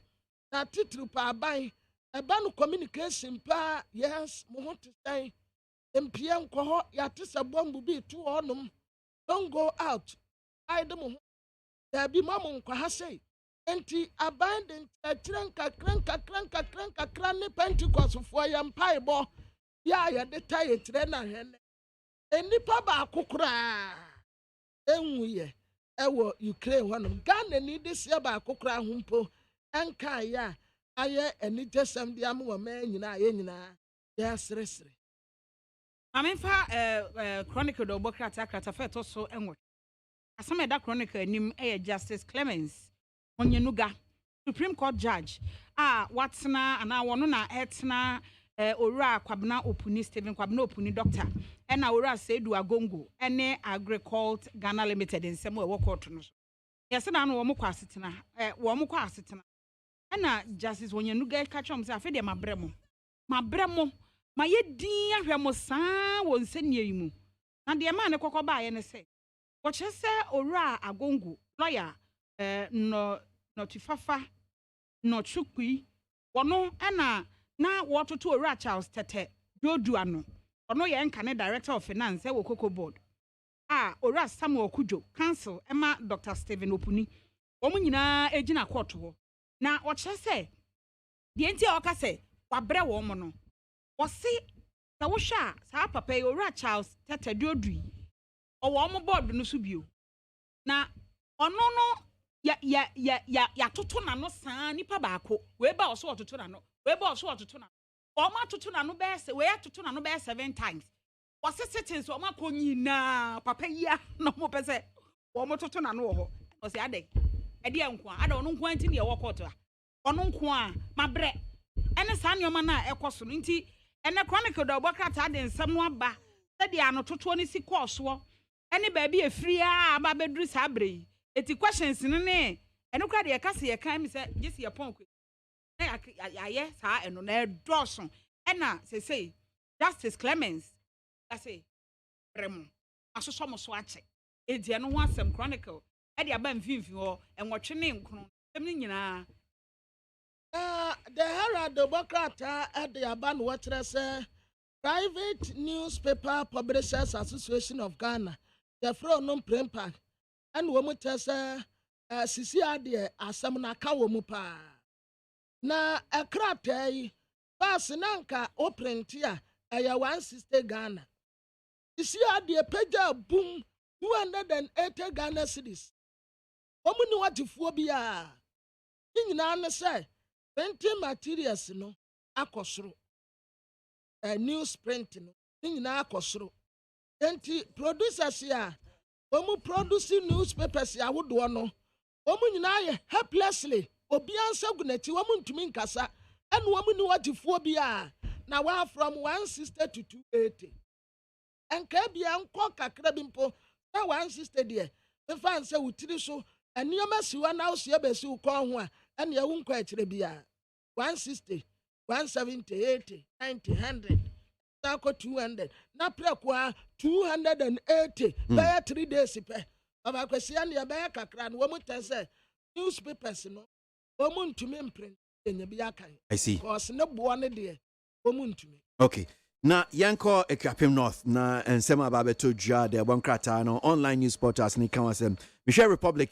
na titru pa ban ebanu communication pa yes mo want to say mpia nko ya tisa bomb bi to onum don't go out I don't there be mom nko ha say enti abandon kakran ne Pentecost for yam piebo ya de tie tre na hene enipa ba akokora enwuye ewo Ukraine honom Ghana ni de sia ba akokora hompo enka ya aye eni jesem de am wo ma nyina aye nyina ya sresre Amemfa Chronicle do bokrata krata feto so enwo asame da Chronicle nim Justice Clemens Onyenuga Supreme Court Judge watena ana wono na etena Owura Kwabena Opuni Stephen Kwabena Opuni Doctor ena Owura Sedu Agongo ene Agricult Ghana Limited nsemo e court no so yese na no wo mkwa asetena wo mkwa asetena ena Justice Onyenuga ka chom se afede mabremo ma yedin ahwemo saa wo nsenie yi mu na de ma ne kokoba ye ne se wo chese Owura Agongo lawyer no tifafa no chukui wono ena na wototo Owura Charles Tete Dodu ano ono ye nka ne Director of Finance wo Cocoa Board Owura Samuel Kujo Council ema Dr. Stephen Opuni omu nyina ejina court ho na wo chese de enti a oka se wabre wo mo no wo si sa wo hwa sa papa Owura Charles Tete Dodu owo mo board no so bio na ono no ya toto na no saa nipa baako we ba oso ototo na no we ba oso ototo na o ma toto na no be se we atoto na no be 7 times was settings o ma konyi na papa ya no mo pese o mo toto na no ho o se ade ade enko ada ono nko anti ne wo koto ono nko a mabre ene saa nyoma na ekoso nti ene Chronicle do bokrata de nsam no aba se de ano toto ni si koso ene ba bi efiri a ba bedru sabre eti questions ne eno kra de kase ye kan mi se jesi ye pon kwe na ya sa eno na doson ena say Justice Clemens say remo asoso mo so ache edi eno ho asem Chronicle e de aba mfimfi ho enwotwe ne nkron em ne nyina the Herald Democrat at the Aban Water Private Newspaper Publishers Association of Ghana the from Prempa and woman test sisi ade asam na ka wo mu pa na akrata pass nanka o print ya eya 160 Ghana sisi ade page boom 280 Ghana cedis omu ni watifuo bia nyina ne say printing materials no akosoro newsprint no nyina akosoro enti producers ya omu producing newspapers ya wodo no omu nyina ye helplessly obiansa gunati omu ntumi nkasa ene omu ni watifuo bia na wa from 160 to 280 enka bia nko kakra bi mpo na 160 de mfa nse wutiri so enioma siwa na osia besi ukon ho a ene ya wunko akire bia 160 170 80 90 100 tako 200 na prekwa 280 by 3 days pe baba kwesi ane ya by kakra no wo tese newspapers no wo ntumi imprint enya bia kan I see cause ne bo ne de wo ntumi okay na yanko Ekrapim North na ensema babeto dwa de bonkrata no online news portals ni kan wasem Michelle Republic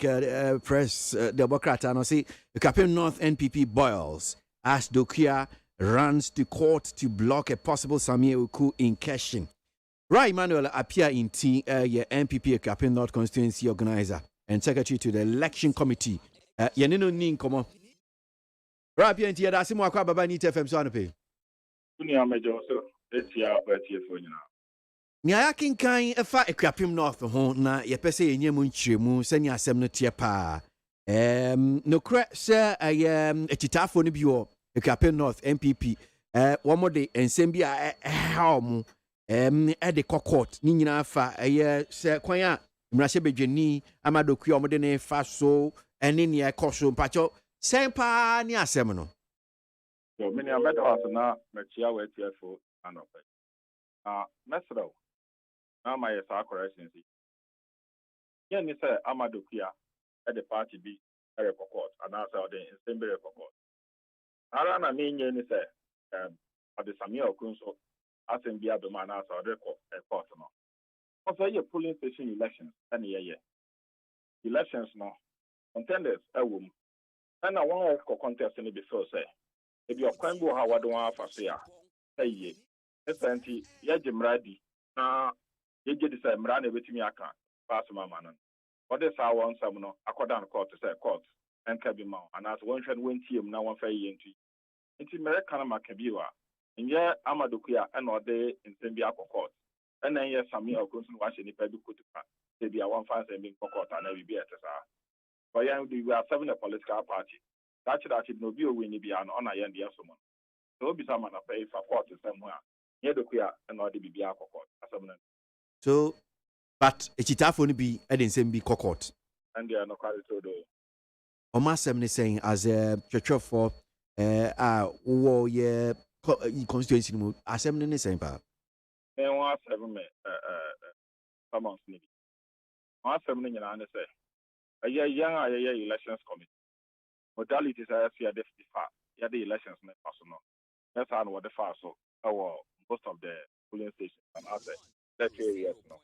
press de bonkrata no see Ekrapim North NPP boils as Dokia runs to court to block a possible Samuel Uku incursion. Right, Emmanuel appear in your NPP Ekrapim North constituency organizer and secretary to the election committee. Yenino nin komo. Right, appear in that's more Baba Nita FM so anope. Nya kinkan efa Ekrapim North ho na yepese yenye mu nchiremu sani asem no tie pa. No kre se etitafo no bi wo Ekrapim North NPP womo de ensem bi a haomu de court ni nyina fa se kwan a mrahye bedwani amadoku omo de ne fa so ene ne ekoso mpacho sempa ni asem no so many ameda na machia we tiafo anope mesro na my sa correction si yen ni say amadoku ya the party bi court and also the ensem bi court ara na me nye ni say ade Samuel Kunso asen bia do man as order court no also ye polling station elections and ye elections no contenders awum And I want to contest in the before say, if you're quite go how I don't want to say, ye, essentially, Yajimradi, you get this Mrani with me, I can't pass my man. What is our one summoner, according court to say court, and Kabima, and as one should win team now one fair into it's American Macabiwa, and yet Amadukia and or day in Zambia court, and then yes, some of Gunson watching the Pedukuta, they be a 1 5 and being court and every beer. But we are serving a political party. That's that it no be a winny be an honor and the someone. So be someone a pay for court somewhere. Near the queer and not the BBA court. So, but it's a tough one be, I didn't say be court. And they are not quite so though. Oma Semne saying as a church for war ye constituency move, assembly the same part. Then 1 7 someone's needed. 1 7 and I say. A young elections committee. Modalities are the elections personal. That's how what the far so most of the polling stations and other that areas now.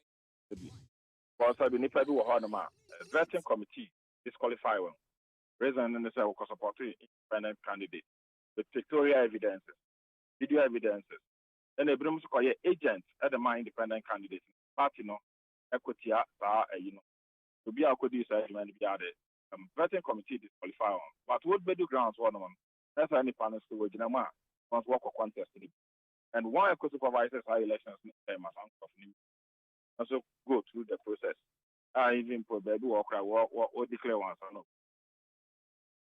Because I believe I do a hard man. Vetting committee disqualify one. Reason and the say because supporting independent candidate with pictorial evidences, video evidences. Then they bring to agents at the independent candidate. Party no equity you know. To be a good argument be added. Vetting committee disqualify on. But what be the grounds one of them? That's any panels to which Nama must work or contest. And one eco supervisors are elections of new. And so go through the process. Even for baby or cry or declare one or no.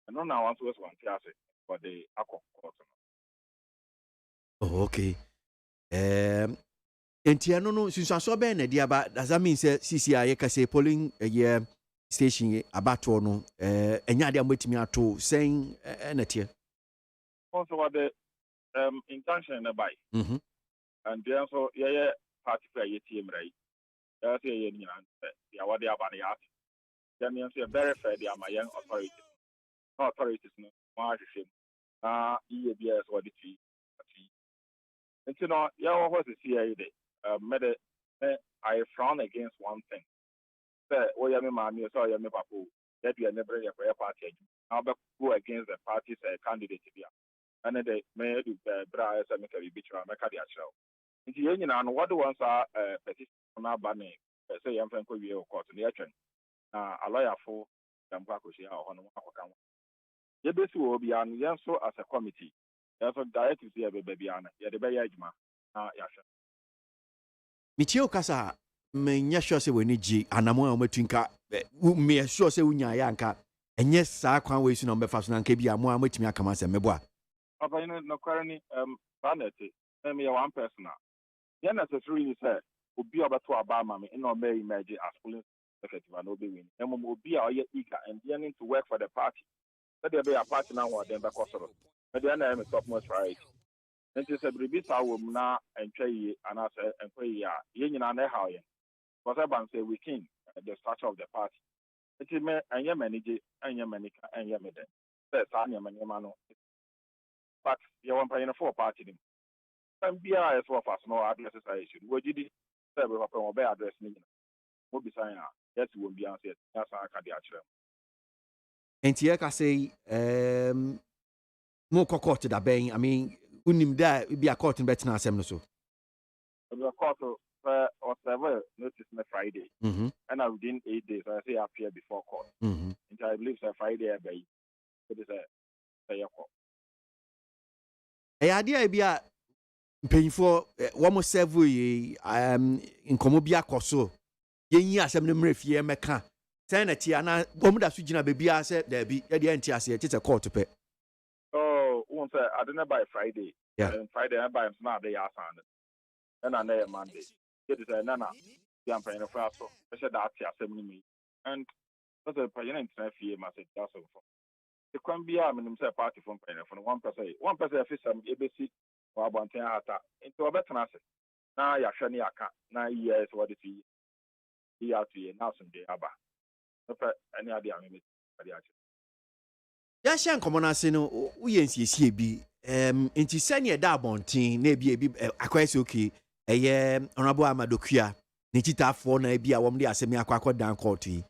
And no now want to one classic for the aqua court. Oh, okay. Entiano no since I saw Ben about does that mean say CCI can say polling a year station about no enya dia metimi ato saying enetie also what the intention by and then so yeah party for your team right that's a yen ya what they about ya then you say very fair they are my young authorities no ma hwehwem EABS what the tea and you know yeah what the CIA I frown against one thing. Oh, yeah, mommy, so yeah, me papa. That you never your party. Now, go against the party's candidate here. And they may do the Bra as a make a bitch or make a show. In the union, and what the ones are petition on our banning, say, I'm from Korea or court in the action. A lawyer for Dambakushia on one. The best will be on Yanso as a committee. That's what directly see a baby on the Bayajma. Yasha. Michio Kasa, me nyasho se weni ji anamo a omatwinka me sure se wunya ya nka enye saa kwan we su na mbefa so na nka bia mo a matimi akama se mebo Papa no currently vanity me one person ya necessarily say obi obeto abama me no may imagine as police executive and obi win emo obi a oye eager and yearning to work for the party that they be a party now or them because of but they na me top most right. And it's a bribisa woman now and pay and as and pay ye nyina na how ye because I say we king the structure of the party it is me and your manager and your manica and your medal that's anya manimano but you want paying for party them and be as well as no addresses I should what did say we have be address me what be saying yes won't be answered that's how I can actually entie ka say mo kokot da ben I mean unim da be a court bet na asem no so the court or several notice me Friday and within 8 days I say appear before court I believe it's Friday by it is a court e idea be a mpanyfo wo mo serve nkomo bi akoso yenyi asem no mrefie meka ten na ti ana wo mo da so gina bebia se da bi ye de anti ase tete court pe oh won say I don't by Friday and Friday I buy smart day asan and I know Monday it is a nana I'm paying a fast so I said that me and that's a paying internet fee message that's all the can be a minimum party from paying for 1% if some ABC or about 10 into a better asset now ya shani aka 9 years what it is he out to now some day aba any idea me ya shan komona se no wo yensiesie bi enti sane da abonten na bi akwese okay honorable Amadokua ni chitafo na bi a wom de asemi akwakodan court yi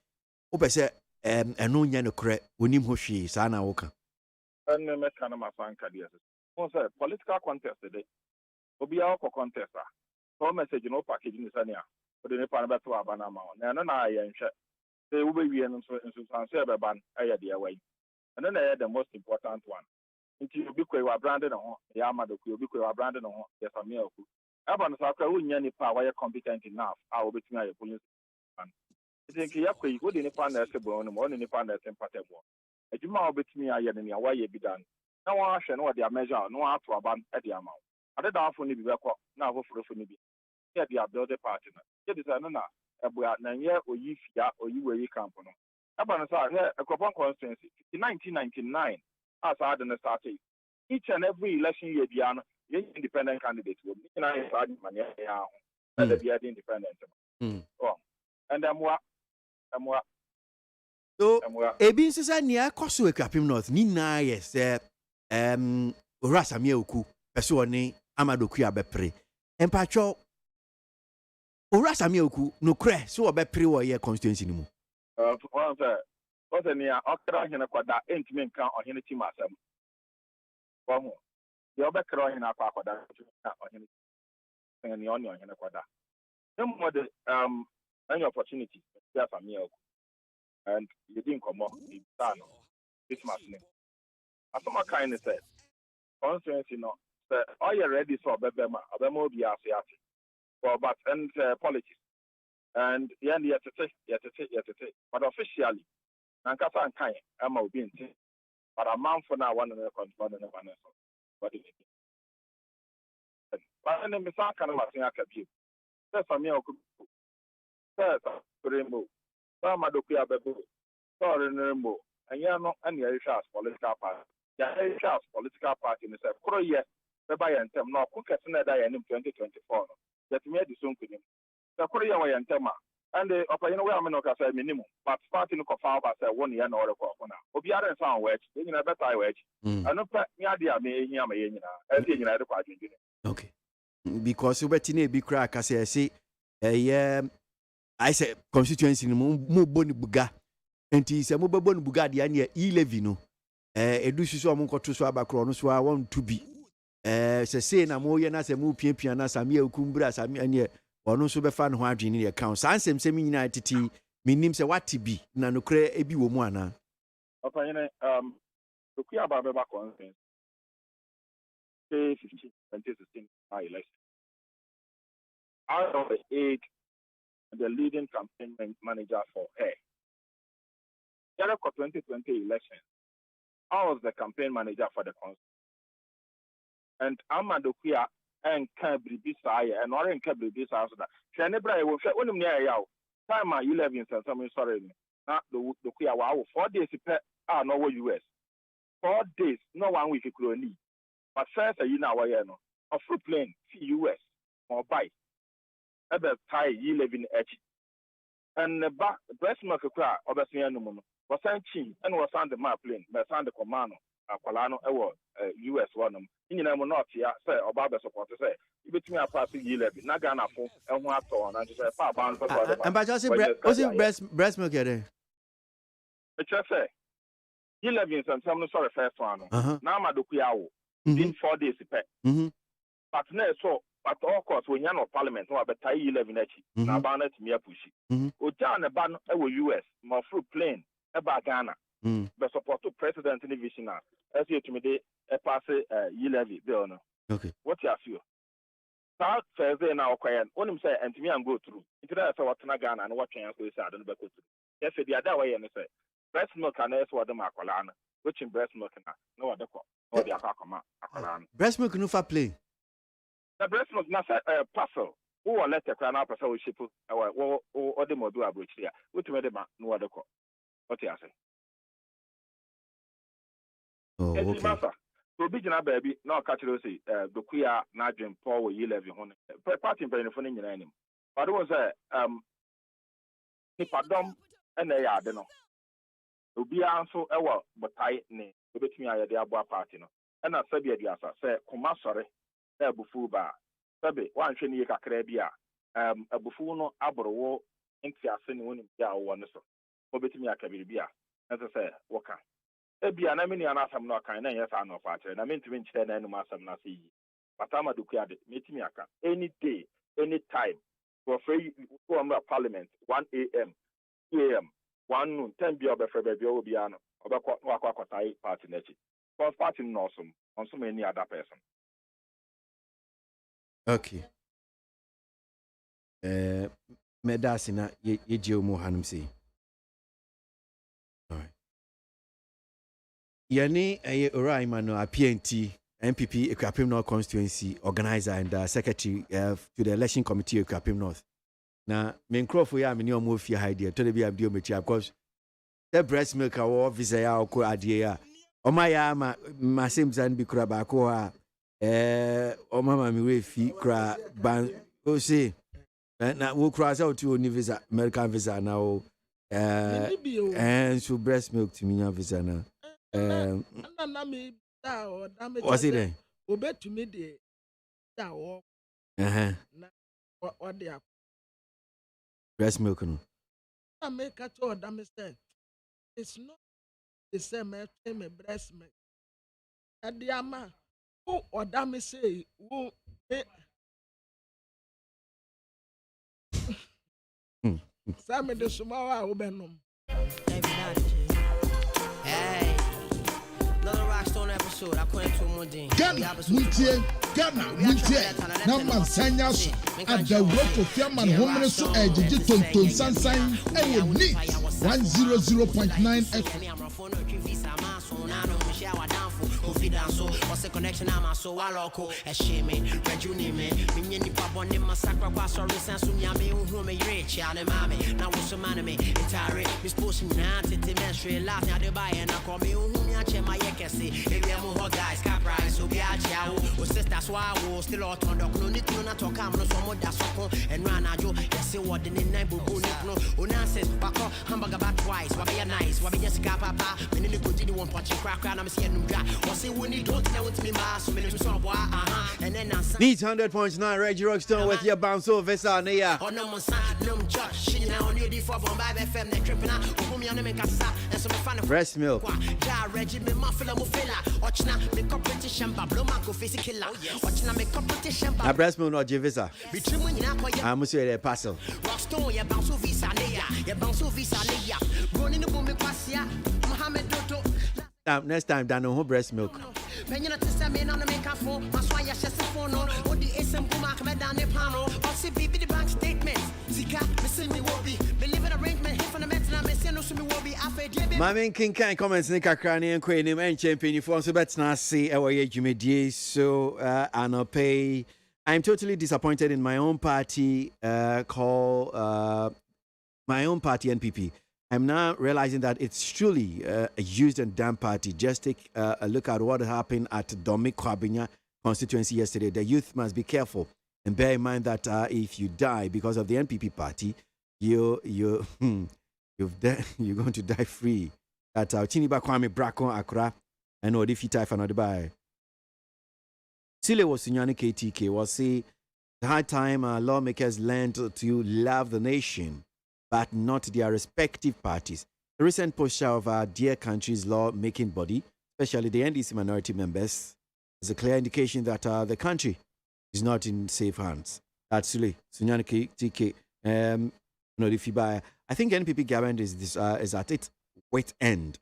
wo pese eno nya no kre onim ho hwe sa na wo ka and me kind of my fan career. Once a political contest today, obi a ko contest a. So message no package ni sania. But the pan beto abana ma. Na no na ye nhwe. Say we be wie no so sanse be ban aye de away. And then the most important one. Nti obi kwe wa brand no ho, ya amado kwe obi kwe wa brand no ho, yes amia oku. Aba no sakwa wonya nipa wa ye competent enough a obetumi aye police man. Nti nke ya kwe wo de nipa na ese bo no mo ne nipa na ese mpatebo. Adwuma obetumi aye ne ya wa ye bidan. Na wa hwe no de measure no ato aban e de ama. Ade da afo ni bi bekọ na afoforo ni bi. Yeah, the build party. Yeah, this is na ebua na ye oyi fia oyi we camp no. Aba no sa here Ekropon constituency in 1999 as I had started. Each and every election year bia no independent candidates will be na ye sa man ya ho. That be independent. Oh. And amwa so ebi nsesa nia koso Ekwapim North ni na yes Orasa Mieoku pese oni Amadoku abepre. Empacho Orasa Mieoku no kre so obepre wo ye constituency ni mu. What's near Okra Hina Quada, Intimin count or Hinity Massam. One more. The Obekra in our Quada or Hinity and the Onion in a Quada. No more any opportunity, yes, a meal. And you didn't come up in Tano this morning. As some kind of said, constituency, no, all you ready so Bebema, Abemo Biasiati, but and politics. And the end, yet to take, but officially. Nankasa and Kai, Emma will be in tea. But a month for now, one of the control and one of what is it? But then the Missa can have a view. There's a meal. There's a rainbow. Some Madokia Bebu. Sorry, rainbow. And you know, any Aisha's political party. The Aisha's political party in the Korea, the buy and tell no cook as soon as I am in 2024. That made the soon to him. The Korea way and Tema. And the opinion where I'm not say minimum, but starting to confirm about 1 year or a corner. Obiara and sound wedge, then a better wedge. And no idea me here, as the United Party. Okay. Because you betting be crack as I say, I say constituency mu boni buga. Enti se mu boni buga de ane e11 no. Edusu so mo koto so abakro no so want to be. Se say na mo ye na se mu piapia na Samia okumbra Samia ane ono so be fa no ho adwene ne account sansem se nyina titi minim se wati bi na no kre ebi wo mu ana opanyene okuya ba be ba conference 2016 election out of the 8 the leading campaign manager for her Jericho 2020 election I was the campaign manager for the conference and Amadokuya and Cabri Bisaya and Orange Cabri Bisaya. Shanebra will say, "When near you, time you live in some sorry, not the Kuya. 4 days no US. 4 days, no 1 week you need. But first, you know, a fruit plane, US or buy. At the time you live in H. And the back breast milk cry, obviously, was sent chin and was on the map plane, but on the command. Akwalano US one in not here say or Baba support say you between a party yield na Ghana for and one to and say far bound for and by just breast milk there it just say 11 and some sorry first one now Madokuya in 4 days but no so but of course when you're not parliament no better 11 na ban it me push o down the ban US more fruit plane about Ghana but support to president in the vision as you to me a pass levy bill no. Okay. What you feel? Start Thursday now quiet. When him say and to me and go through. Into that so what Ghana and what chance we say I don't go through. Yes, the other way and say breast milk and that's what the macolana, which in breast milk no other call. Or the acolana. Breast milk no for play. The breast milk na parcel. Who will let the crown up as we ship or the module bridge here. Which made them no other call. What you say? Oh, okay. So big na baby no catch you say the queer na dream Paul 11 hon party in for nyina anim but it was nipadom and they are no obi anso ewo botai ne obetumi aye de abo party no and na sabi aduasa say koma sore e bufu ba sabi wan hwe ne kakra bi a abufu no aborowo enti ase ne woni bia wo no so obetumi akabiri bia na say woka Ebi anamini anasam no kan na yes ano fa chere na mentimi nchire na enu asam na se yi. Patama dukuya de metimi aka any day, any time. For free go am parliament 1 a.m. 2 a.m. 1 noon 10 bi obefre be bi obi ano obekwa akwatai party na chi. Because party no some on so many other person. Okay. Medasina ye mu hanum say. All right. Yani Ora Imano PNT MPP Ekwapim North constituency organizer and secretary to the election committee Ekwapim North. Now, me nkrofo ya me ni omo fie idea to be abdio metia because the breast milk awo visa ya okọ adie ya. Oma ya ma same zan bi kura ba ko a oma ma mi we fi kura ban o say na wo kura sa otu oni visa American visa na o and so breast milk to me visa na what's it then? To me the breast milk no. I make a told them it's not the same as breast milk. At the ama who or damn say who Sammy the Sumawa Ubenum. Hey, another Rockstone episode. I couldn't do more than Ghana, Muntie, Naman Sanyas, at the road of Fiaman Homeless to Edge, Tonton Sansan, and you need 100.9 FM. What's the connection? I'm so local. A shame, Rejuni, Mini Papa, Massacre, sorry, Sansunyami, who may reach out and mammy. Now, what's the man? Entire Miss Pushing now to menstruate last night. Buy and I call me whom I check my yakasi. If you have more guys, cap price, who be a chow, who says that's why I will still out on the clone. No, not talk, I'm not so much that's and Ranajo, yes, what the name Bubu, Unasis, Bako, hamburger back twice, what be a nice, what be just papa, and then you continue one punch and crack, and I'm seeing them dry. What's it when you don't know what's me, mass, and then Needs 100.9 Reggie Rockstone with your bounce over Vesa Nea. Oh, no, Josh, she now need the 4 by FM, the tripping out, whom you make a sap, and some fun of breast milk. Reggie, me muffler, mufilla, watch now, make competition, Pablo Marco, face killer, watch now, make competition. A breast milk, not Jivisa. I'm say a parcel. Rockstone, ya bounce over Visa Nea, ya bounce over Visa Nea, running the boom, Quasia, Mohammed Dodo. Next time, Dan, no breast milk. My main king can comments Nika Crani and Queen and champion if you bet not see our age so I'll pay. I'm totally disappointed in my own party called my own party NPP. I'm now realizing that it's truly a used and done party. Just take a look at what happened at Domi Kwabinya constituency yesterday. The youth must be careful and bear in mind that if you die because of the NPP party, you're going to die free. That Chiniba Kwame Brako Akra and Odifita Fanodibai. Sile was Sinyani KTK was say the high time lawmakers learned to love the nation, but not their respective parties. The recent posture of our dear country's law-making body, especially the NDC minority members, is a clear indication that the country is not in safe hands. That's Sule, Sunyani TK, I think NPP government is at its wit end.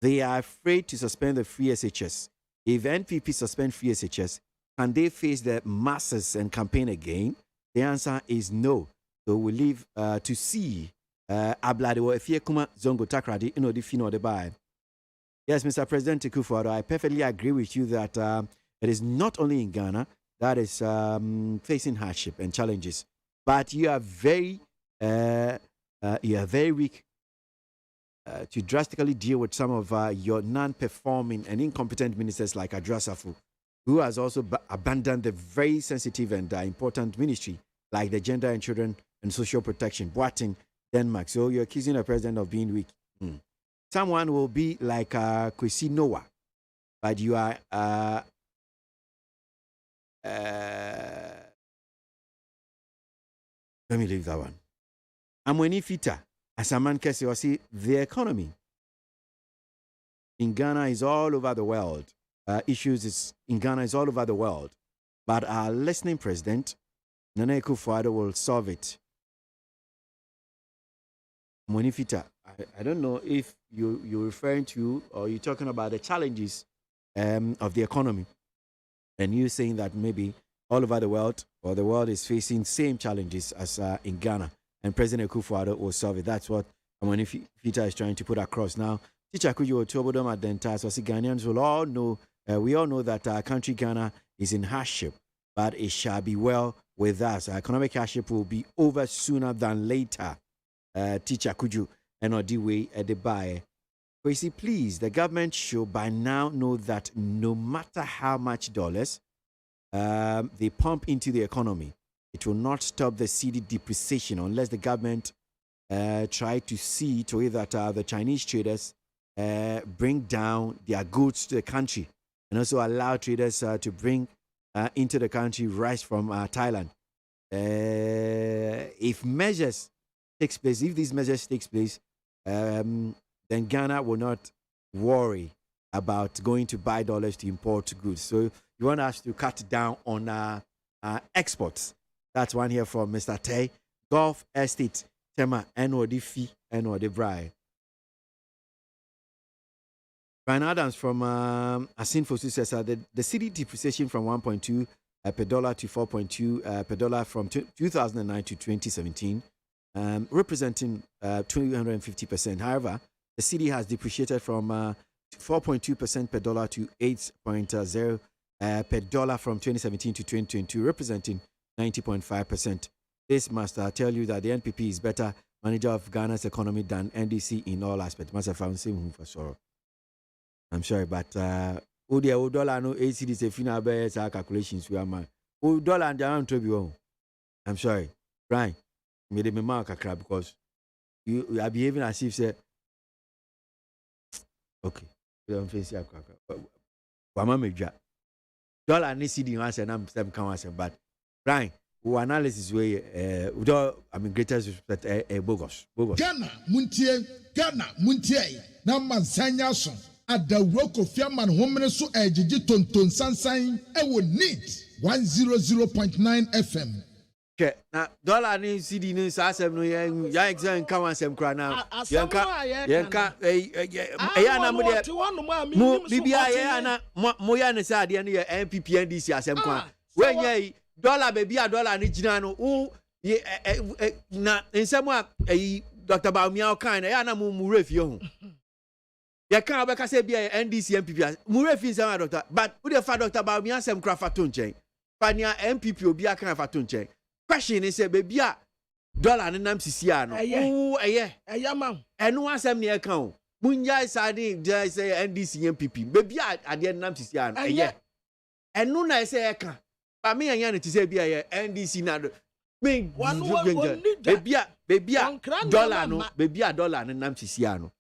They are afraid to suspend the free SHS. If NPP suspend free SHS, can they face the masses and campaign again? The answer is no. So we leave to see Ablade if you come Zongo Takradi the Fino the buy. Yes, Mr. President Tikufo, I perfectly agree with you that it is not only in Ghana that is facing hardship and challenges, but you are very weak to drastically deal with some of your non-performing and incompetent ministers like Adrasafu, who has also abandoned the very sensitive and important ministry like the Gender and Children and Social Protection, Boating, Denmark. So you're accusing the president of being weak. Someone will be like Kwesi Noah, but you are let me leave that one. Amweni Fita, as a man can see the economy. in Ghana is all over the world. Issues is in Ghana is all over the world. But our listening president, Nana Akufo-Addo, will solve it. Monifita, I don't know if you're referring to or you're talking about the challenges of the economy. And you saying that maybe all over the world or the world is facing same challenges as in Ghana. And President Akufo-Addo will solve it. That's what Monifita is trying to put across. Now, Teacher Kujo Tobodom at Dentas, so Ghanaians will all know, we all know that our country Ghana is in hardship, but it shall be well with us. Our economic hardship will be over sooner than later. Teacher Kujo and Odiwe at the buy. But you see, please, the government should by now know that no matter how much dollars they pump into the economy, it will not stop the cedi depreciation unless the government try to see to it that the Chinese traders bring down their goods to the country and also allow traders to bring into the country rice from Thailand. If these measures takes place, then Ghana will not worry about going to buy dollars to import goods. So you want us to cut down on exports. That's one here from Mr. Tay. Gulf Estate, Tema, NOD fee, NOD Bry. Brian Adams from Asinfo says the cedi depreciation from 1.2 per dollar to 4.2 per dollar from 2009 to 2017, representing 250%. However, the cedi has depreciated from 4.2% per dollar to 8.0 per dollar from 2017 to 2022, representing 90.5%. This must tell you that the NPP is better manager of Ghana's economy than NDC in all aspects. Must have found same for sorrow. I'm sorry, but dollar no ACD is a final best calculations we are man. Dollar and down to I'm sorry, Brian. Made me mark a crab because you are behaving as if say okay. You don't face your crab. Wama meja. Dollar and ACD once and I'm seven can but Brian. Who analysis way greatest respect bogus. Ghana Muntie na mansanya so adawroko fiaman homene so ejiji tonton sansan ewo neat 100.9 FM. Okay, na dollar ni CD ni sa asem no ya exam kan asem kra na yanka na mo bibia ya na mo ya ne sa de ne NPP NDC asem kwa wenye dollar baby a dollar ni gina no na nsem a Dr. Baumia kan na ya na mu refie ho ya kan obeka say bia NDC MPP mu refie nsem doctor but we dey fa Dr. Baumia asem kra fa to nchen fa nia MPP obi aka fa to nchen question is say baby a dollar ni nam sisi a no ma enu asem ne kan o munya sade dey say NDC MPP baby a ade nam sisi a no enu na say kan but me and to say be a NDC na me baby a dollar no baby a dollar no nam sisia no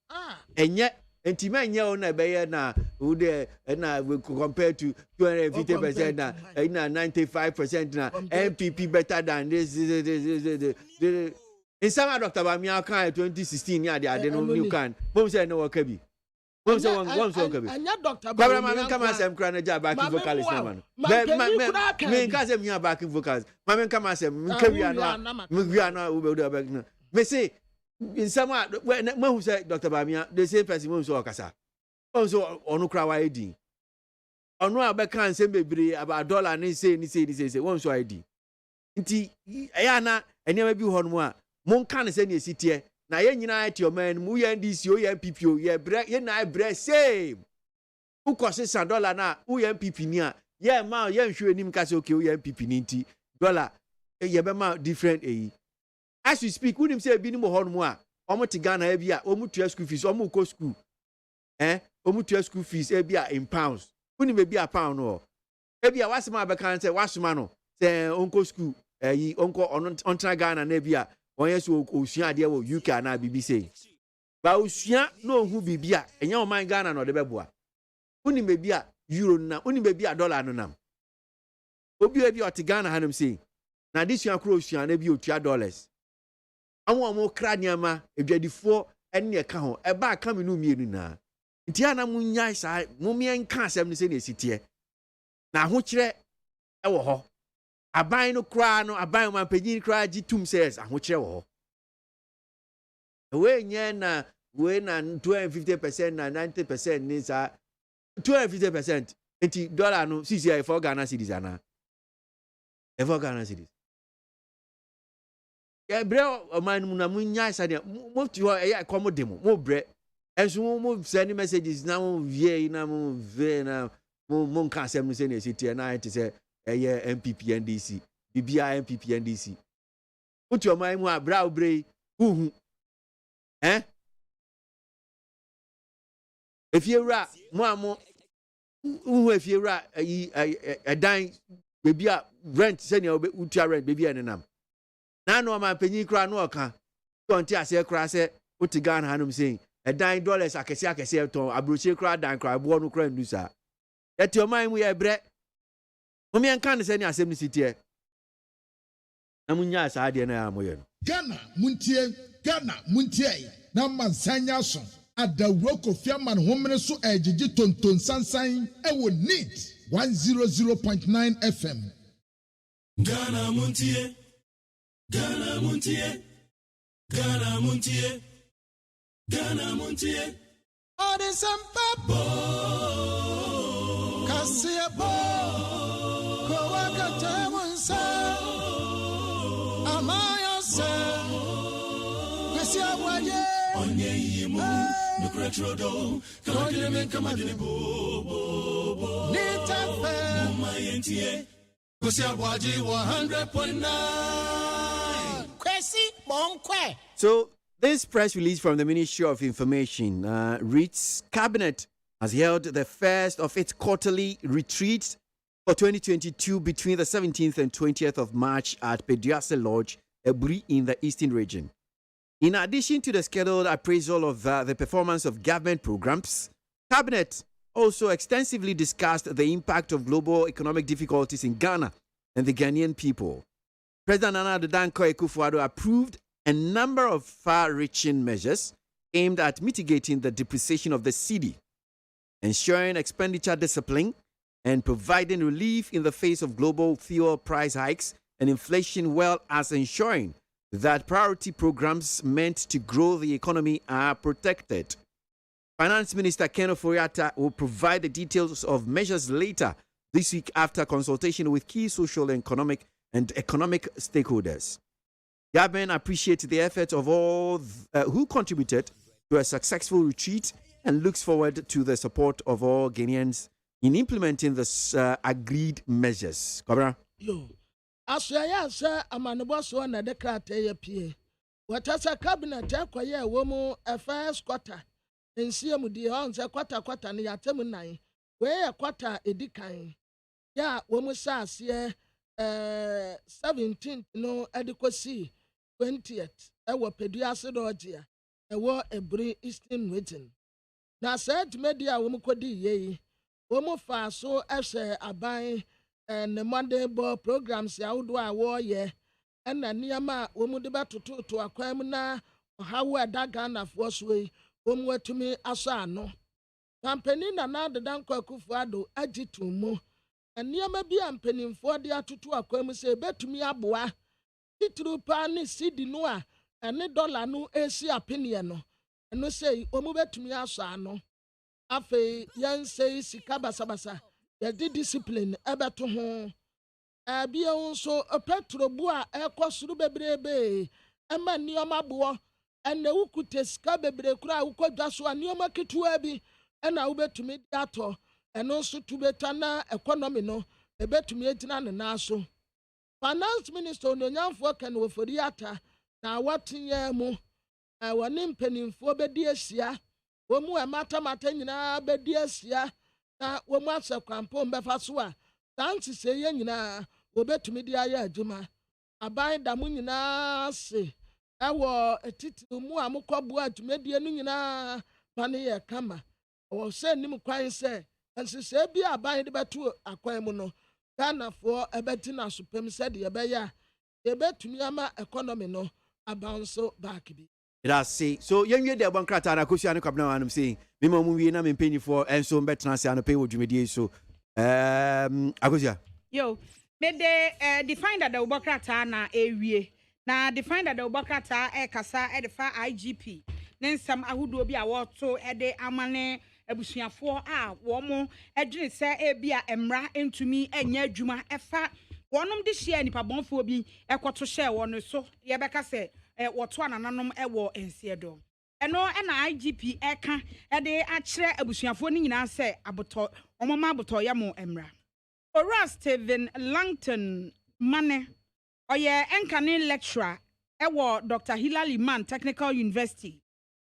enye entima enye o na be na who there na compared to 250% na 95% na MPP better than this in some Dr. Bamia kan 2016 ya de no new can mom say no work bi one so anya Dr. Bamia come asem kra na ja backing vocalist na man me ka say me backing vocalist ma come asem me no we do back no me say in some when who say Dr. Bamia the same person who so okasa so onu kra wa edin onu abeka ansem bebre about dollar ni say one so ID nti ya na enema bi ho no a mon kan say na esitie na ye nyina ati o man mu ye NDC o ye MPP o ye bre ye na bre same u ko $6 na u ye MPP ni a ye ma ye nhwe nim ka say okay o ye MPP ni nti dollar ye be ma different as we speak unim say bi ni mo ho no a omo ti Ghana e bi a omu tua school fees omu ko school omu tua school fees e bi a in pounds unim e bi a pound no e bi a wasema be kan say wasoma no say onko school onko ontra Ghana na bi a onye so osua ade wo UK na BBC ba osua no hu bibia enya o man Ghana no de beboa uni me bia euro na uni me bia dollar no nam obi e bia ot Ghana hanum say na disua kro osua na bi otua dollars anwo mo kra niama edwadifo ene ka ho e ba ka me no mienu na Tiana munya sa mumien ka asem ni se na esitie. Na ho kire e wo ho. Aban no kra no aban man pagin kra gitum says ho kire wo ho. We nya na we na 250% na 90% ni sa 250%. Enti dollar no CCI for Ghana cedis ana. E for Ghana cedis. Ya bre o man mu na munya sa de mo ti ho e ya komode mo bre. Enso mo send messages na mo vie na mo ve na mo kan asem no se na esitie na enti se eye MPP NDC bibia MPP NDC uti o man mu abra obre huhu efiewura mo amo uhu efiewura edan bibia rent se na uti rent bibia nenam na no ma panyin kra no oka tonti ase kra se uti Ghana hanum sei edan dollars akese ton abroche kra dan kra bo no kra ndusa yeti o man mu ye bre Mummy and Candace any assembly city. Namunya Sadia na moyen. Ghana, Muntie, Naman Sanyason, at the Roko Fiaman Woman so Ejiji Tonton Sansain, I will need 100.9 FM. Ghana Muntie, Ghana Muntie, Ghana Muntie, Ghana Muntie. All the Sampa Cassia Retrodo, Kagame Kamadini Bo, Nita Mayentie, ABOAGYE 100.9. KWASI Monkwe. So, this press release from the Ministry of Information reads, Cabinet has held the first of its quarterly retreats for 2022 between the 17th and 20th of March at Peduase Lodge, Eburi in the Eastern Region. In addition to the scheduled appraisal of the performance of government programs, Cabinet also extensively discussed the impact of global economic difficulties in Ghana and the Ghanaian people. President Nana Addo Dankwa Akufo-Addo approved a number of far-reaching measures aimed at mitigating the depreciation of the cedi, ensuring expenditure discipline, and providing relief in the face of global fuel price hikes and inflation, well as ensuring that priority programs meant to grow the economy are protected. Finance Minister Ken Ofori-Atta will provide the details of measures later this week after consultation with key social and economic stakeholders. Government appreciates the efforts of all who contributed to a successful retreat and looks forward to the support of all Ghanaians in implementing the agreed measures. Kobra? Yo. Asya sa amanebo so na dekrate ye pie. Watasa cabinet ekwaye womu first quarter. Ensiem di on se quarter ne yatem nan. We ye quarter edikan. Ya womu sa asye 17th no edikosi 20th. Ewo Peduase Lodge. Ewo Eburi Eastern Region. Na said media womu kodi ye. Womu fa so ehwe aban and the Monday Ball programs ya udo a wo ye na niama wo mu de batoto to akwam na how da Ghana for so wo mu atumi aso ano campaign na Addo Dankwa Akufo-Addo agitu mu niama bi ampanimfo de atoto akwam se betumi aboa titru pa ne cedi no a ne dollar no esi apenie no eno sei wo mu betumi aso ano afi yan sei sika basabasa the discipline ebeto ho abia so petro bu a ekosuru bebrebe ema nioma bo ene ukute ska bebre kura ukodwa so nioma ketua bi ena ubetumi ato eno so tubeta na economy no ebetumi etina ne na so finance minister onyanfo Ken Ofori-Atta na watinye mu woni mpanimfo bedi asia wo mu mata nyina bedi asia na womu ase kwampo mbefa so a tanti se ye nyina obetumi di aye adwuma aban da mu nyina se ewo etiti mu amukọbu adwumadie no nyina bane ye kama o se nim kwan se nsese bi aban de betu akwan mu no Ghana fo ebeti na supem se de ye be ya ebetumi ama economy no abanso back bi. That's see. So young the one crata na kusia no kwabna wanum say. Me ma mu wie na me penny for enso mbetena se anope wo dwumedie so. Akosia. Yo, me de define that the ubokrata na ewie. Na define that the ubokrata kasa fa IGP. Nen sam ahudo bi a woto de amane abusuafo a wo mo edwene se e bia emra entumi enya adwuma efa wonom de hia nipa bonfo bi ekoto hye wono so ye beka se woto anananom ewo ensiedo eno na IGP eka de akire abusuafo ni nyina se aboto omoma aboto ya mo emra ora Stephen Langton Mane oye enkane lecturer ewo Dr. Hilary Man Technical University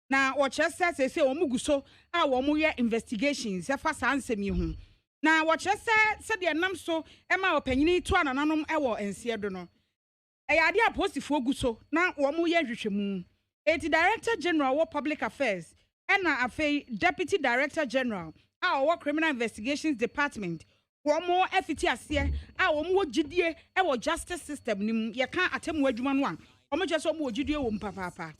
na wɔkyerɛ sɛ wɔn so a wɔn yɛ investigations ɛfa saa nsɛm yi ho na wɔkyerɛ sɛ deɛ nam so ɛma ɔpanyini to anananom ɛwɔ nseɛ do no ɛyɛ ade a posifoɔ gu so na wɔn yɛ nhwehwɛmu eti director general wɔ public affairs ɛna afei deputy director general a ɔwɔ criminal investigations department wɔn afiti aseɛ a wɔn wɔ gyidie ɛwɔ justice system nim yɛka atemu adwuma no a wɔn kyerɛ sɛ wɔn wɔ gyidie wɔ mu papaapa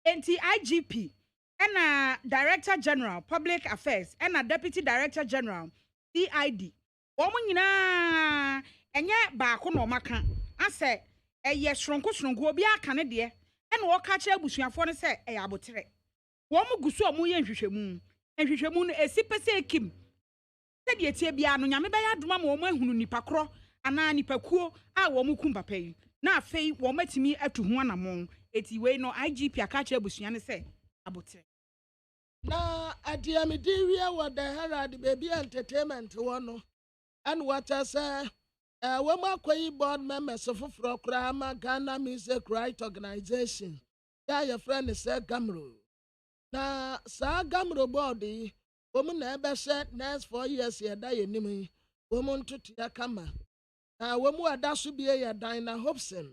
enti IGP ena director general public affairs ena deputy director general CID wo mu nyina enye baako na omaka ase eye shronko obi aka ne de ena wo ka kire abusuafo ne se eye abotere wo mu guso omu ye nhwehwemu no esi pese ekim se de etie bia no nyame be ya doma ma wo mu ahunu nipa kro ana nipa kuo a wo mu kum papa yi na afei wo matimi atu ho anamon eti we no IGP aka kire abusua ne se abotere na adiami diwie wo the Herald baby entertainment wono and what I say we makoyi board members foforo kra ma Ghana Music Rights Organization ya your friend say Gamro na sa Gamro board wo na ebe she next 4 years ye da ye nim wo mu ntutu ya kama na wo mu ada so bie ya dan na Hobson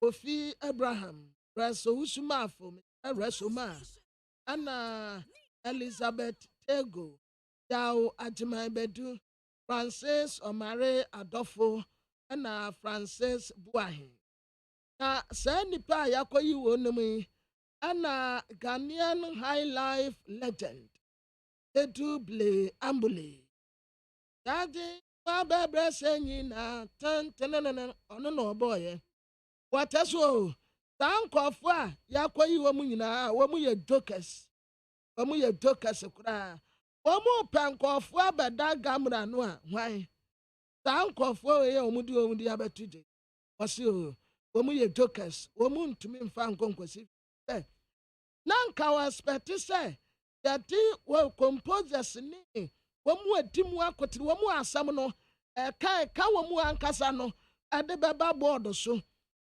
Ofi Abraham Reso Usuma afo Resoma Anna Elizabeth Tego, Dao Ajimai Bedu, Francis Omare Adolfo, Anna Francis Buahi. Na Sandy Pa Yakoyi Wonumi, Anna Ghanaian High Life Legend, Edu Ble Ambule. Daddy, Babe Senyi na ten no boy. What else? Thank you, Yakoyi Womunina, Womu Dokers. Omu ye dokers kura omu pankofo abeda gamra no a hwan sa nkofo ye omu di abetude osi o omu ye dokers omu ntumi mfa nkonkosi nanka wa expect say yati wo composers ni omu adimu akotiri omu asam no ka omu ankasa no ade beba board so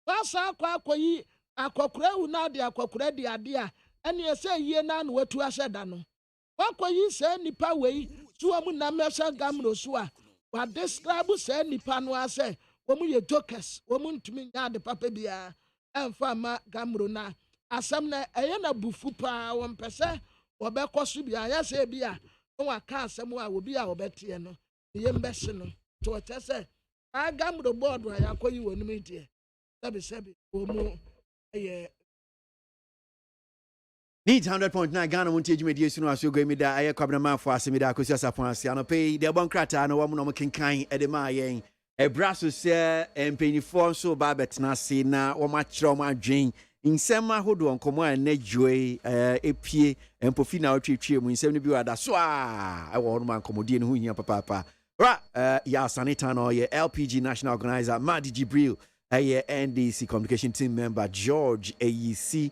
wasa akoyi akokura hu na de akokura di ade a ene ese yie na no watu ahyeda no wakoyi se nipa wei so mu na mesha gamro so a wa describe se nipa no ase wo mu ye jokers wo mu ntumi nya de papa bia emfa ma gamro na asam na eye na bufu pa wo mpese wo be koso bia ya se bia wa ka asam a wo bia wo betie no ye mbese no to tese a gamro board wa yakoyi wonum die sebi wo mu eye Need 100.9 Ghana Montie Jumedie Sunu Aso go mi da aye kwabna man fo asemi da akosi asafon ase anope de bon krata no wo no kenkan e de ma yen e braso se empenifo so ba betena se na wo ma kire wo ma dwen nsem ahodo nkomo a na djoe epie empofi na otwetwe mu nsem no bi wada so a e wo no man komodie no hu hia papa ya sanita no ye LPG national organizer Madi Jibril NDC communication team member George AEC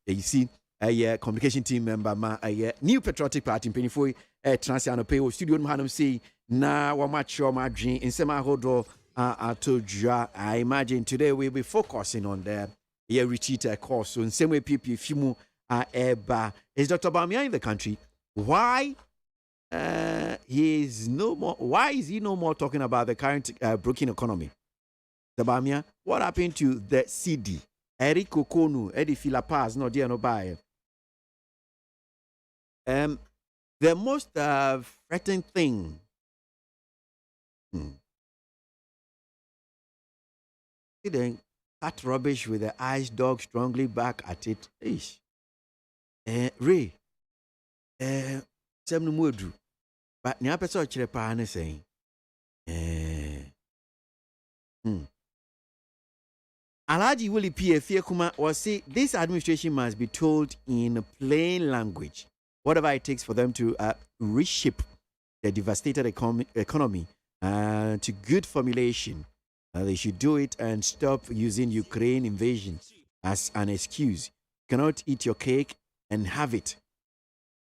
you see a communication team member a new patriotic party in Penifoi Transiano Pay studio Hanum say na wa macho ma dream in sema hodo I imagine today we'll be focusing on the retreat course so in same way people fimu eba is Dr. Bamia in the country why he is no more talking about the current broken economy Dr. Bamia what happened to the CD Eric Okonu, Eddie Philapaz, no dear no buy. The most threatening thing. cut rubbish with the ice dog strongly back at it. Ish. Ray. Sem no mudu. But nya pesa ochire pa ne saying. Alhaji Willie P. Kuma was say this administration must be told in plain language, whatever it takes for them to reshape the devastated economy to good formulation. They should do it and stop using Ukraine invasion as an excuse. You cannot eat your cake and have it.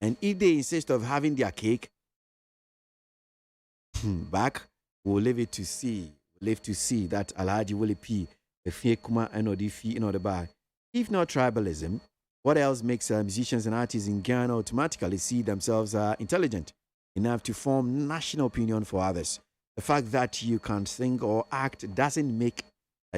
And if they insist of having their cake back, we'll live to see that Alhaji Willie P. Kuma and Odifi in the bar. If not tribalism, what else makes musicians and artists in Ghana automatically see themselves intelligent enough to form national opinion for others? The fact that you can't think or act doesn't make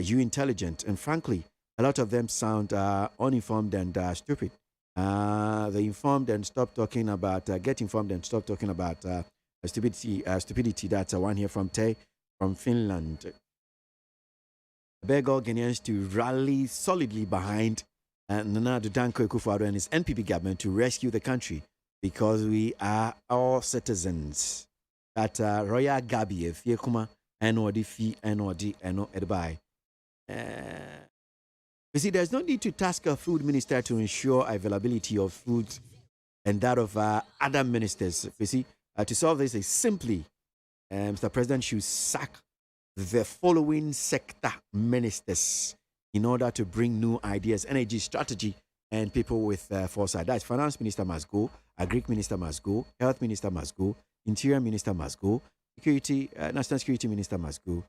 you intelligent. And frankly, a lot of them sound uninformed and stupid. They informed and stop talking about, get informed and stop talking about stupidity. That's one here from Tay from Finland. I beg all Ghanaians to rally solidly behind Nana Addo Dankwa Akufo-Addo and his NPP government to rescue the country because we are all citizens. That Royal Gabi, Fiekuma, NOD, Fi, NOD, NO, Edbai. You see, there's no need to task a food minister to ensure availability of food and that of other ministers. You see, to solve this is simply Mr. President should sack the following sector ministers in order to bring new ideas, energy, strategy, and people with foresight. That's finance minister must go, agric minister must go, health minister must go, interior minister must go, security, national security minister must go.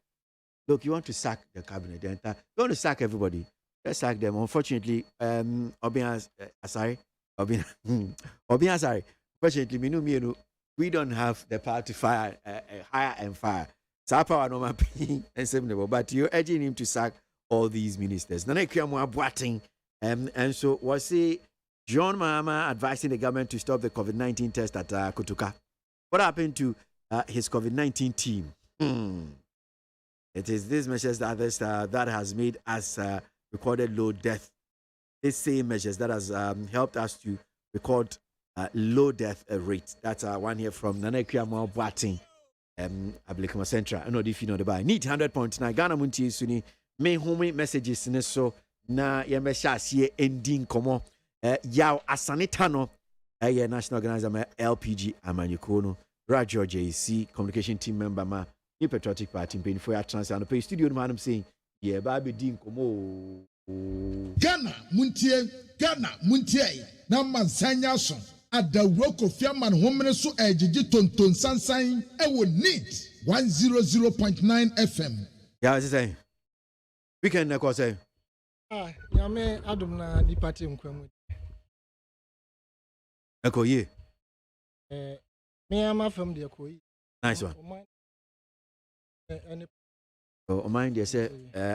Look, you want to sack the cabinet, you want to sack everybody. Let's sack them. Unfortunately, Obian Asari, unfortunately, we don't have the power to hire and fire. Power no man and seven, but you're urging him to sack all these ministers. And so was he John Mahama advising the government to stop the COVID-19 test at Kotoka? What happened to his COVID-19 team? It is these measures that has made us recorded low death. These same measures that has helped us to record low death rate. That's one here from Nana Kwame Boateng. Ablikama Central. I know if you know the buy. Need 100.9 Ghana Muntie Suni. Me home messages in so na yemesha sie ending komo. Yaw Asanitano. National organizer LPG Amanyukono. Radio JC communication team member ma. New Patriotic Party paying for your transfer and pay studio man saying yeah baby din komo. Ghana Muntie. Na mansanya so. Adawroko Fiaman Homene so ejiji tonton sansan ewo NEET 100.9 FM. Yeah, what's he saying? Weekend na kwa say. Yame adum na di party mkwemu. Eko ye. Me am from the Eko. Nice one. Oh, mind they say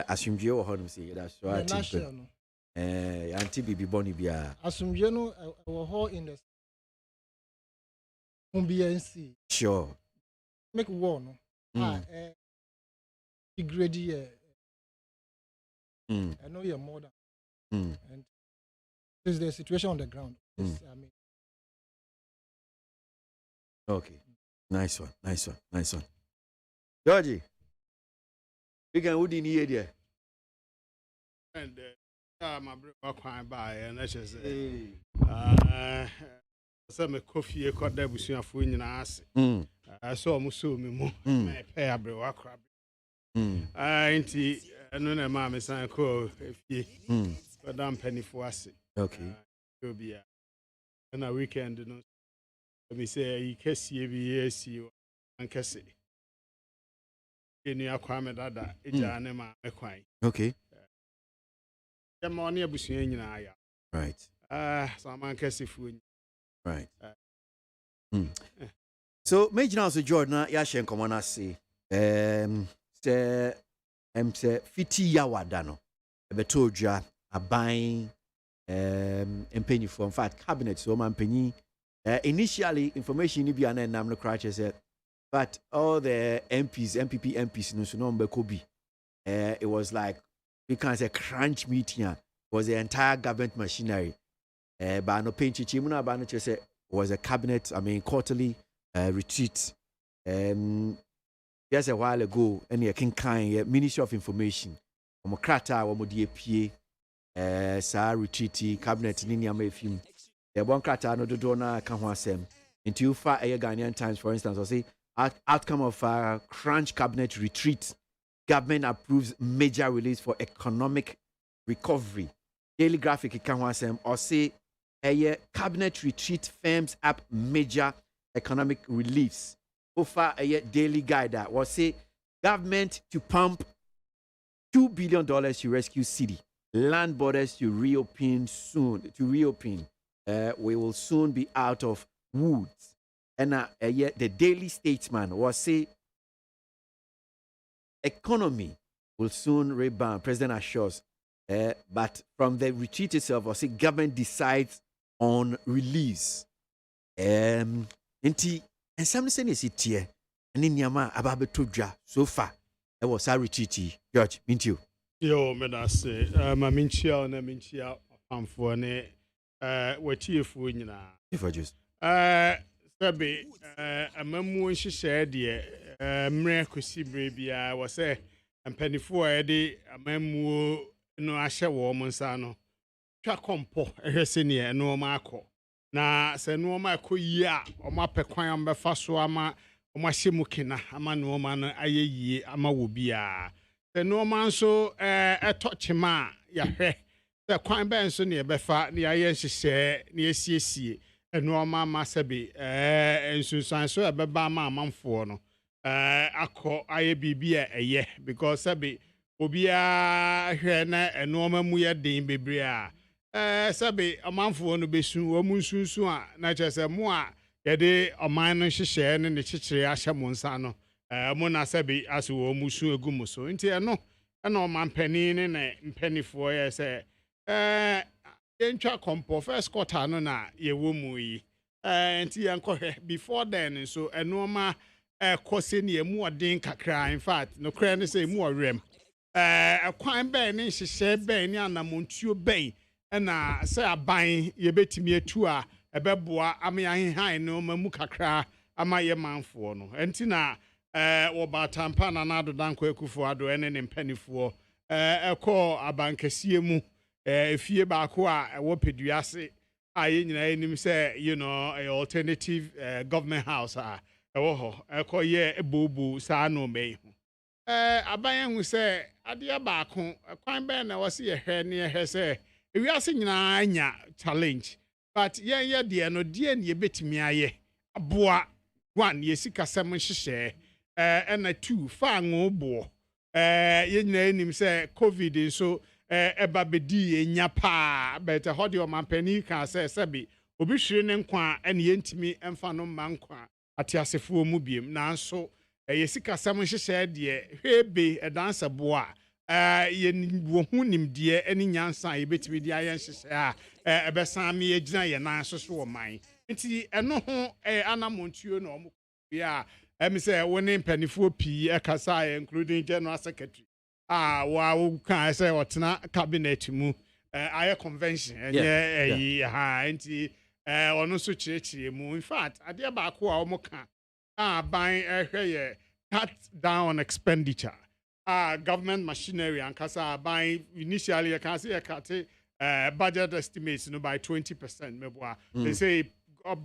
asumdue wo hodum say that's right. Auntie Bibi Boni bia. Asumdue no wo ho in the BNC. Sure. Make war no. Degrade I know you're more than. And this is the situation on the ground. I mean. Okay. Nice one. Georgie. We can would in here there. And my brother by and that's just some coffee a cut there with your food in ass. I saw Musumi mo pay a bro crab. Ain't he? I know that mamma is call if ye but I'm penny for us. Okay. Will be and a weekend. Let me say, you can see you and Cassie. In your crime that it's an ema. Okay. The money of Bushing. Right. Some man Cassie food. Right. So, Major also Jordan, Yashen Komana say, say, Fiti Yawadano, a betoja, a buying, and penny for, in fact, cabinet, so man penny. Initially, information you be an end, I'm not crutches said, but all the MPs, MPP MPs, no, Kobe, it was like we can say crunch meeting was the entire government machinery. But no pain chichimuna banache say was a cabinet, quarterly retreat. Just a while ago, any king kind Ministry of Information, Omokrata, Omodiepie, sa retreat cabinet nini amefim. The one krata no do na kanwasem. Into far Ghanaian Times, for instance, or say outcome of crunch cabinet retreat. Government approves major release for economic recovery. Daily Graphic kanwasem or say cabinet retreat firms up major economic reliefs. Offer a daily guide that was say government to pump $2 billion to rescue city. Land borders to reopen soon. We will soon be out of woods. And the Daily Statesman was say economy will soon rebound. President assures. But from the retreat itself, was say government decides on release. And some say is it here. And in Yama about Tudra so far. It was our retreat. George, mint you. Yo, Medase, Maminchia and Minchia, Pamphone, what you for you if I just Sabi, a memo she said, dear, Miracusi Brabia was a and penny for a day, a memo no Asha woman sano. Chacompo, a senior, no Marco. Na se no Marco ya, or my pequam befaswama, or my shimukina, a man woman, aye, ama wubia. The no man so a touch ma ya the quine benson near Befa near Yensi near CC and no mamma sabi and Susan so a bebama man for no I call IABB a year because sabi Obia Hena and Norma Muya Dame Bibria sabi a man for no be soon or moon soon not just a moi yade a minor share and the chichri Asha Monsano. Mona sabi as we musu egumuso nti no na man penny ne penny for ye say yentwa compo first quarter no na ye wo mu yi nti yankɔ before then so enoma kɔse ne mu odin kakra in fact no kra ne say mu orem kwan bɛn ne hyehyɛ bɛn ne anamontuo bɛn na say aban ye betimi atu a ɛbɛboa ame ahehan no mamu kakra ama ye manfo no nti na Wabatampa na nado danko ekufo ado ene ne mpanifoɔ ɛkɔ abankasie mu efie baako a ɛwɔ peduase a yɛ nyinaa anim sɛ you know a alternative government house a ɛwɔ hɔ ɛkɔ yɛ ebobo saa no mɛyi ho aban hu sɛ adeɛ baako kwan bɛn na wɔse yɛ hwɛ ne yɛ hwɛ sɛ ewiase nyinaa nya challenge but yɛn deɛ no deɛ ne yɛbɛtumi ayɛ aboa one yɛsika sɛm hyehyɛ and a two fango bo ye nim say covid so eba bedi enya pa but hodi o mampani kan say sabi obi hwire ne nkwa ene yentimi emfa no mankwa atiasefo mu biem nanso ye sika sam hyehyɛ de hwebe edansa bo a ye wo hu nimde ene nyansa ye betimi di ayen hyehyɛ a ebesan me agina ye nan so so wo man nti eno ho anamontuo na omo ya say one in pennyful P Ekasai, including General Secretary. Wow, can I say what's not cabinet mu I convention and anti on also church mu. In fact, I dear back who moka buying a cut down on expenditure. Government machinery and Casa buying initially a Casa budget estimates by 20%. They say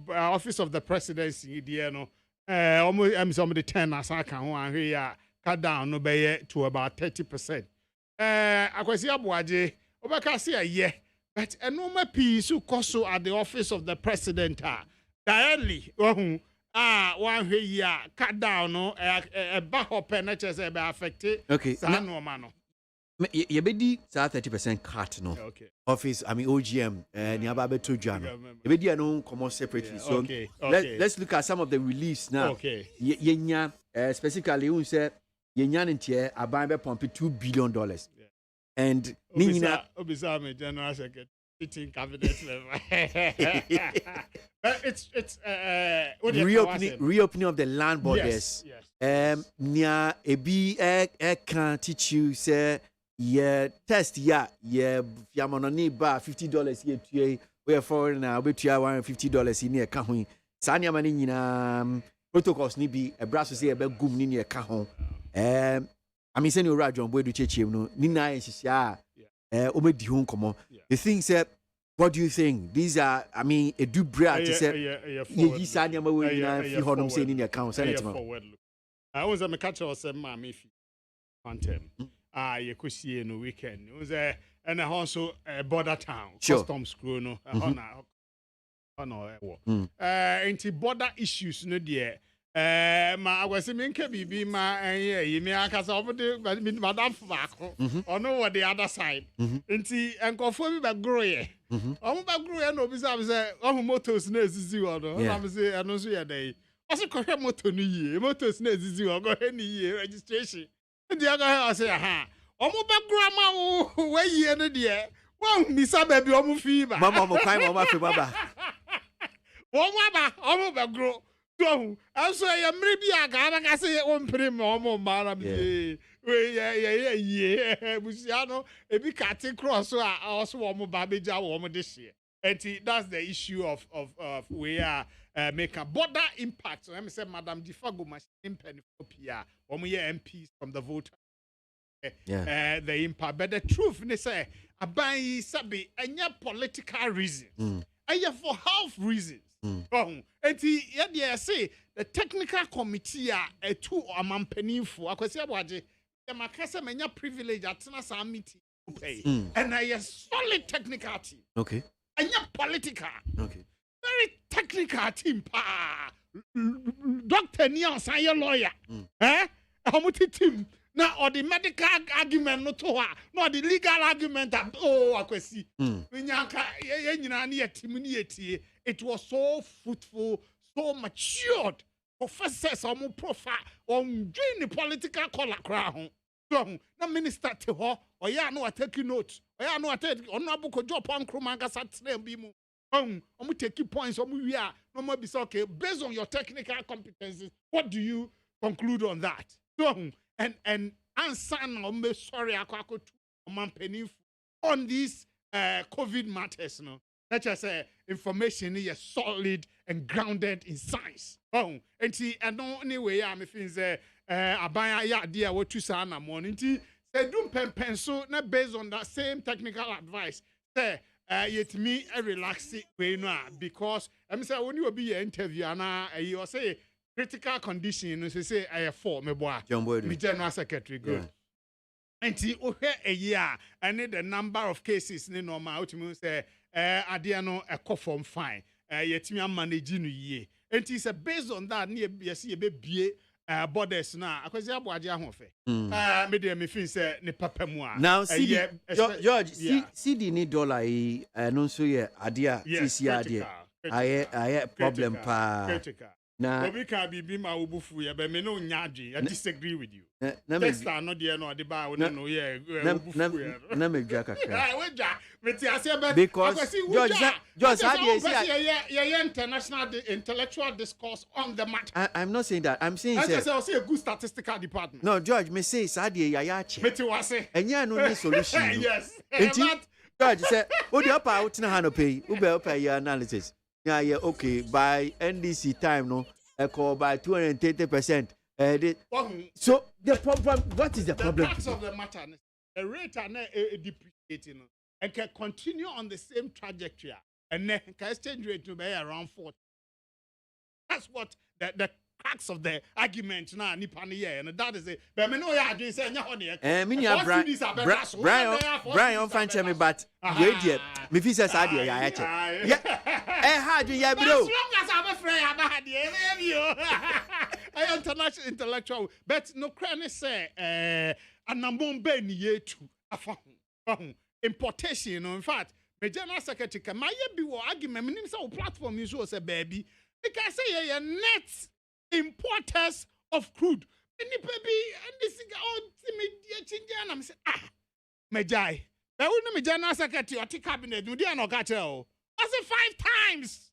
Office of the Presidency, almost some of the 10 as I can here cut down no bay to about 30%. Akwasi ABOAGYE obaka say a year, but a normal piece who cost at the office of the president directly one year cut down no a back up penetration be affected. Okay, no man. You be 30% cut no. Okay. Office, OGM, Niababe Tujano. You be no come separately. So okay. Let's look at some of the reliefs now. Okay. Yenya specifically who said Yenya intie ababe pump $2 billion. Yeah. And Obisa me General Secretary sitting cabinet level. But it's reopening of the land borders. Yes. Nia ebi can teach you say yeah test yeah fiamononi ba $50 ye tue we foreign na obetua $150 in e ka ho saa nneɛma no nyinaa protocols ni bi ɛbra so sɛ yɛbɛgum ni ne ɛka ho I mean sɛ ne owura John Boy do kyekyeem no ni na nhyehyɛ a obɛdi ho nkɔmmɔ the thing sɛ what do you think these are I mean edu bra to say ye saa nneɛma wɔ nyinaa fi hɔ nom sɛ ni ne ɛka ho sɛ ne tema I was a mechanic or some mammy content. You could see in the weekend. It was and also a border town, custom screw no into border issues no dear. I was in Kabi, my you may ask over the Madame Flaco or no what the other side. Into and conform back growing. I'm about growing no besides all motors nurses you or I'm say I don't see a day. Also, go ahead, motor new year. Motors needs you go ahead, year registration. And the other I say, aha. Omo ba grandma, where ye and dear. Well, Miss Baby, omo fever. Mama, crime, mama, baba. Omo ba grow. So, I'm sorry, maybe I got I say, one prim, omo, madam. Yeah. Busiano, a big cutting cross, so I also omo baby jaw omo this year. And that's the issue of where make a border impact. So let me say, Madam Difago machine penipia, MPs from the voter. The impact. But the truth, they say, abai sabi, and political reasons. And for health reasons. And yeah, say the technical committee are two among peniful. I could say, ABOAGYE, the Macassa menya privilege at Nasa meeting to pay. And I a solid technical team. Okay. And you're political. Okay. Very technical team. Doctor Neil, say lawyer. How much team? Now, or the medical argument, not to her, nor the legal argument that, I could see. It was so fruitful, so matured. Professors or more profile on doing the political color crown. So, no minister to her, or ya no, I take you notes. I know I take on a book of job on Kromanga Saturday and Bimu. I'm taking points on we are no more be okay. Based on your technical competencies, what do you conclude on that? So, and answer no sorry, I could man penny on these COVID matters, no. Such as information is solid and grounded in science. And no anyway, I'm feeling abaya ya dear what you say na morning. They don't pencil not based on that same technical advice. Say, yet me a relaxing way now because I'm saying when you will be an interview and you say critical condition, you say I have 4 me boy. John Boy, me general secretary good. And a year I need the number of cases ni normal to me say adiano a conform fine. Yet me am managing ye. And it's based on that near BSC be borders now. I was ABOAGYE ahofe. Me feel say ne papa mu a. Now see George, see the need dollar no so ye adia see adia. I problem pa. Na obi ka bibi ma obufu ye be me no nyadwe. I disagree with you. Testa no de no de ba wo no ye obufu. Na me dwa kakra. Because George international intellectual discourse on the matter. I'm not saying that. I'm saying I'll say a good statistical department. No, George, me say sadie yaya che. Meti wase. Enya no need solution. Yes. George say, "What the upper out na hand pay? Ube pay your analysis." Yeah, okay. By NDC time, no, I call by 230%. So the problem, what is the problem? The facts of the matter, the rate are not depreciating and can continue on the same trajectory, and then can exchange rate to be around 40. That's what the cracks of the argument now. And that is it. But me know ya do say Brian fan me but wait me fi say sad ya ya che hard ya bro as long as I'm afraid about the I international intellectual but no crane say anambon be ni yetu afa importation in fact the general secretary can my be wo argument me say platform you so say baby because say ya net importers of crude. And this and I'm saying, Majai. I wouldn't be general secretary or cabinet. You didn't know catch I said 5 times.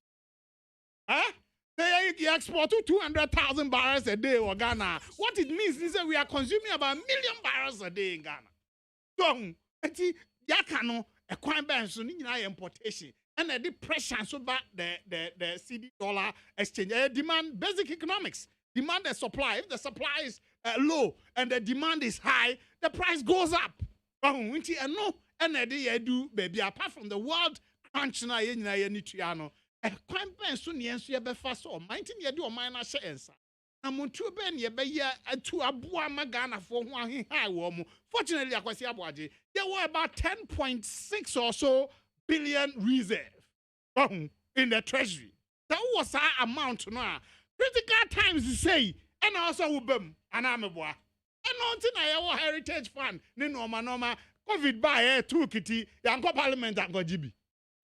Huh? They export 200,000 barrels a day or Ghana. What it means is that we are consuming about 1 million barrels a day in Ghana. So, enti yaka no e kwan ben so ni nyina importation. And the pressure so back the CD dollar exchange demand basic economics. Demand and supply. If the supply is low and the demand is high, the price goes up. And no, and they do baby apart from the world crunch na ye nyina ye ni tuano. E kwan ben so ne enso ye be fa so 19 ye do minor share ensa. Na montu ben ye be ye atu aboa magana for ho ahihai wo mu. Fortunately akwasi aboagye, there were about 10.6 or so billion reserve in the treasury. That was our amount now. Critical times you say, and also ubem, and I'm a boy. And nothing I have heritage fund, norma, COVID by 2 kitty, yanko parliament and go GB.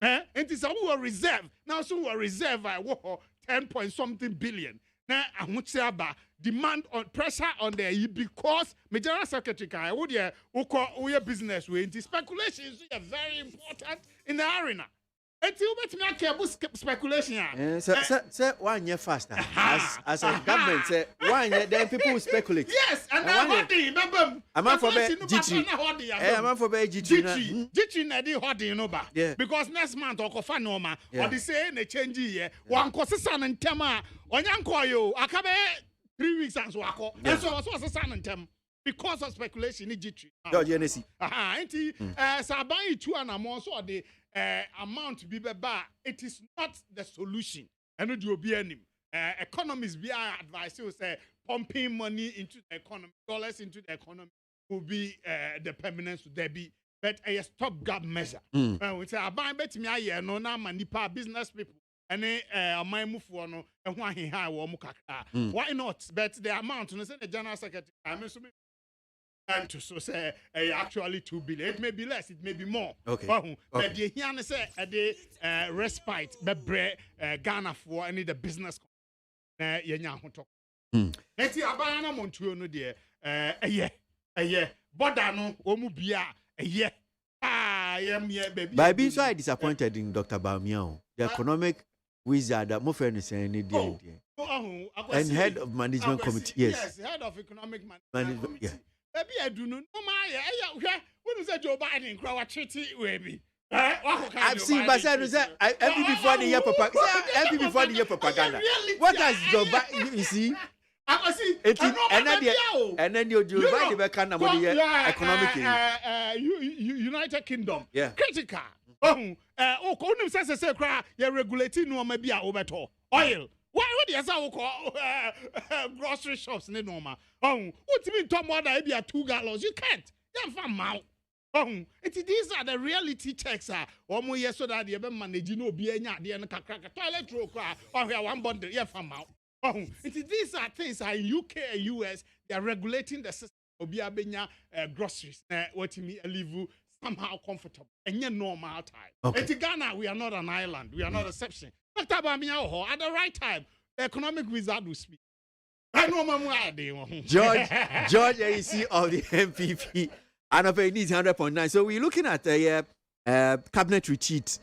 And it's a war reserve. Now so we reserve I war 10 point something billion. Now I want to about demand on pressure on the because General Secretary I would your business way. The speculation is very important in the arena. Until we make a speculation. Say 1 year faster. As a government say 1 year, then people speculate. Yes, and now what do you remember? I'm for G3. I'm for G3. G3 na di hodi no ba. Because next month or kofa no ma. Or the say na change here. One kosesa na ntem a onyanko yo. Akabe 3 weeks and so akọ. And so kosesa na ntem. Because of speculation in G3. George Yenesi. Auntie, Saban itu anamon so the amount be ba. It is not the solution. And it will be any. Economists be advice you say pumping money into the economy, dollars into the economy will be the permanence there be. But a stopgap measure. We say Aban bet me aye no na manipa business people. And my move for no and why he high war mukaka. Why not? But the amount no say the general secretary. I mean time to so say actually 2 billion. It may be less, it may be more. Okay. But the here say the respite be Ghana for any the business yenya ho talk. Neti abana montuo no de border no omu bia baby. But I've been so disappointed in Dr. Bamiao, the economic wizard that my friend is saying and head of management committee. Yes, head of economic management committee. Yeah. Baby, I do not know my when is Joe Biden crowd treaty baby. I've seen myself every before the year propaganda. What does Joe Biden you see? I see. And then you Joe Biden can economic United Kingdom. Yeah. Critical. Konim says say cry you regulating no maybe obeto. Oil. Why would you say grocery shops ne normal? What do you mean Tom water be 2 gallons? You can't. You're from mouth. These are the reality checks. Omo yes so that you be manage no be enya de kakra toilet roll cry. Here 1 bundle here from mouth. These are things in UK and US they are regulating the system. Obi abenya groceries. What you mean live somehow comfortable and yet normal time. In Ghana we are not an island. We are not exception. At the right time, the economic wizard will speak. I know George AC of the MPP, and of needs 100.9. So we're looking at a cabinet retreat,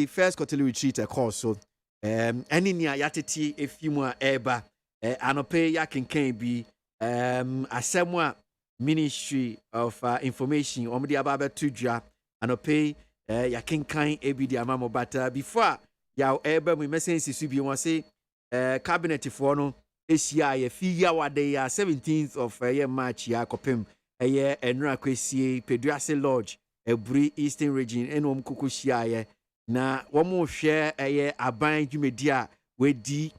first quarterly retreat, course. So, any near yatiti if you more eba, anope yakin can be a somewhat Ministry of Information, Omdi Ababa Tuja, anope yakin kind ebi the amamo, but before. Ya ebe we message subi won say cabinet for no esia ye fiya wade ya 17th of March ya kopem enra kwesi Peduase Lodge Ebri Eastern Region enom kukushia ye na womo hwe aban dwumedia we di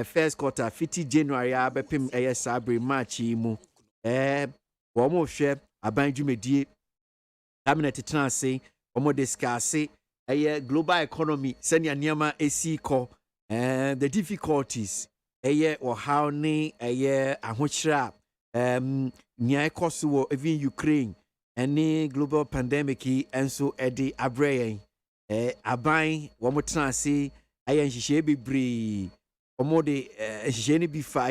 first quarter 50 January abepem Sabre March mu womo hwe aban dwumedie cabinet transe womo discuss global economy senior niama esi ko the difficulties or how ni ahochra nya ekoso even Ukraine any global pandemic and so edi abrayen aban wo motranse nhihye bebre omode nhihye ni bi fa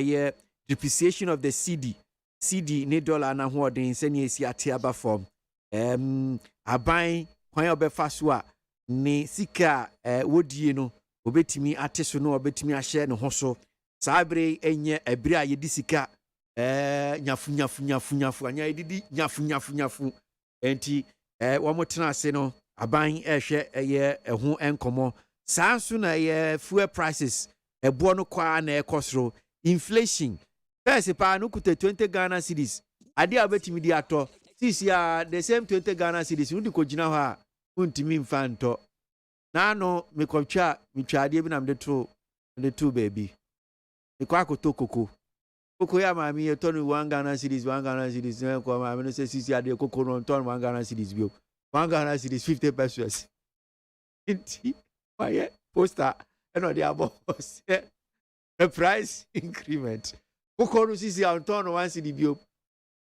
depreciation of the CD ne dollar na hoden senior esi atiaba form aban kwan obefa so a ne sika wodie no obetimi ateso no obetimi ahye ne hoso sabre enye ebire a yedi sika nyafu anya edidi nyafu enti wɔn mo tena ase no aban ɛhwɛ ɛyɛ ɛho ɛnkɔmɔ saa nso na ɛyɛ fuel prices ɛboɔ no kwaa na ɛkɔ soro inflation first paa no kuta 20 Ghana cedis ade a wobɛtumi di atɔ sisi a the same 20 Ghana cedis wodi kɔgyina hɔ a wontumi mfa ntɔ naano mekɔtwa adeɛ bi na mede to baabi mekɔ akɔtɔ koko ya maame yɛ tɔ no 1 Ghana cedis na kɔ maame no sɛ sisi adeɛ koko no ntɔ no 1 Ghana cedis bio 1 Ghana cedis 50 pesos nti wayɛ poster ɛna ɔde abɔ sɛ a price increment koko no sisi a ntɔ no 1 cedi bio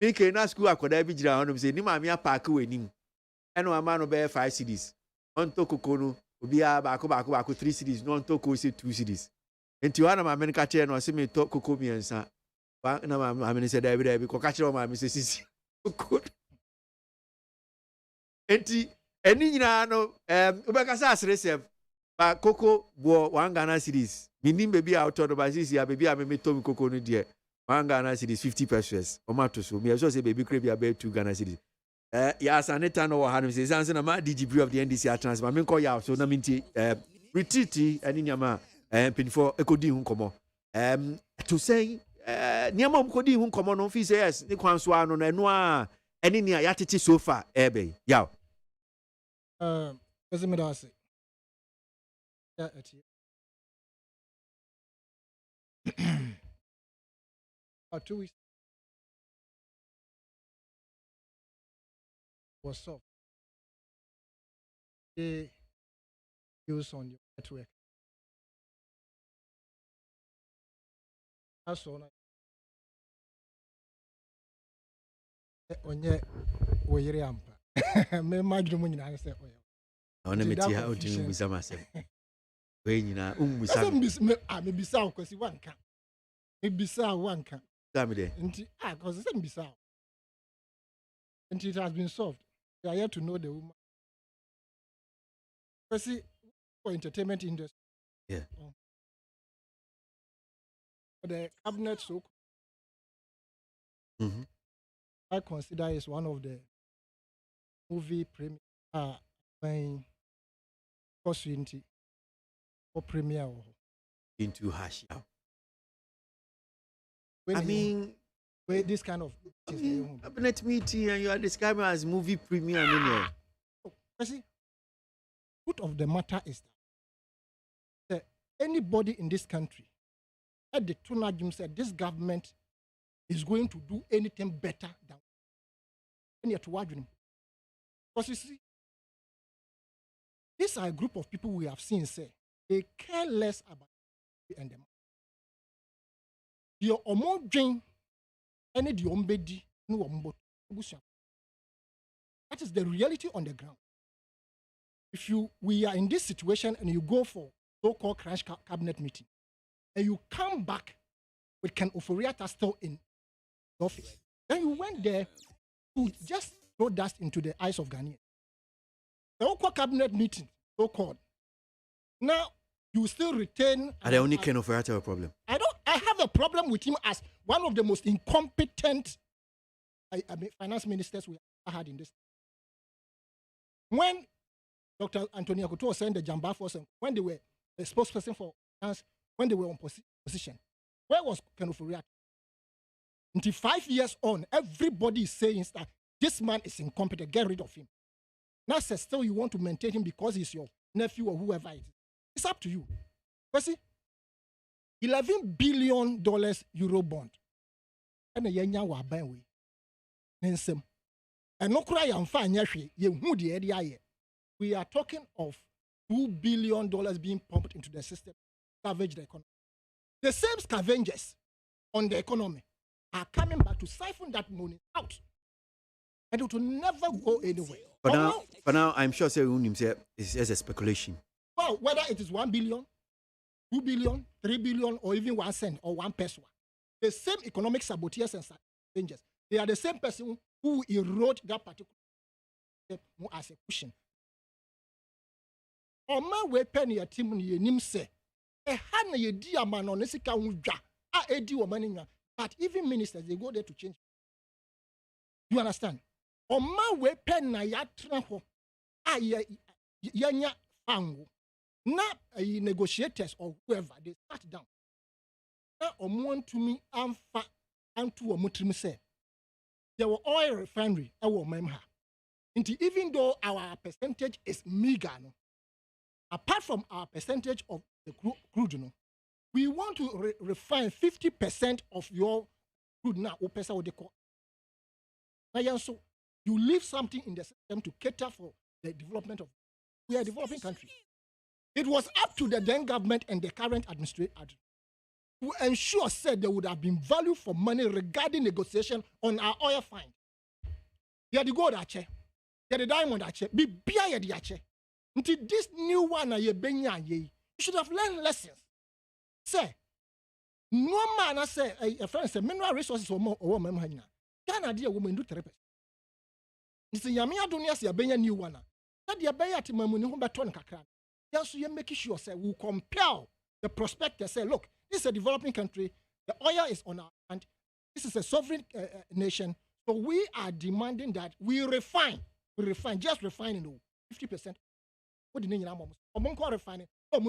meke na school akɔda bi gyina hɔ no sɛ ni maame apaake wɔ anim ɛna ama no bɛyɛ 5 cedis ɔntɔ koko no obiara baako 3 cedis na ɔntɔ koko sɛ 2 cedis nti hɔ na maame no ka kyerɛ no ɔsɛ metɔ koko mmiɛnsa na maame no sɛ daabi kɔka kyerɛ maame sɛ sisi koko nti ɛni nyinaa no wobɛkasa asere sɛm ba koko boɔ 1 Ghana cedis menim baabi a wotɔ no ba sisi a baabi a memetɔ me koko no deɛ 1 Ghana cedis 50 pesos ɔmato so meyɛ sɛ baabi kora bi a bɛyɛ 2 Ghana cedis yɛasa ta no wɔ ha no sɛ ɛsiane sɛ na ma DGP of the NDC atrans ma menkɔ yɛ so na menti retreat ɛne nneɛma a mpanyinfoɔ ɛkɔdi ho nkɔmmɔ to sɛn nneɛma a ɔmkɔdi ho nkɔmmɔ no fii sɛ yes ne kwan so a no ɛno a ɛne nea yɛatete so far ɛbɛyi yaw ɛsɛ meda ase 2 weeks was soft. They use on your network. That's all. Onye oyere ampa. Me madru mu nyina se oyo. Ona meti ha odinu bisa masem. We nyina umbusa. Me bisa akwasi wanka. Me bisa wanka. Dami de. Nti cause say bisa. And it has been solved. We are here to know the woman. Firstly, for entertainment industry. Yeah. For the cabinet, so I consider is one of the movie premiere playing opportunity for premiere. Into hash. I mean, this kind of cabinet meeting and you are describing as movie premiere. See, truth of the matter is that anybody in this country at the Tunajum said this government is going to do anything better than any at Wajun. Because you see, these are a group of people we have seen say they care less about and them. Your omodring any the ombedi no ombo. That is the reality on the ground. If we are in this situation and you go for so-called crash cabinet meeting and you come back with Ken Oforiatta still in office, then you went there to just throw dust into the eyes of Ghanaians. The so-called cabinet meeting, so-called. Now you still retain. Are the only Ken Oforiatta a problem? I have a problem with him as one of the most incompetent finance ministers we have had in this. When Dr. Anthony Akoto was saying the Jamba Force, when they were the spokesperson for finance, when they were on position, where was Ken Oforiatta? Until 5 years on, everybody is saying that this man is incompetent, get rid of him. Now, still you want to maintain him because he's your nephew or whoever it is. It's up to you. But see, $11 billion Euro bond. And a young wa buy we. Nensem. And no cry and fine yashi, ye who the area. We are talking of $2 billion being pumped into the system, scavenge the economy. The same scavengers on the economy are coming back to siphon that money out. And it will never go anywhere. For now, I'm sure it's just a speculation. Well, whether it is 1 billion, 2 billion, 3 billion, or even 1 cent or 1 peso, the same economic saboteurs and scavengers, they are the same person who erode that particular as a cushion. On my way, penny a team near Nimse, a hand a dear man on a sika wuja, a dear man, but even ministers, they go there to change. You understand? Oma we pen na yatra ho. Yanya fango. Na negotiators or whoever they sat down. Na omo to me amfa antu omutrim say. There were oil refinery ewo memha. Even though our percentage is meager, no, apart from our percentage of the crude, no, we want to refine 50% of your crude now. So you leave something in the system to cater for the development of. We are a developing country. It was up to the then government and the current administration to ensure said there would have been value for money regarding negotiation on our oil find. You had the gold ache, you had the diamond ache, be beer the ache. Until this new one you should have learned lessons. Say, no man, I say, a friend said, mineral resources or more memhana. Can a dear woman do therapy? It's a Yamia Dunia, a Benya new one. That the Abaya Timamuni Humbaton Kakran. Yes, you're making sure, say, we compel the prospector, say, look, this is a developing country, the oil is on our hand, this is a sovereign nation, so we are demanding that we refine, just refining 50%. What do you mean? I'm refining, and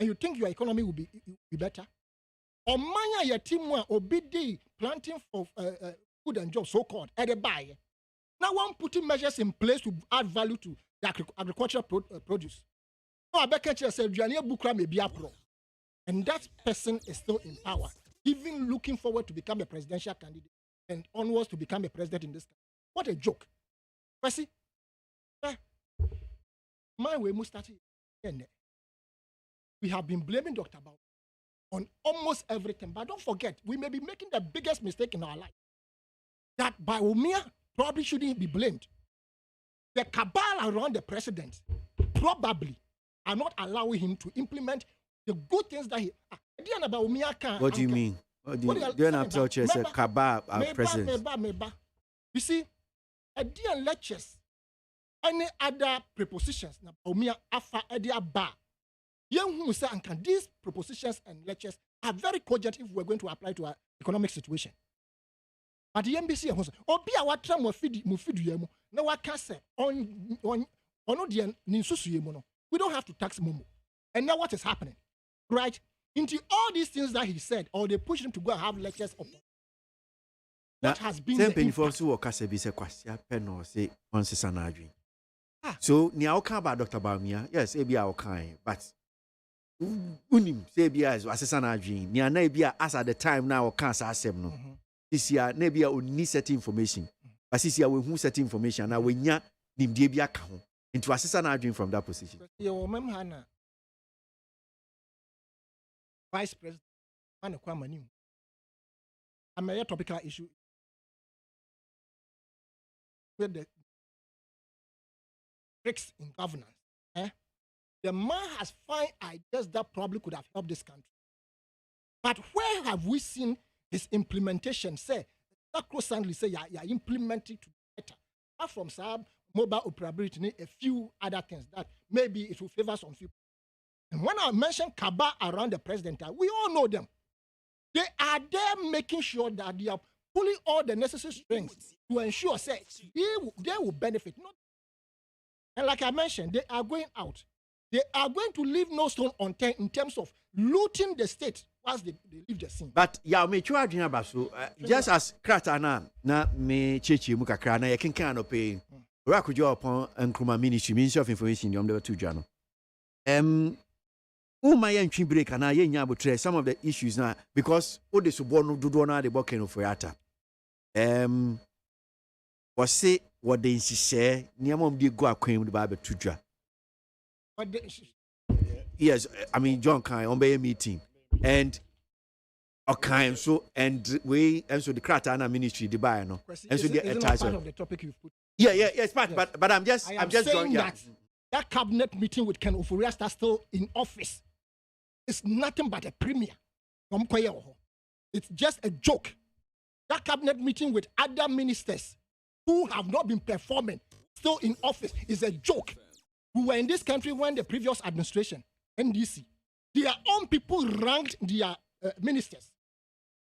you think your economy will be better? Or manya your team will be planting for food and jobs, so called, at the buy. Now, one putting measures in place to add value to the agricultural produce. No, I bet you say, Bukra may be a pro. And that person is still in power, even looking forward to become a presidential candidate and onwards to become a president in this country. What a joke. See, my way must start here. We have been blaming Dr. Bao on almost everything, but don't forget, we may be making the biggest mistake in our life. That Baumia probably shouldn't be blamed. The cabal around the president probably are not allowing him to implement the good things that he. What do you mean? Do you not tell you a cabal president? You see, a dear lectures, any other prepositions, na Baumia afa a dear bar. Young who say, and these propositions and lectures are very cogent if we're going to apply to our economic situation. But the MBC was obi a watra mo feed you na waka say on the ninsusu no. We don't have to tax Momo. And now what is happening? Right? Into all these things that he said, or they push him to go and have lectures of what has been the impact. So, now about Dr. Baumia, yes, ABA kind, but unim say ABA is assassin dream. Nia Nabia as at the time now cancer assem. This year, Nabia will need certain information. But this year, we who certain information. Now, we nya nim debia kaho into assassin dream from that position. Your mem Hannah, Vice President, and a Kwamanu. A major topical issue with the tricks in governance. The man has fine ideas that probably could have helped this country. But where have we seen his implementation? Say, sacrosanctly say, you're implementing to better. Apart from some mobile operability, a few other things that maybe it will favor some people. And when I mention Kaba around the president, we all know them. They are there making sure that they are pulling all the necessary strings to ensure, say, they will benefit. And like I mentioned, they are going out. They are going to leave no stone unturned in terms of looting the state once they leave the scene. But yeah, me try to about so just as Kratana na me chechi mukakra na ye kenkan no pay. Ora kujo upon Nkrumah Ministry Ministry of Information yom level 2 jano. Uma ye ntwi break na ye nya abotre some of the issues na because all the suborno dodo na the bokeno for yata. Was say what they share niamom di go akwan de ba betudwa. Yes, I mean John Kai on by meeting and okay, so and we and so the Kratana Ministry the buy no and so the part of the topic you've put. Yes, but I'm just saying that cabinet meeting with Ken Ofori that's still in office is nothing but a premiere. It's just a joke. That cabinet meeting with other ministers who have not been performing still in office is a joke. We were in this country when the previous administration, NDC, their own people ranked their ministers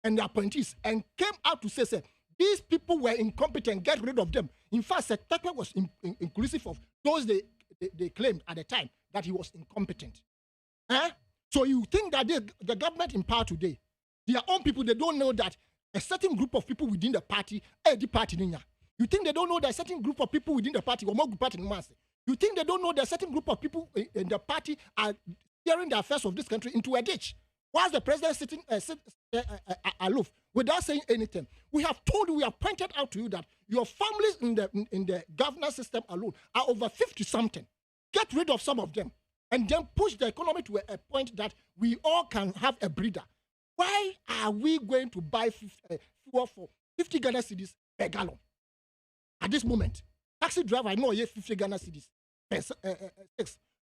and their appointees and came out to say, these people were incompetent. Get rid of them. In fact, Sekpekpe was inclusive of those they claimed at the time that he was incompetent. So you think that the government in power today, their own people, they don't know that a certain group of people within the party, the party. You think they don't know that a certain group of people within the party, you think they don't know that a certain group of people in the party are steering the affairs of this country into a ditch? Whilst the president sitting aloof without saying anything, we have pointed out to you that your families in the governance system alone are over 50-something. Get rid of some of them and then push the economy to a point that we all can have a breather. Why are we going to buy fuel for 50 Ghana cedis per gallon? At this moment, taxi driver, I know 50 Ghana cedis per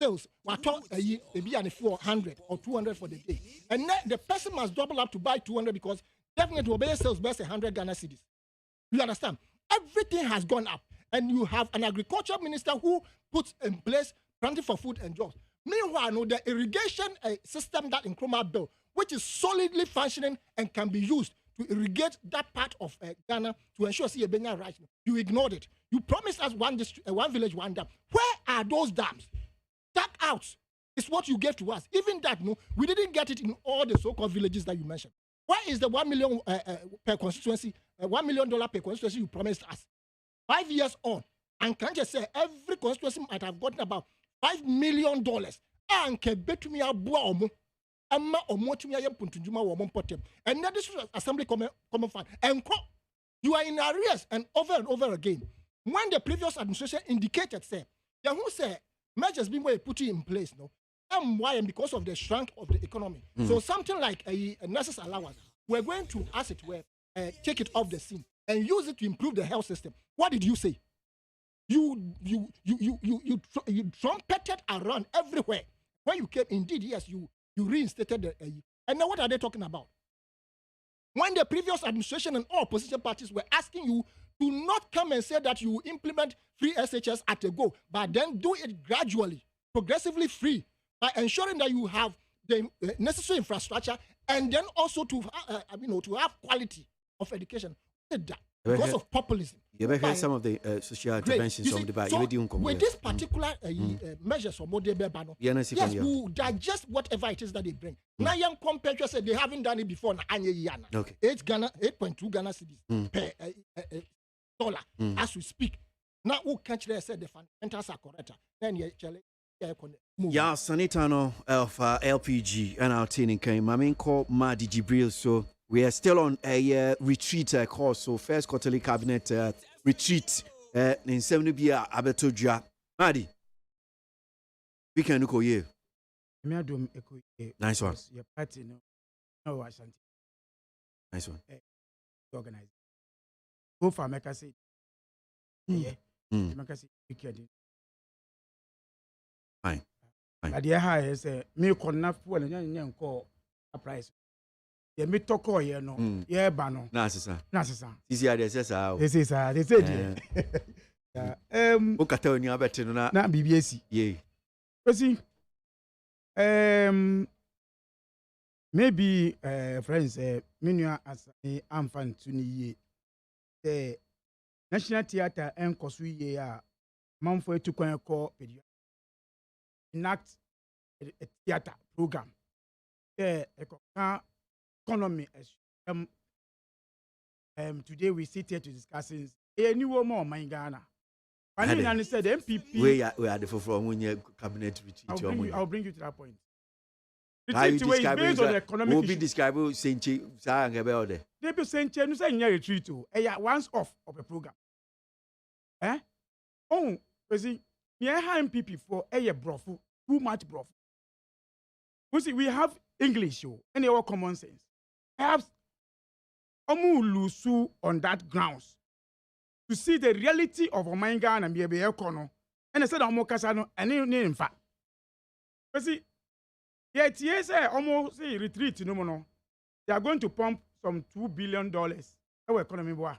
sales. We're talking maybe 400 or 200 for the day. And then the person must double up to buy 200 because definitely obey sales best 100 Ghana cedis. You understand? Everything has gone up. And you have an agriculture minister who puts in place planting for food and jobs. Meanwhile, the irrigation system that in Nkrumah bill, which is solidly functioning and can be used to irrigate that part of Ghana to ensure Benya right. You ignored it. You promised us one village, one dam. Where are those dams? That out is what you gave to us. Even that, we didn't get it in all the so-called villages that you mentioned. Where is the $1 million per constituency, $1 million per constituency you promised us? 5 years on, and can't just say every constituency might have gotten about $5 million. And then this assembly common fund. And you are in arrears and over again. When the previous administration indicated, say, who say measures being put in place, and because of the strength of the economy. So something like a nurses allowance, we're going to, as it were, take it off the scene and use it to improve the health system. What did you say? You trumpeted around everywhere. When you came, indeed, yes, you reinstated the and now what are they talking about? When the previous administration and all opposition parties were asking you to not come and say that you implement free SHS at a go, but then do it gradually, progressively free, by ensuring that you have the necessary infrastructure and then also to have quality of education. Because of populism. You ever heard some of the social interventions on the back? So with this particular measures or yes, we digest whatever it is that they bring. Now, young compatriots said they haven't done it before. Okay. 8.2 Ghana cedis per dollar as we speak. Now, who catch there said the fundamentals are correct. Then yeah, Sanitano of LPG and our team came. I mean, called Madi Jibril. So we are still on a retreat course. So first quarterly cabinet retreat in 70 Bia Abetoja. Madi, we can look here. Nice one. Your party, no, nice one. Organize. Go for Mecca say. Yeah. Mecca say. Fine. But the high is me connect well and call a price. The me talk all here no. Yeah, bano. Nasa. This is they said. Okata only abete no na BBS. Yeah. See. Maybe friends menua as am fan to ni the National Theatre and kosu ye a manfo etu kwan ko pedia. Enact a theatre program. The economy. Today we sit here to discuss a new more in Ghana. I said MPP. We are the from cabinet retreat. I'll bring you to that point. How you describe based on the economic will be described Senchi Sarangabelde. They be Senchi no say retreat to once off of a program. Oh, you see, MPP for brofu, too much brofu. You see, we have English and our common sense. Perhaps Omu on that grounds to see the reality of Ghana and be able to and I said Omo Kasano and in fact. You see, yet yes, almost say retreat no. They are going to pump some $2 billion. Our economy boy.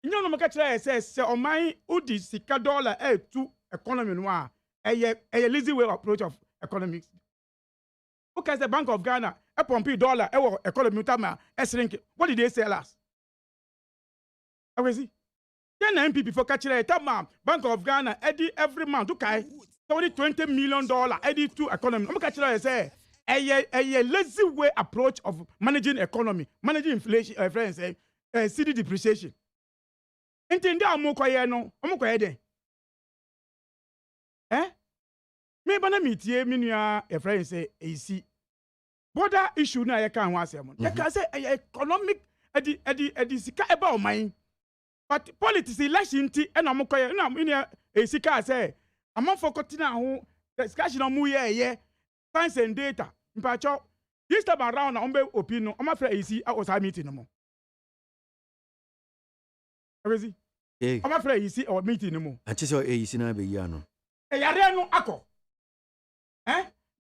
You know, Makacha says, on my Udi Sika dollar to economy noir, a lazy way approach of economics. Because the Bank of Ghana, a pumpy dollar, economy tama, what did they sell us? Akwesi. Then MPP for catch it. Bank of Ghana every month. Okay, $20 million. Eddie to economy. I'm catch it. Say a lazy way approach of managing economy, managing inflation. Friends say CD depreciation. Intende amokoye no. Amokoye de. Me bana mitie minua e friends say AC. Border issue na ye kan ho asem. Ye kan say economic edi sika eba o man. But politics election ti e na mokoye na me e sika say amafo kotina ho discussion on mu ye science and data. Mpacho this time around na ombe opinion o ma fra AC a osa meeting no mo. Awezi. O ma fra AC or meeting no mo. Anche so AC na be ya no. Yare no akọ.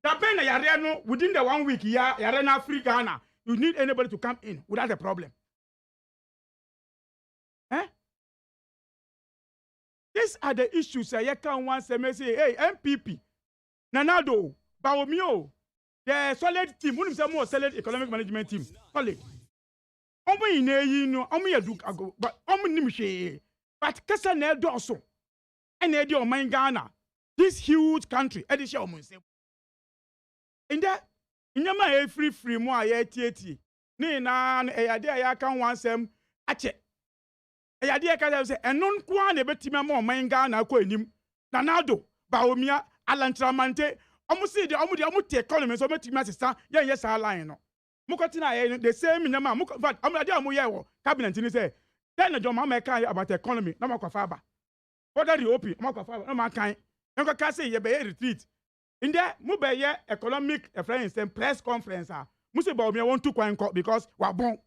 That pain yare no within the 1 week yare na free Ghana. You need anybody to come in without a problem. These are the issues I can once say, hey, MPP, Nanado, Baomio, the solid team, who is a more solid economic management team. Solid. Omo ine no, omo yadu ago, but omo nimshe. But kasa na do so. And edi o man Ghana. This huge country, edi she omo nse. In that, inyama free mo aye tieti. Ni na eyade aya kan wansem ache. Eyade aka say enon kwa na betima mo man Ghana ko enim. Nanado, Baomia, Alantramante, omo see the omo te economy so betima sister, yes line no. Mukoti na the same inyama but omo ade omo ye wo cabinet ni say then the John America about economy na makwafa ba. Order the open makwafa na makan. Enko ka say ye be retreat. In there, Mubeye economic friends and press conference. Muse Baomia want to kwanko because we are born.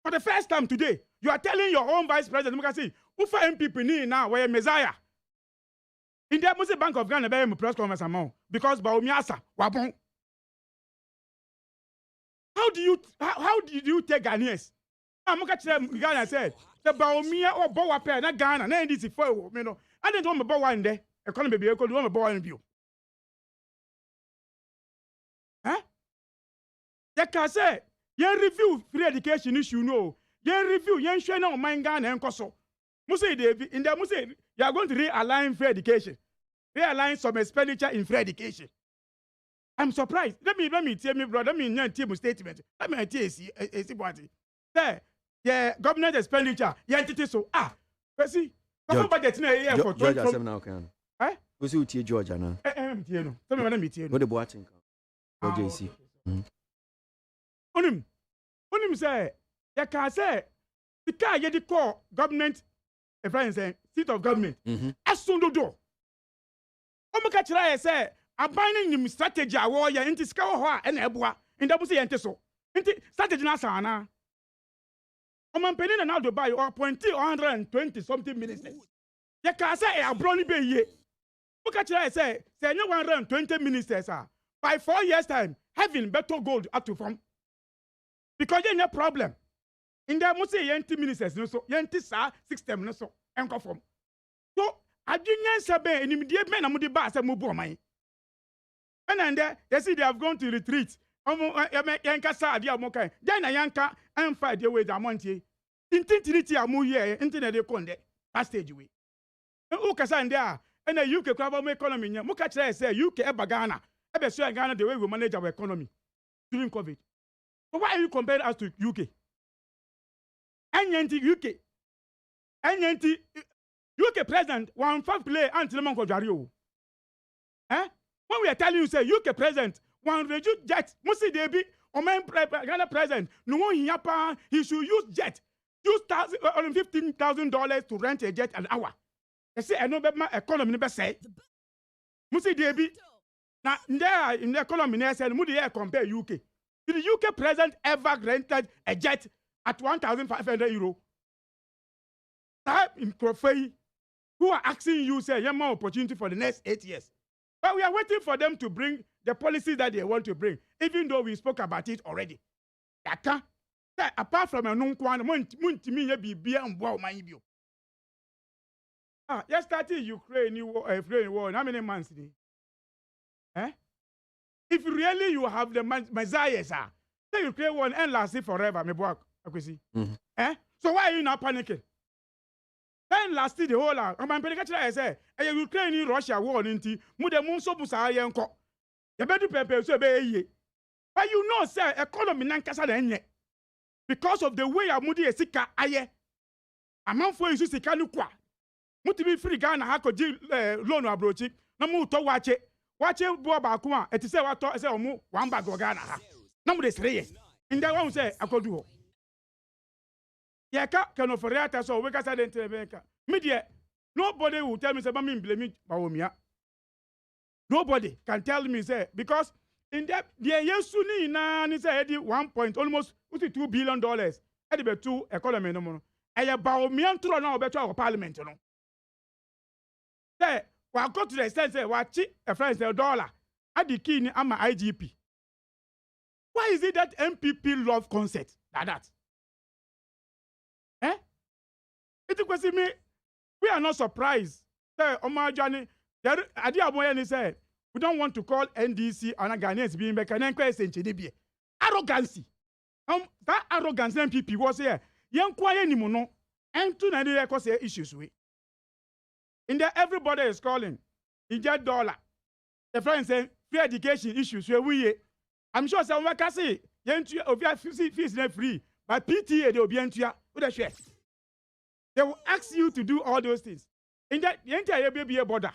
For the first time today, you are telling your own vice president, Mukasi, Ufa MPP ni now we Messiah. In there, Muse Bank of Ghana be press conference among because Baomia asa we are born. How did you take Ghanaians? Mukachi Ghana said the Baomia or Bowa pair na Ghana na ndisi for me no. I didn't want me Bowa in there. Economy be equal to one boy in view. You can say, you review free education issue, no. You review, you share no mind Ghana and Koso. Muse in there, Muse, you are going to realign free education, realign some expenditure in free education. I'm surprised. Let me tell me, brother, let me tell you statement. Let me tell you, there, yeah, government expenditure, yeah, entity so, see, budget na for Georgia 7 now can. Who's you, Georgia? No, tell me what I mean. What the boating? JC. Onim say, you can say, the car you call government, a friend say, seat of government. As soon do. Omukachira say, abaning him strategy a warrior into Skawa and Ebua, and that was the anteso. Into strategy na sana. Omanpenin and now to buy or 120 something ministers. You can say, a brownie be ye. Mukachira say, 120 ministers are. By 4 years' time, having better gold up to from. Because you no problem. In there, must say yenti ministers no so yenti sa system no so enko from. So adunyan sabe enimdie men na mudi ba asa mubu oman. And there they see they have gone to retreat. Yanka sa ade amokan. Then na yanka and fight the way the MONTIE. Intinity amu here internet dey konde. That stage way. O kasa and there and the UK crab economy nya. Muka try say UK eba Ghana. Ebe so Ghana the way we manage our economy during COVID. So why are you comparing us to UK? UK president one fact play until Monko Jario. When we are telling you say UK president one reduce jet, Musi Debi or man Ghana president, no one he should use jet. Use $15,000 to rent a jet an hour. They say I know my economy never say. Musi Debi now there in the economy they said Mudi compare UK. Did the UK president ever rented a jet at €1,500? That in Profay, who are asking you, say, you have more opportunity for the next 8 years. But we are waiting for them to bring the policies that they want to bring, even though we spoke about it already. Apart from a non-quan, yes, started Ukraine war. How many months? If really you have the Messiah, then you create one and last it forever. Me work, see. So why are you not panicking? Then last the whole lot. I'm panicking. I say, Ukraine, Russia war ninti. Mude munso busa yenko. You better prepare so be. But you know, sir, economy nankasa denye. Because of the way Amudi esika aye. Amanfo isu sika nukwa. Muti be free Ghana hako ji loan abrochi. Na mu to wache. Wache bo ba kuma. Eti se wato se omu one bag Ghana ha. Na mu de sreye. In that one say akodu ho. Yeka kano for reata so we kasa den telebeka. Media nobody will tell me say mama blame bawomia. Nobody can tell me say because in that the yesu ni na ni say edi 1 point almost $2 billion. Edi be two economy no mo. Eye bawomia ntro na obeto our parliament no. Say we go to the extent say wachi a friend say dollar. Adi key ni ama IGP. Why is it that MPP love concert like that? It was me. We are not surprised. Say, Omar Johnny, Adia Moyani said, we don't want to call NDC and Ghanaians being back and then arrogancy. That arrogance MPP was here. Young quiet anymore, and two Nigeria cause issues with. In there, everybody is calling. In that dollar. The friend saying free education issues where we. I'm sure some can say, fees not free, but PTA they will be into with share. They will ask you to do all those things. In that, the entire baby a border.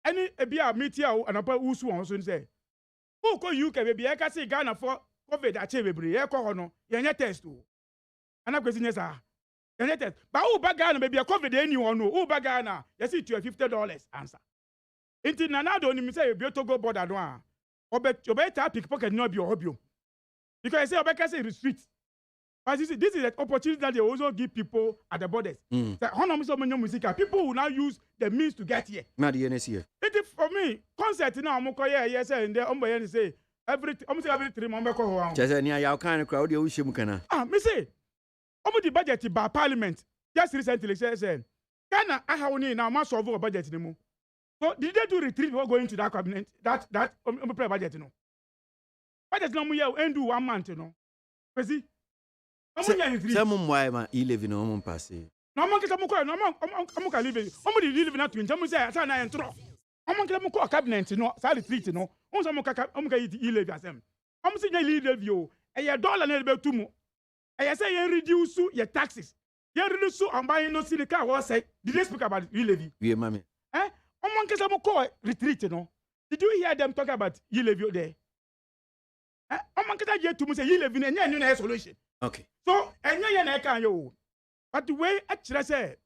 Any a be a meteor and a usu on soon say. Who call you can be? I can say Ghana for COVID at Chevy, a corono, your test too. And I'm question, sir. Your test. But who bagana maybe a COVID anyone who bagana? You see to a $50 answer. Into Nanado, you say you to go border one. Or bet your better pickpocket not be your hobby. Because I say, I say restrict. But you see, this is an opportunity that they also give people at the borders. People will now use the means to get here. It is for me, concert now, I'm going to say, and they're say, every 3 months. Just near your kind of crowd, you me say, the budget by parliament just recently said, Ghana, I have only now much over budget anymore. So, did they do retreat before going to that cabinet? That budget, you know? Budget no more end do 1 month, you know? See? Some why ma living on mon passé. No man can come no man live. Somebody live na twin. Some say asa na entro. Man can come cabinet no, sa retreat no. On some ka live asem. Say you live you. E ye dollar na be tumu. E say you reduce your taxes. You reduce on buying no see the car was say. Did they speak about levy? We mama. Man can come retreat no. Did you hear them talk about levy there? Man can get to say levy na no solution. Okay. So, but the way actually said,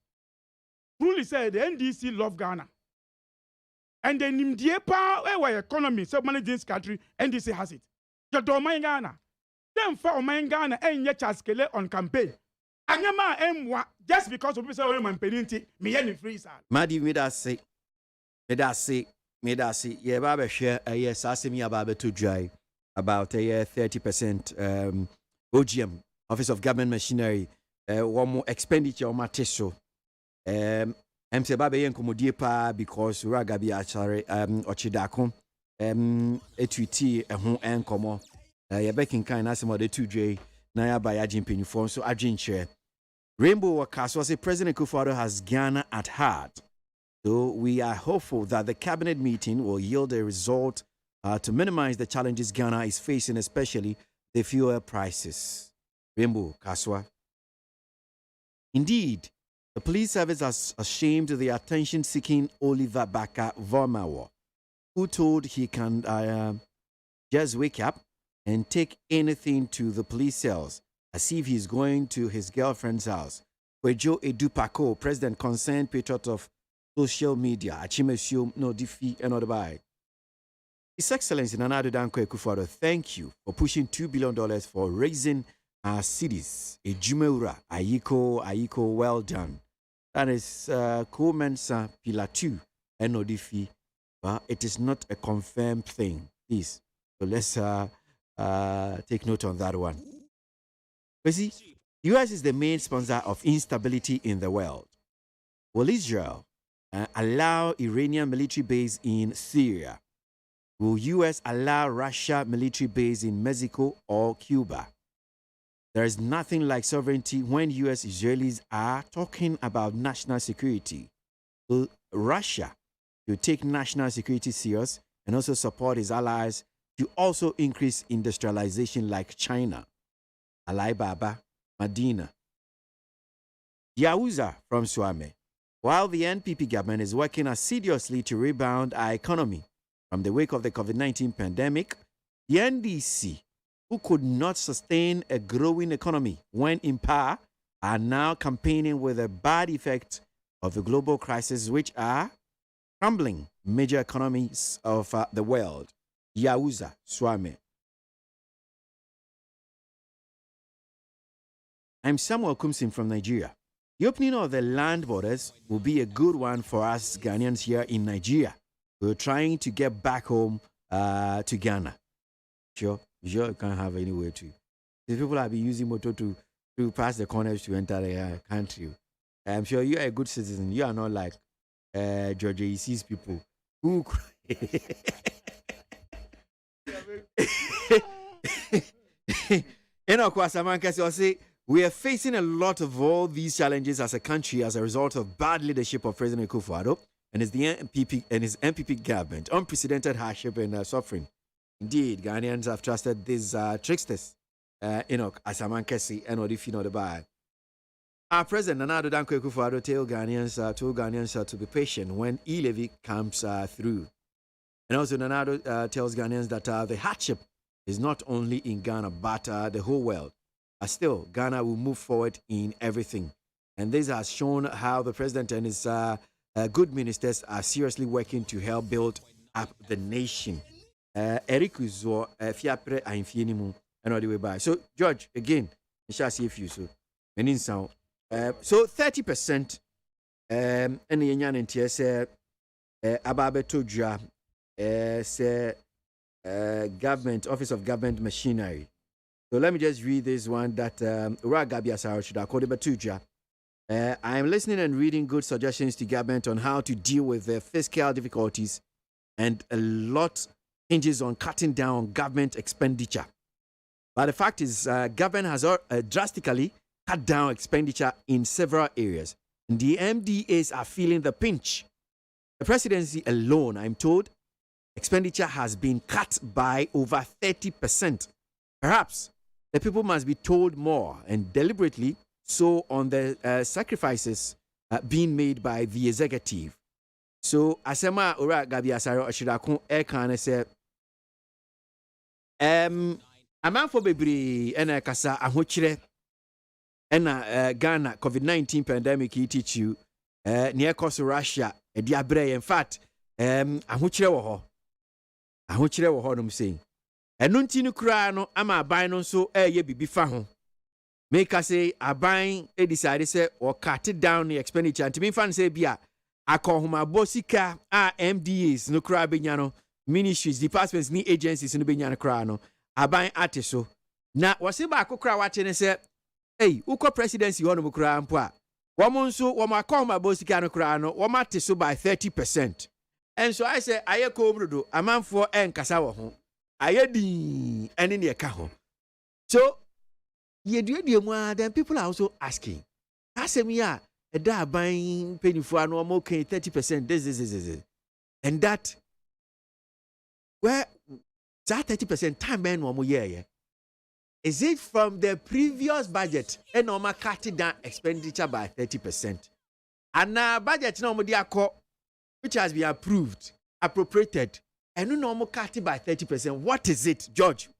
truly said, the NDC love Ghana. And then in the power economy, so managing this country, NDC has it. The domain Ghana. Then for my Ghana, and yet chaskele on campaign. And your man, just because of people say, penalty, me any free side. Madi, me that say, yeah, Baba share a yes, asking me about to dry about a 30% OGM, Office of Government Machinery, one more expenditure on my teso. I'm say Baba yen komodie pa because Ragabi achare ochidako etwiti ehun enkomo. Ye bekin kan na some of the 2J na ya ba ya jimpini phone so adwinche. Rainbow Wakaso say President Kufuor has Ghana at heart. So we are hopeful that the cabinet meeting will yield a result to minimize the challenges Ghana is facing, especially the fuel prices. Rainbow Kaswa. Indeed, the police service has ashamed the attention-seeking Oliver Baka Vormawo, who told he can just wake up and take anything to the police cells as if he's going to his girlfriend's house. Kwejo Edupako, president concerned patriot of social media, Achimesium no Difi and Odabai. His Excellency Nana Addo Dankwa Akufo-Addo, thank you for pushing $2 billion for raising our cities. Ejumeura, Ayiko, well done. That is Komensa Pillar 2, NODFI, but it is not a confirmed thing. Please, so let's take note on that one. You see, US is the main sponsor of instability in the world. Will Israel allow Iranian military base in Syria? Will US allow Russia military base in Mexico or Cuba? There is nothing like sovereignty when US Israelis are talking about national security. So Russia should take national security serious and also support his allies to also increase industrialization like China. Alai Baba, Medina. Yauza from Swame. While the NPP government is working assiduously to rebound our economy from the wake of the COVID-19 pandemic, the NDC, who could not sustain a growing economy when in power, are now campaigning with the bad effects of the global crisis, which are crumbling major economies of the world. Yauza Swame. I'm Samuel Kumsin from Nigeria. The opening of the land borders will be a good one for us Ghanaians here in Nigeria. We're trying to get back home to Ghana. Sure, you can't have anywhere to. These people have been using motor to pass the corners to enter the country. I'm sure you are a good citizen. You are not like Georgia EC's people who. We are facing a lot of all these challenges as a country as a result of bad leadership of President Akufo-Addo and his MPP government, unprecedented hardship and suffering. Indeed, Ghanaians have trusted these tricksters, Asaman Kesi, and what if you know the bad. Our President Nana Addo Dankwa Akufo-Addo told Ghanaians to be patient when e-levy comes through. And also Nana Addo tells Ghanaians that the hardship is not only in Ghana but the whole world. Still, Ghana will move forward in everything. And this has shown how the president and his good ministers are seriously working to help build up the nation. Eric Uzo, Fiapre, Ainfienimu, and all the way by. So, George, again, I shall see if you so. So 30%, and the Yanyan and TS, Ababe Toja, say, government, Office of Government Machinery. So let me just read this one that Uragabia Sarah should have called it. I am listening and reading good suggestions to government on how to deal with the fiscal difficulties, and a lot hinges on cutting down on government expenditure. But the fact is, government has drastically cut down expenditure in several areas. And the MDAs are feeling the pinch. The presidency alone, I'm told, expenditure has been cut by over 30%. Perhaps the people must be told more and deliberately so on the sacrifices being made by the executive. So, Asema Ura Gabi Asaro Ashidakun Ekane said, a man for baby and Kasa Ahuchre and Ghana COVID-19 pandemic he teach you near cost Russia a diabre. In fact, Ahuchre wo saying. And Nuntinu Krano, ama buying so ye be faho. Make us say a buying a decided say or cut it down the expenditure. And to me, fan say, Bia, I call whom a bossika, MDAs, no crabiano, ministries, departments, ni agencies in the Binyana Crano, a buying artist so. Now, was it back cry watching and said, hey, Uko presidency on Mukrampa. Woman so, Wama call my bossicano crano, Wamati so by 30%. And so I say, I cobro, a man for en Casawa home. Ayedi and in the account. So, then people are also asking, Asemia, a da buying penny for an okay 30%, this. And that, where that 30% time man one more year, is it from the previous budget and normal cutting down expenditure by 30%? And now budget normally which has been approved, appropriated. And no normal cut by 30%. What is it, George?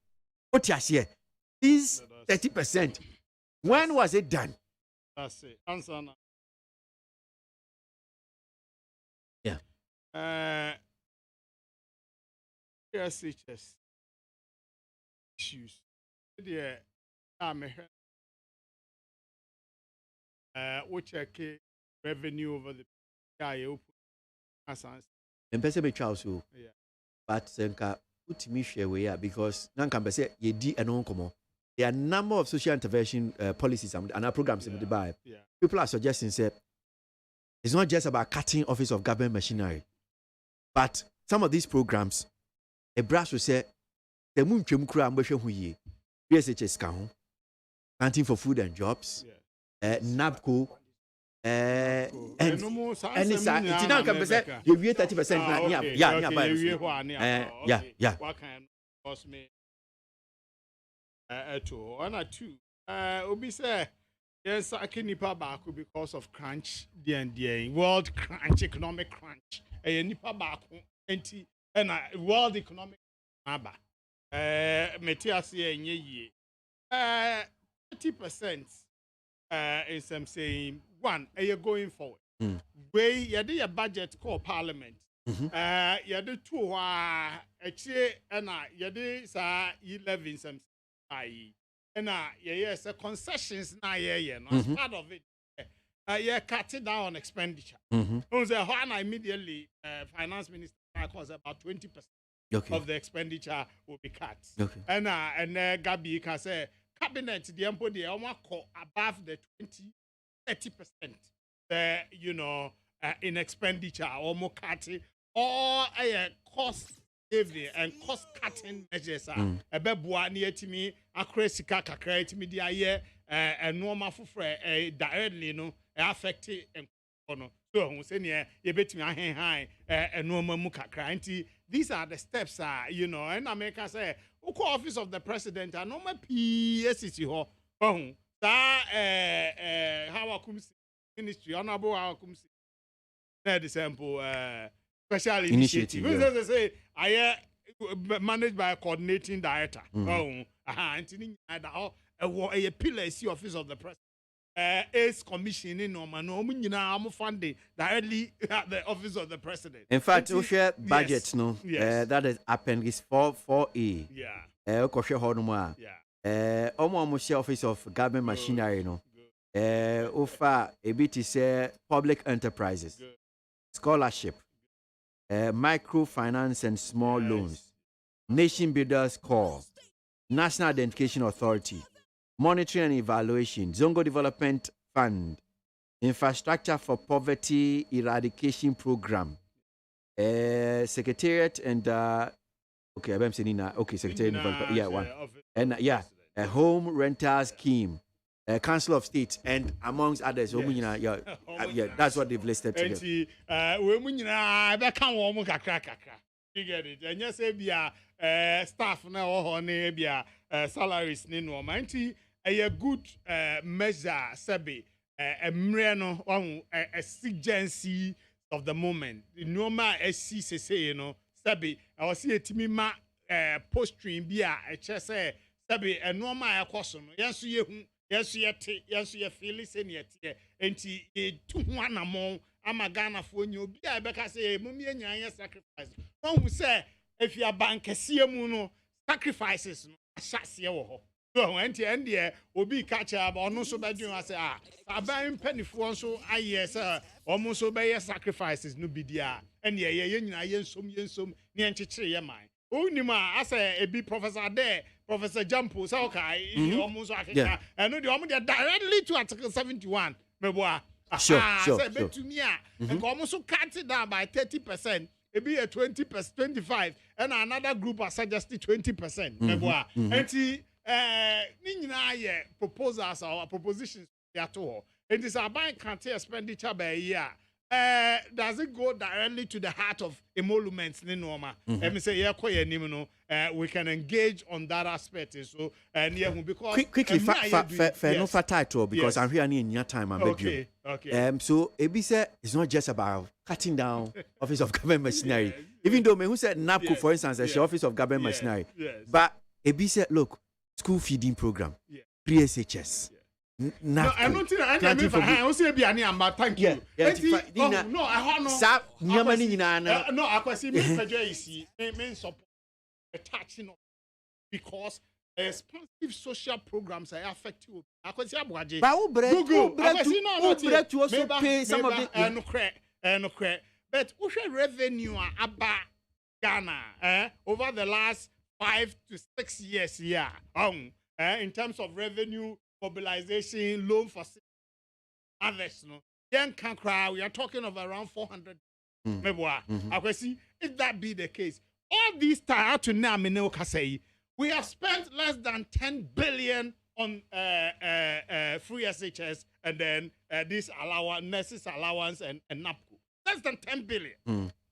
What you here? Is 30%. When was it done? That's it. Answer now. Yeah. SHS issues. Yeah. We check revenue over the year. And person be also. Yeah. But senka utimi share we are because nanka be say ye di enon komo. There are a number of social intervention policies and our programs in the Bible. Yeah. People are suggesting say it's not just about cutting Office of Government Machinery, but some of these programs, a brass will say the moon chemukra ambashe huye, PSHS ka ho. Accounting for Food and Jobs, NABCO, and any side. It's not 30%. You wait 30%. Yeah. What can cost me? One or two. Obi say yes, I can nipa baako because of crunch. World crunch, economic crunch. Nipa baako enti world economic aba. Metiasi enye ye. 30% is saying one. You're going forward. Way you do your budget call parliament. You do two. Actually, you do sa 11 some. And yes, concessions now, as part of it, cut it down on expenditure. Immediately, finance minister was about 20% of the expenditure will be cut. And Gabi can say cabinet the above the 30%, in expenditure or more cutting or a cost saving and cost cutting measures a beboa near to me a crazy kakra to me the year and normal for directly affected and so say you bet me high and normal mukakra. These are the steps and America say office of the president and normal PSC ho how ministry honorable how the sample special initiative. They say I managed by a coordinating director. A pillar is the office of the president. Ace commissioning no funding directly at the office of the president. In fact, we share budgets that is appendix 4A. Almost office of government machinery offer a bit is public enterprises, scholarship, microfinance and small loans, nation builders core, national identification authority, monitoring and evaluation, Zongo Development Fund, infrastructure for poverty eradication program, secretariat and secretariat a home rental scheme, Council of State, and amongst others. That's what they've listed together. You get it. And yes, staff now salaries a good measure, sabi a exigency of the moment. The normal SCCC, sabi I was here to me postering be a say sabi a normal question. Yes, you feel listen yet. And two one among Amagana for you be a better say mummy sacrifice. One who say if you are bank muno sacrifices no so and obi catch up or no so bad you say I buying penny for so yes almost obey sacrifices no be there and yensum near mind. Unima as a big professor there, Professor Jampo, so okay, almost and no, the directly to Article 71. Sure. To me, and almost cut it down by 30%. It be a 20%, 25, and another group are suggested 20%. And proposals or propositions at all. It is a bank can't expenditure by a year. Does it go directly to the heart of emoluments? Let me say, we can engage on that aspect. So, because quickly, no title because I'm here in your time. Okay. So, Ebi said it's not just about cutting down Office of Government Machinery. Even though who said NAPCO, for instance, is the Office of Government Machinery. But Ebi said, look, school feeding program, pre-SHS. No, I'm not I say thank you. No, I no, I see men support the touching of because expensive social programs are affecting you. I can see ABOAGYE. Google, to also pay some of it. But we revenue about Ghana over the last 5 to 6 years in terms of revenue. Mobilization, loan for others, we are talking of around 400. If that be the case, all these time to now, we have spent less than 10 billion on free SHS and then this allowance, nurses allowance and NAPCO. Less than 10 billion.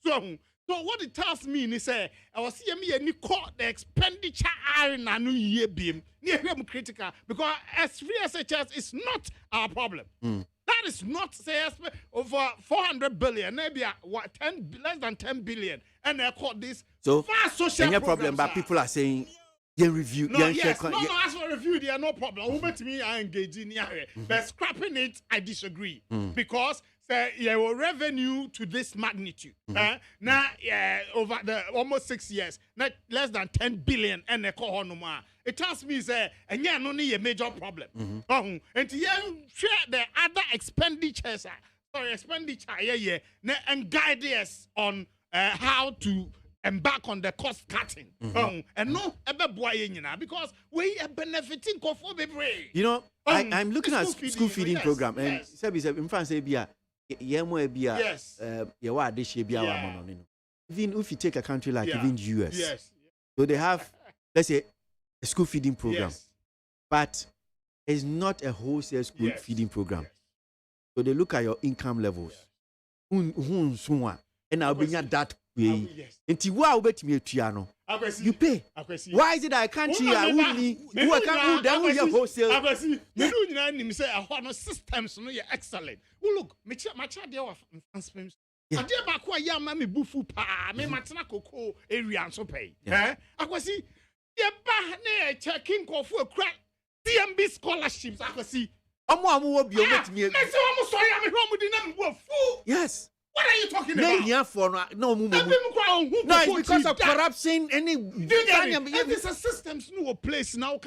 So what it tells me is I was seeing me any court the expenditure are in a new year beam near him critical because as free SHS is not our problem. That is not say over 400 billion, maybe what 10 less than 10 billion, and they call this so social problem. But people are saying they review. No, yes, no, as for review, there are no problem. Over to me, I engage in here, but scrapping it, I disagree because your revenue to this magnitude now over the almost 6 years, not less than 10 billion, and they call no more. It tells me and yeah, no need a major problem. And share the other expenditures, and guide us on how to embark on the cost cutting. And no because we are benefiting for baby. You know, I'm looking at school feeding program and in France yes. Even if you take a country like even US, so they have, let's say, a school feeding program, but it's not a wholesale school feeding program. So they look at your income levels. And I'll bring that way. You pay. Why is it that I can't see a wholesale? Systems no excellent. Look, my child there was I did back why ya mammy bufu pa me matana cocoa area and so pay. I was see ne checking for a crack DMB scholarships. I see. I'm sorry, I'm home with the number fool. Yes. What are you talking about? No, it's because of corruption. It is a systems no place now,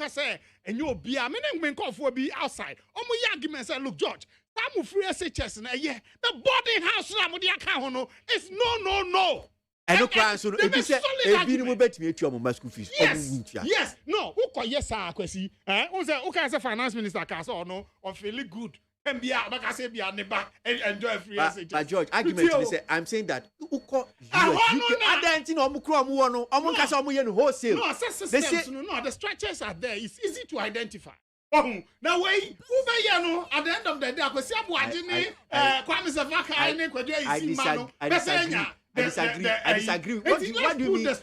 and you'll be a minute for be outside. My argument said, look, George, I'm free SHS and the boarding house it's no. I know class so if you say we bet me to school fees. Yes, no, yes, sir, Kwesi. Who as a finance minister can or no or feel good. Enjoy free SHS. But George, argument is I'm saying that wholesale. No, the structures are there. It's easy to identify. Now wait, at the end of the day, I disagree. What do you mean the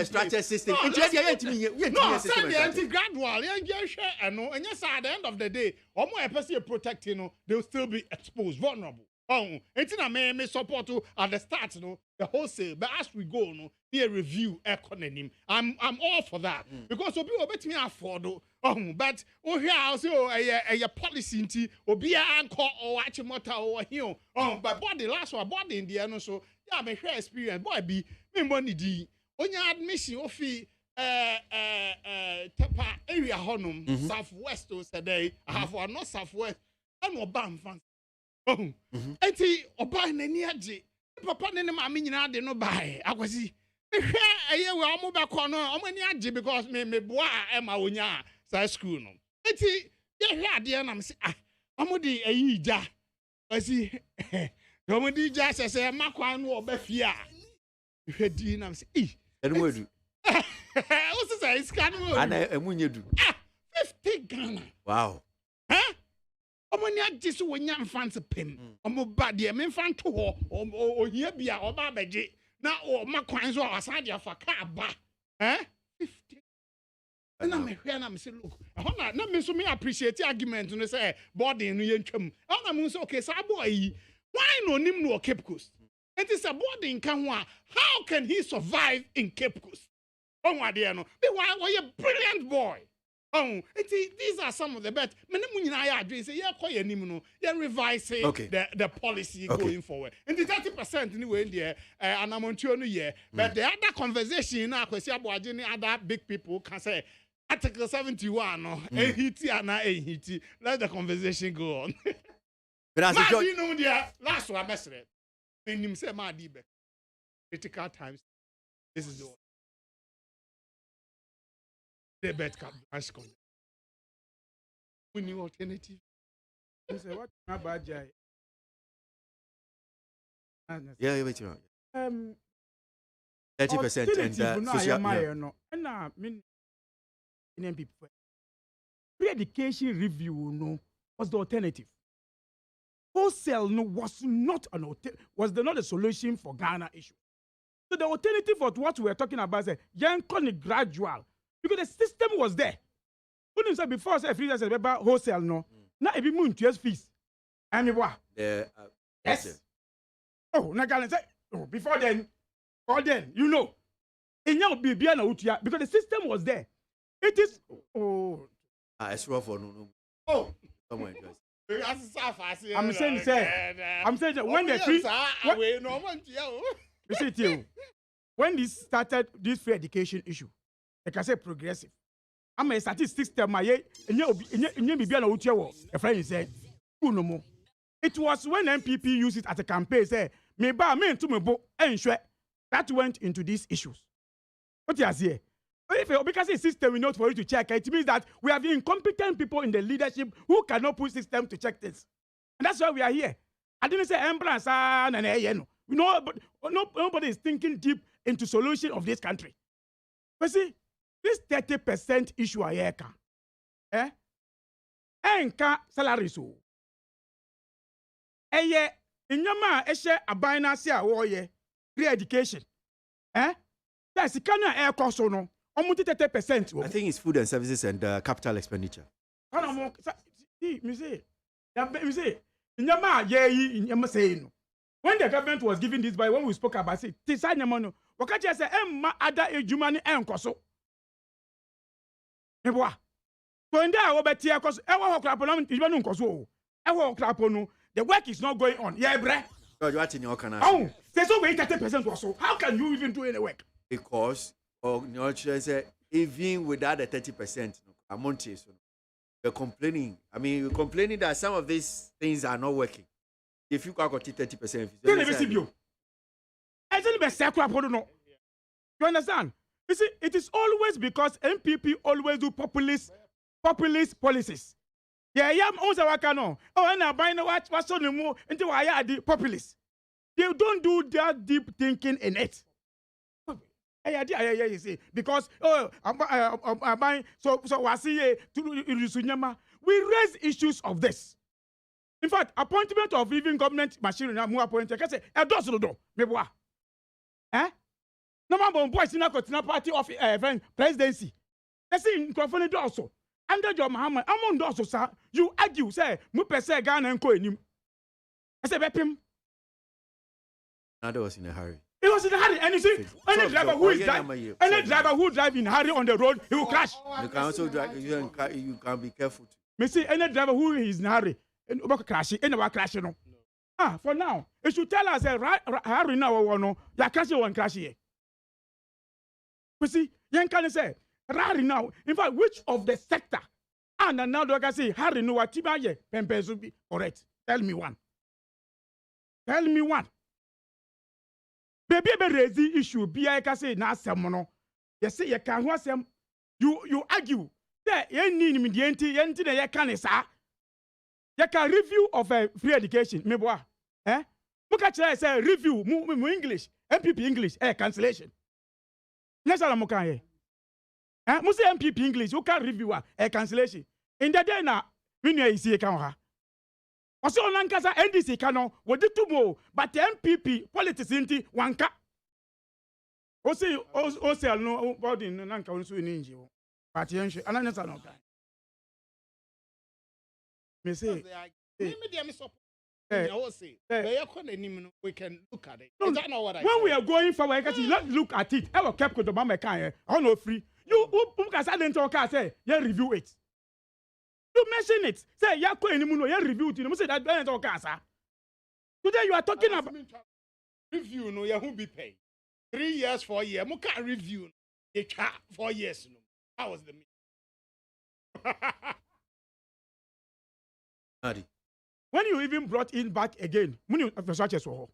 structure system? Anti-gradual, and yes, at the end of the day, or more a person protecting, they'll still be exposed, vulnerable. May support at the start, the wholesale, but as we go, here review economy. I'm all for that because people bet me afford. But here also a policy or be anchor or watch motor or here. But body last one body in the end so yeah, my share experience boy be me money di. On your admission of fee Tepa area honum southwest today. I have one not southwest and no bam fans. Enti oba na ni age papa ne ma me nyina de no bai akwasi hwe eye we omo be ko no omo ni age because me boa e ma onya sa school no enti ye hwe ade na me se omo di ayi ja asi omo di ja se makwan no oba fie a hwe di na me se enu edu o se say scan mo ana emunye du 50 Ghana. Wow. Omoni agye so wonya mfanse pem omo ba de me mfanto ho ohia bia oba abeje na o makwan so asan de afa ka ba 50 na me hwe na me say look na me so me appreciate argument no say boarding no yentwam na me say okay sa boy yi why no nim no Cape Coast it is a boarding kan ho how can he survive in Cape Coast onwade no be why a brilliant boy. These are some of the best. Say revise the policy going forward. And the 30% anyway in there, and I'm on year. But the other conversation now, because other big people can say Article 71 no, let the conversation go on. But as you know, dear, last one I said, when him say critical times, this is the one. The bet cap as come. We need alternative. You say what ABOAGYE? Yeah, wait. 30% and social. No, and I mean, people. free education review no was the alternative. Wholesale no was not not a solution for Ghana issue. So the alternative for what we were talking about is young gradual because the system was there. When say before say free about wholesale no, now every month you fees. I mean what? Yes. Oh, na Ghana say before then, or then you know, because the system was there. It is it's rough for no. Oh, I'm saying that when the free, you see it when this started this free education issue, like I said, progressive. I'm a statistics tell my it was when MPP used it as a campaign, say, me ba me to me bo ensure that went into these issues. What you say? Because the system we not for you to check, it means that we have incompetent people in the leadership who cannot put system to check things. And that's why we are here. I didn't say embrace and no, but nobody is thinking deep into solution of this country. But see, this 30% issue ayeka. Enka salary so. Eye inyama eshe abina se awoye free education. That's kana air cost no. 30%. I think it's food and services and capital expenditure. When the government was giving this by when we spoke about it, Wakachi said, Emma ada ejumani enkoso. Eboa. So in there, Obetia cause ewa hoklapono ijmanu nkoso. Ewa hoklapono, the work is not going on. Yeah, bre. You are in your canal. Oh, there's over 30% or so. How can you even do any work? Because even without the 30%, MONTIE, you're complaining. I mean, you're complaining that some of these things are not working. If you got 30%, you understand? You see, it is always because MPP always do populist policies. Yeah, also wakano. Oh, and I buy no what's on the move until I are the populists. They don't do that deep thinking in it. You see, because I'm buying so wasi to we raise issues of this. In fact, appointment of even government machinery now more appointed. I say, a does do me boy. No man boys in a party of presidency. Let's see in Crawford also. Under John Muhammad, among those sir, you argue say Mupe say Ghana and him. I say Bepim. Nada was in a hurry. He was in a hurry, and you see, any driver who drive in a hurry on the road, he will crash. You can also drive. You can be careful. Me see any driver who is in a hurry, and about crashing, anyone crashing no. For now, it should tell us a hurry now or no, you crashing one crash here. You see, you can say hurry now. In fact, which of the sector? And now do I can say hurry no what tibaye pempezu be correct. Tell me one. Tell me one. Baby raise the issue be I can say na semono. You say you can who sem you argue that you need immediately yenti na you can sa. You can review of a free education. Me boy. Muka say review mu English. MPP English cancellation. Let's all muka here. Musi MPP English who can review a cancellation. In the day na when you see can ha. Also nankasa NDC kano wodi tumo but MPP politics inti wanka. Osi no body nanka onso ni nji wo. But yenhwe ananyasa no kan. Me say me support. We can look at it. No, is that not what I when said? we are going forward, let's look at it. I will keep with the mama can I no free. You can say didn't talk say you review it. You mention it. Say ya ko enimu no you review it. You say that don't talk sir. Today you are talking about review no you won't be paid. 3 years, 4 years. Mo can review. It 4 years no. That was the mean. When you even brought in back again, infrastructure so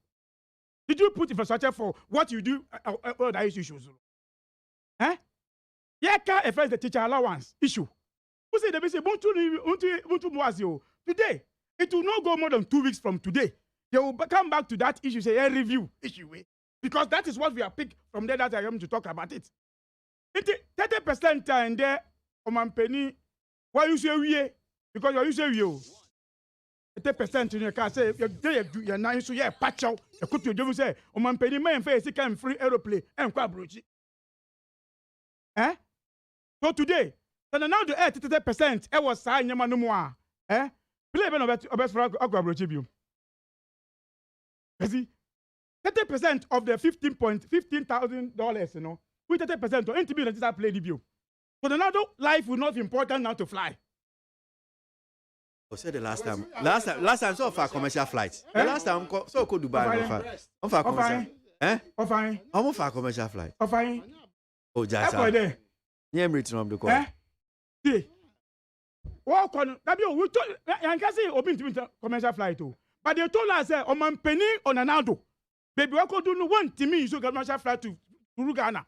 did you put infrastructure for what you do other issues? Yeah, can affect the teacher allowance issue. Who say they say today? It will not go more than 2 weeks from today. They will come back to that issue, say review issue, because that is what we are picked from there that I am to talk about it. 30% and there, Oman Penny Why you say we? Because you say you. 80% in your car say you're nice, so yeah, patch out. You could you say, "O man penny man face can free aeroplane and quabrochi." Eh? So today, then now the 80% I was saying your man no more. Eh? Play ben obet for quabrochi bium. See, 30% of the $15,000, you know, with 30% to NTB register play the bill. So the now life will not be important now to fly. I said the last time so far commercial flights. The last time so could Dubai on far commercial. Eh? Fine. I'm far commercial flight. Fine. Oh, just there. Yeah, I'm returning the call. See. Walk on. We told I can say open to commercial flight too. But they told us on man penny on anado. Baby, what could do no one to me so commercial flight to Ghana.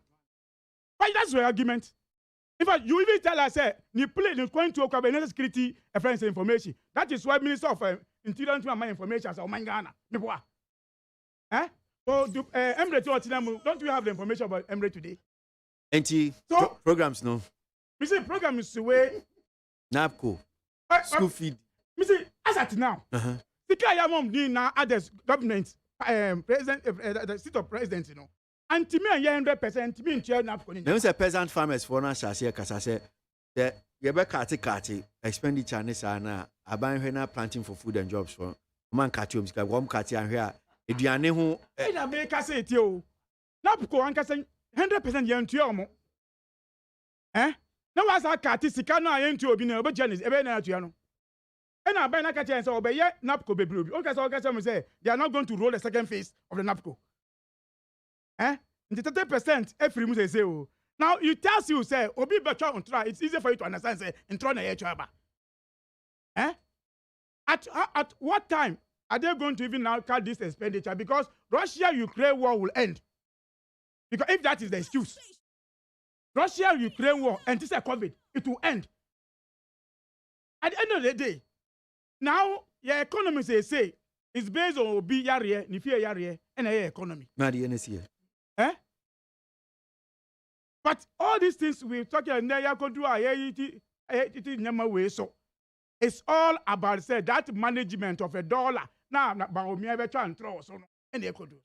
Why that's the argument? In fact, you even tell us, you play the going to acquire national security affairs information. That is why Minister of Interior and my information as my Ghana. Eh? So, Emirates, don't you have the information about Emirates today? So, programs, no. We say program is the way. NAPCO. School feed. We say, as at now, the Kayamom now others government, president, the seat of president, you know. And to me, 100% me in chair NAPCO. There was a peasant farmers for us, I say, because I said, that you're kati expenditure and I buy her planting for food and jobs for man catchums, because one catty and here. If you are new, I make us say it you. NAPCO and Cassan 100% young to your eh? No, as I catty, Sicano, I ain't to obey, but Janice, a very natural. And I buy a catch and so obey NAPCO baby. Okay, so I say they are not going to roll the second phase of the NAPCO. Eh? The 30% every month say oh. Now you tell you say obi better on try. It's easy for you to understand say in try na chaba. Eh? At what time are they going to even now cut this expenditure? Because Russia-Ukraine war will end. Because if that is the excuse, Russia-Ukraine war and this is COVID, it will end. At the end of the day, now your economy say it's based on obi yare, ni fear yare, and a economy. Not the NSA. Eh? But all these things we're talking about, so it's all about say that management of a dollar. Now, but me ever try and throw so and they could do.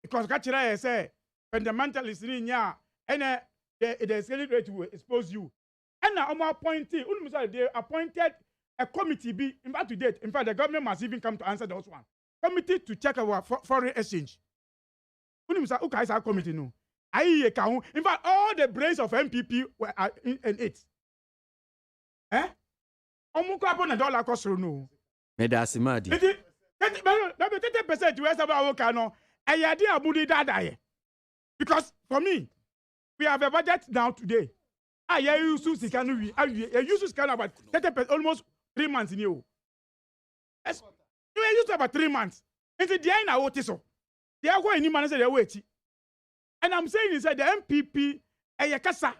Because Kachira say fundamentalist in ya and the Senate rate will expose you. And now I'm appointed. They appointed a committee be in fact to date. In fact, the government must even come to answer those one. Committee to check our foreign exchange. Okay, our committee no. In fact, all the brains of MPP were in it. Eh? Omukapon dollar cost no. Medasimadi. 30% US about Okano. Ayadi abudi dadaye. Because for me, we have a budget now today. I use Sikanu. I use Sikanu about 30%, almost 3 months in you. Yes. You used about 3 months. Into the end, I want so. They are going to manage their weight. And I'm saying is that the MPP kasa.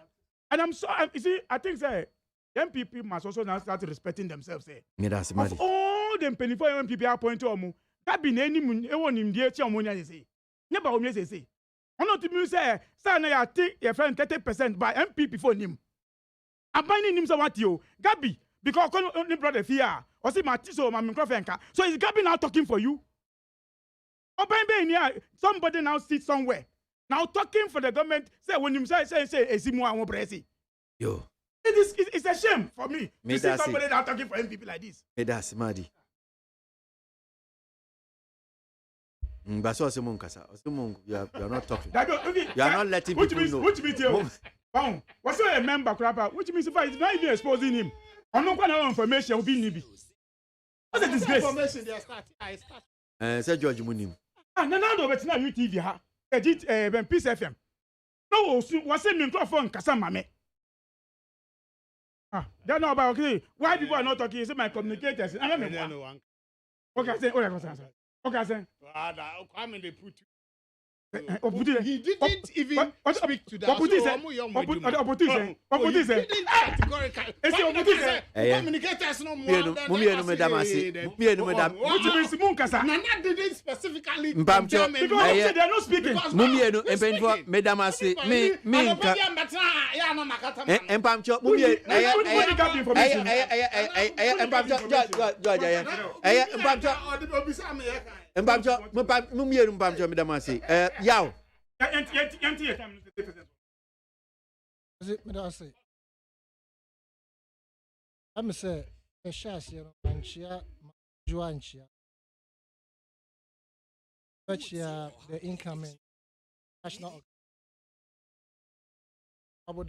And I'm so you see, I think say the MPP must also now start respecting themselves. Of all the penny for MPP appointed omo, that be any one in the chairman say. Never omo say. I'm not to say na ya take your friend 30% by MPP for him. I'm buying him what you Gabi because only brother fear or see my so my microphone. So is Gabi now talking for you? Somebody now sits somewhere. Now talking for the government, say when you say yo. It's a shame for me to see somebody now talking for MPP like this. That's Madi. But so you are not talking. You are not letting people know. Which means you? What's a member crapper? Which means if it's not even exposing him. I'm not going to know information will be nibi. What's a disgrace? Information they are starting. Say George Munim. Nanado bet na UTV ha. Edit Peace FM. No, what's a microphone Kasamame? Don't know about okay. Why people are not talking? Is my communicators? I don't know. Okay, say. Okay, say. I'm in the put. He didn't even speak to that. What he said? Communicators no more. What means Munkasa? Nana didn't specifically because they are not speaking. Mumienu empenfo medamase me empamcho mumienu empamcho medamase yaw I'm say a shares here and share Juanchia. The incoming national Abu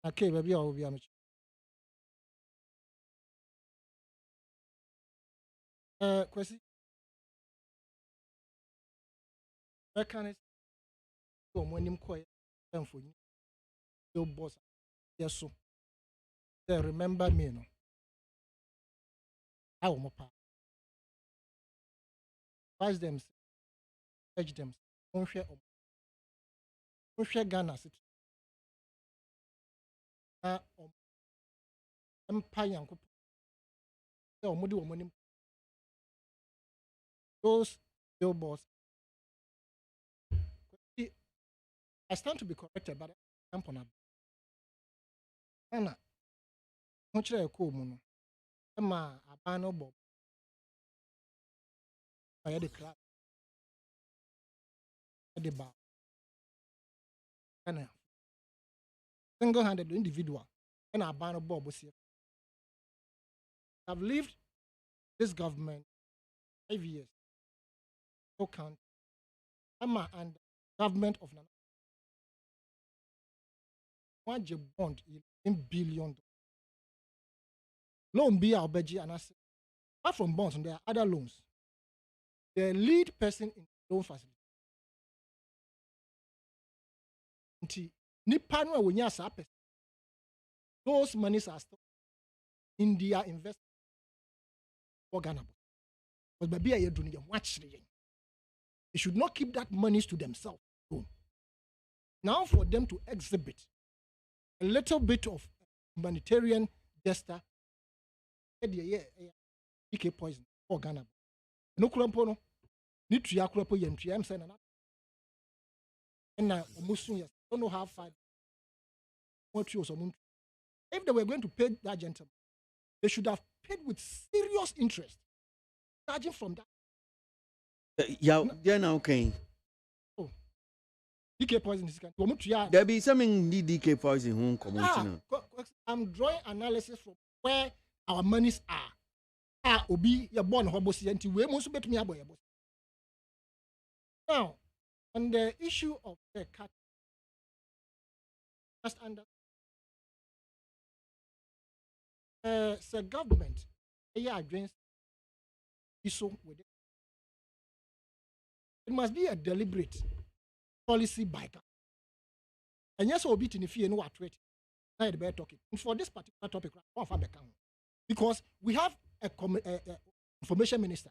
okay, baby, I will be a question. Mechanics when him quiet and for you, your boss. Yes, so they remember me, no. I will advise them, urge them, don't share Ghana city. Empire and those billboards. I stand to be corrected, but I'm on a Anna. Much like a cool moon. Emma, a banner bob. I had a club. At the bar. Anna. Single handed individual. And a banner bob was here. I've lived this government 5 years. No count. Emma and government of Nana. One bond $11 billion. Loan be ABOAGYE and asset. Apart from bonds, there are other loans. The lead person in the loan facility. Those monies are still in their investment. But maybe I do need watch. They should not keep that monies to themselves. Now for them to exhibit a little bit of humanitarian gesture, PK poison or Ghana. No crampono, need to yakrapo yem saying and now Musun, yes, don't know how far what you or if they were going to pay that gentleman, they should have paid with serious interest, charging from that. Yeah, now okay. DK poison is there be something DK poison home community. I'm drawing analysis from where our monies are. Obi ya born hobosi anti we most bet me aboy. Now, on the issue of the cat, just under the government, against issue with it. It must be a deliberate policy by government. And yes, we'll be in the fear no what rate. Now the better talking. And for this particular topic, because we have a information minister.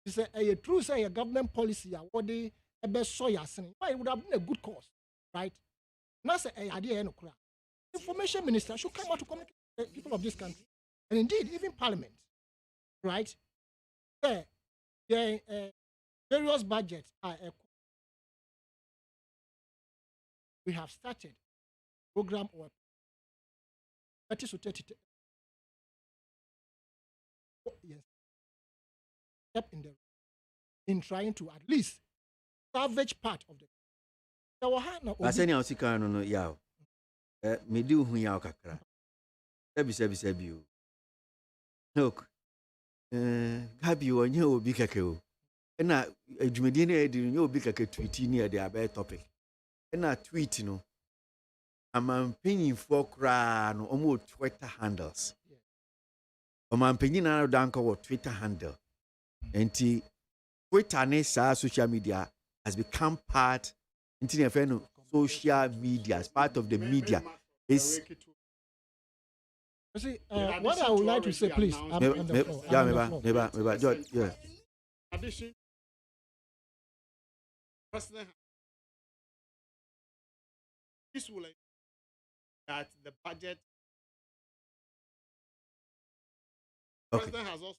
He said a true say a government policy what they a best soya saying. It would have been a good cause, right? Now say a idea no crap. Information minister should come out to communicate with the people of this country. And indeed, even parliament, right? Various budgets are we have started program or 30 to 30 yes step in trying to at least salvage part of the Aseni ausika no yaw me di hu yaw kakra sebi look gabi wonye obi kake o na adwumadi na edi no obi kake tweet ni e dey about topic na tweet no amampenyin for kra no omo Twitter handles amampenyin na danka wo Twitter handle enti Twitter ne social media has become part social media as part of the media. It's You see, what I would like to say, please. George, yeah. Addition, President, this will that the budget. Okay. President has also.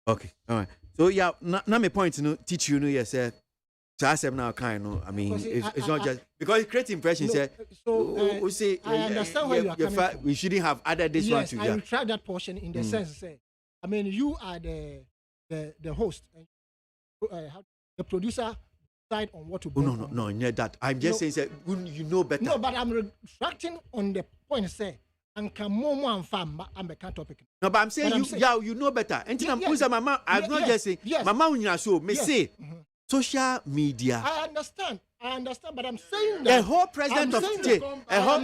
Okay, all right. So yeah, now my point, teach you, yes, sir. So I said now, I mean, it's not just because it creates impression. We say I understand where you are coming from. We shouldn't have added this one to I will try that portion in the sense, say, I mean, you are the host, the producer. Decide on what to. Oh no, near that. I'm just saying, say, you know better. No, but I'm retracting on the point, say. And I'm a topic. No, but I'm saying you know better. And I'm not just saying mama unya so me say social media. I understand, but I'm saying that a whole president of today, a whole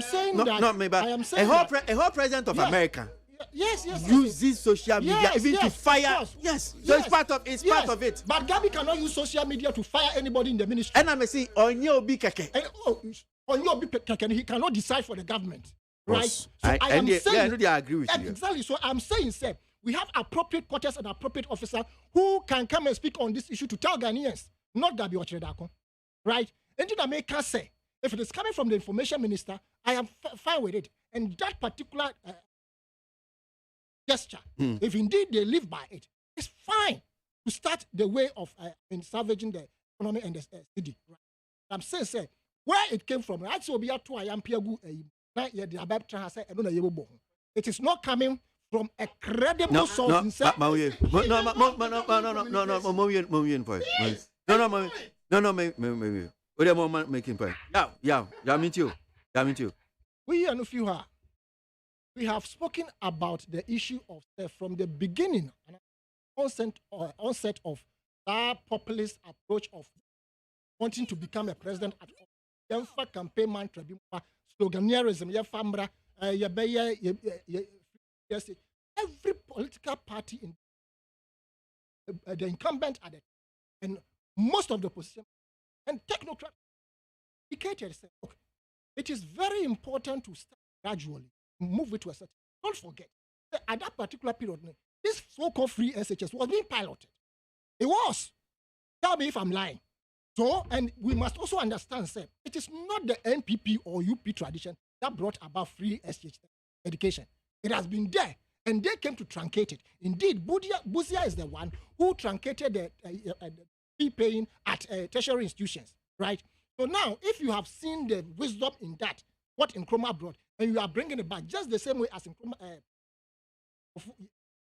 president of America. Yes. Uses social media even to fire. Yes. So it's part of it. But Gabi cannot use social media to fire anybody in the ministry. And I'm saying Onyo Obi Keke. He cannot decide for the government. Right, so I am saying, I agree with you. Exactly. So I'm saying, sir, we have appropriate quarters and appropriate officer who can come and speak on this issue to tell Ghanaians, not Gabi Ochredako, right? And I make us say, if it is coming from the information minister, I am fine with it. And that particular gesture, if indeed they live by it, it's fine to start the way of salvaging the economy and the city. Right? I'm saying, sir, where it came from, right? So be a two I am Piagu. It is not coming from a credible source. No. Making point. Yeah, me too. We and if you are, we have spoken about the issue of from the beginning, onset of that populist approach of wanting to become a president at all. Campaign mantra, sloganeerism, every political party in the incumbent at it, and most of the opposition and technocrats indicated, okay, it is very important to start gradually, move it to a certain. Don't forget, at that particular period, this so-called free SHS was being piloted. It was. Tell me if I'm lying. So, and we must also understand, sir, it is not the NPP or UP tradition that brought about free SHS education. It has been there, and they came to truncate it. Indeed, Buzia is the one who truncated the fee paying at tertiary institutions, right? So now, if you have seen the wisdom in that, what Nkrumah brought, and you are bringing it back just the same way as Nkrumah,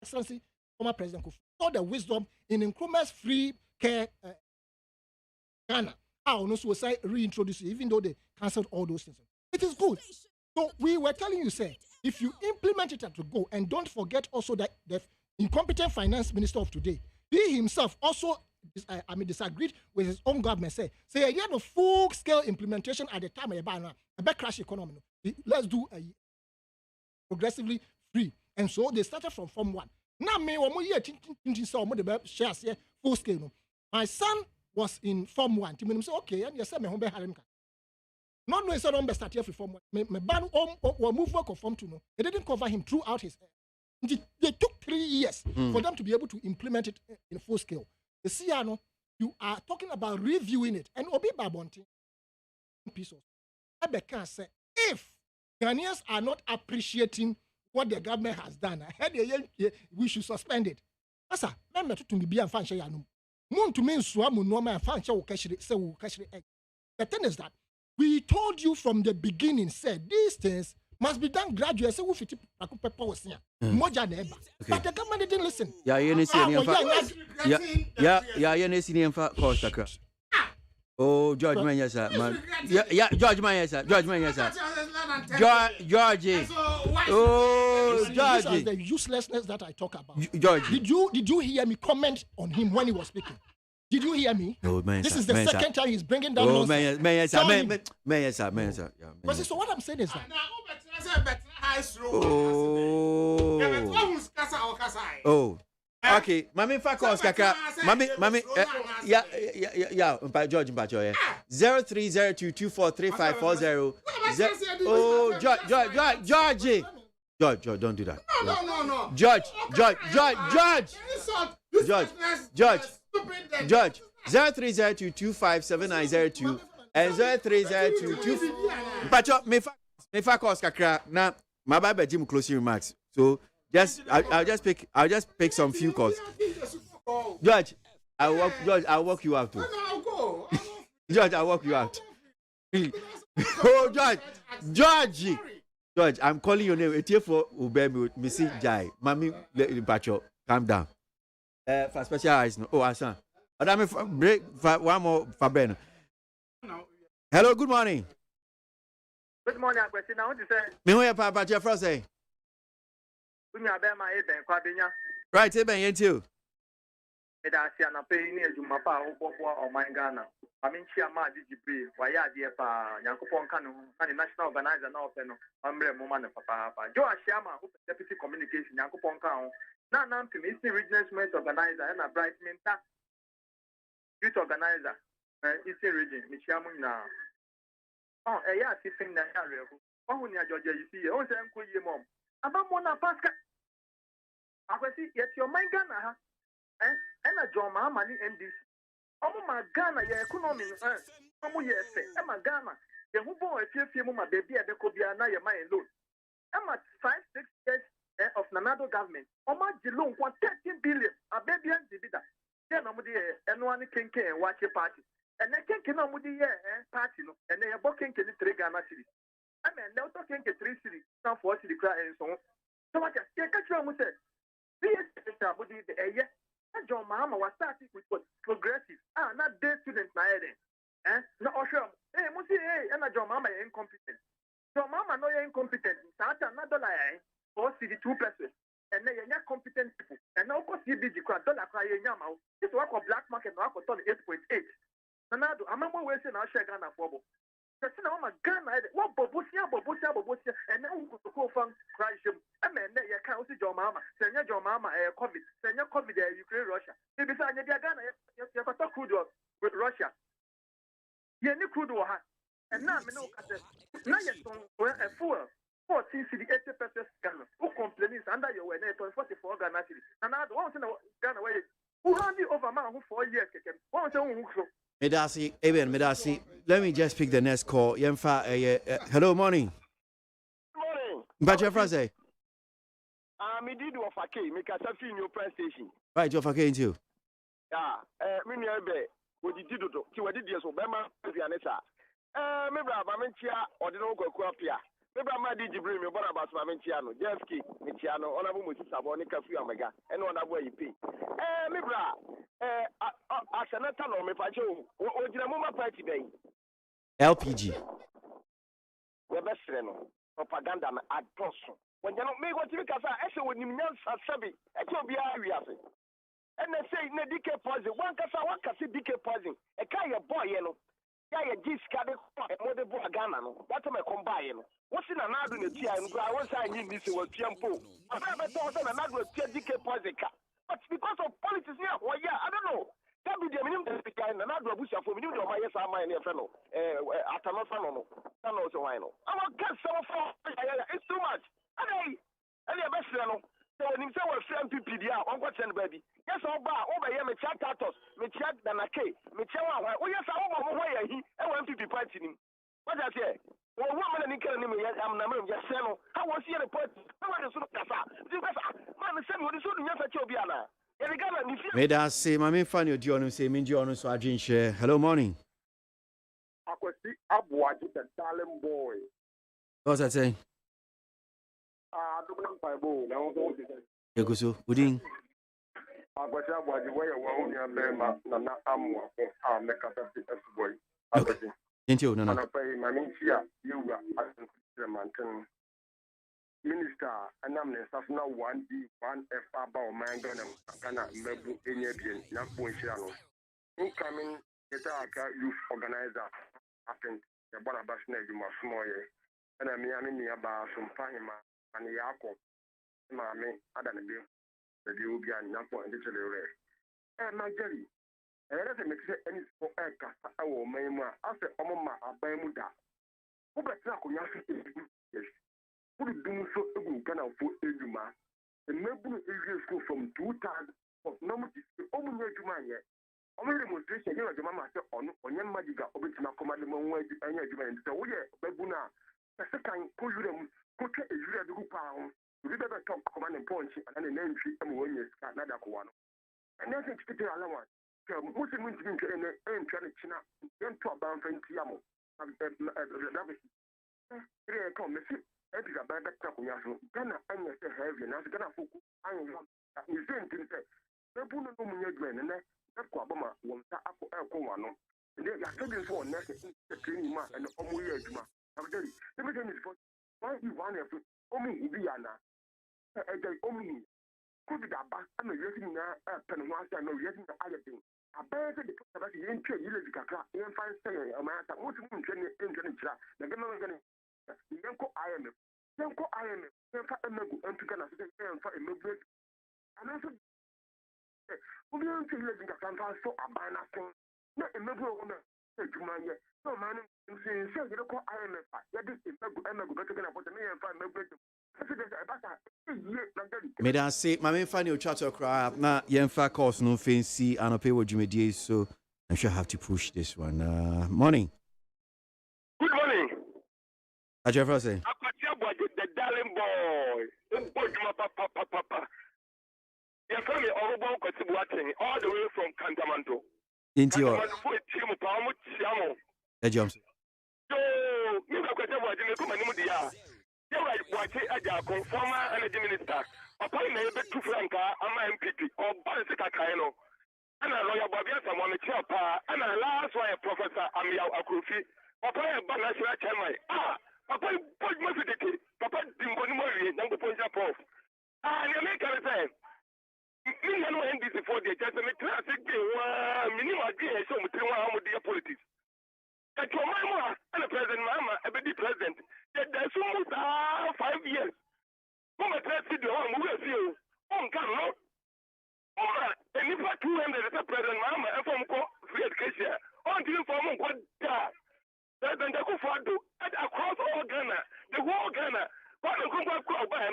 Excellency, former President Kufu, saw the wisdom in Nkrumah's free care Ghana. I also say reintroduce it, even though they cancelled all those things. It is good. So we were telling you, say, if you implement it at the go, and don't forget also that the incompetent finance minister of today, he himself also disagreed with his own government. Say you have a full-scale implementation at the time of a crash economy. Let's do a progressively free. And so they started from Form 1. Now, full scale. My son was in Form 1. Timon said, okay, and you said, not knowing so don't start here for Form 1. My ban or move work of Form 2. No, it didn't cover him throughout his. They took 3 years for them to be able to implement it in full scale. The CNO, you are talking about reviewing it, and Obi Babonti, piece of. I can say if Ghanaians are not appreciating what the government has done, we should suspend it. Asa, remember to me be a fan shayanu. Moon to mean swamu no man fan shall cash it, say will cash it. The thing is that we told you from the beginning, said these things must be done gradually. So we fit pepper was here. Moja neighbor. But the government didn't listen. Yeah, you need to see Oh, George Manyasa, man. Yeah, George Manyasa. George. Oh, George. This is the uselessness that I talk about. George. Did you hear me comment on him when he was speaking? Did you hear me? Oh, man. This is the second time he's bringing down nonsense. So what I'm saying is that. Oh. Okay, mami fa calls kaka. Mami, yeah. George Mpacho, yeah. 0302243540. Oh, George. George, don't do that. No. George. 0302257902 and 030224. Mpacho, me fa calls kaka. Na, my Bible Jim closing remarks. So. I'll just pick some few calls. George, I'll walk you out too. George, I'll walk you out. Oh, George, I'm calling your name. It's here for Ubemi, Missy Jai, Mami Pacho. Calm down. For special eyes, no. Oh, Asan. Madame, break for one more for Ben. Hello, good morning. Good morning, Akwesi. Now, what you say? Me who Papa Jeff say? Right, Eben, too. It has an opinion to Mapa or my Ghana. I mean, Chiama Digibri, Waya Diepa, Yankopon Kanu, and the national organizer now, Amre Moman Papa. Joa Shama, who deputy communication, Yankopon Kanu, Nan to Mr. Regional Smith organizer and a bright mentor. Youth organizer, Eastern region, Michiamuna. Oh, a yard thing that area. Oh, when you're Georgia, you see, oh, I'm cool, your mom. Abamona Pascal. I see yet your mind Ghana, and a John Mamma NDC. Oh, my Ghana, your economy, oh, yes, Emma Ghana, the who born a few my baby at the Kobiana, your mind loan. Emma 5-6 years of Nanado government. Oh, my Jilong, 13 billion, a baby and Dibida. Then I'm and one can watch a party. And I can't know with the party, and they are booking to the 3 Ghana cities. I mean, they're talking to 3 cities, now 4 city cry and so on. So I just take a try with it. This is a year. John Mama was starting with what progressive. Not dead students, no, sure. Hey, Musi, and John Mama incompetent. John Mama no incompetent. Santa, not the lie, 4 city 2 persons. And they are not competent people. And now, of course, you did $1 cry in Yamau. This work of black market, now for 8.8. Nanado, I'm not wasting our share Ghana for. Now, my Ghana, what Bobusia, and now we go from Christ. I mean, you can't see your mama, send your mama a COVID, send your COVID, Ukraine, Russia. Maybe send your Ghana, you have to talk with Russia. You need crude water. And now, I know, now you're a fool. 14 city, 80% Ghana. Who complains under your way, 44 Ghana city. And now, once in a Ghana way, who handed over man who 4 years, once a who. Medasi, Eben, Medasi. Let me just pick the next call. Hello, morning. Morning. But your phrase? Me did of a key, make a in your press station. Right, you're fucking too. Yeah, me near be. What did you do? What did you so? Bema, Pianessa. Maybe I'm or the local Quapia. Maybe I'm did you bring me about Mamenciano, Jeski, Michiano, Honorable Mrs. Abonica Fiamega, and one way you pay. Maybe I shall not tell me if I show what did a moment party day. LPG. The best friend, propaganda at Boston. When you don't make what you can say, I say when you know Sabi, it will be area. And they say, no DK poison, one can see DK poison, a kind of boy, you know. Yeah, Gis Caddy, more than Ghana. What am I combining? What's in another in the tea? And I was saying this was Tiampo. I never thought another DK poison. But because of politics here, well, yeah, I don't know. That be the minimum that began another bush for me. My yes, I'm my fellow. At a no, so I know. I will get some for it's too much. And I best know. So when you say we're free MPP, on what send baby? Yes, over here, me chat tatos, me chat Danake, me chat. Oh, yes, I want why he and MPP party him. What I say? Well, woman and Nikan, I'm not just saying, how was he a party? How was the Casa? Man, send what is so yes at Chobiana. Made us say, my main fan, your John, say, Min John, so I didn't share. Hello, morning. ABOAGYE, the darling boy. What's that saying? Yakuso, Udin. ABOAGYE, where you were only a member, Nana Amwa, Mekata boy. Thank you, Nana. Mamencia, you were mountain minister, and I'm now 1D, 1F about Mangan and Ghana, Mebu, Indian, Napuishano. Incoming Getaka youth organizer, after the Bonabasne, you must know, and I'm nearby some Pahima and Yako, Mammy, Adan. The Ubian Yapo and the Chile. And my jelly. And that's a mix any for air cast our Mayma after Omama Abamuda. Who better yes. Who do so Ghana for Ejuma? And maybe Israel school from 2000 of normal Omu Jumaya. Only demonstration, you know, the mama said on your magic, Obitina command the Monway and Yajuman. So, yeah, Babuna, the second push them, put a Julia de Pound, we better talk command and punch and then entry and when you start another one. And that's a particular allowance. So, most of them in China, then talk about Tiamo. Come, the ship, every bad Takuyasu, Ghana, and you say heavy, and I was gonna focus on you saying things that Babuna no Munyan and Kwabama won't tap Elcoano. They are telling for next training and Omuyajma. Everything is for why you want to Omi Viana. Omi could be that back and using Penwasa and using the other thing. I better the person in trade, you live in fine saying a matter. Most of them in Genetra, the government Yanko IMF. Yanko IMF, Yanko Emagu, and Picana, and for immigrant. And also, we don't feel like the Santa so a banner thing. Not a member of Jumaya. No man, saying, so you don't call IMF. That is Emagu, better than about the million five member. May I say, my main final chat or cry now, Yenfa course no fancy and a pay what you may so I'm sure I have to push this one. Morning. Good morning. How's your first say? The darling boy. Papa. Your family all the way from Cantamanto. Into your jumps. So, you have got a come and you are watching a former energy minister. Upon a bit to Franca, I'm an MPP or Balsica Kaino. And a lawyer Bobby, someone a chopper, and a last one, Professor Amia Akufi. Papa, a national chairman. Papa, put my fidelity. Papa, Dimbonimori, number point of off. And you make a say. Me no end this for the just a classic minimum idea so much politics. That your mama and the president, mama, a baby president. There's almost 5 years. Mama said to the home, we will see you. Come no. And if I 200 as a president, mama, and from free education, on the inform what that. Then they go for across all Ghana, the whole Ghana. But the Kumba by an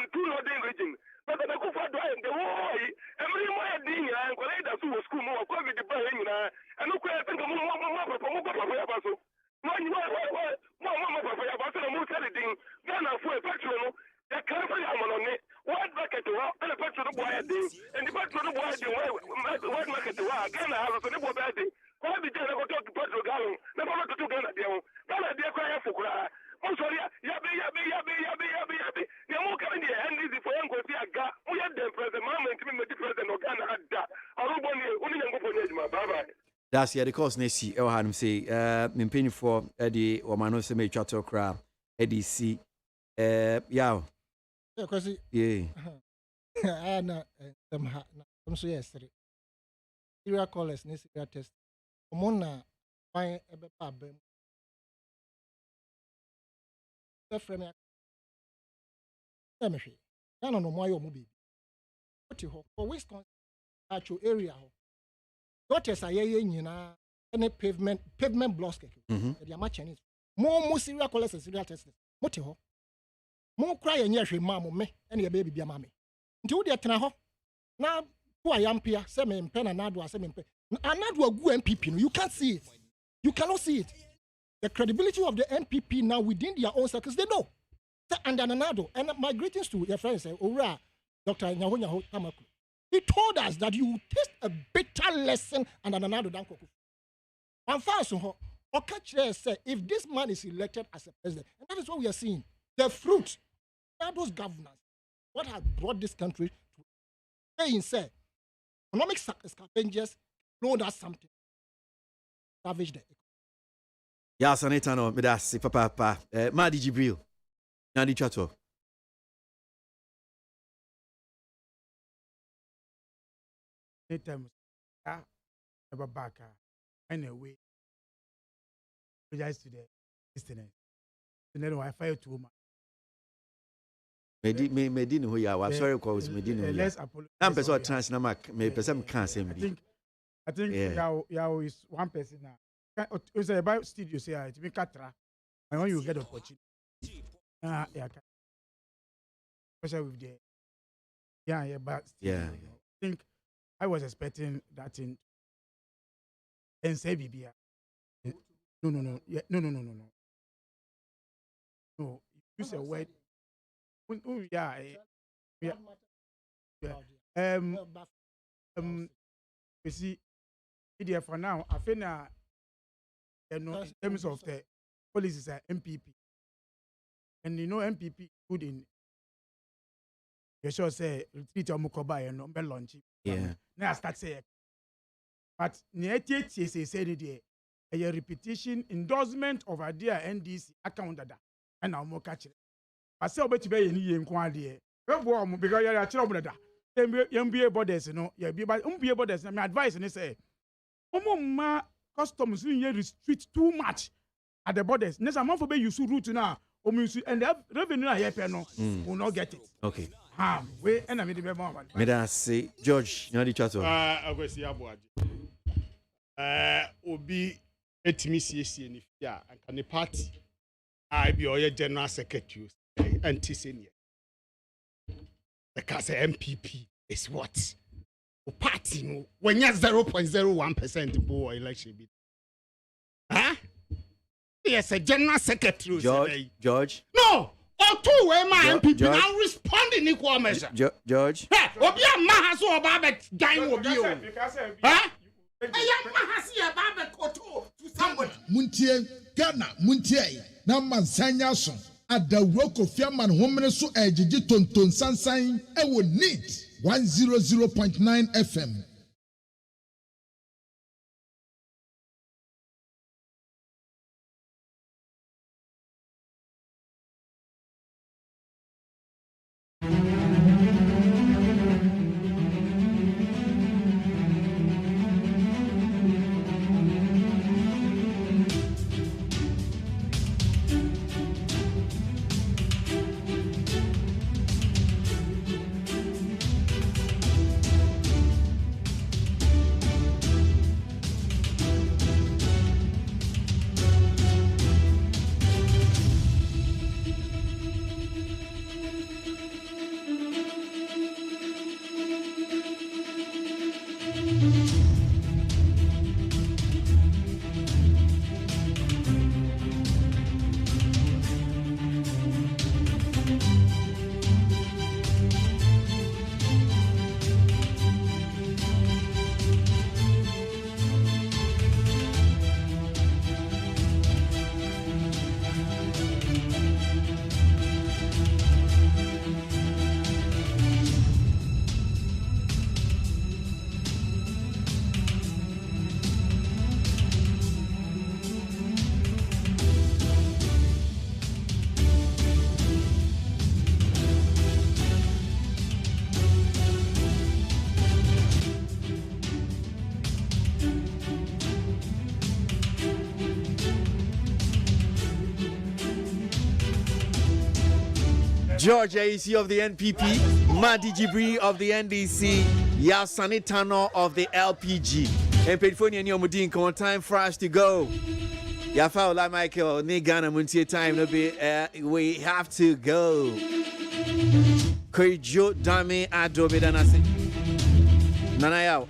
two northern region. But the Kufa drive the war, every more thing, and Colada school more COVID and look where I think more Papa. No, you are more Papa, thing, Ghana for a petrol, the country on it, one bucket to and a petrol boy, and the petrol boy, one market to Ghana, I was a little bad thing. Why did you go to petrol gallon? Never to Ghana, Ghana, dear cry for cry. Oh, sorry, yabi. You're more coming here, and this is for Uncle Tiaga. We had the president, Mamma, and the president of Ghana had that. I don't want you, only go for bye. That's the course Nessie, Elham say, Mimpin for Eddie or Manos may chatter crab, Eddie C. Yeah, because yeah. I'm so yesterday. Serial callers, serial test. Mona, fine, a baby. Let me see. I don't know why you're moving. What you for Wisconsin, actual area. Daughters are any pavement blocks. They are much Chinese. More serial callers and serial testers. What you more cry and yes, mamma, me, and your baby be a mammy. Until they are now, who I am here, semi pen and Nadu, semi pen. And Nadu a good MPP. You can't see it. You cannot see it. The credibility of the MPP now within their own circles, they know. And Ananado, and my greetings to your friends, Ora, Dr. Nyaho Tamaku. He told us that you taste a bitter lesson and Ananado Dankoku. And fast, Okache said, if this man is elected as a president, and that is what we are seeing, the fruit, those governors, what has brought this country to saying, say, economic scavengers load us something. Savage the Yeah, Sanetano, Medasi, Papa, Madi Jibril, Nandi Chato. Anytime, never back. Anyway, we just to the listeners. And then I fire to Medini who you are. Sorry, cause Medini. Let's apologize. I'm person transnamak. Me person can't say me. I think Yao is one person now. You say about studio say it be Katra. And when you get opportunity. Yeah. Especially with the but yeah. I think I was expecting that in and say BBA. No. Yeah, no. No, use a word. Yeah. You see, for now, I think in terms of the policies are MPP, and MPP good in. You sure say retreat or Mukoba and number launch. Yeah. Now I start saying, but say a repetition endorsement of idea NDC account that and now more catch it. I say about to be any inquiry. Because you're a trouble that. MBA borders, MBA borders. My advice and say, customs restrict too much at the borders. Next month for you route now, and the revenue I will not get it. Okay. We and I made the more. May I say, George, you know the chat. I go see ABOAGYE. Obi etimisi ni fia and the party. I be your general secretary anti senior. Because MPP is what? O party no when you 0.01% boy election bit. Huh? Yes, a general secretary. George. No. Or two way my MPP now respond in equal measure. George. Hey, Obi Mahaso Babet dying of you. Huh? Montie Ghana Montie na mansanya so adawro Kofiaman homene so ejiji tonton sansan e wo neat 100.9 FM. George AC of the NPP, Madi Jibri of the NDC, Yasani Tano of the LPG. And Pedfonia Nyomudin, come on, time for us to go. Yafaula Michael, Nigana Muntie time to be, we have to go. Koijo Dami Adobe Danasi. Nanayao.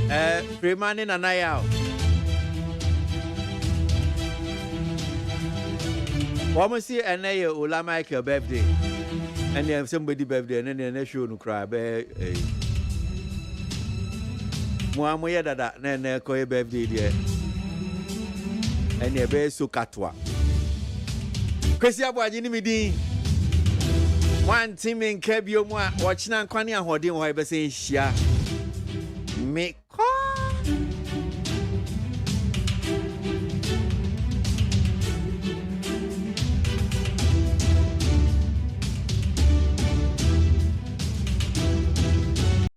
And Freeman and I out. Woman see a nail Ula Michael birthday. And then somebody birthday and then they show no cry. Moamoya that Nana Koy birthday there. And your bear so catwa. Christian Boy, one team in Kebio watching Quania Hodin, who I be saying, Shia. Make